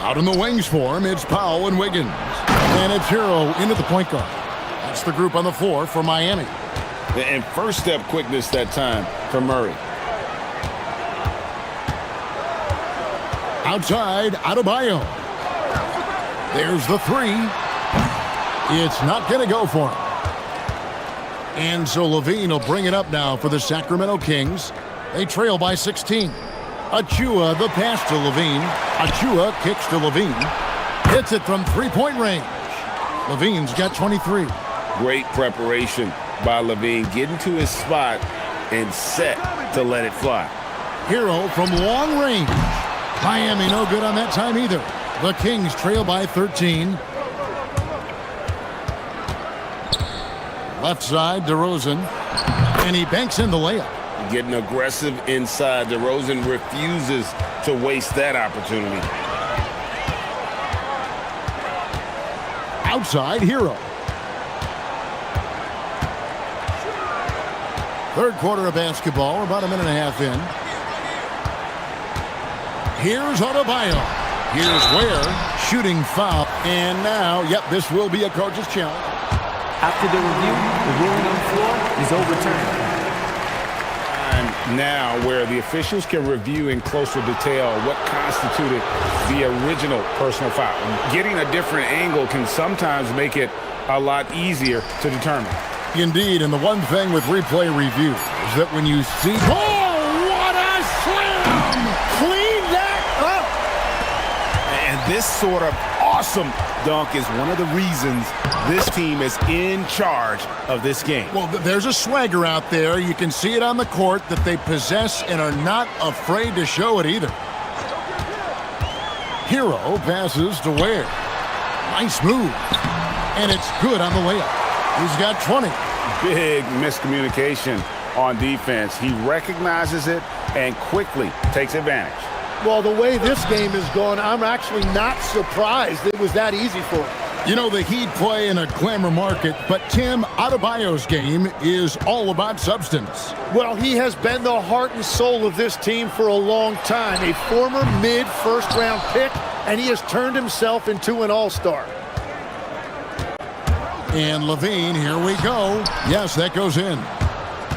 F: Out in the wings for him, it's Powell and Wiggins. And it's Hero into the point guard. That's the group on the floor for Miami.
N: And first step quickness that time for Murray.
F: Outside, Adebayo. There's the three. It's not going to go for him. And so Levine will bring it up now for the Sacramento Kings. They trail by 16. Achua, the pass to Levine. Achua kicks to Levine. Hits it from three-point range. Levine's got 23.
N: Great preparation by Levine, getting to his spot and set to let it fly.
F: Hero from long range. Miami no good on that time either. The Kings trail by 13. Left side, DeRozan. And he banks in the layup.
N: Getting aggressive inside. DeRozan refuses to waste that opportunity.
F: Outside, Hero. Third quarter of basketball, about a minute and a half in. Here's Adebayo. Here's Ware. Shooting foul. And now, yep, this will be a coach's challenge.
L: After the review, the ruling on the floor is overturned.
N: And now where the officials can review in closer detail what constituted the original personal foul. Getting a different angle can sometimes make it a lot easier to determine.
F: Indeed, and the one thing with replay review is that when you see... Oh, what a slam! Clean
N: this sort of awesome dunk is one of the reasons this team is in charge of this game.
F: Well, there's a swagger out there. You can see it on the court that they possess and are not afraid to show it either. Hero passes to Ware. Nice move. And it's good on the layup. He's got 20.
N: Big miscommunication on defense. He recognizes it and quickly takes advantage.
C: Well, the way this game is going, I'm actually not surprised it was that easy for him.
F: You know, the Heat play in a glamour market, but Tim Adebayo's game is all about substance.
C: Well, he has been the heart and soul of this team for a long time. A former mid-first-round pick, and he has turned himself into an all-star.
F: And Levine, here we go. Yes, that goes in.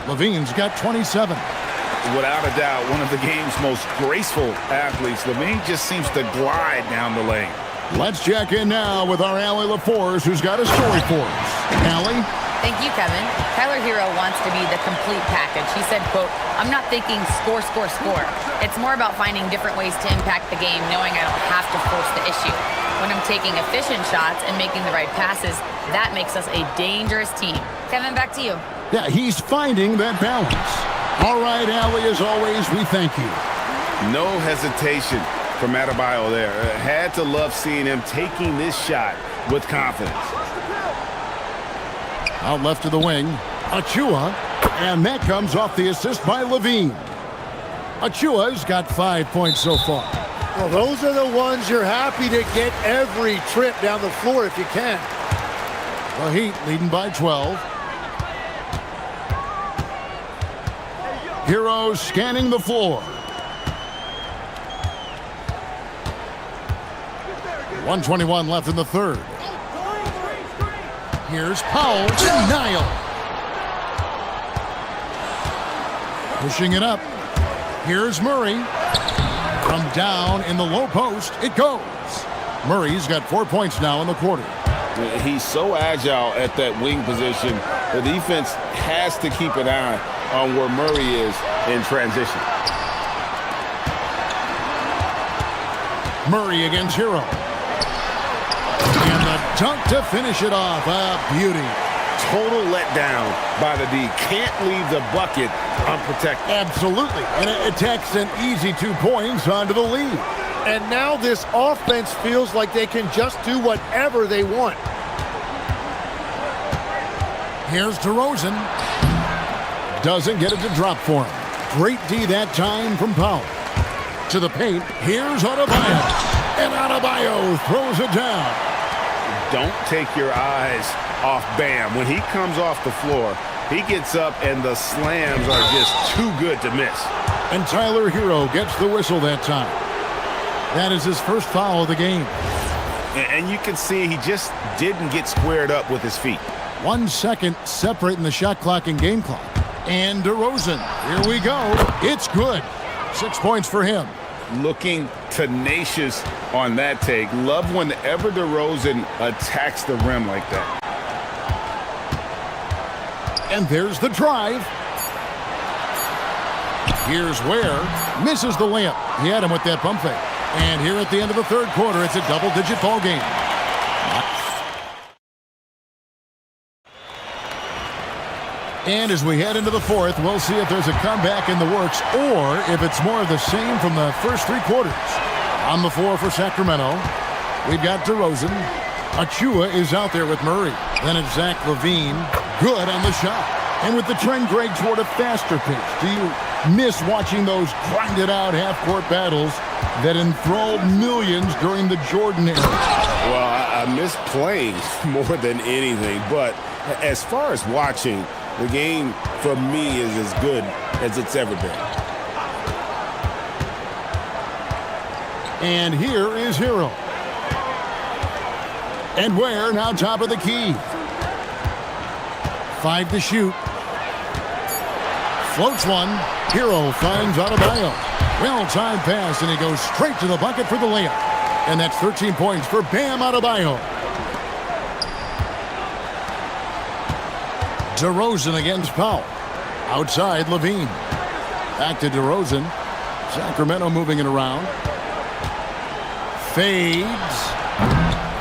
F: Levine's got 27.
N: Without a doubt, one of the game's most graceful athletes. Levine just seems to glide down the lane.
F: Let's check in now with our Allie LaForce, who's got a story for us. Allie?
D: Thank you, Kevin. Tyler Hero wants to be the complete package. He said, quote, "I'm not thinking score, score, score. It's more about finding different ways to impact the game, knowing I don't have to force the issue. When I'm taking efficient shots and making the right passes, that makes us a dangerous team." Kevin, back to you.
F: Yeah, he's finding that balance. All right, Allie, as always, we thank you.
N: No hesitation from Adebayo there. Had to love seeing him taking this shot with confidence.
F: Out left to the wing, Achua, and that comes off the assist by Levine. Achua's got 5 points so far.
C: Well, those are the ones you're happy to get every trip down the floor if you can.
F: The Heat leading by 12. Hero scanning the floor. 1:21 left in the third. Here's Powell to Nile. Pushing it up. Here's Murray. From down in the low post, it goes. Murray's got 4 points now in the quarter.
N: He's so agile at that wing position. The defense has to keep an eye on where Murray is in transition.
F: Murray against Hero. And the dunk to finish it off. A beauty.
N: Total letdown by the D. Can't leave the bucket unprotected.
F: Absolutely. And it takes an easy 2 points onto the lead.
C: And now this offense feels like they can just do whatever they want.
F: Here's DeRozan. Doesn't get it to drop for him. Great D that time from Powell. To the paint. Here's Adebayo. And Adebayo throws it down.
N: Don't take your eyes off Bam. When he comes off the floor, he gets up and the slams are just too good to miss.
F: And Tyler Hero gets the whistle that time. That is his first foul of the game.
N: And you can see he just didn't get squared up with his feet.
F: 1 second separating the shot clock and game clock. And DeRozan, here we go. It's good. 6 points for him.
N: Looking tenacious on that take. Love whenever DeRozan attacks the rim like that.
F: And there's the drive. Here's Ware. Misses the layup. He had him with that pump fake. And here at the end of the third quarter, it's a double-digit ball game. And as we head into the fourth, we'll see if there's a comeback in the works or if it's more of the same from the first 3 quarters. On the floor for Sacramento, we've got DeRozan. Achua is out there with Murray. Then it's Zach LaVine. Good on the shot. And with the trend, Greg, toward a faster pace. Do you miss watching those grinded-out half-court battles that enthralled millions during the Jordan era?
N: Well, I miss playing more than anything. But as far as watching, the game, for me, is as good as it's ever been.
F: And here is Hero. And Ware now top of the key. 5 to shoot. Floats one. Hero finds Adebayo. Well-timed pass, and he goes straight to the bucket for the layup. And that's 13 points for Bam Adebayo. DeRozan against Powell. Outside, Levine. Back to DeRozan. Sacramento moving it around. Fades.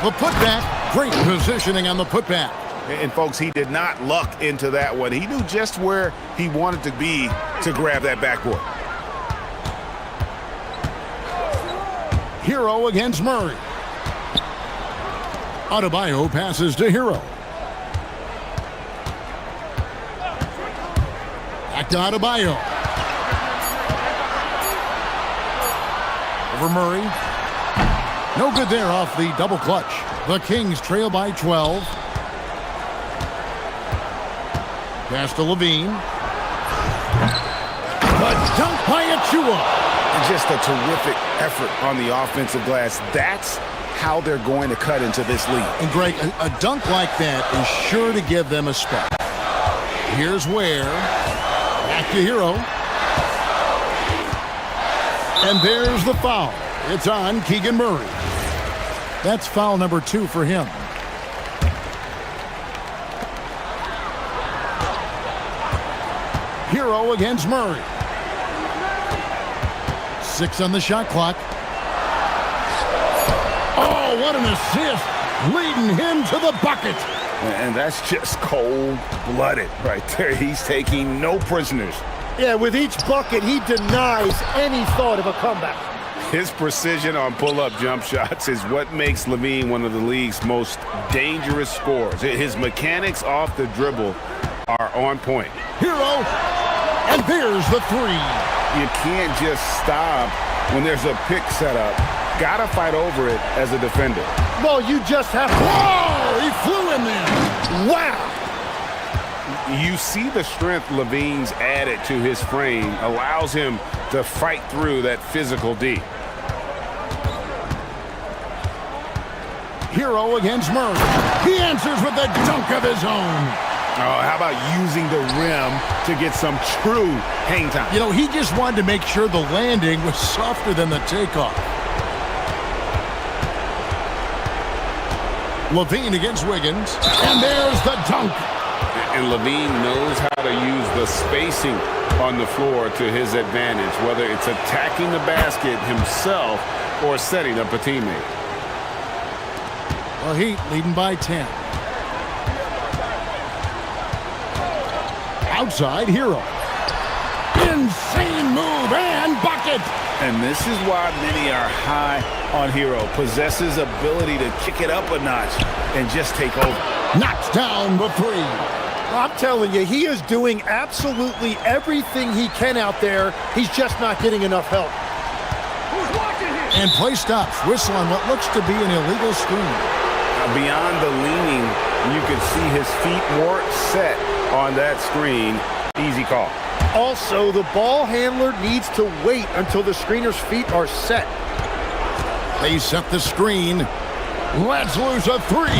F: The putback. Great positioning on the putback.
N: And folks, he did not luck into that one. He knew just where he wanted to be to grab that backboard.
F: Hero against Murray. Adebayo passes to Hero. Back to Adebayo. Over Murray. No good there off the double clutch. The Kings trail by 12. Pass to Levine. The dunk by Achua.
N: Just a terrific effort on the offensive glass. That's how they're going to cut into this lead.
F: And Greg, a dunk like that is sure to give them a spot. Here's where. Back to Hero. And there's the foul. It's on Keegan Murray. That's foul number 2 for him. Hero against Murray. 6 on the shot clock. Oh, what an assist. Leading him to the bucket.
N: And that's just cold-blooded right there. He's taking no prisoners.
C: Yeah, with each bucket, he denies any thought of a comeback.
N: His precision on pull-up jump shots is what makes Levine one of the league's most dangerous scorers. His mechanics off the dribble are on point.
F: Hero, and there's the 3.
N: You can't just stop when there's a pick set up. Gotta fight over it as a defender.
C: No, you just have to.
F: Whoa! He flew in there.
C: Wow!
N: You see the strength Levine's added to his frame allows him to fight through that physical D.
F: Hero against Murray. He answers with a dunk of his own.
N: Oh, how about using the rim to get some true hang time?
F: You know, he just wanted to make sure the landing was softer than the takeoff. Levine against Wiggins. And there's the dunk.
N: And Levine knows how to use the spacing on the floor to his advantage, whether it's attacking the basket himself or setting up a teammate.
F: Well, Heat leading by 10. Outside, Hero. Insane move and bucket.
N: And this is why many are high on Hero. Possesses ability to kick it up a notch and just take over.
F: Knocks down the 3.
C: I'm telling you, he is doing absolutely everything he can out there. He's just not getting enough help.
F: And play stops. Whistle on what looks to be an illegal screen.
N: Beyond the leaning, you could see his feet more set on that screen. Easy call.
C: Also, the ball handler needs to wait until the screener's feet are set.
F: They set the screen. Let's lose a 3.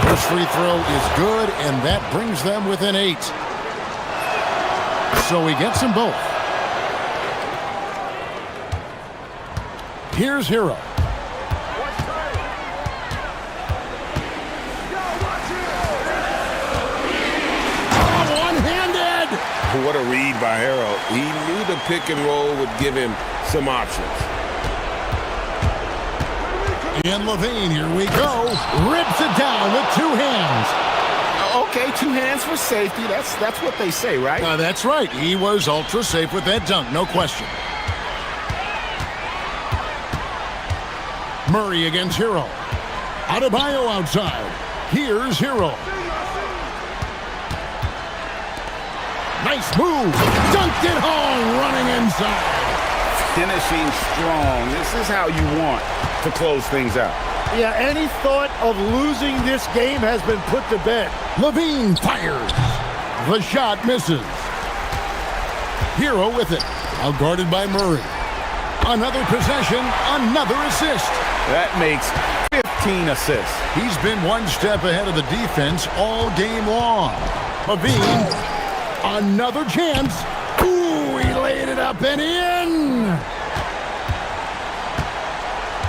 F: First free throw is good, and that brings them within 8. So he gets them both. Here's Hero. One-handed!
N: What a read by Hero. He knew the pick and roll would give him some options.
F: And Levine, here we go. Rips it down with 2 hands.
N: Okay, 2 hands for safety. That's what they say, right?
F: That's right. He was ultra safe with that dunk, no question. Murray against Hero. Adebayo outside. Here's Hero. Nice move. Dunked it home, running inside.
N: Finishing strong. This is how you want to close things out.
C: Yeah, any thought of losing this game has been put to bed.
F: Levine fires. The shot misses. Hero with it. Out guarded by Murray. Another possession, another assist.
N: That makes 15 assists.
F: He's been one step ahead of the defense all game long. Levine, another chance. Ooh, he laid it up and in.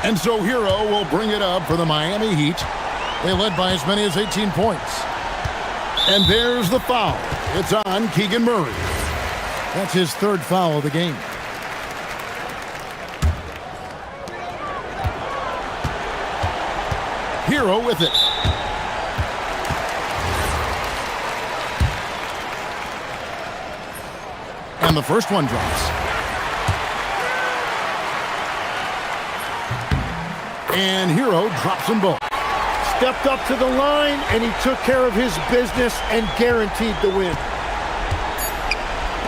F: And so Hero will bring it up for the Miami Heat. They led by as many as 18 points. And there's the foul. It's on Keegan Murray. That's his third foul of the game. Hero with it. And the first one drops. And Hero drops them both.
C: Stepped up to the line, and he took care of his business and guaranteed the win.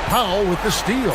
F: Powell with the steal.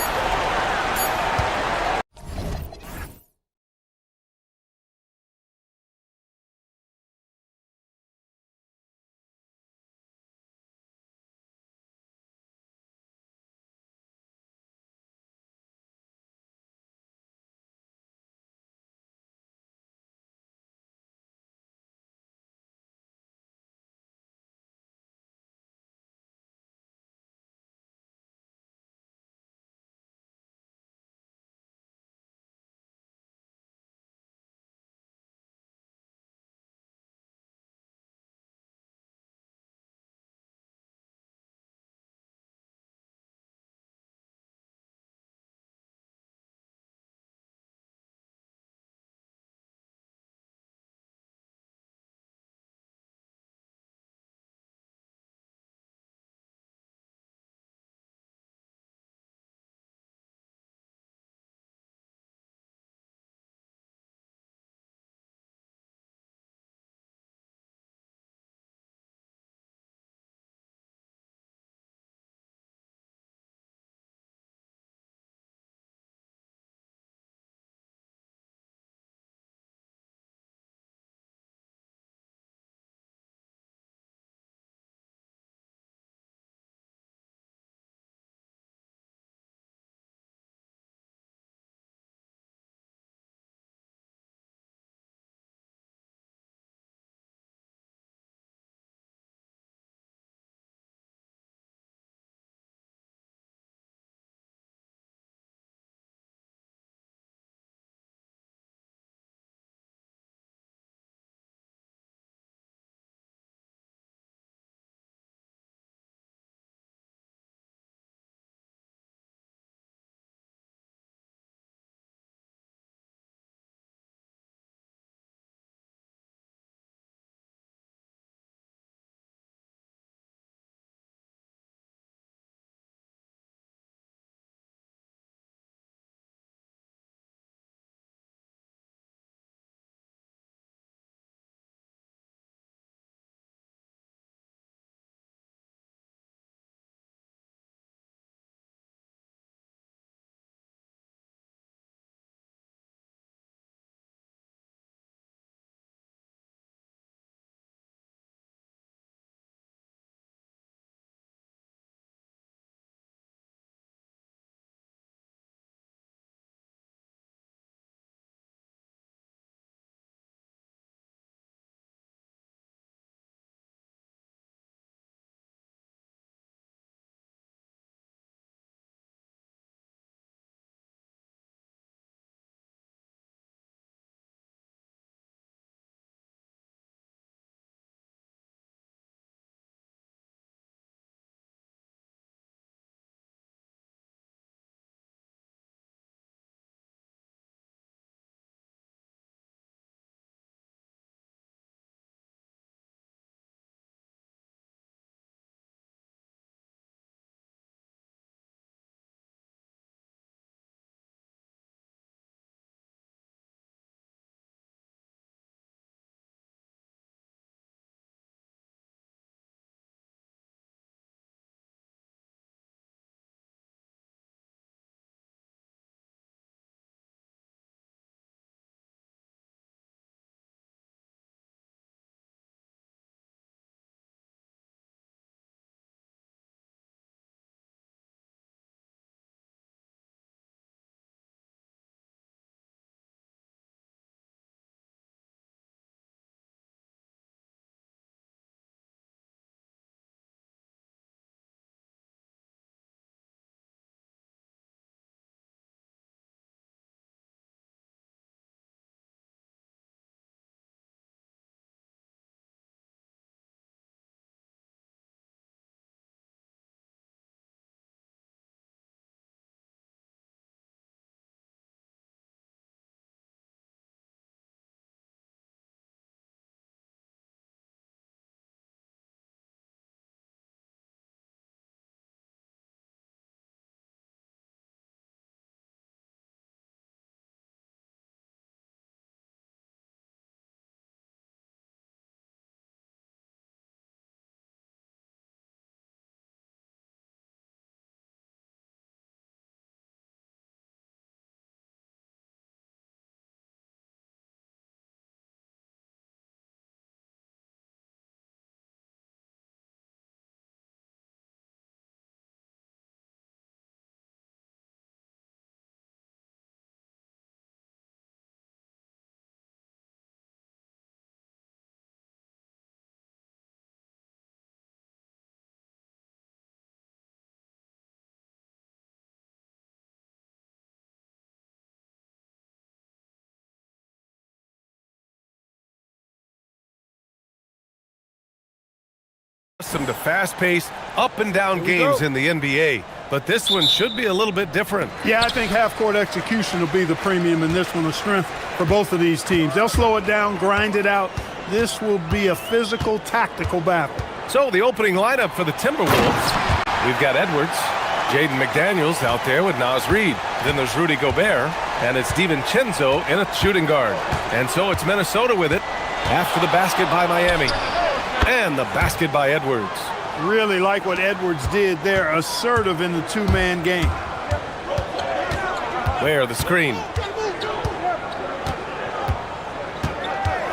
A: accustomed to fast-paced, up-and-down games in the NBA, but this one should be a little bit different.
M: Yeah, I think half-court execution will be the premium in this one, the strength for both of these teams. They'll slow it down, grind it out. This will be a physical, tactical battle.
A: So the opening lineup for the Timberwolves, we've got Edwards, Jaden McDaniels out there with Naz Reid. Then there's Rudy Gobert, and it's DiVincenzo in a shooting guard. And so it's Minnesota with it after the basket by Miami. And the basket by Edwards.
M: Really like what Edwards did there, assertive in the two-man game.
A: Where the screen.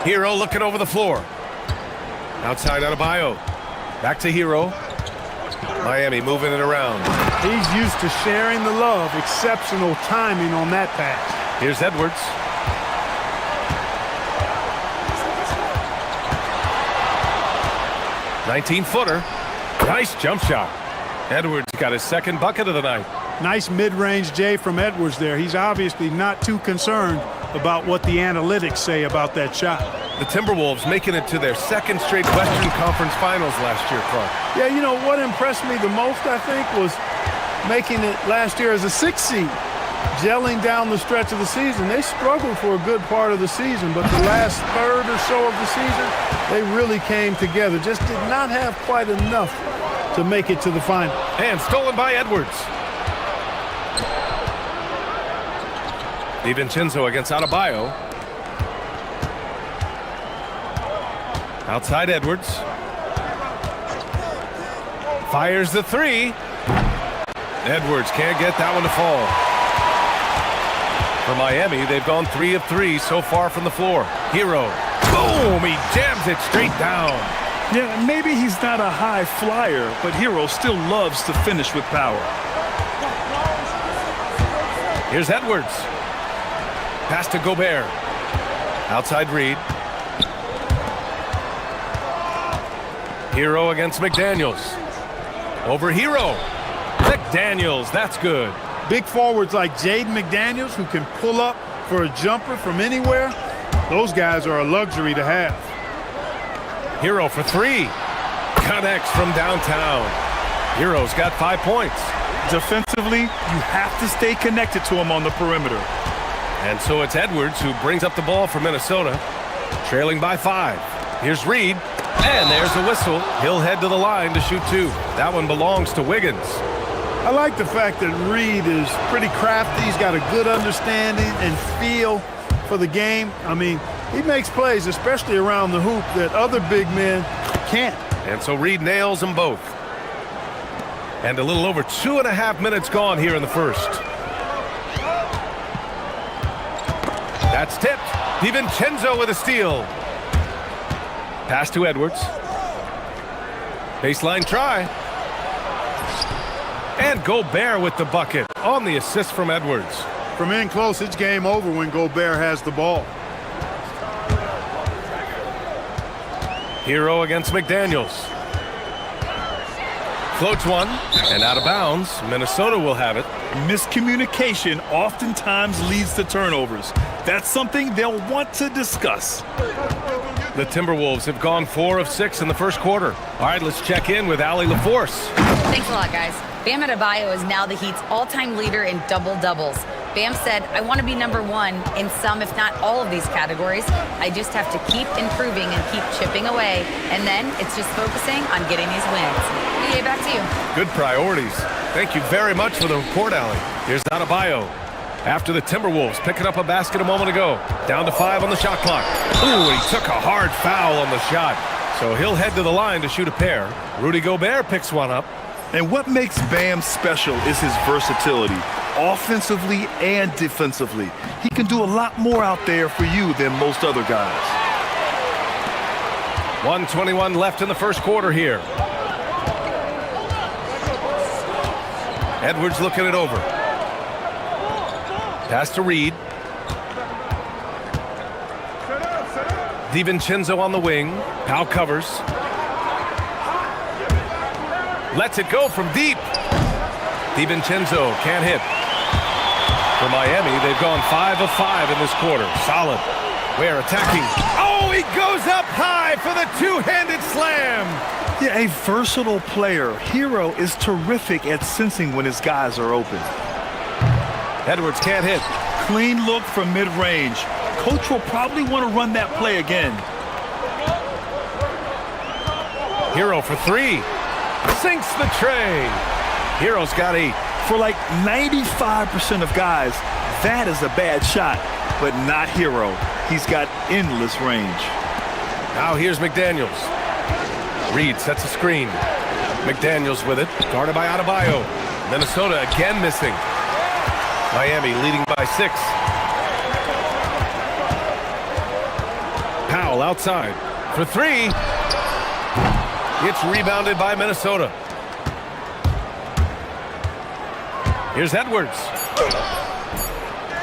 A: Hero looking over the floor. Outside Adebayo. Back to Hero. Miami moving it around.
M: He's used to sharing the love. Exceptional timing on that pass.
A: Here's Edwards. "19-footer. Nice jump shot. Edwards got his second bucket of the night.
M: Nice mid-range J from Edwards there. He's obviously not too concerned about what the analytics say about that shot.
A: The Timberwolves making it to their second straight Western Conference Finals last year, Clark.
M: Yeah, you know, what impressed me the most, I think, was making it last year as a 6th seed, gelling down the stretch of the season. They struggled for a good part of the season, but the last third or so of the season, they really came together. Just did not have quite enough to make it to the final.
A: And stolen by Edwards. DiVincenzo against Adebayo. Outside Edwards. Fires the three. Edwards can't get that one to fall. For Miami, they've gone 3 of 3 so far from the floor. Hero. Boom! He jams it straight down.
B: Yeah, maybe he's not a high flyer, but Hero still loves to finish with power.
A: Here's Edwards. Pass to Gobert. Outside Reid. Hero against McDaniels. Over Hero. McDaniels, that's good.
M: Big forwards like Jaden McDaniels, who can pull up for a jumper from anywhere, those guys are a luxury to have.
A: Hero for 3. Connects from downtown. Hero's got 5 points.
B: Defensively, you have to stay connected to him on the perimeter.
A: And so it's Edwards who brings up the ball for Minnesota, trailing by 5. Here's Reid, and there's the whistle. He'll head to the line to shoot 2. That one belongs to Wiggins.
M: I like the fact that Reid is pretty crafty. He's got a good understanding and feel for the game. I mean, he makes plays, especially around the hoop, that other big men can't.
A: And so Reid nails them both. And a little over 2.5 minutes gone here in the first. That's tipped. DiVincenzo with a steal. Pass to Edwards. Baseline try. And Gobert with the bucket on the assist from Edwards.
M: From in close, it's game over when Gobert has the ball.
A: Hero against McDaniels. Floats one and out of bounds. Minnesota will have it.
B: Miscommunication oftentimes leads to turnovers. That's something they'll want to discuss.
A: The Timberwolves have gone 4 of 6 in the first quarter. All right, let's check in with Allie LaForce.
D: Thanks a lot, guys. Bam Adebayo is now the Heat's all-time leader in double-doubles. Bam said, "I want to be number 1 in some, if not all of these categories. I just have to keep improving and keep chipping away. And then it's just focusing on getting these wins." EA, back to you.
A: Good priorities. Thank you very much for the report, Allie. Here's Adebayo. After the Timberwolves picking up a basket a moment ago. Down to 5 on the shot clock. Ooh, he took a hard foul on the shot. So he'll head to the line to shoot a pair. Rudy Gobert picks one up.
B: And what makes Bam special is his versatility, offensively and defensively. He can do a lot more out there for you than most other guys.
A: 1:21 left in the first quarter here. Edwards looking it over. Pass to Reid. DiVincenzo on the wing. Powell covers. Lets it go from deep. DiVincenzo can't hit. For Miami, they've gone 5 of 5 in this quarter. Solid. We're attacking. Oh, he goes up high for the two-handed slam.
B: Yeah, a versatile player. Hero is terrific at sensing when his guys are open.
A: Edwards can't hit.
B: Clean look from mid-range. Coach will probably want to run that play again.
A: Hero for three. Sinks the tray. Hero's got 8.
B: For like 95% of guys, that is a bad shot, but not Hero. He's got endless range.
A: Now here's McDaniels. Reed sets a screen. McDaniels with it, guarded by Adebayo. Minnesota again missing. Miami leading by 6. Powell outside for 3. It's rebounded by Minnesota. Here's Edwards.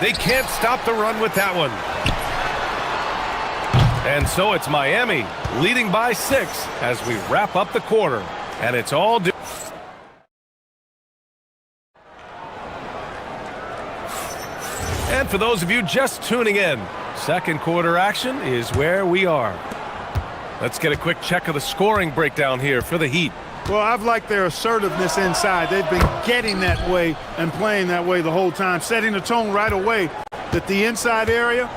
A: They can't stop the run with that one. And so it's Miami leading by 6 as we wrap up the quarter. And it's all due. And for those of you just tuning in, second quarter action is where we are. Let's get a quick check of the scoring breakdown here for the Heat.
M: Well, I've liked their assertiveness inside. They've been getting that way and playing that way the whole time, setting the tone right away that the inside area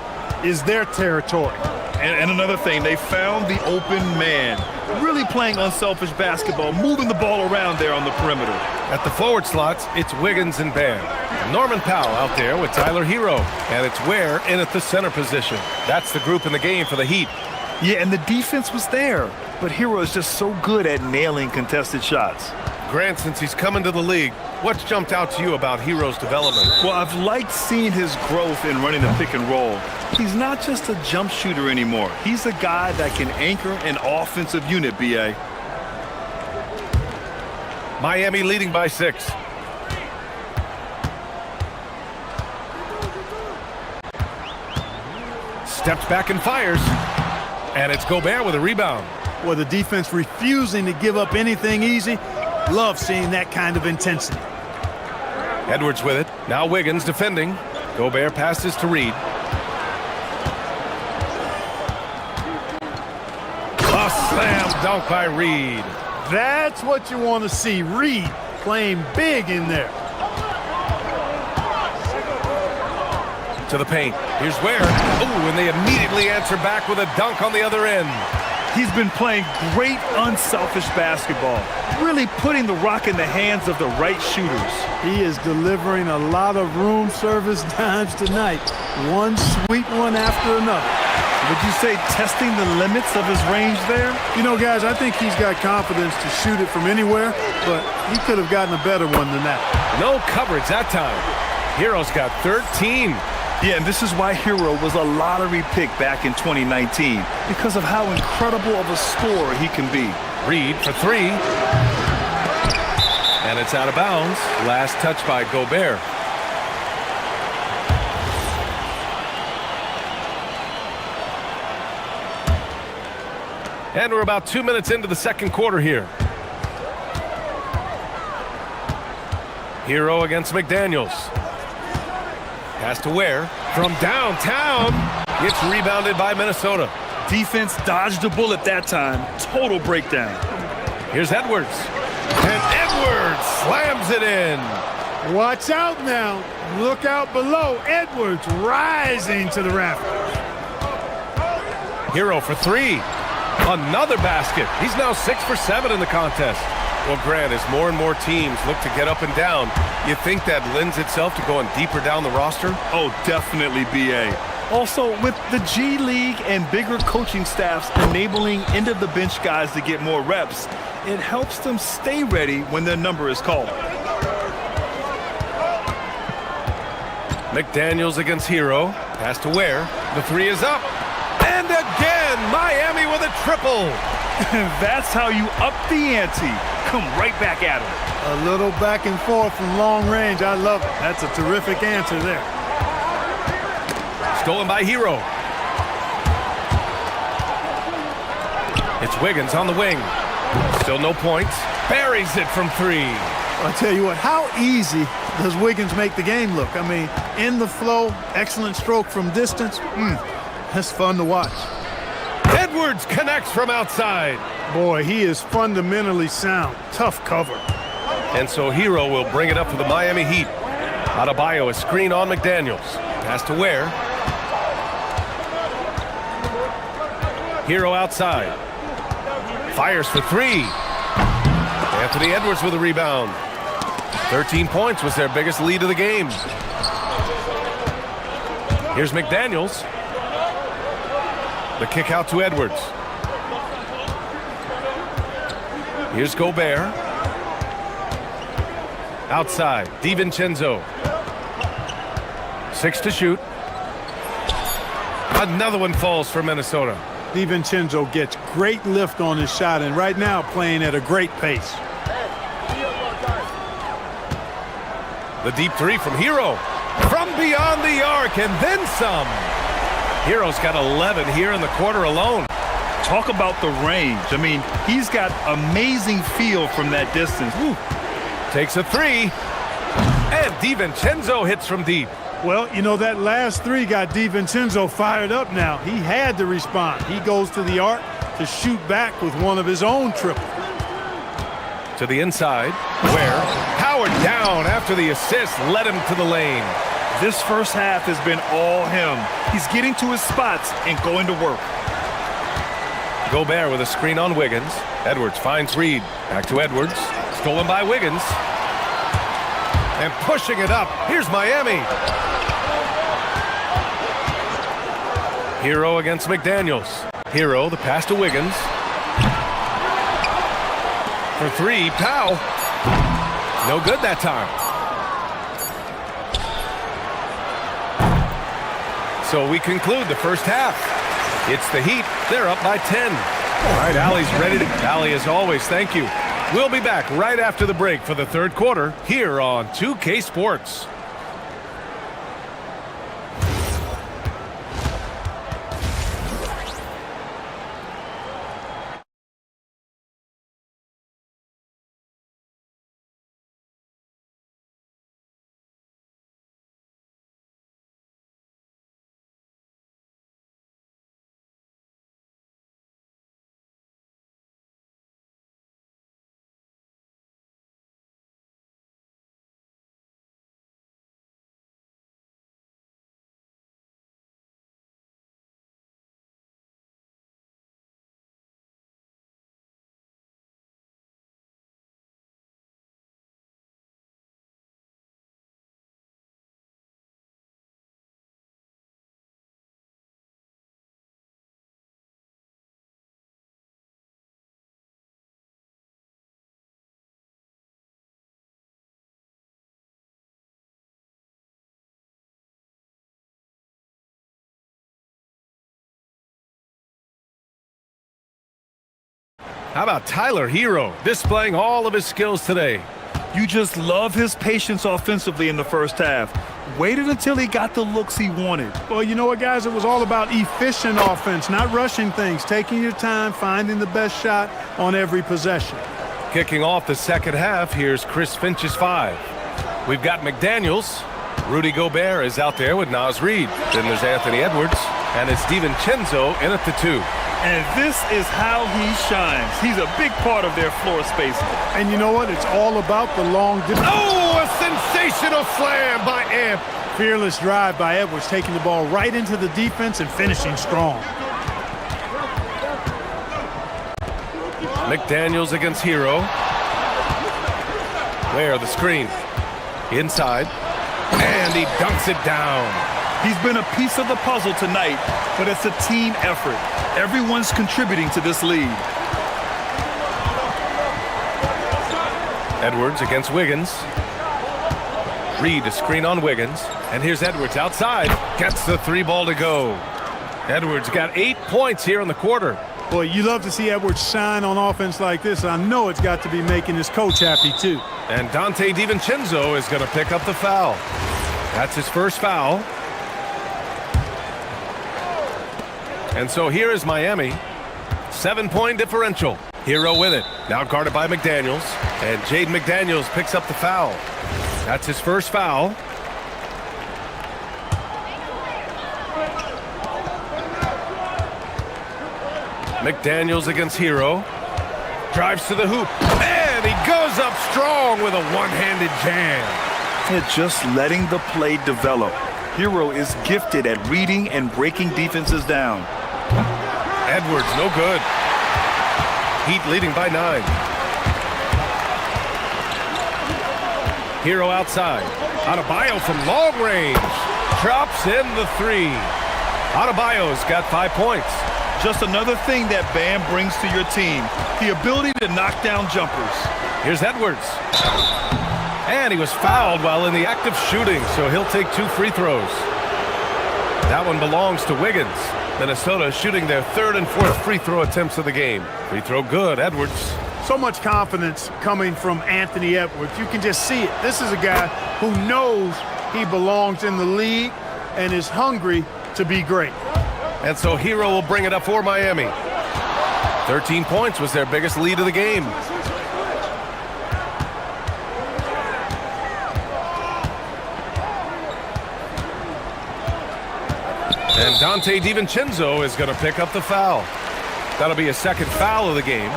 M: is their territory.
B: And another thing, they found the open man. Really playing unselfish basketball, moving the ball around there on the perimeter.
A: At the forward slots, it's Wiggins and Bam. Norman Powell out there with Tyler Hero. And it's Ware in at the center position. That's the group in the game for the Heat.
B: Yeah, and the defense was there. But Hero is just so good at nailing contested shots.
A: Grant, since he's come into the league, what's jumped out to you about Hero's development?
B: Well, I've liked seeing his growth in running the pick and roll. He's not just a jump shooter anymore. He's a guy that can anchor an offensive unit, B.A.
A: Miami leading by 6. Steps back and fires. And it's Gobert with a rebound.
M: Well, the defense refusing to give up anything easy. Love seeing that kind of intensity.
A: Edwards with it. Now Wiggins defending. Gobert passes to Reed. A slam dunk by Reed.
M: That's what you want to see. Reed playing big in there.
A: To the paint. Here's Ware. Oh, and they immediately answer back with a dunk on the other end.
B: He's been playing great unselfish basketball, really putting the rock in the hands of the right shooters.
M: He is delivering a lot of room service dimes tonight. One sweet one after another.
B: Would you say testing the limits of his range there?
M: You know, guys, I think he's got confidence to shoot it from anywhere, but he could have gotten a better one than that.
A: No coverage that time. Hero's got 13.
B: Yeah, and this is why Hero was a lottery pick back in 2019, because of how incredible of a scorer he can be.
A: Reed for 3. And it's out of bounds. Last touch by Gobert. And we're about 2 minutes into the second quarter here. Hero against McDaniels. Pass to Ware from downtown. It's rebounded by Minnesota.
B: Defense dodged a bullet that time. Total breakdown.
A: Here's Edwards. And Edwards slams it in.
M: Watch out now. Look out below. Edwards rising to the rafters.
A: Hero for 3. Another basket. He's now 6 for 7 in the contest. Well, Grant, as more and more teams look to get up and down, you think that lends itself to going deeper down the roster?
B: Oh, definitely, B.A. Also, with the G League and bigger coaching staffs enabling end-of-the-bench guys to get more reps, it helps them stay ready when their number is called.
A: McDaniels against Hero. Pass to Ware. The 3 is up. And again, Miami with a triple.
B: That's how you up the ante. Come right back at him.
M: A little back and forth from long range. I love it. That's a terrific answer there.
A: Stolen by Hero. It's Wiggins on the wing. Still no points. Buries it from 3.
M: I'll tell you what, how easy does Wiggins make the game look? I mean, in the flow, excellent stroke from distance. That's fun to watch.
A: And Edwards connects from outside.
M: Boy, he is fundamentally sound. Tough cover.
A: And so Hero will bring it up for the Miami Heat. Adebayo, a screen on McDaniels. Pass to Ware. Hero outside. Fires for three. Anthony Edwards with a rebound. 13 points was their biggest lead of the game. Here's McDaniels. The kick out to Edwards. Here's Gobert. Outside, DiVincenzo. 6 to shoot. Another one falls for Minnesota.
M: DiVincenzo gets great lift on his shot, and right now playing at a great pace.
A: The deep three from Hero. From beyond the arc, and then some. Hero's got 11 here in the quarter alone.
B: Talk about the range. I mean, he's got amazing feel from that distance. Woo.
A: Takes a three. And DiVincenzo hits from deep.
M: Well, you know, that last three got DiVincenzo fired up now. He had to respond. He goes to the arc to shoot back with one of his own triples.
A: To the inside, where powered down after the assist led him to the lane.
B: This first half has been all him. He's getting to his spots and going to work.
A: Gobert with a screen on Wiggins. Edwards finds Reed. Back to Edwards. Stolen by Wiggins. And pushing it up. Here's Miami. Hero against McDaniels. Hero, the pass to Wiggins. For three, Powell. No good that time. So we conclude the first half. It's the Heat. They're up by 10. All right, Allie's ready to... Allie, as always, thank you. We'll be back right after the break for the third quarter here on 2K Sports. How about Tyler Hero displaying all of his skills today?
B: You just love his patience offensively in the first half. Waited until he got the looks he wanted.
M: Well, you know what, guys? It was all about efficient offense, not rushing things, taking your time, finding the best shot on every possession.
A: Kicking off the second half, here's Chris Finch's 5. We've got McDaniels. Rudy Gobert is out there with Naz Reid. Then there's Anthony Edwards. And it's DiVincenzo in at the 2.
B: And this is how he shines. He's a big part of their floor spacing.
M: And you know what? It's all about the long distance.
A: Oh, a sensational slam by Amp.
M: Fearless drive by Edwards, taking the ball right into the defense and finishing strong.
A: McDaniels against Hero. Where the screen. Inside. And he dunks it down.
B: He's been a piece of the puzzle tonight, but it's a team effort. Everyone's contributing to this lead.
A: Edwards against Wiggins. Reed, a screen on Wiggins. And here's Edwards outside. Gets the 3 ball to go. Edwards got 8 points here in the quarter.
M: Boy, you love to see Edwards shine on offense like this. I know it's got to be making his coach happy, too.
A: And Dante DiVincenzo is going to pick up the foul. That's his first foul. And so here is Miami. 7-point differential. Hero with it. Now guarded by McDaniels. And Jaden McDaniels picks up the foul. That's his first foul. McDaniels against Hero. Drives to the hoop. And he goes up strong with a one-handed jam.
B: And just letting the play develop. Hero is gifted at reading and breaking defenses down.
A: Edwards, no good. Heat leading by 9. Hero outside. Adebayo from long range. Drops in the 3. Adebayo's got 5 points.
B: Just another thing that Bam brings to your team. The ability to knock down jumpers.
A: Here's Edwards. And he was fouled while in the act of shooting, so he'll take 2 free throws. That one belongs to Wiggins. Minnesota shooting their 3rd and 4th free throw attempts of the game. Free throw good, Edwards.
M: So much confidence coming from Anthony Edwards. You can just see it. This is a guy who knows he belongs in the league and is hungry to be great.
A: And so Hero will bring it up for Miami. 13 points was their biggest lead of the game. And Dante DiVincenzo is going to pick up the foul. That'll be a 2nd foul of the game.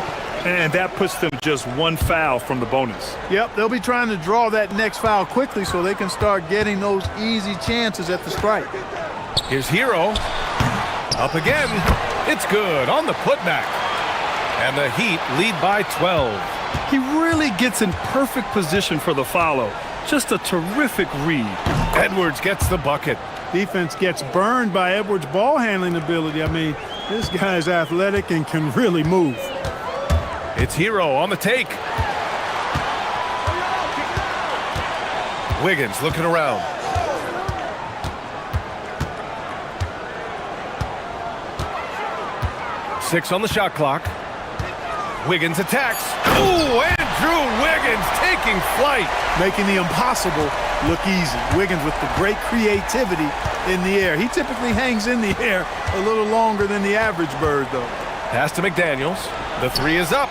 B: And that puts them just 1 foul from the bonus.
M: Yep, they'll be trying to draw that next foul quickly so they can start getting those easy chances at the strike.
A: Here's Hero. Up again. It's good on the putback. And the Heat lead by 12.
B: He really gets in perfect position for the follow. Just a terrific read.
A: Edwards gets the bucket.
M: Defense gets burned by Edwards' ball handling ability. I mean, this guy's athletic and can really move.
A: It's Hero on the take. Wiggins looking around. Six on the shot clock. Wiggins attacks. Ooh, and Drew Wiggins taking flight.
M: Making the impossible look easy. Wiggins with the great creativity in the air. He typically hangs in the air a little longer than the average bird, though.
A: Pass to McDaniels. The 3 is up.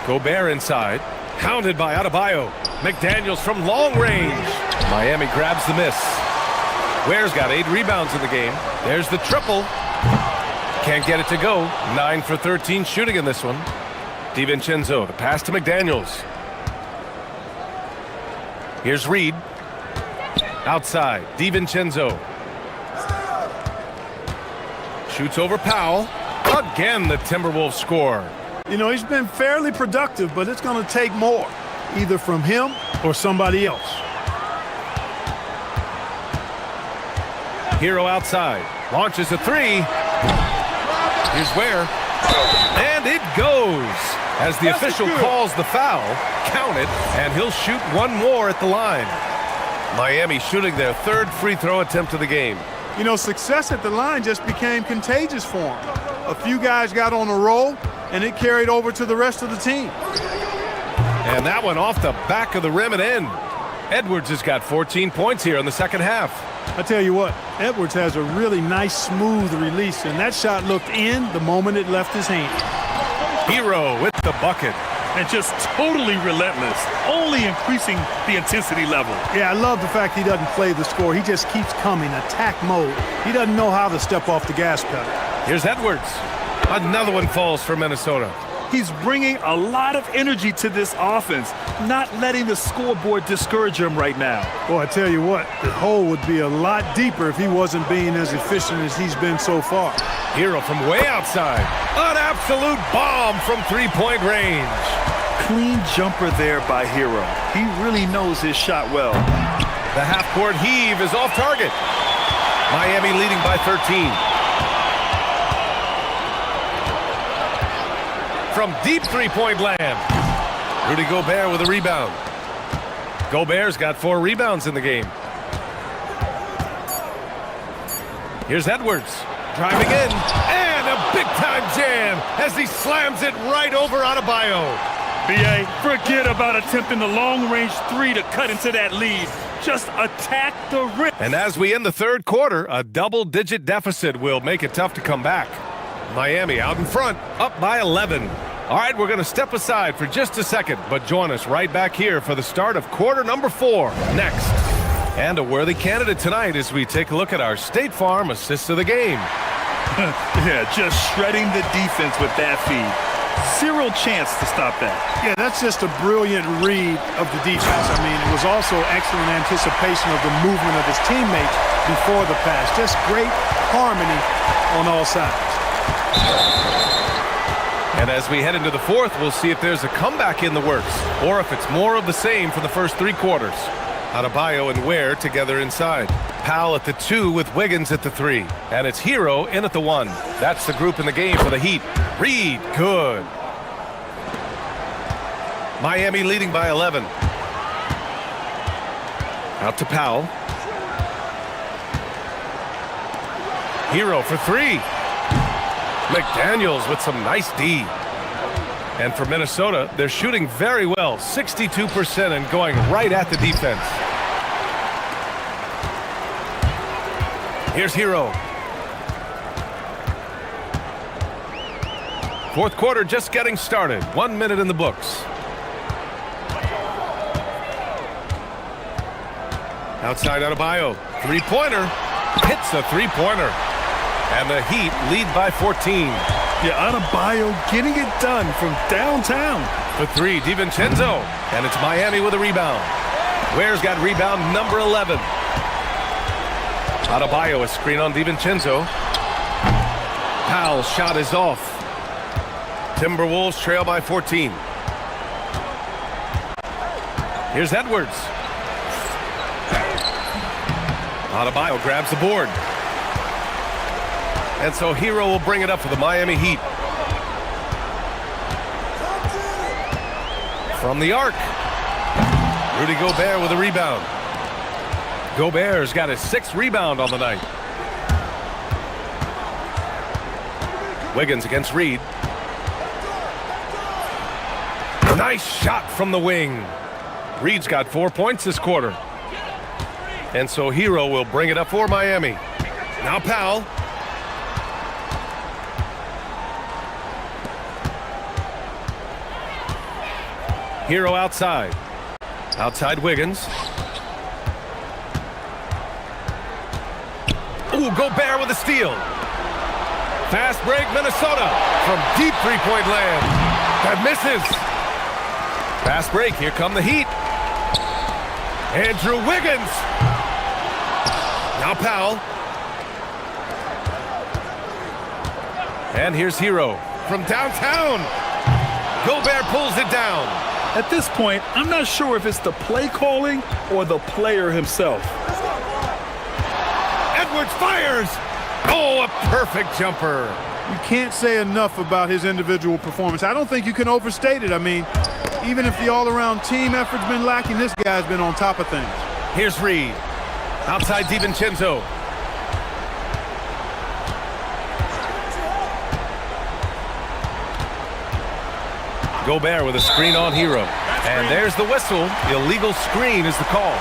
A: Gobert inside. Hounded by Adebayo. McDaniels from long range. Miami grabs the miss. Ware's got 8 rebounds in the game. There's the triple. Can't get it to go. 9 for 13 shooting in this one. DiVincenzo, the pass to McDaniels. Here's Reed. Outside, DiVincenzo. Shoots over Powell. Again, the Timberwolves score.
M: You know, he's been fairly productive, but it's going to take more, either from him or somebody else.
A: Hero outside. Launches a 3. Here's Ware. And it goes. As the official calls the foul, count it, and he'll shoot 1 more at the line. Miami shooting their 3rd free throw attempt of the game.
M: You know, success at the line just became contagious for him. A few guys got on a roll, and it carried over to the rest of the team.
A: And that one off the back of the rim and in. Edwards has got 14 points here in the 2nd half.
M: I tell you what, Edwards has a really nice, smooth release, and that shot looked in the moment it left his hand.
A: Hero with the bucket.
B: And just totally relentless, only increasing the intensity level.
M: Yeah, I love the fact he doesn't play the score. He just keeps coming, attack mode. He doesn't know how to step off the gas pedal.
A: Here's Edwards. Another one falls for Minnesota.
B: He's bringing a lot of energy to this offense, not letting the scoreboard discourage him right now.
M: Boy, I tell you what, the hole would be a lot deeper if he wasn't being as efficient as he's been so far.
A: Hero from way outside. An absolute bomb from 3-point range.
B: Clean jumper there by Hero. He really knows his shot well.
A: The half-court heave is off target. Miami leading by 13. From deep 3-point land. Rudy Gobert with a rebound. Gobert's got 4 rebounds in the game. Here's Edwards. Driving in. And a big-time jam as he slams it right over Adebayo.
B: B.A., forget about attempting the long-range 3 to cut into that lead. Just attack the rim.
A: And as we end the 3rd quarter, a double-digit deficit will make it tough to come back. Miami out in front, up by 11. All right, we're going to step aside for just a second, but join us right back here for the start of quarter number 4 next. And a worthy candidate tonight as we take a look at our State Farm assist of the game.
B: Yeah, just shredding the defense with that feed. Zero chance to stop that.
M: Yeah, that's just a brilliant read of the defense. I mean, it was also excellent anticipation of the movement of his teammates before the pass. Just great harmony on all sides.
A: And as we head into the fourth, we'll see if there's a comeback in the works or if it's more of the same for the first 3 quarters. Adebayo and Ware together inside. Powell at the 2 with Wiggins at the 3. And it's Hero in at the 1. That's the group in the game for the Heat. Reed, good. Miami leading by 11. Out to Powell. Hero for 3. McDaniels with some nice D. And for Minnesota, they're shooting very well, 62% and going right at the defense. Here's Hero. Fourth quarter just getting started. 1 minute in the books. Outside Adebayo. 3-pointer. Hits a 3-pointer. And the Heat lead by 14.
B: Yeah, Adebayo getting it done from downtown.
A: For 3, DiVincenzo. And it's Miami with a rebound. Ware's got rebound number 11. Adebayo, a screen on DiVincenzo. Powell's shot is off. Timberwolves trail by 14. Here's Edwards. Adebayo grabs the board. And so Hero will bring it up for the Miami Heat. From the arc. Rudy Gobert with a rebound. Gobert's got his 6th rebound on the night. Wiggins against Reed. Nice shot from the wing. Reed's got 4 points this quarter. And so Hero will bring it up for Miami. Now Powell. Hero outside. Outside Wiggins. Ooh, Gobert with a steal. Fast break, Minnesota from deep 3-point land. That misses. Fast break, here come the Heat. Andrew Wiggins. Now Powell. And here's Hero from downtown. Gobert pulls it down.
B: At this point, I'm not sure if it's the play calling or the player himself.
A: Edwards fires. Oh, a perfect jumper.
M: You can't say enough about his individual performance. I don't think you can overstate it. I mean, even if the all-around team effort's been lacking, this guy's been on top of things.
A: Here's Reed. Outside DiVincenzo. Gobert with a screen on Hero. And there's the whistle. Illegal screen is the call.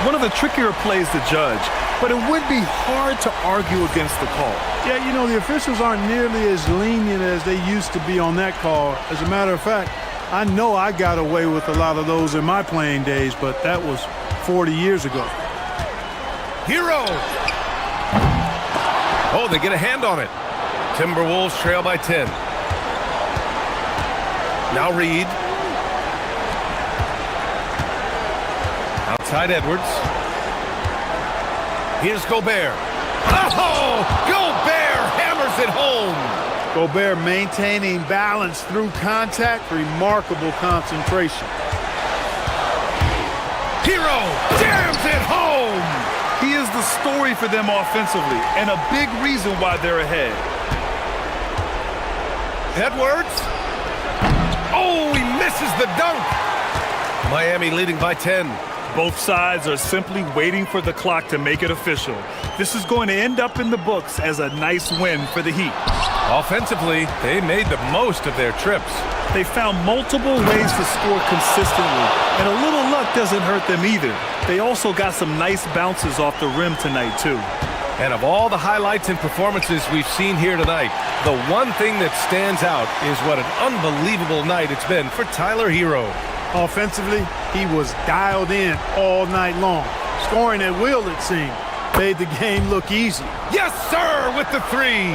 B: One of the trickier plays to judge, but it would be hard to argue against the call.
M: Yeah, you know, the officials aren't nearly as lenient as they used to be on that call. As a matter of fact, I know I got away with a lot of those in my playing days, but that was 40 years ago.
A: Hero! Oh, they get a hand on it. Timberwolves trail by 10. Now Reed. Outside Edwards. Here's Gobert. Oh! Gobert hammers it home!
M: Gobert maintaining balance through contact. Remarkable concentration.
A: Hero jams it home!
B: He is the story for them offensively and a big reason why they're ahead.
A: Edwards. Oh, he misses the dunk. Miami leading by 10.
B: Both sides are simply waiting for the clock to make it official. This is going to end up in the books as a nice win for the Heat.
A: Offensively, they made the most of their trips.
B: They found multiple ways to score consistently, and a little luck doesn't hurt them either. They also got some nice bounces off the rim tonight, too.
A: And of all the highlights and performances we've seen here tonight, the one thing that stands out is what an unbelievable night it's been for Tyler Hero.
M: Offensively, he was dialed in all night long. scoring at will, it seemed. Made the game look easy.
A: Yes, sir, with the three.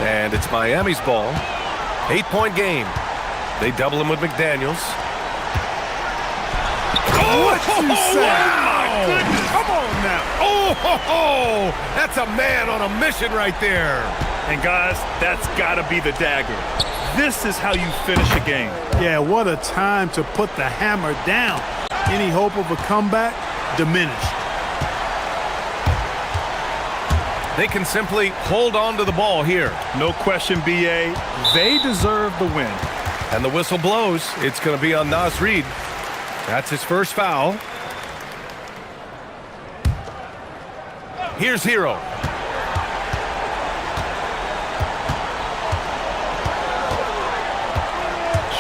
A: And it's Miami's ball. 8-point game. They double him with McDaniels.
M: What you say?
A: Oh, my goodness. Come on now. That's a man on a mission right there.
B: And guys, that's got to be the dagger. This is how you finish a game.
M: Yeah, what a time to put the hammer down. Any hope of a comeback? Diminished.
A: They can simply hold on to the ball here.
B: No question, B.A. They deserve the win.
A: And the whistle blows. It's going to be on Naz Reid. That's his first foul. Here's Hero.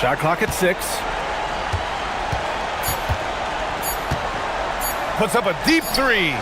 A: Shot clock at 6. Puts up a deep three.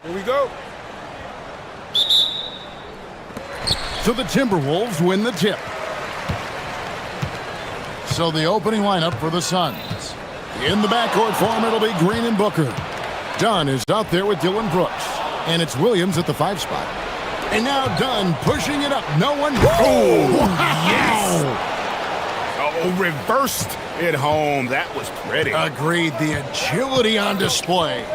O: Here we go.
F: So the Timberwolves win the tip. So the opening lineup for the Suns. In the backcourt for him, it'll be Green and Booker. Dunn is out there with Dylan Brooks. And it's Williams at the 5 spot. And now Dunn pushing it up. No one.
N: Oh,
F: wow.
N: Yes. Oh, reversed it home. That was pretty.
F: Agreed. The agility on display.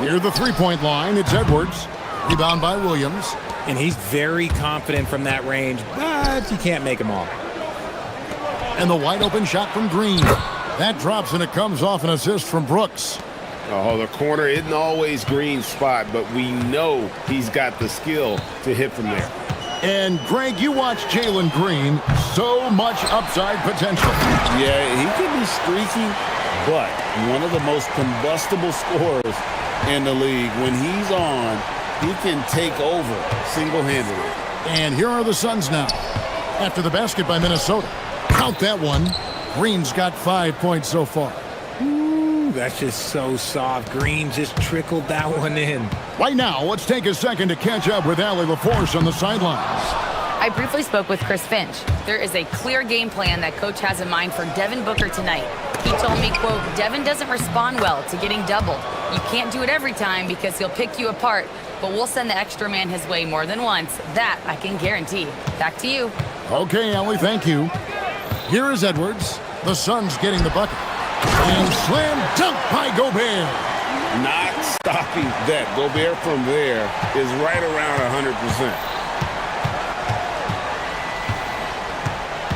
F: Near the three-point line, it's Edwards. Rebound by Williams.
G: And he's very confident from that range, but you can't make him all.
F: And the wide open shot from Green. That drops and it comes off an assist from Brooks.
E: Oh, the corner isn't always Green's spot, but we know he's got the skill to hit from there.
F: And Greg, you watch Jalen Green, so much upside potential.
E: Yeah, he can be streaky, but one of the most combustible scorers in the league. When he's on, he can take over single-handedly.
F: And here are the Suns now. After the basket by Minnesota. Count that one. Green's got 5 points so far.
G: Ooh, that's just so soft. Green just trickled that one in.
F: Right now, let's take a second to catch up with Allie LaForce on the sidelines.
D: I briefly spoke with Chris Finch. There is a clear game plan that coach has in mind for Devin Booker tonight. He told me, quote, Devin doesn't respond well to getting doubled. You can't do it every time because he'll pick you apart, but we'll send the extra man his way more than once. That I can guarantee. Back to you.
F: Okay, Allie, thank you. Here is Edwards. The Suns getting the bucket. And slam dunk by Gobert.
E: Not stopping that. Gobert from there is right around 100%.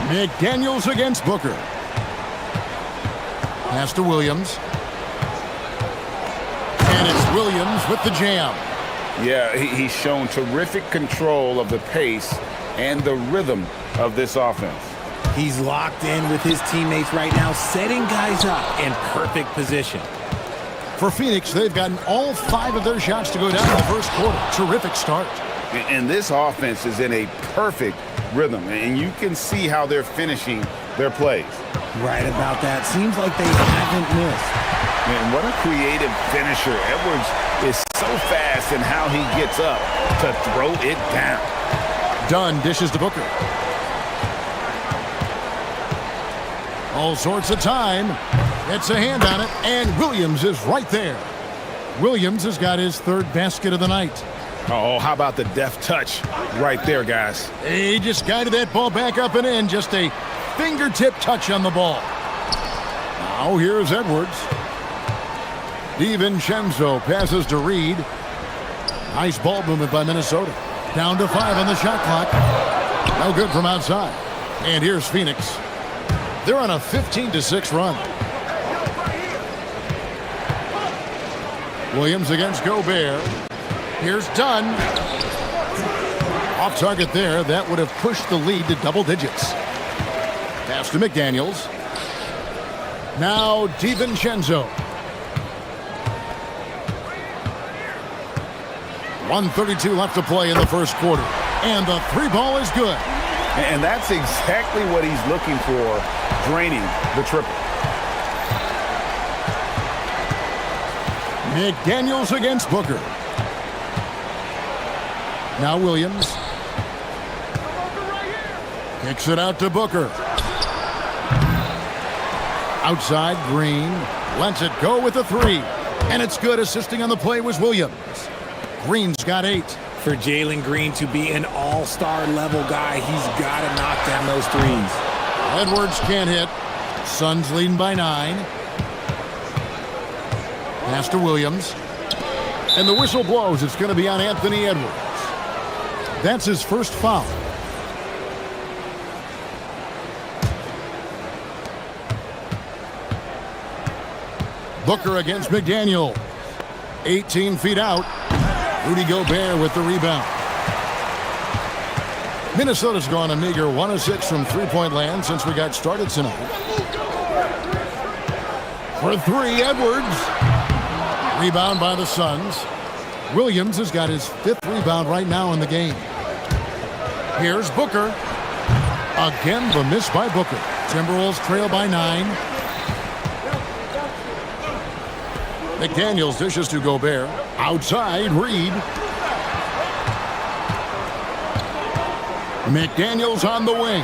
F: McDaniels against Booker. Pass to Williams. And it's Williams with the jam.
N: Yeah, he's shown terrific control of the pace and the rhythm of this offense.
G: He's locked in with his teammates right now, setting guys up in perfect position.
F: For Phoenix, they've gotten all 5 of their shots to go down in the first quarter. Terrific start.
N: And this offense is in a perfect rhythm, and you can see how they're finishing their plays.
G: Right about that. Seems like they haven't missed.
N: Man, what a creative finisher. Edwards is so fast in how he gets up to throw it down.
F: Dunn dishes to Booker. All sorts of time. Gets a hand on it, and Williams is right there. Williams has got his 3rd basket of the night.
N: Oh, how about the deft touch right there, guys?
F: He just guided that ball back up and in. Just a fingertip touch on the ball. Now here's Edwards. DiVincenzo passes to Reed. Nice ball movement by Minnesota. Down to 5 on the shot clock. No good from outside. And here's Phoenix. They're on a 15-6 run. Williams against Gobert. Here's Dunn. Off target there. That would have pushed the lead to double digits. Pass to McDaniels. Now DiVincenzo. 1:32 left to play in the first quarter. And the 3 ball is good.
N: And that's exactly what he's looking for, draining the triple.
F: McDaniels against Booker. Now Williams. Kicks it out to Booker. Outside, Green. Lets it go with the 3. And it's good. Assisting on the play was Williams. Green's got 8.
G: For Jalen Green to be an all-star level guy, he's got to knock down those 3s.
F: Edwards can't hit. Suns leading by 9. Pass to Williams. And the whistle blows. It's going to be on Anthony Edwards. That's his first foul. Booker against McDaniel. 18 feet out. Rudy Gobert with the rebound. Minnesota's gone a meager 1 of 6 from three-point land since we got started tonight. For 3, Edwards. Rebound by the Suns. Williams has got his 5th rebound right now in the game. Here's Booker. Again, the miss by Booker. Timberwolves trail by 9. McDaniels dishes to Gobert. Outside, Reed. McDaniels on the wing.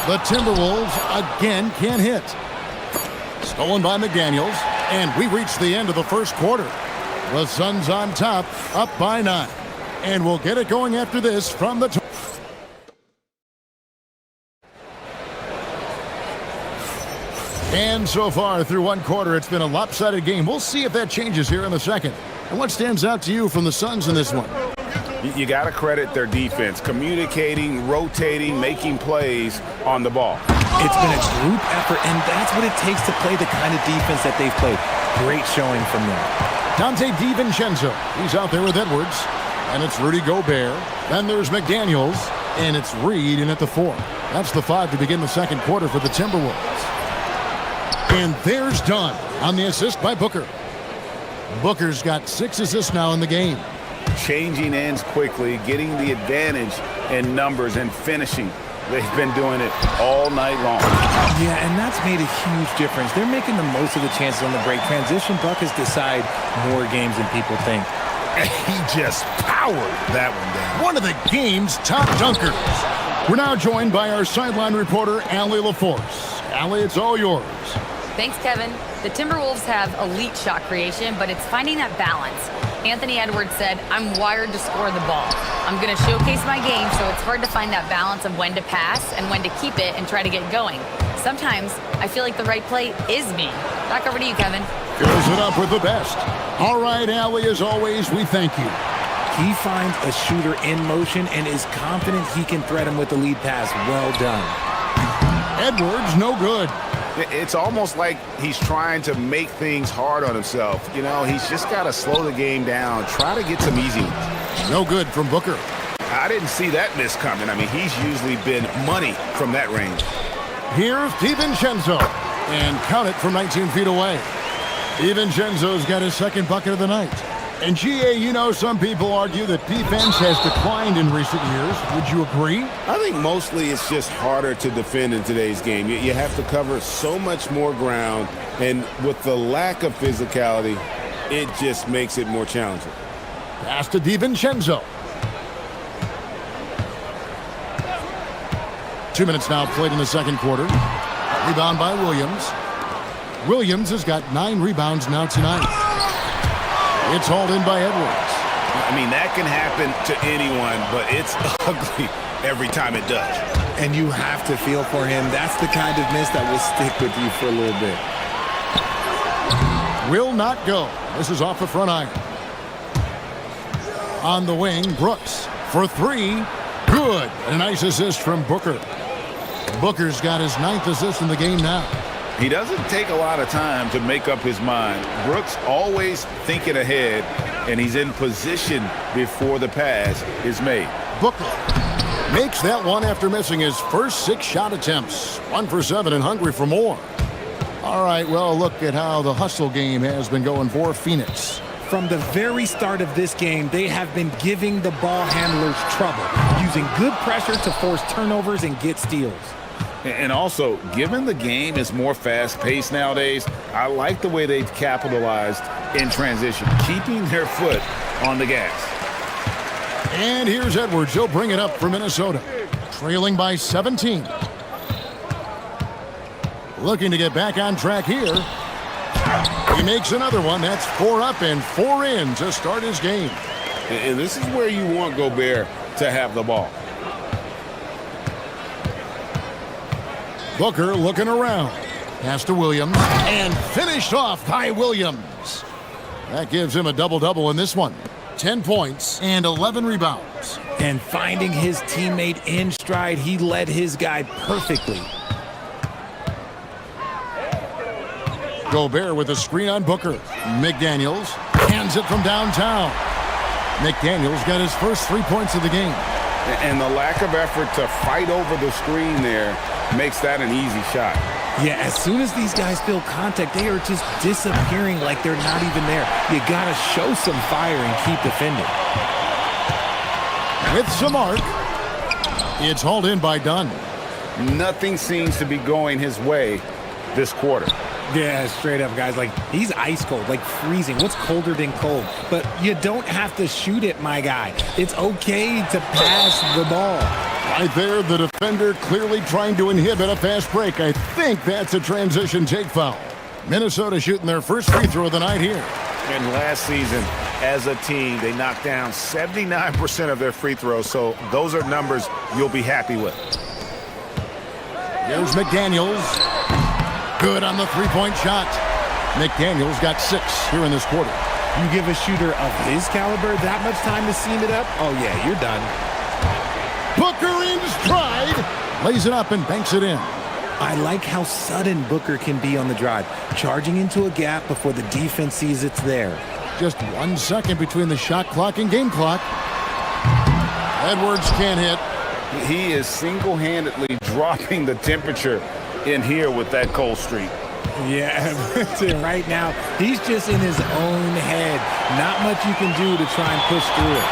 F: The Timberwolves again can't hit. Stolen by McDaniels. And we reach the end of the first quarter. The Suns on top, up by 9. And we'll get it going after this from the... And so far through one quarter, it's been a lopsided game. We'll see if that changes here in the second. And what stands out to you from the Suns in this one?
N: You got to credit their defense, communicating, rotating, making plays on the ball.
G: It's been a group effort, and that's what it takes to play the kind of defense that they've played. Great showing from them.
F: Dante DiVincenzo, he's out there with Edwards. And it's Rudy Gobert. Then there's McDaniels, and it's Reed in at the 4. That's the 5 to begin the second quarter for the Timberwolves. And there's Dunn on the assist by Booker. Booker's got 6 assists now in the game.
N: Changing ends quickly, getting the advantage in numbers and finishing. They've been doing it all night long.
G: Yeah, and that's made a huge difference. They're making the most of the chances on the break. Transition buckets decide more games than people think.
F: And he just powered that one down. One of the game's top dunkers. We're now joined by our sideline reporter, Allie LaForce. Allie, it's all yours.
D: Thanks, Kevin. The Timberwolves have elite shot creation, but it's finding that balance. Anthony Edwards said, "I'm wired to score the ball. I'm going to showcase my game, so it's hard to find that balance of when to pass and when to keep it and try to get going. Sometimes I feel like the right play is me." Back over to you, Kevin.
F: Fills it up with the best. All right, Allie, as always, we thank you.
G: He finds a shooter in motion and is confident he can thread him with the lead pass. Well done.
F: Edwards, no good.
N: It's almost like he's trying to make things hard on himself. You know, he's just got to slow the game down, try to get some easy ones.
F: No good from Booker.
N: I didn't see that miss coming. I mean, he's usually been money from that range.
F: Here's DiVincenzo. And count it from 19 feet away. DiVincenzo's got his second bucket of the night. And GA, you know, some people argue that defense has declined in recent years. Would you agree?
E: I think mostly it's just harder to defend in today's game. You have to cover so much more ground, and with the lack of physicality, it just makes it more challenging.
F: Pass to DiVincenzo. 2 minutes now played in the second quarter. Rebound by Williams. Williams has got 9 rebounds now tonight. It's hauled in by Edwards.
N: I mean, that can happen to anyone, but it's ugly every time it does.
G: And you have to feel for him. That's the kind of miss that will stick with you for a little bit.
F: Will not go. This is off the front iron. On the wing, Brooks for 3. Good. A nice assist from Booker. Booker's got his 9th assist in the game now.
N: He doesn't take a lot of time to make up his mind. Brooks always thinking ahead, and he's in position before the pass is made.
F: Booker makes that one after missing his first 6 shot attempts. 1 for 7 and hungry for more. All right, well, look at how the hustle game has been going for Phoenix.
G: From the very start of this game, they have been giving the ball handlers trouble, using good pressure to force turnovers and get steals.
N: And also, given the game is more fast-paced nowadays, I like the way they've capitalized in transition, keeping their foot on the gas.
F: And here's Edwards. He'll bring it up for Minnesota, trailing by 17. Looking to get back on track here. He makes another one. That's 4 up and 4 in to start his game.
E: And this is where you want Gobert to have the ball.
F: Booker looking around. Pass to Williams. And finished off by Williams. That gives him a double-double in this one. 10 points and 11 rebounds.
G: And finding his teammate in stride, he led his guy perfectly.
F: Gobert with a screen on Booker. McDaniels hands it from downtown. McDaniels got his first 3 points of the game.
N: And the lack of effort to fight over the screen there makes that an easy shot.
G: Yeah, as soon as these guys feel contact, they are just disappearing like they're not even there. You got to show some fire and keep defending.
F: With some arc, it's hauled in by Dunn.
N: Nothing seems to be going his way this quarter.
G: Yeah, straight up, guys. Like, he's ice cold, like freezing. What's colder than cold? But you don't have to shoot it, my guy. It's okay to pass the ball.
F: Right there, the defender clearly trying to inhibit a fast break. I think that's a transition take foul. Minnesota shooting their first free throw of the night here.
N: And last season, as a team, they knocked down 79% of their free throws, so those are numbers you'll be happy with.
F: Here's McDaniels. Good on the three-point shot. McDaniels got 6 here in this quarter.
G: You give a shooter of his caliber that much time to seam it up? Oh, yeah, you're done.
F: Booker in stride. Lays it up and banks it in.
G: I like how sudden Booker can be on the drive, charging into a gap before the defense sees it's there.
F: Just 1 second between the shot clock and game clock. Edwards can't hit.
N: He is single-handedly dropping the temperature in here with that cold streak.
G: Yeah, right now, he's just in his own head. Not much you can do to try and push through it.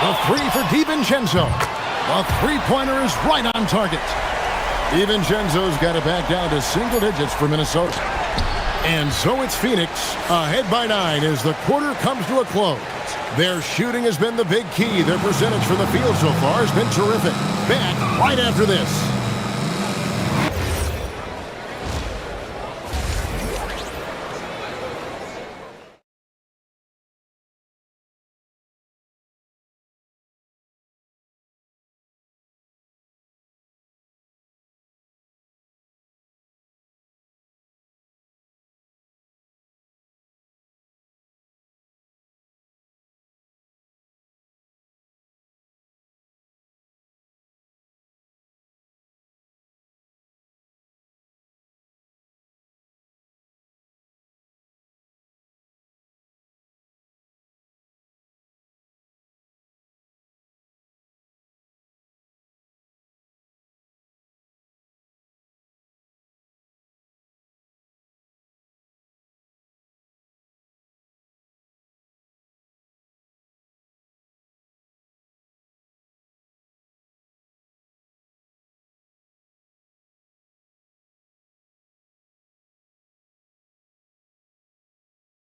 F: The three for DiVincenzo. The three-pointer is right on target. DiVincenzo's got it back down to single digits for Minnesota. And so it's Phoenix ahead by 9 as the quarter comes to a close. Their shooting has been the big key. Their percentage from the field so far has been terrific. Back right after this.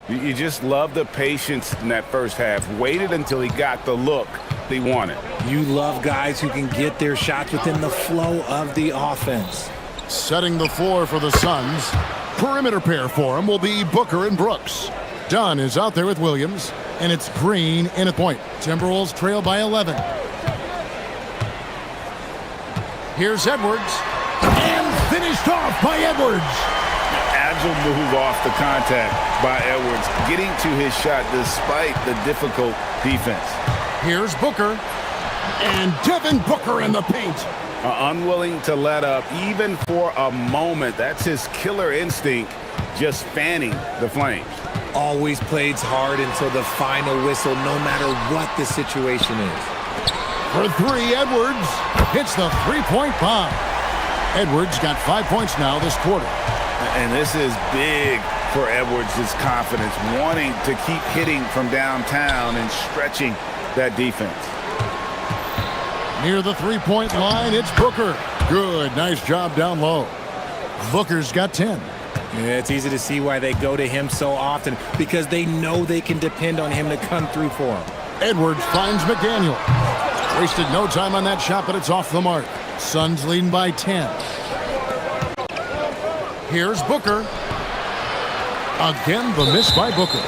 N: You just love the patience in that first half. Waited until he got the look he wanted.
G: You love guys who can get their shots within the flow of the offense.
F: Setting the floor for the Suns. Perimeter pair for him will be Booker and Brooks. Dunn is out there with Williams, and it's Green in at point. Timberwolves trail by 11. Here's Edwards, and finished off by Edwards.
N: Agile move off the contact by Edwards, getting to his shot despite the difficult defense.
F: Here's Booker, and Devin Booker in the paint.
N: Unwilling to let up even for a moment. That's his killer instinct, just fanning the flames.
G: Always plays hard until the final whistle, no matter what the situation is.
F: For 3, Edwards hits the three-point bomb. Edwards got 5 points now this quarter.
N: And this is big for Edwards' confidence, wanting to keep hitting from downtown and stretching that defense.
F: Near the three-point line, it's Booker. Good, nice job down low. Booker's got 10.
G: Yeah, it's easy to see why they go to him so often, because they know they can depend on him to come through for them.
F: Edwards finds McDaniel. Wasted no time on that shot, but it's off the mark. Suns leading by 10. Here's Booker. Again, the miss by Booker.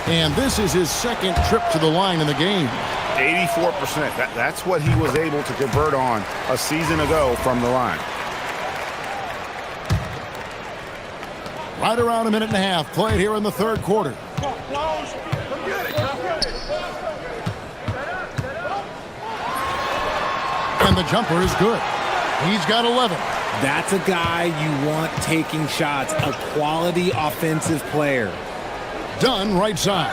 F: And this is his second trip to the line in the game.
N: 84%. That's what he was able to convert on a season ago from the line.
F: Right around a minute and a half played here in the third quarter. And the jumper is good. He's got 11.
G: That's a guy you want taking shots, a quality offensive player.
F: Dunn right side.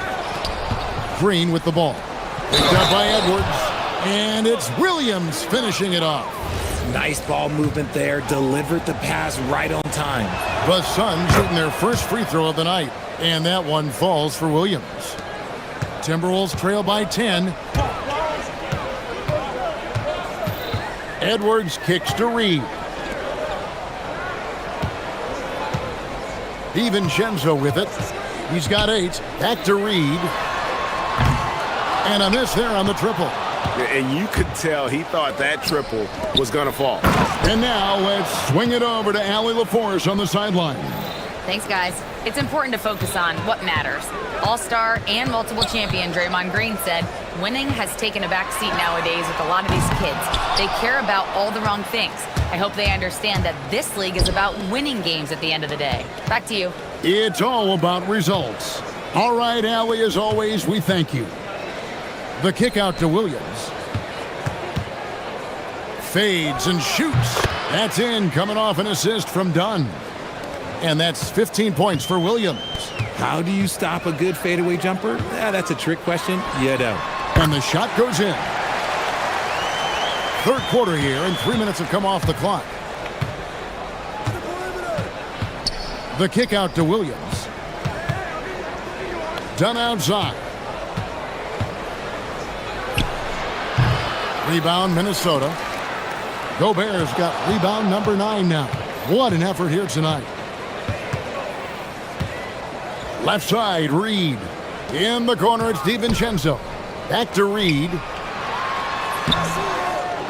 F: Green with the ball. Picked up by Edwards. And it's Williams finishing it off.
G: Nice ball movement there. Delivered the pass right on time.
F: The Suns shooting their first free throw of the night. And that one falls for Williams. Timberwolves trail by 10. Edwards kicks to Reed. DiVincenzo with it. He's got 8. Back to Reed. And a miss there on the triple.
N: And you could tell he thought that triple was going to fall.
F: And now let's swing it over to Allie LaForce on the sideline.
D: Thanks, guys. It's important to focus on what matters. All-star and multiple champion Draymond Green said winning has taken a back seat nowadays with a lot of these kids. They care about all the wrong things. I hope they understand that this league is about winning games at the end of the day. Back to you.
F: It's all about results. All right, Allie, as always, we thank you. The kick out to Williams. Fades and shoots. That's in, coming off an assist from Dunn. And that's 15 points for Williams.
G: How do you stop a good fadeaway jumper? That's a trick question. You don't.
F: And the shot goes in. Third quarter here, and 3 minutes have come off the clock. The kick out to Williams. Dunn outside. Rebound, Minnesota. Gobert's got rebound number 9 now. What an effort here tonight. Left side, Reed. In the corner, it's DiVincenzo. Back to Reed.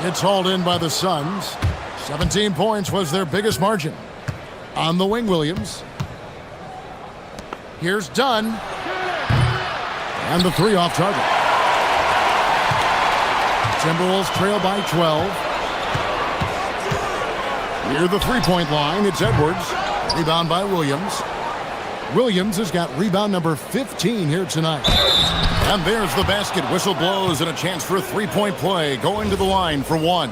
F: It's hauled in by the Suns. 17 points was their biggest margin. On the wing, Williams. Here's Dunn. And the 3 off target. Timberwolves trail by 12. Near the three-point line, it's Edwards. Rebound by Williams. Williams has got rebound number 15 here tonight. And there's the basket. Whistle blows and a chance for a three-point play. Going to the line for 1.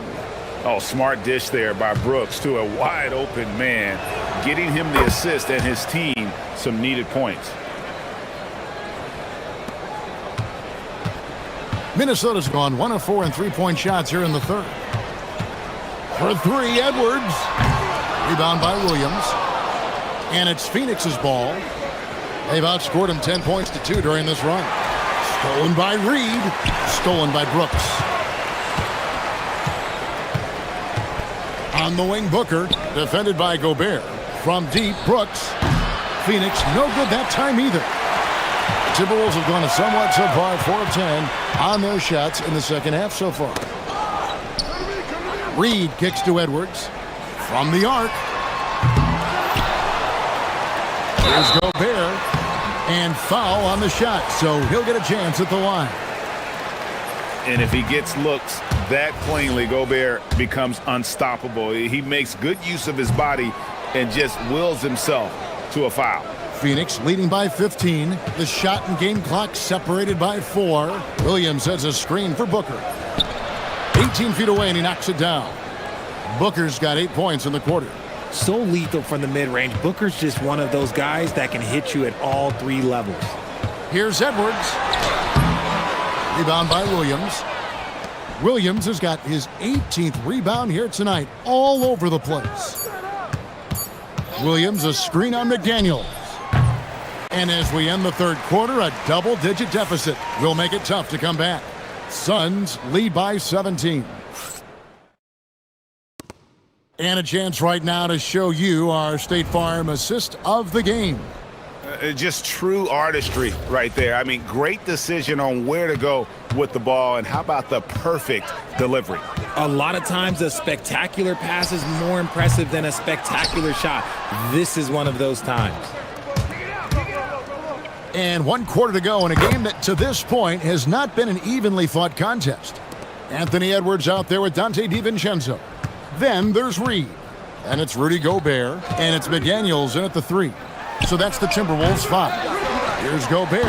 N: Oh, smart dish there by Brooks to a wide-open man, getting him the assist and his team some needed points.
F: Minnesota's gone 1 of 4 in three-point shots here in the third. For 3, Edwards. Rebound by Williams. And it's Phoenix's ball. They've outscored him 10 points to 2 during this run. Stolen by Reed. Stolen by Brooks. On the wing, Booker. Defended by Gobert. From deep, Brooks. Phoenix, no good that time either. Timberwolves have gone a somewhat subpar 4 of 10 on their shots in the second half so far. Reed kicks to Edwards. From the arc. Here's Gobert. And foul on the shot, so he'll get a chance at the line.
N: And if he gets looks that plainly, Gobert becomes unstoppable. He makes good use of his body and just wills himself to a foul.
F: Phoenix leading by 15. The shot and game clock separated by 4. Williams has a screen for Booker. 18 feet away, and he knocks it down. Booker's got 8 points in the quarter.
G: So lethal from the mid-range. Booker's just one of those guys that can hit you at all 3 levels.
F: Here's Edwards. Rebound by Williams. Williams has got his 18th rebound here tonight, all over the place. Williams, a screen on McDaniels. And as we end the third quarter, a double-digit deficit will make it tough to come back. Suns lead by 17. And a chance right now to show you our State Farm assist of the game.
N: Just true artistry right there. I mean, great decision on where to go with the ball, and how about the perfect delivery?
G: A lot of times a spectacular pass is more impressive than a spectacular shot. This is one of those times.
F: And 1 quarter to go in a game that to this point has not been an evenly fought contest. Anthony Edwards out there with Dante DiVincenzo. Then there's Reed. And it's Rudy Gobert. And it's McDaniels in at the 3. So that's the Timberwolves 5. Here's Gobert.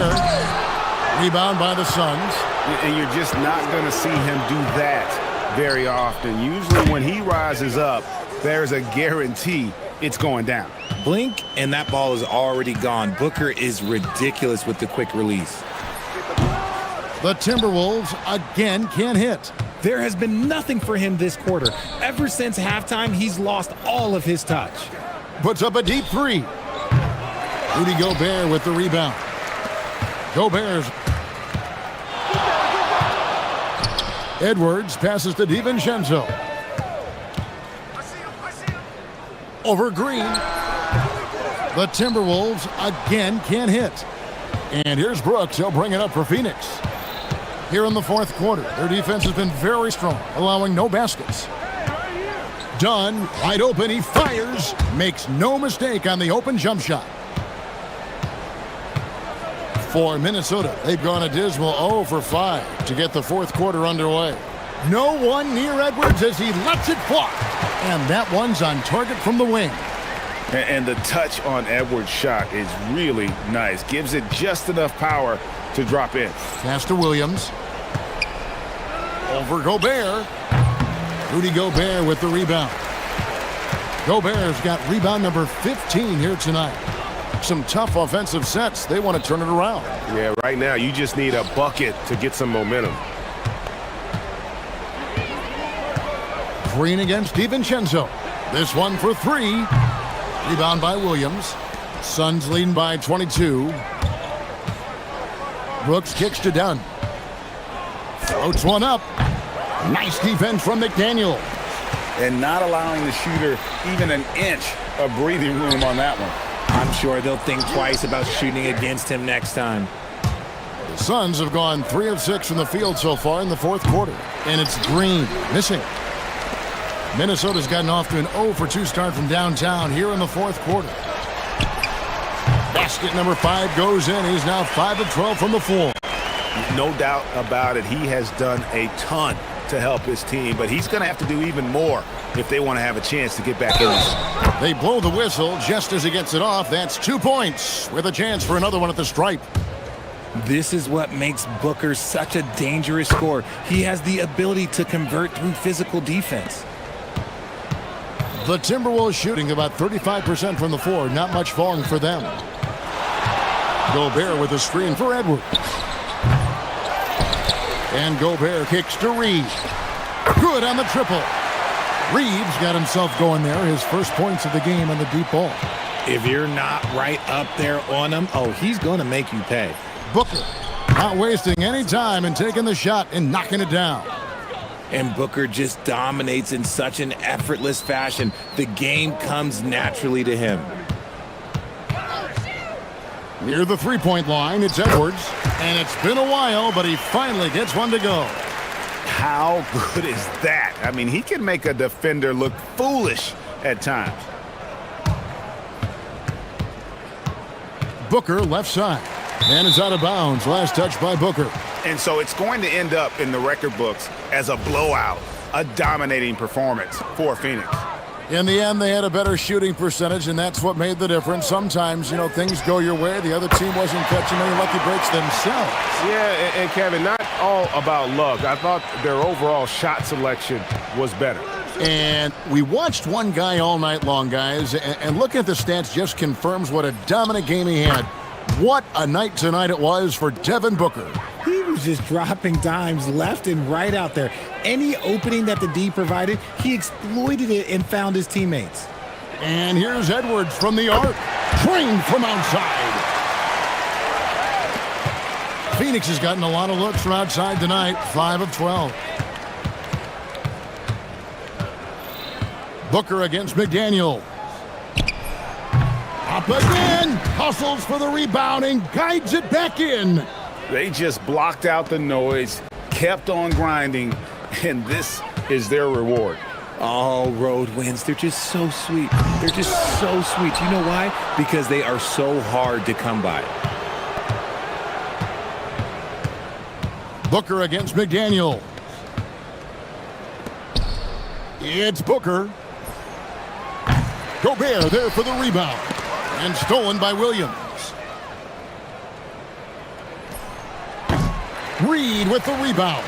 F: Rebound by the Suns.
N: And you're just not going to see him do that very often. Usually when he rises up, there's a guarantee it's going down.
G: Blink, and that ball is already gone. Booker is ridiculous with the quick release.
F: The Timberwolves again can't hit.
G: There has been nothing for him this quarter. Ever since halftime, he's lost all of his touch.
F: Puts up a deep 3. Rudy Gobert with the rebound. Gobert's. Edwards passes to DiVincenzo. Over Green. The Timberwolves again can't hit. And here's Brooks. He'll bring it up for Phoenix. Here in the fourth quarter, their defense has been very strong, allowing no baskets. Dunn, wide open, he fires, makes no mistake on the open jump shot. For Minnesota, they've gone a dismal 0 for 5 to get the fourth quarter underway. No one near Edwards as he lets it fly. And that one's on target from the wing.
N: And the touch on Edwards' shot is really nice. Gives it just enough power to drop in.
F: Pass to Williams. Over Gobert. Rudy Gobert with the rebound. Gobert's got rebound number 15 here tonight. Some tough offensive sets. They want to turn it around.
A: Yeah, right now you just need a bucket to get some momentum.
F: Green against DiVincenzo. This one for 3. Rebound by Williams. Suns leading by 22. Brooks kicks to Dunn. Floats one up. Nice defense from McDaniel.
N: And not allowing the shooter even an inch of breathing room on that one.
G: I'm sure they'll think twice about shooting against him next time.
F: The Suns have gone 3 of 6 from the field so far in the fourth quarter. And it's Green missing. Minnesota's gotten off to an 0 for 2 start from downtown here in the fourth quarter. Basket number 5 goes in. He's now 5 of 12 from the floor.
N: No doubt about it. He has done a ton to help his team, but he's going to have to do even more if they want to have a chance to get back in this.
F: They blow the whistle just as he gets it off. That's 2 points with a chance for another one at the stripe.
G: This is what makes Booker such a dangerous scorer. He has the ability to convert through physical defense.
F: The Timberwolves shooting about 35% from the floor. Not much falling for them. Gobert with a screen for Edwards. And Gobert kicks to Reed. Good on the triple. Reeves got himself going there. His first points of the game on the deep ball.
G: If you're not right up there on him, oh, he's going to make you pay.
F: Booker not wasting any time and taking the shot and knocking it down.
G: And Booker just dominates in such an effortless fashion. The game comes naturally to him.
F: Near the three-point line, it's Edwards. And it's been a while, but he finally gets one to go.
N: How good is that? I mean, he can make a defender look foolish at times.
F: Booker left side. And it's out of bounds. Last touch by Booker.
N: And so it's going to end up in the record books as a blowout, a dominating performance for Phoenix.
F: In the end, they had a better shooting percentage, and that's what made the difference. Sometimes, you know, things go your way. The other team wasn't catching any lucky breaks themselves.
A: Yeah, and Kevin, not all about luck. I thought their overall shot selection was better.
F: And we watched one guy all night long, guys, and looking at the stats just confirms what a dominant game he had. What a night tonight it was for Devin Booker.
G: He was just dropping dimes left and right out there. Any opening that the D provided, he exploited it and found his teammates.
F: And here's Edwards from the arc. Trained from outside. Phoenix has gotten a lot of looks from outside tonight. 5 of 12. Booker against McDaniel. Up again. Hustles for the rebound and guides it back in.
N: They just blocked out the noise, kept on grinding, and this is their reward.
G: Oh, road wins. They're just so sweet. They're just so sweet. You know why? Because they are so hard to come by.
F: Booker against McDaniel. It's Booker. Gobert there for the rebound. And stolen by Williams. Reed with the rebound.